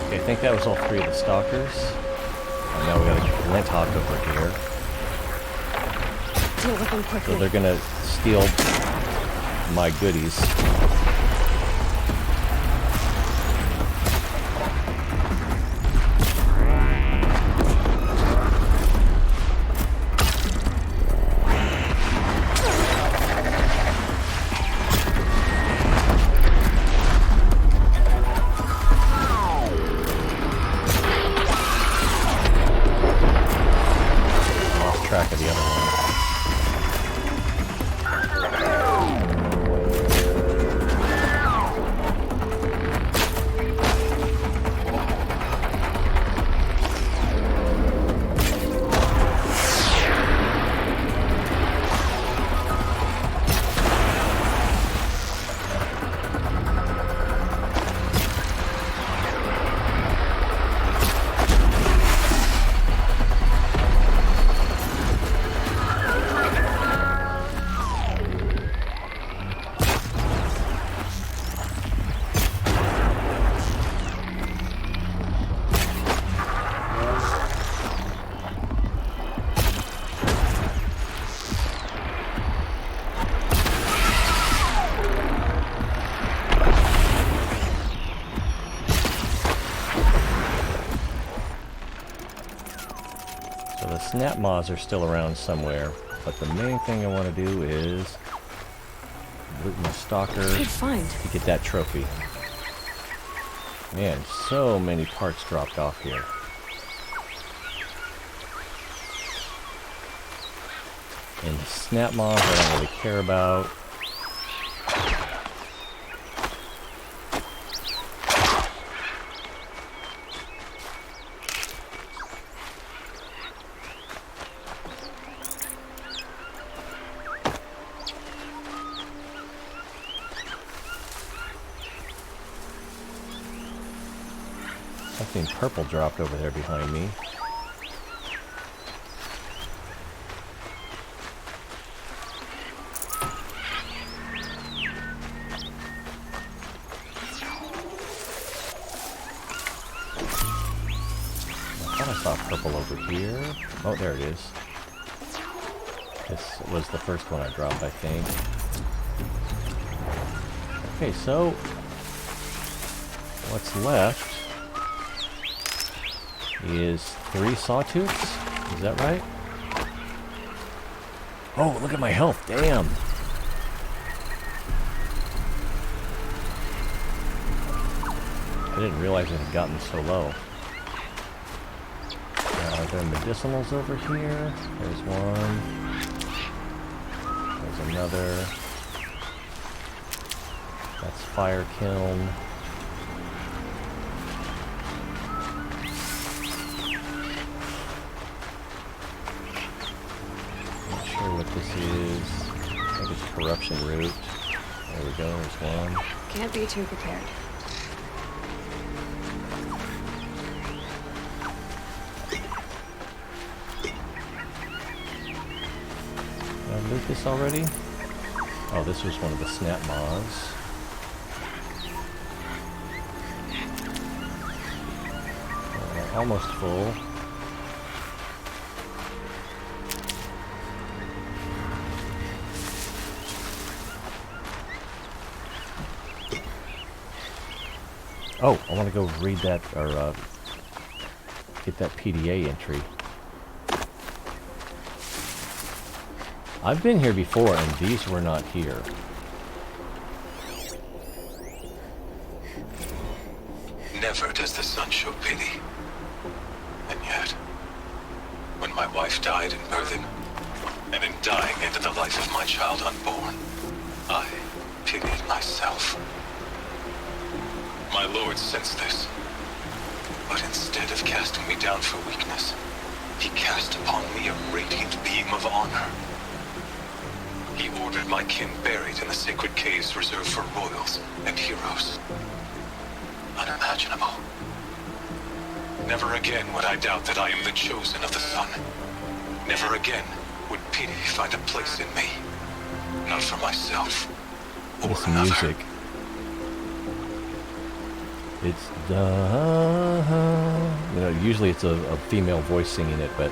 Okay, I think that was all three of the stalkers. And now we got a glint hawk over here. Deal with them quickly. So they're gonna steal my goodies. Lost track of the other one. Snap moths are still around somewhere, but the main thing I want to do is loot my stalker to get that trophy. Man, so many parts dropped off here. And the snap moths I don't really care about. Something purple dropped over there behind me. I thought I saw purple over here. Oh, there it is. This was the first one I dropped, I think. Okay, so what's left is 3 sawtooths. Is that right? Oh, look at my health. Damn. I didn't realize it had gotten so low. There are medicinals over here. There's one. There's another. That's fire kiln. Not sure what this is. I think it's corruption root. There we go, there's one. Can't be too prepared. Did I loot this already? Oh, this was one of the snap moths. Almost full. Oh, I want to go read that, or get that PDA entry. I've been here before, and these were not here. Never does the sun show pity. And yet, when my wife died in birthing, and in dying into the life of my child unborn, I pitied myself. My lord sensed this, but instead of casting me down for weakness, he cast upon me a radiant beam of honor. He ordered my kin buried in the sacred caves reserved for royals and heroes. Unimaginable. Never again would I doubt that I am the chosen of the sun. Never again would pity find a place in me. Not for myself or this another. music. It's you know, usually it's a female voice singing it, but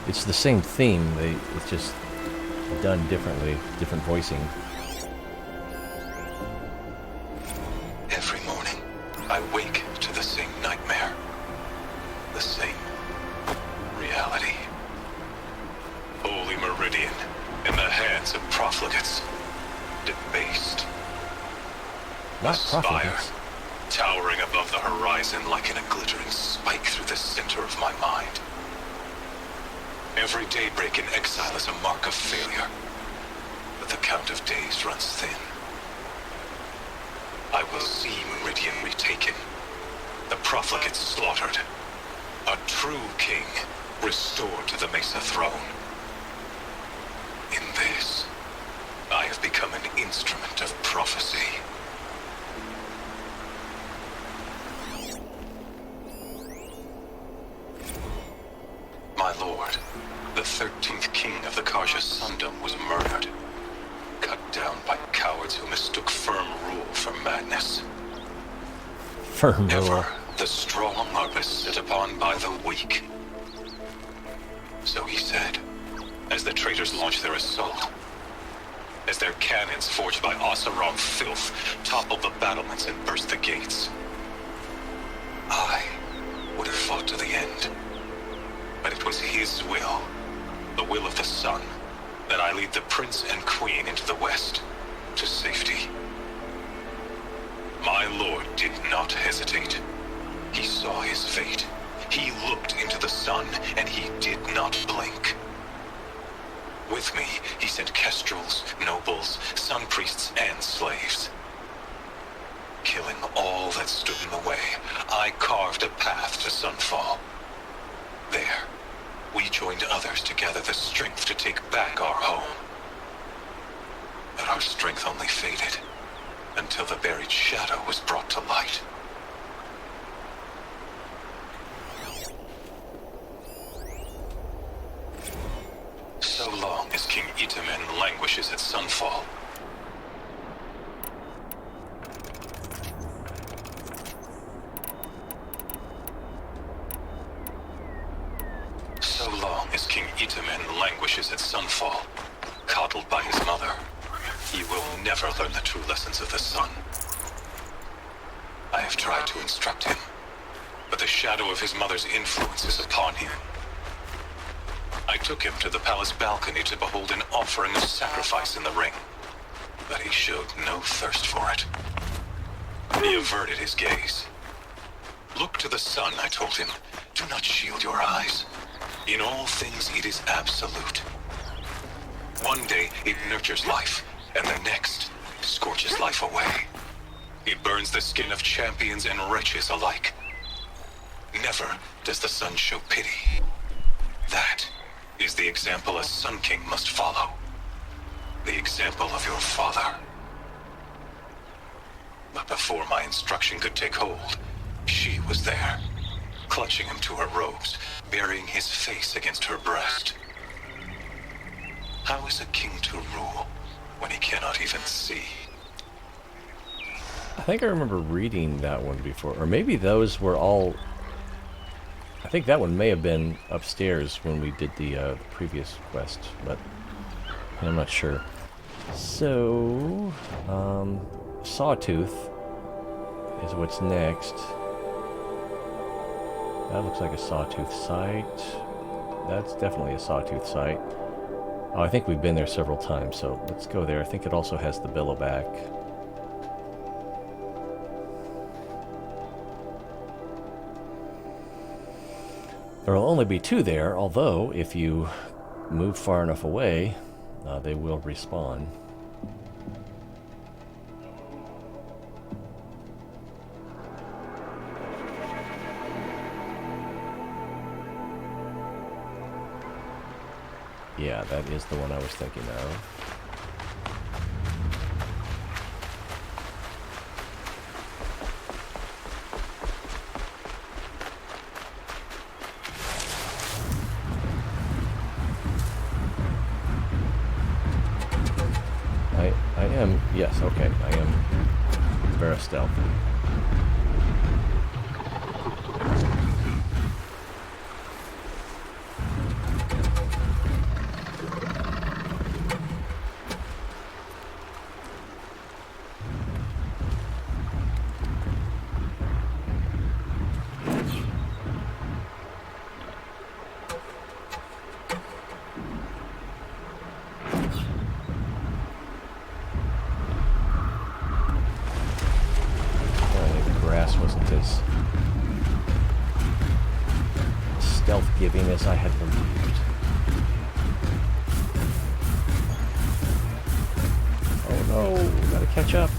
it's the same theme. It's just done differently, different voicing. Every morning, I wake to the same nightmare. The same reality. Holy Meridian, in the hands of profligates. Debased. Not a spire, profligates. towering above the horizon like a glittering spike through the center of my mind. Every daybreak in exile is a mark of failure, but the count of days runs thin. I will see Meridian retaken, the profligates slaughtered, a true king restored to the Mesa throne. In this, I have become an instrument of prophecy. My lord, the 13th king of the Karja Sundom was murdered, cut down by cowards who mistook firm rule for madness. Firm rule. Ever the strong are beset upon by the weak. So he said, as the traitors launched their assault, as their cannons forged by Oseram filth toppled the battlements and burst the gates. I would have fought to the end. But it was his will, the will of the sun, that I lead the prince and queen into the west, to safety. My lord did not hesitate. He saw his fate. He looked into the sun, and he did not blink. With me, he sent kestrels, nobles, sun priests, and slaves. Killing all that stood in the way, I carved a path to sunfall. There, we joined others to gather the strength to take back our home. But our strength only faded until the buried shadow was brought to light. languishes at sunfall. So long as King Itamen languishes at sunfall, coddled by his mother, he will never learn the true lessons of the sun. I have tried to instruct him, but the shadow of his mother's influence is upon him. I took him to the palace balcony to behold an offering of sacrifice in the ring, but he showed no thirst for it. He averted his gaze. Look to the sun, I told him. Do not shield your eyes. In all things, it is absolute. One day, it nurtures life, and the next, scorches life away. It burns the skin of champions and wretches alike. Never does the sun show pity. That is the example a Sun King must follow. The example of your father. But before my instruction could take hold, she was there, clutching him to her robes, burying his face against her breast. How is a king to rule when he cannot even see? I think I remember reading that one before, or maybe those were all... I think that one may have been upstairs when we did the previous quest, but I'm not sure. So, Sawtooth is what's next. That looks like a Sawtooth site. That's definitely a Sawtooth site. Oh, I think we've been there several times, so let's go there. I think it also has the billowback. There will only be 2 there, although if you move far enough away, they will respawn. Yeah, that is the one I was thinking of. Yes, okay, I am very stealthy. Stealth-giving as I had believed. Oh no, we gotta catch up.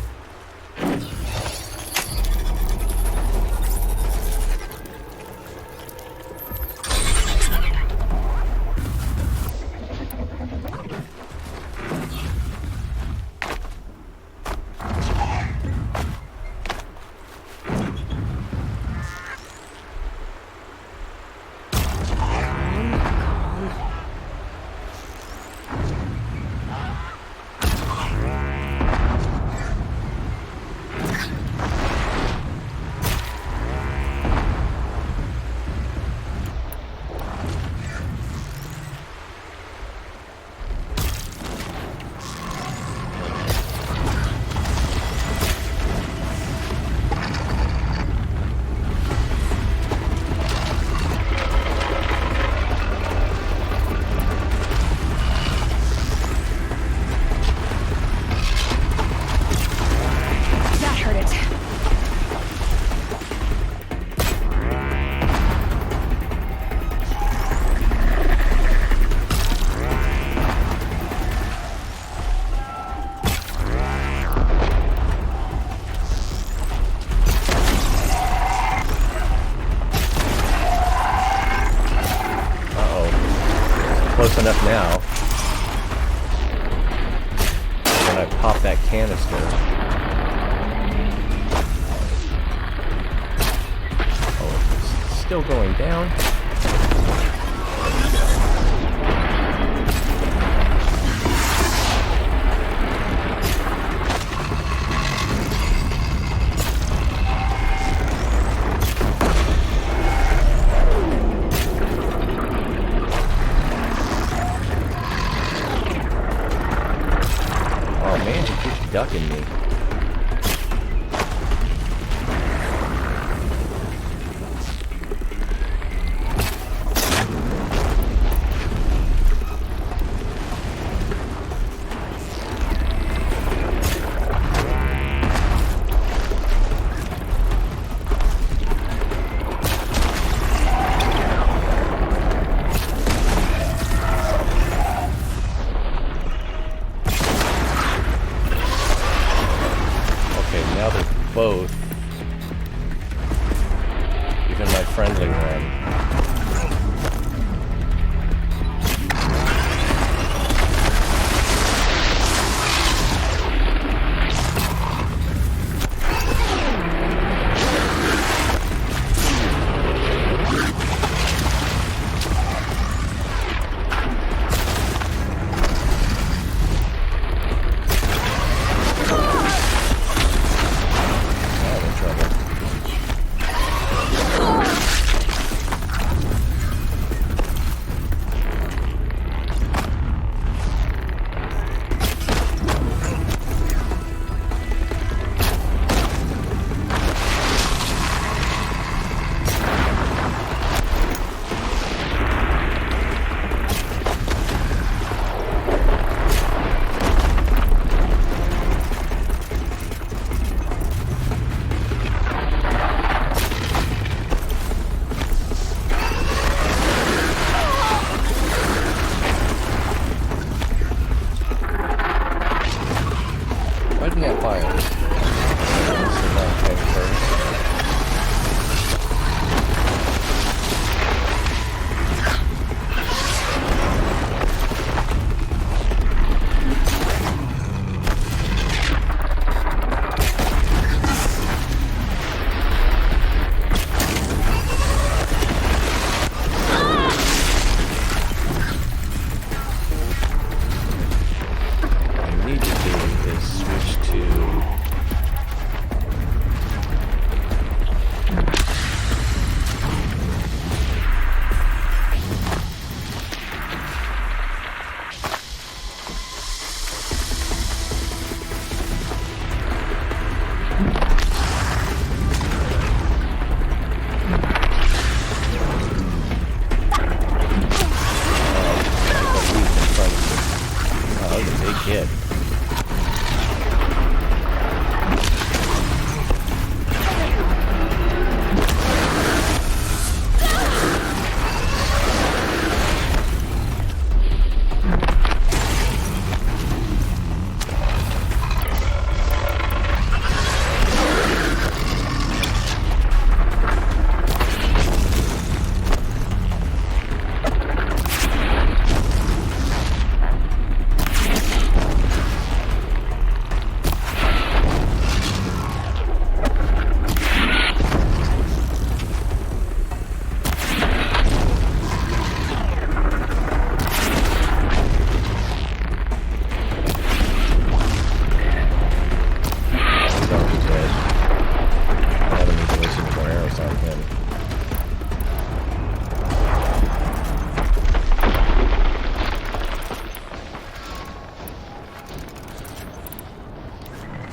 Close enough now. When I pop that canister. Oh, it's still going down. now they're both. Even my friendly one.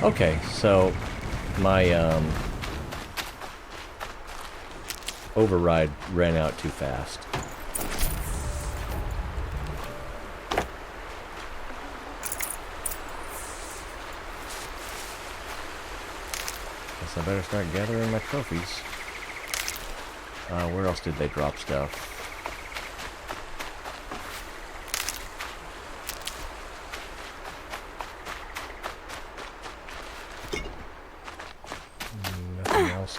Okay, so my override ran out too fast. Guess I better start gathering my trophies. Where else did they drop stuff?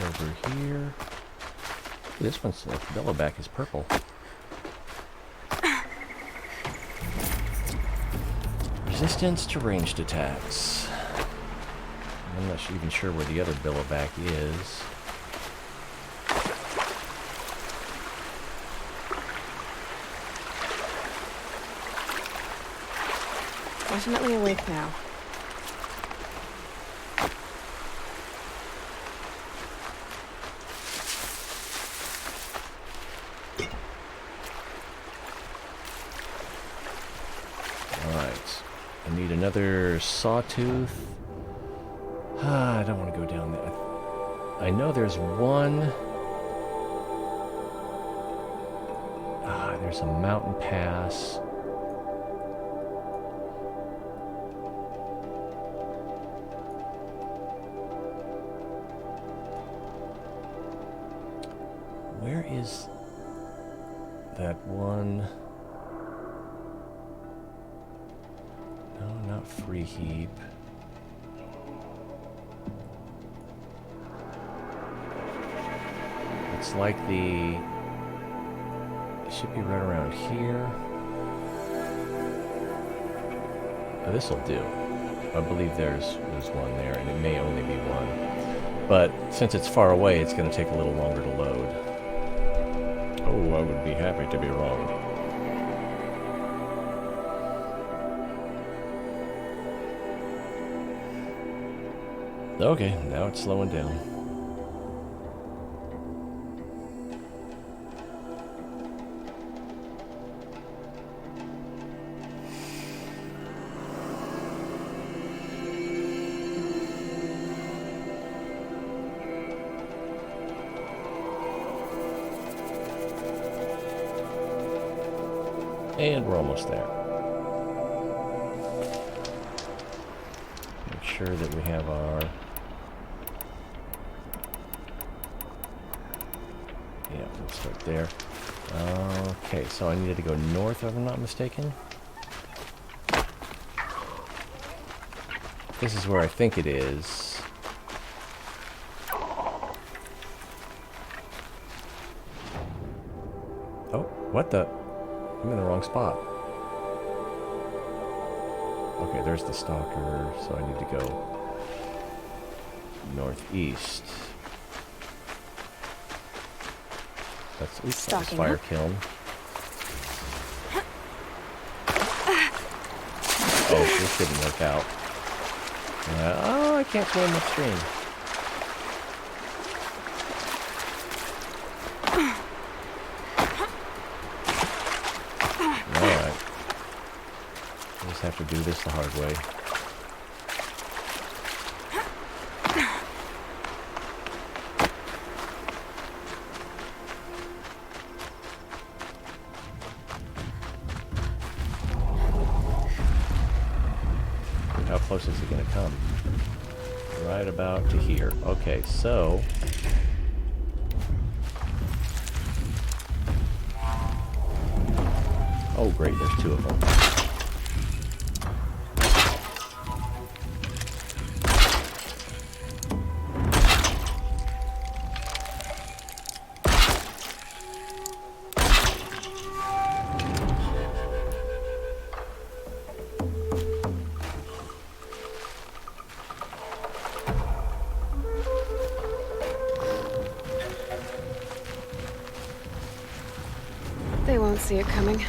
Over here. This one's Bellowback is purple. Resistance to ranged attacks. I'm not even sure where the other Bellowback is. Definitely awake now. Another sawtooth. I don't want to go down there. I know there's one. There's a mountain pass. Where is that one? No, not free heap. looks like it should be right around here. Oh, this'll do. I believe there's one there, and it may only be one. But since it's far away, it's going to take a little longer to load. Oh, I would be happy to be wrong. Okay, now it's slowing down. And we're almost there. Make sure that we have our... Yeah, let's start there. Okay, so I needed to go north, if I'm not mistaken. This is where I think it is. Oh, what the... I'm in the wrong spot. Okay, there's the stalker, so I need to go northeast. That's fire kiln. Oh, this didn't work out. Oh, I can't swim upstream. Have to do this the hard way. How close is it going to come? Right about to here. Okay, so... Oh great, there's two of them. They won't see it coming.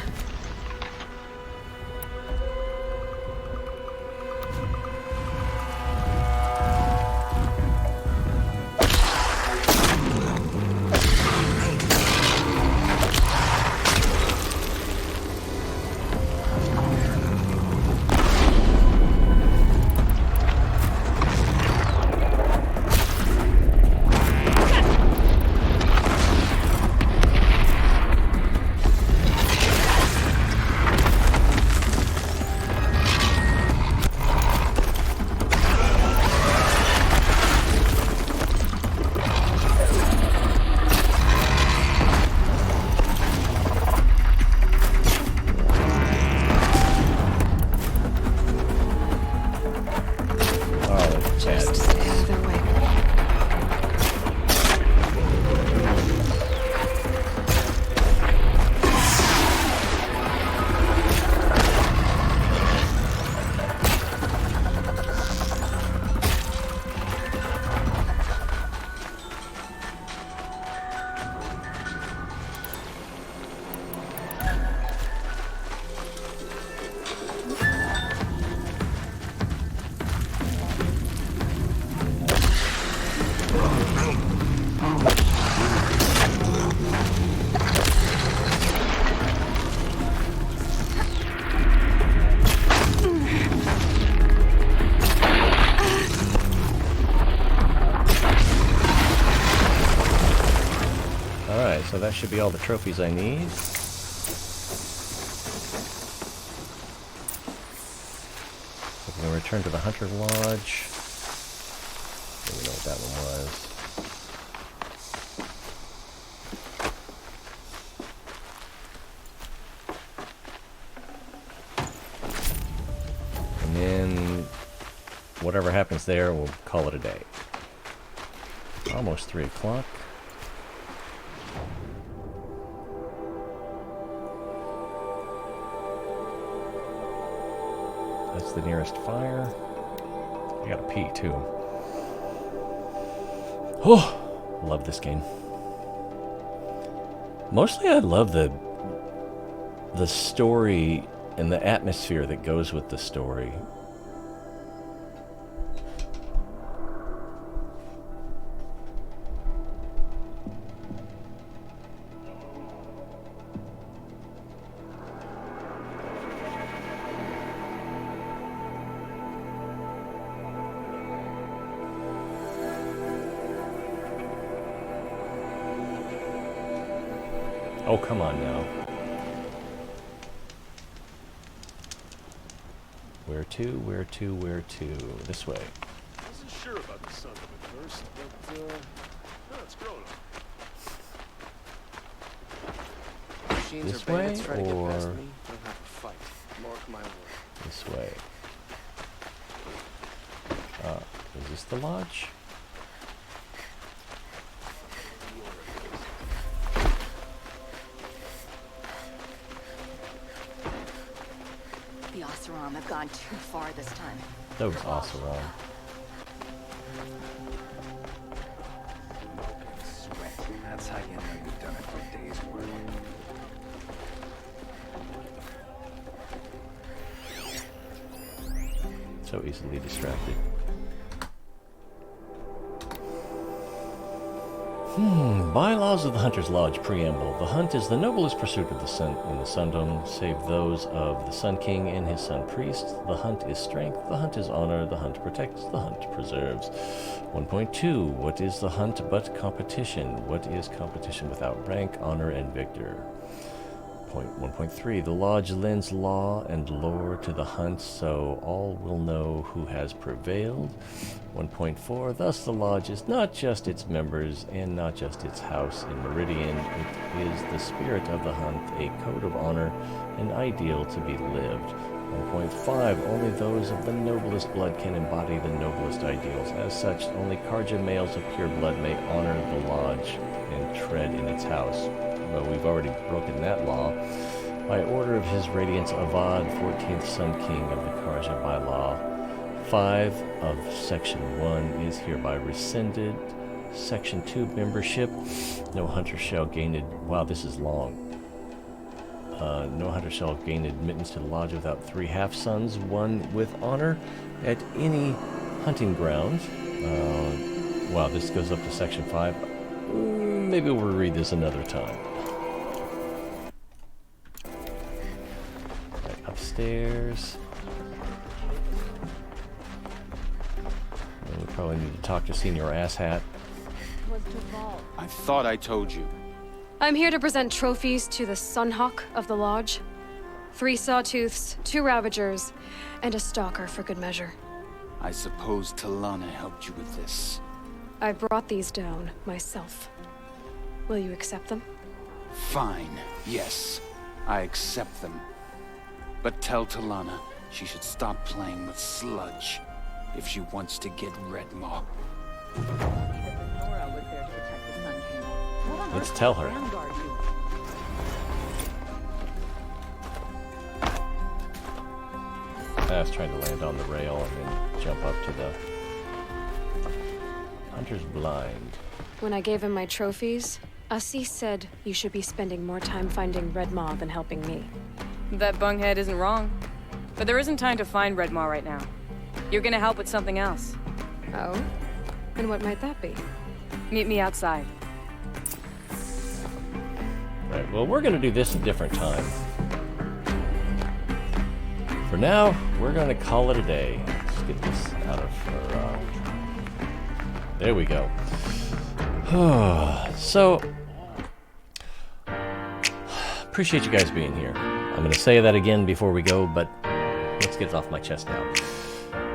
So that should be all the trophies I need. So I'm going to return to the Hunter Lodge. Don't know what that one was. And then whatever happens there, we'll call it a day. Almost 3 o'clock. That's the nearest fire. I gotta pee too. Oh, love this game. Mostly I love the story and the atmosphere that goes with the story. Oh, come on now. Where to? Where to? Where to? This way. I wasn't sure about the son of it first, but, no, it's grown up. Machines This or bandits way, try to get past or- me, they'll have to fight. Mark my word. This way. Is this the lodge? The Oseram have gone too far this time. That was Oseram. Smoke and sweat. That's how you know you've done it for a day's work. So easily distracted. Bylaws of the Hunter's Lodge Preamble. The hunt is the noblest pursuit of the sun in the Sundom, save those of the Sun King and his Sun Priest. The hunt is strength, the hunt is honor, the hunt protects, the hunt preserves. 1.2. What is the hunt but competition? What is competition without rank, honor, and victor? 1.3. The Lodge lends law and lore to the hunt, so all will know who has prevailed. 1.4. Thus the Lodge is not just its members and not just its house in Meridian. It is the spirit of the hunt, a code of honor, an ideal to be lived. 1.5. Only those of the noblest blood can embody the noblest ideals. As such, only Karja males of pure blood may honor the Lodge and tread in its house. But we've already broken that law. By order of His Radiance Avad, 14th Sun King of the Karja bylaw, 5 of Section 1 is hereby rescinded. Section 2 membership. No hunter shall gain wow, this is long. No hunter shall gain admittance to the lodge without 3 half-sons, 1 with honor, at any hunting ground. Wow, this goes up to Section 5. Maybe we'll read this another time. Right, upstairs. We probably need to talk to Senior Asshat. I thought I told you. I'm here to present trophies to the Sunhawk of the Lodge. 3 sawtooths, 2 ravagers, and a stalker for good measure. I suppose Talana helped you with this. I brought these down myself. Will you accept them? Fine, yes. I accept them. But tell Talana she should stop playing with sludge if she wants to get Redmaw. Let's tell her. I was trying to land on the rail and then jump up to the Hunter's Blind. When I gave him my trophies, Assis said you should be spending more time finding Red Maw than helping me. That bunghead isn't wrong. But there isn't time to find Red Maw right now. You're gonna help with something else. Oh? And what might that be? Meet me outside. Right, well, we're gonna do this a different time. For now, we're gonna call it a day. Let's get this out of her, there we go. So, appreciate you guys being here. I'm going to say that again before we go, but let's get it off my chest now.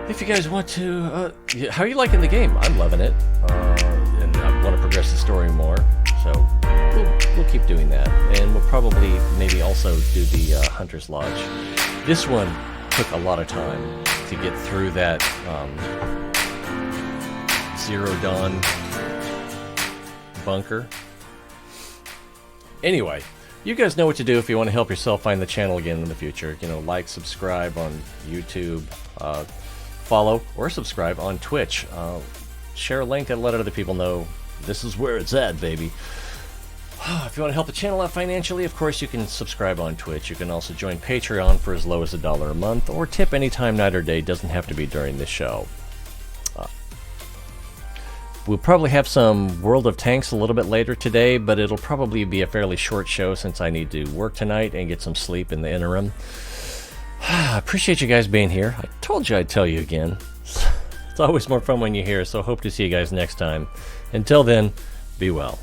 If you guys want to, how are you liking the game? I'm loving it, and I want to progress the story more, so we'll keep doing that. And we'll probably maybe also do the Hunter's Lodge. This one took a lot of time to get through that Zero Dawn bunker. Anyway, You guys know what to do if you want to help yourself find the channel again in the future. You know, like, subscribe on YouTube, follow or subscribe on Twitch. Share a link and let other people know this is where it's at, baby. If you want to help the channel out financially, of course, you can subscribe on Twitch. You can also join Patreon for as low as $1 a month, or tip anytime, night or day. Doesn't have to be during this show. We'll probably have some World of Tanks a little bit later today, but it'll probably be a fairly short show since I need to work tonight and get some sleep in the interim. I appreciate you guys being here. I told you I'd tell you again. It's always more fun when you're here, so hope to see you guys next time. Until then, be well.